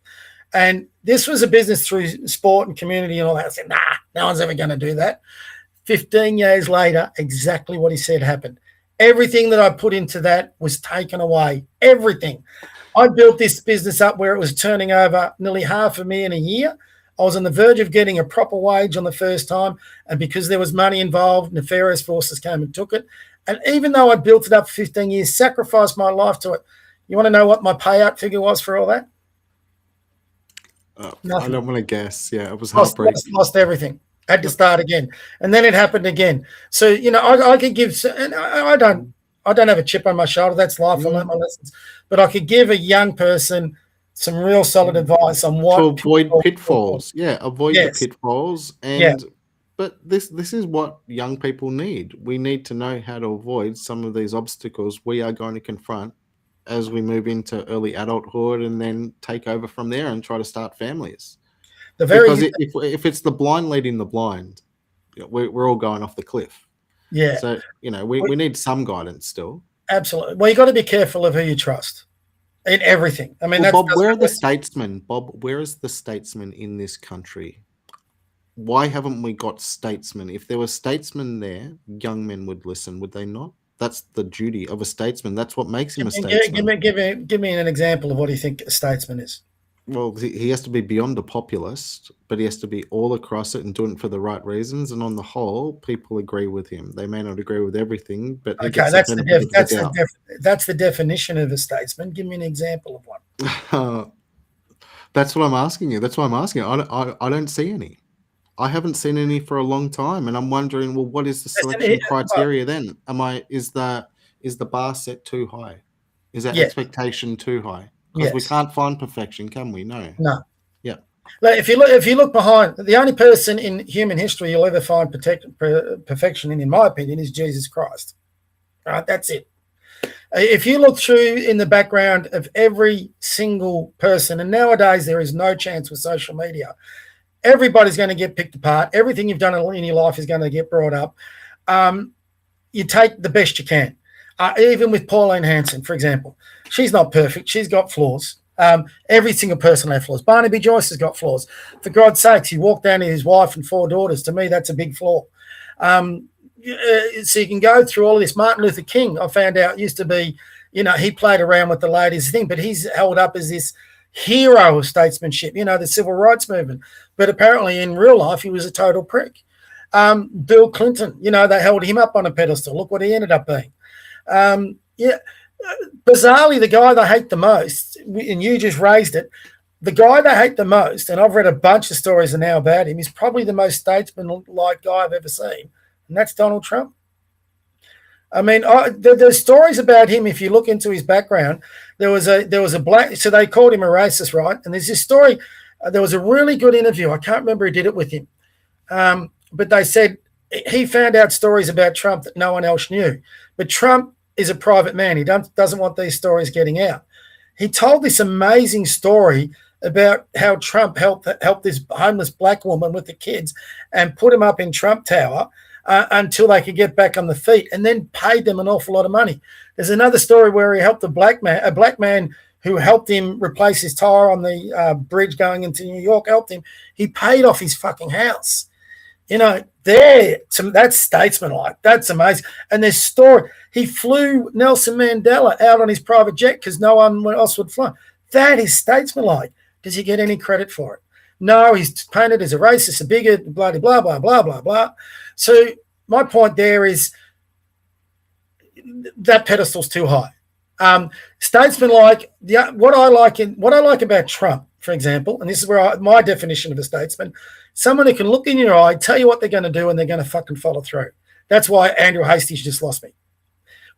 And this was a business through sport and community and all that. I said, nah, no one's ever going to do that. 15 years later, exactly what he said happened. Everything that I put into that was taken away. Everything. I built this business up where it was turning over nearly $500,000 a year. I was on the verge of getting a proper wage on the first time, and because there was money involved, nefarious forces came and took it. And even though I built it up for 15 years, sacrificed my life to it, you want to know what my payout figure was for all that? I don't want to guess. Yeah, it was heartbreaking. Lost everything. Had to start again, and then it happened again. So you know, I could give, and I don't have a chip on my shoulder. That's life. I learned my lessons, but I could give a young person some real solid advice on what to avoid pitfalls. Yeah, avoid the pitfalls. And but this is what young people need. We need to know how to avoid some of these obstacles we are going to confront as we move into early adulthood and then take over from there and try to start families. Because if it's the blind leading the blind, we're all going off the cliff. Yeah. So, you know, we need some guidance still. Absolutely. Well, you got to be careful of who you trust in everything. I mean, Bob, where are the statesmen? Bob, where is the statesman in this country? Why haven't we got statesmen? If there were statesmen there, young men would listen, would they not? That's the duty of a statesman. That's what makes him a statesman. Give me an example of what you think a statesman is. Well, he has to be beyond a populist, but he has to be all across it and doing it for the right reasons. And on the whole, people agree with him. They may not agree with everything, but okay, that's the definition of a statesman. Give me an example of one. That's what I'm asking you. That's why I'm asking. I don't see any. I haven't seen any for a long time, and I'm wondering, well, what is the selection criteria then? Is the bar set too high? Is that expectation too high? Because we can't find perfection, can we? No. No. Yeah. Like if you look behind, the only person in human history you'll ever find perfection in my opinion, is Jesus Christ. Right, that's it. If you look through in the background of every single person, and nowadays there is no chance with social media, everybody's going to get picked apart. Everything you've done in your life is going to get brought up. You take the best you can. Even with Pauline Hanson, for example, she's not perfect. She's got flaws. Every single person has flaws. Barnaby Joyce has got flaws. For God's sakes, he walked down to his wife and 4 daughters. To me, that's a big flaw. So you can go through all of this. Martin Luther King, I found out, used to be, he played around with the ladies thing, but he's held up as this hero of statesmanship, the civil rights movement. But apparently in real life, he was a total prick. Bill Clinton, they held him up on a pedestal. Look what he ended up being. Bizarrely, the guy they hate the most, and you just raised it, the guy they hate the most, and I've read a bunch of stories now about him, is probably the most statesman-like guy I've ever seen, and that's Donald Trump. I mean, there's stories about him. If you look into his background, there was a black, so they called him a racist, right? And there's this story. There was a really good interview. I can't remember who did it with him, but they said he found out stories about Trump that no one else knew. But Trump is a private man. He doesn't want these stories getting out. He told this amazing story about how Trump helped this homeless black woman with the kids and put him up in Trump Tower until they could get back on the feet, and then paid them an awful lot of money. There's another story where he helped a black man who helped him replace his tire on the bridge going into New York, helped him. He paid off his fucking house. That's statesmanlike. That's amazing. And this story, he flew Nelson Mandela out on his private jet because no one else would fly. That is statesmanlike. Does he get any credit for it? No, he's painted as a racist, a bigot, blah, blah, blah, blah, blah, blah. So my point there is that pedestal's too high. Statesmanlike, what I like about Trump, for example, and this is where my definition of a statesman, someone who can look in your eye, tell you what they're going to do, and they're going to fucking follow through. That's why Andrew Hastings just lost me.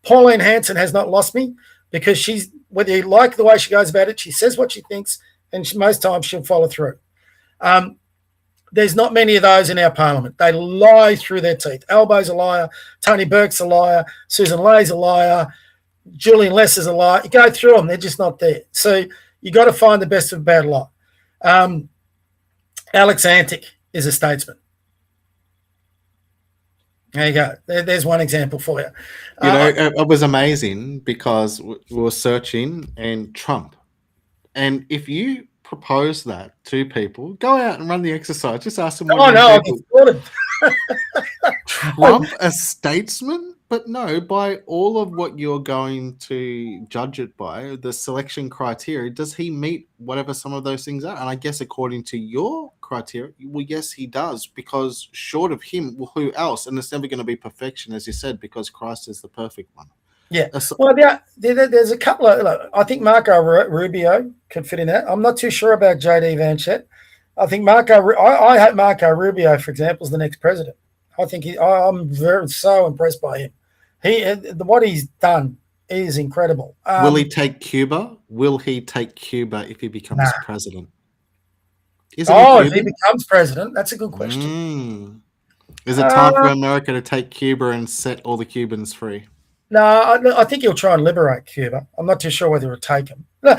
Pauline Hanson has not lost me because whether you like the way she goes about it, she says what she thinks, and most times she'll follow through. There's not many of those in our parliament. They lie through their teeth. Albo's a liar. Tony Burke's a liar. Susan Lay's a liar. Julian Lesser's a liar. You go through them, they're just not there. So you got to find the best of a bad lot. Alex Antic is a statesman. There you go. There's one example for you. It was amazing because we were searching and Trump. And if you propose that to people, go out and run the exercise. Just ask them. Trump a statesman? But no, by all of what you're going to judge it by, the selection criteria, does he meet whatever some of those things are? And I guess according to your criteria, well, yes, he does, because short of him, well, who else? And it's never going to be perfection, as you said, because Christ is the perfect one. Yeah. Well, there's a couple of, I think Marco Rubio could fit in that. I'm not too sure about J.D. Vance. I think I hope Marco Rubio, for example, is the next president. I think I'm so impressed by him. What he's done is incredible. Will he take Cuba? Will he take Cuba if he becomes president? If he becomes president, that's a good question. Is it time for America to take Cuba and set all the Cubans free? No, I think he'll try and liberate Cuba. I'm not too sure whether he'll take them. No,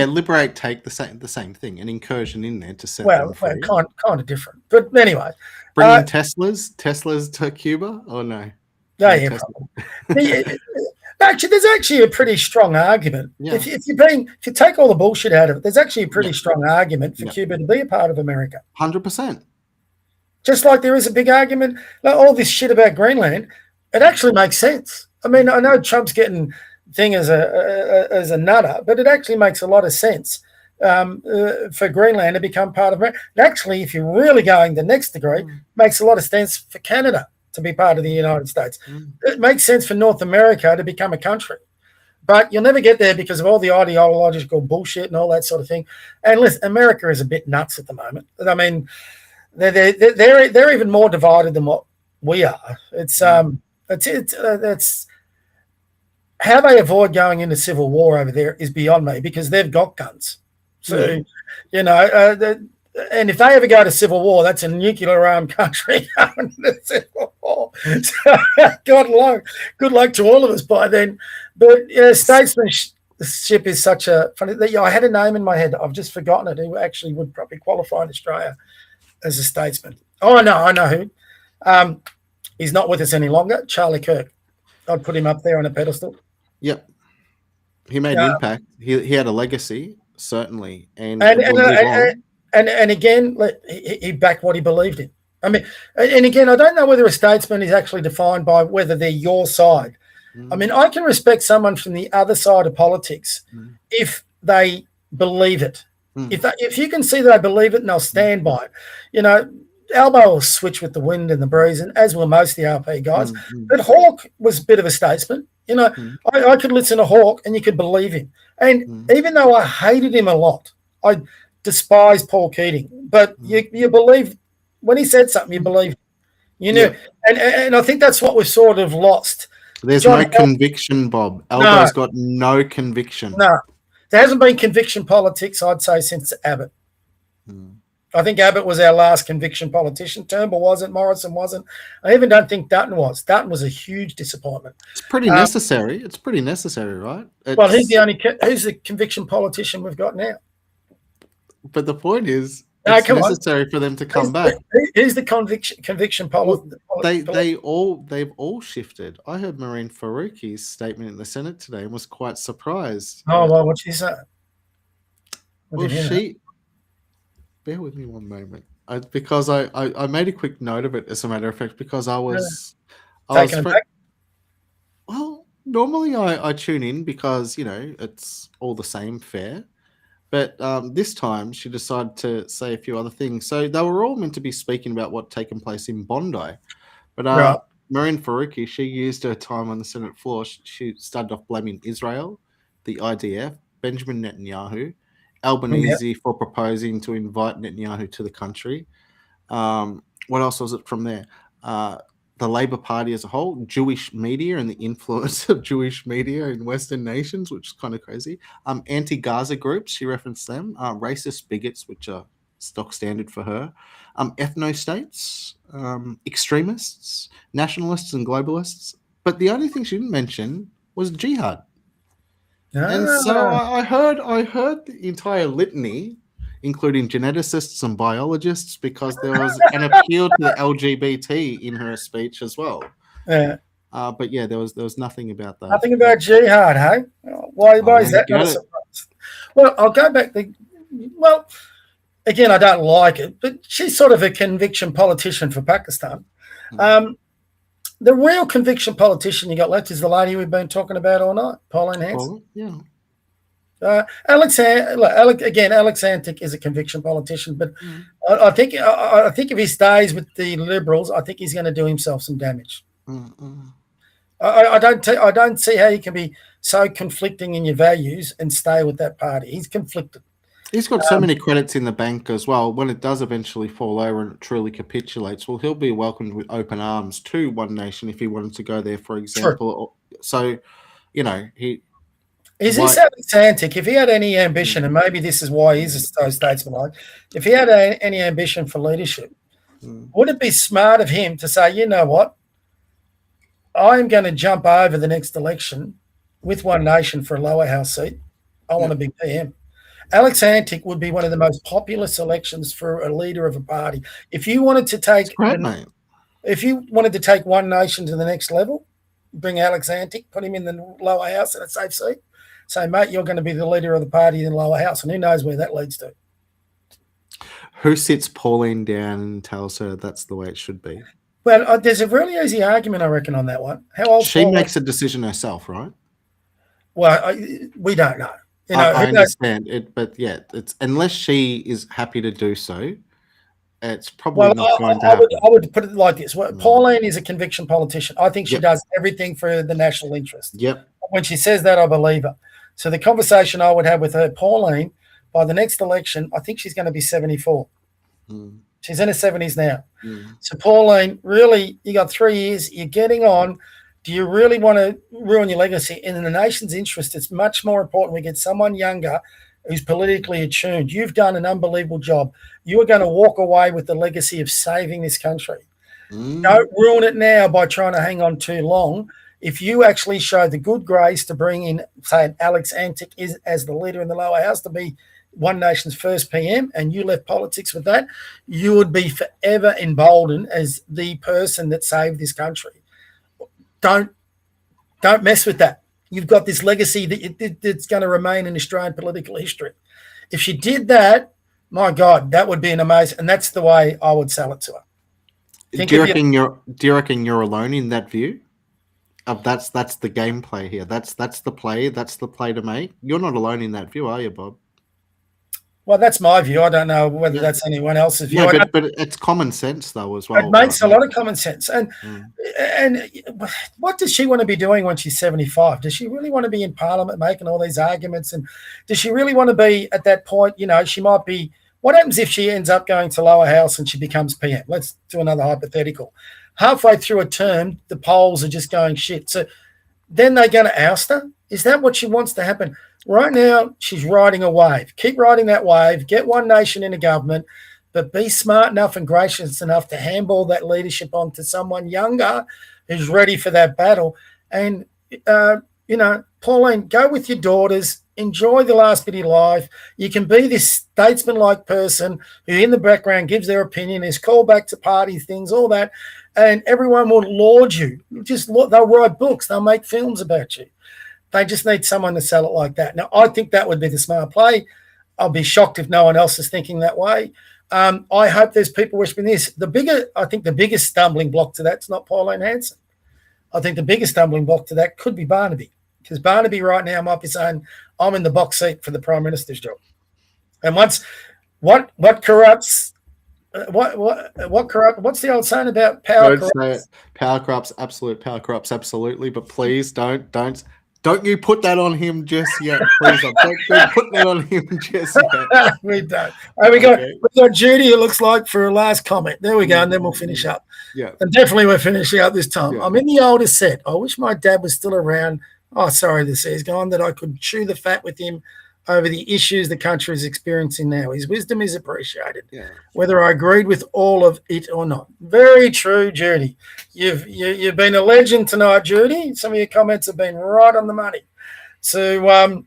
liberate, take the same thing, an incursion in there to set them free. Kind of different. But anyway. Bring in Teslas to Cuba, or no? Yeah. Actually, there's actually a pretty strong argument. Yeah. If you take all the bullshit out of it, there's actually a pretty strong argument for Cuba to be a part of America. 100%. Just like there is a big argument, like all this shit about Greenland, it actually makes sense. I mean, I know Trump's getting thing as a nutter, but it actually makes a lot of sense for Greenland to become part of America. And actually, if you're really going the next degree, makes a lot of sense for Canada to be part of the United States. It makes sense for North America to become a country. But you'll never get there because of all the ideological bullshit and all that sort of thing. And listen, America is a bit nuts at the moment. I mean, they're even more divided than what we are. It's how they avoid going into civil war over there is beyond me, because they've got guns. So, you know, and if they ever go to civil war, that's a nuclear-armed country going to civil war. So, good luck to all of us by then. But statesmanship is such a funny thing. I had a name in my head. I've just forgotten it. Who actually would probably qualify in Australia as a statesman? Oh, I know who. He's not with us any longer. Charlie Kirk. I'd put him up there on a pedestal. Yep. He made an impact. He had a legacy, certainly. And again, he backed what he believed in. I mean, and again, I don't know whether a statesman is actually defined by whether they're your side. I mean, I can respect someone from the other side of politics if they believe it. If you can see that I believe it and they'll stand by it. You know, Albo will switch with the wind and the breeze, and as will most of the RP guys. But Hawke was a bit of a statesman. You know, I could listen to Hawke and you could believe him. And even though I hated him a lot, I despise Paul Keating. But you believe when he said something, you believed. You knew. And I think that's what we've sort of lost. There's no conviction, Bob. Albo's got no conviction. No. There hasn't been conviction politics, I'd say, since Abbott. I think Abbott was our last conviction politician. Turnbull wasn't. Morrison wasn't. I even don't think Dutton was. Dutton was a huge disappointment. It's pretty necessary. It's pretty necessary, right? Well, who's the conviction politician we've got now? But the point is, it's necessary for them to come back. Who's the conviction politician? They've all shifted. I heard Marine Faruqi's statement in the Senate today and was quite surprised. Oh, well, what'd she say? Bear with me one moment, because I made a quick note of it, as a matter of fact, because I was taken aback. Well, normally I tune in because, you know, it's all the same fare. But this time she decided to say a few other things. So they were all meant to be speaking about what taken place in Bondi. But Marine Faruqi, she used her time on the Senate floor. She started off blaming Israel, the IDF, Benjamin Netanyahu, Albanese for proposing to invite Netanyahu to the country. What else was it from there? The Labour Party as a whole, Jewish media and the influence of Jewish media in Western nations, which is kind of crazy. Anti-Gaza groups, she referenced them. Racist bigots, which are stock standard for her. Ethno-states, extremists, nationalists and globalists. But the only thing she didn't mention was jihad. And so I heard the entire litany, including geneticists and biologists, because there was an appeal to the LGBT in her speech as well. Yeah. But yeah, there was nothing about that. Nothing about jihad, hey? Why is that not a surprise? Well, I'll go back. Again, I don't like it, but she's sort of a conviction politician for Pakistan. The real conviction politician you got left is the lady we've been talking about all night, Pauline Hanson. Alex Antic is a conviction politician, but I think if he stays with the Liberals, I think he's going to do himself some damage. I don't see how you can be so conflicting in your values and stay with that party. He's conflicted. He's got so many credits in the bank as well. When it does eventually fall over and it truly capitulates, well, he'll be welcomed with open arms to One Nation if he wanted to go there, for example. Sure. So, you know, Is this Alex Antic, if he had any ambition, and maybe this is why he's so statesmanlike, if he had any ambition for leadership, would it be smart of him to say, you know what, I'm going to jump over the next election with One Nation for a lower house seat. I want to be PM. Alex Antic would be one of the most popular selections for a leader of a party. If you wanted to take One Nation to the next level, bring Alex Antic, put him in the lower house in a safe seat. Say, mate, you're going to be the leader of the party in the lower house, and who knows where that leads to. Who sits Pauline down and tells her that's the way it should be? Well, there's a really easy argument, I reckon, on that one. How old? She makes a decision herself, right? Well, we don't know. You know, I understand it, but yeah, it's unless she is happy to do so, it's probably not going to happen. I would put it like this. Pauline is a conviction politician. I think she does everything for the national interest. Yep. when she says that, I believe her. So the conversation I would have with her, Pauline, by the next election, I think she's going to be 74. She's in her 70s now. So Pauline, really, you got 3 years. You're getting on. Do you really want to ruin your legacy? In the nation's interest, it's much more important we get someone younger who's politically attuned. You've done an unbelievable job. You are going to walk away with the legacy of saving this country. Don't ruin it now by trying to hang on too long. If you actually show the good grace to bring in, say, Alex Antic as the leader in the lower house to be One Nation's first PM, and you left politics with that, you would be forever emboldened as the person that saved this country. Don't mess with that. You've got this legacy that's going to remain in Australian political history. If she did that, my God, that would be an amazing, and that's the way I would sell it to her. Do you reckon you're alone in that view? That's the gameplay here. That's the play. That's the play to make. You're not alone in that view, are you, Bob? Well, that's my view. I don't know whether that's anyone else's view. Yeah, but it's common sense though as well. It makes a lot of common sense. And what does she want to be doing when she's 75? Does she really want to be in Parliament making all these arguments? And does she really want to be at that point? You know, she might be. What happens if she ends up going to lower house and she becomes PM? Let's do another hypothetical. Halfway through a term, the polls are just going shit. So then they're going to oust her? Is that what she wants to happen? Right now, she's riding a wave. Keep riding that wave. Get One Nation in a government, but be smart enough and gracious enough to handball that leadership on to someone younger who's ready for that battle. And, Pauline, go with your daughters. Enjoy the last bit of your life. You can be this statesman-like person who in the background gives their opinion, is called back to party things, all that, and everyone will laud you. They'll write books. They'll make films about you. They just need someone to sell it like that. Now, I think that would be the smart play. I'll be shocked if no one else is thinking that way. I hope there's people whispering this. I think the biggest stumbling block to that's not Pauline Hanson. I think the biggest stumbling block to that could be Barnaby, because Barnaby right now might be saying, I'm in the box seat for the Prime Minister's job. And once what corrupts, what corrupt? What's the old saying about power corrupts? Power corrupts, power corrupts, absolutely. But please don't you put that on him just yet, please. Don't put that on him just yet. We don't. Right, we got Judy, it looks like, for a last comment. There we go, and then we'll finish up. Yeah. And definitely we're finishing up this time. Yeah. I'm in the older set. I wish my dad was still around. Oh, sorry, this is gone, that I could chew the fat with him over the issues the country is experiencing now. His wisdom is appreciated, whether I agreed with all of it or not. Very true, Judy. You've been a legend tonight, Judy. Some of your comments have been right on the money. So,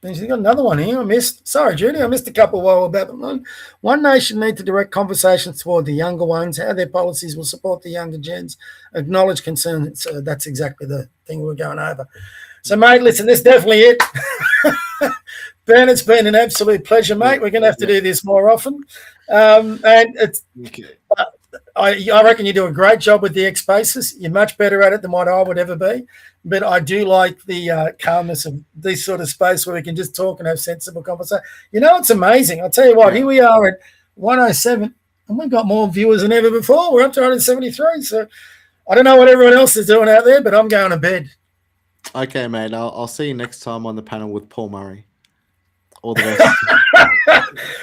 there's got another one here. Sorry, Judy, I missed a couple while about them. One Nation need to direct conversations toward the younger ones, how their policies will support the younger gens, acknowledge concerns. So that's exactly the thing we're going over. So, mate, listen, that's definitely it. Ben, it's been an absolute pleasure, mate. We're going to have to do this more often. And it's, I reckon you do a great job with the X-Spaces. You're much better at it than what I would ever be. But I do like the calmness of this sort of space where we can just talk and have sensible conversation. You know, it's amazing. I'll tell you what, here we are at 107, and we've got more viewers than ever before. We're up to 173. So I don't know what everyone else is doing out there, but I'm going to bed. Okay, mate. I'll see you next time on the panel with Paul Murray. All the best.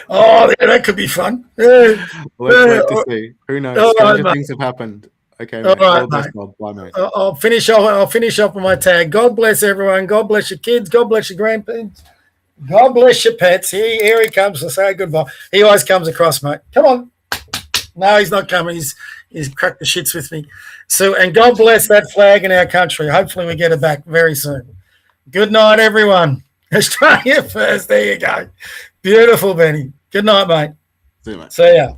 Oh, yeah, that could be fun. Let's wait to see. Who knows? Stranger things have happened. Okay, mate. All right, mate. Bye, mate. I'll finish off with my tag. God bless everyone. God bless your kids. God bless your grandparents. God bless your pets. Here he comes to say goodbye. He always comes across, mate. Come on. No, he's not coming. He's cracked the shits with me. So, and God bless that flag in our country. Hopefully we get it back very soon. Good night, everyone. Australia first. There you go. Beautiful, Benny. Good night, mate. See you, mate. See ya.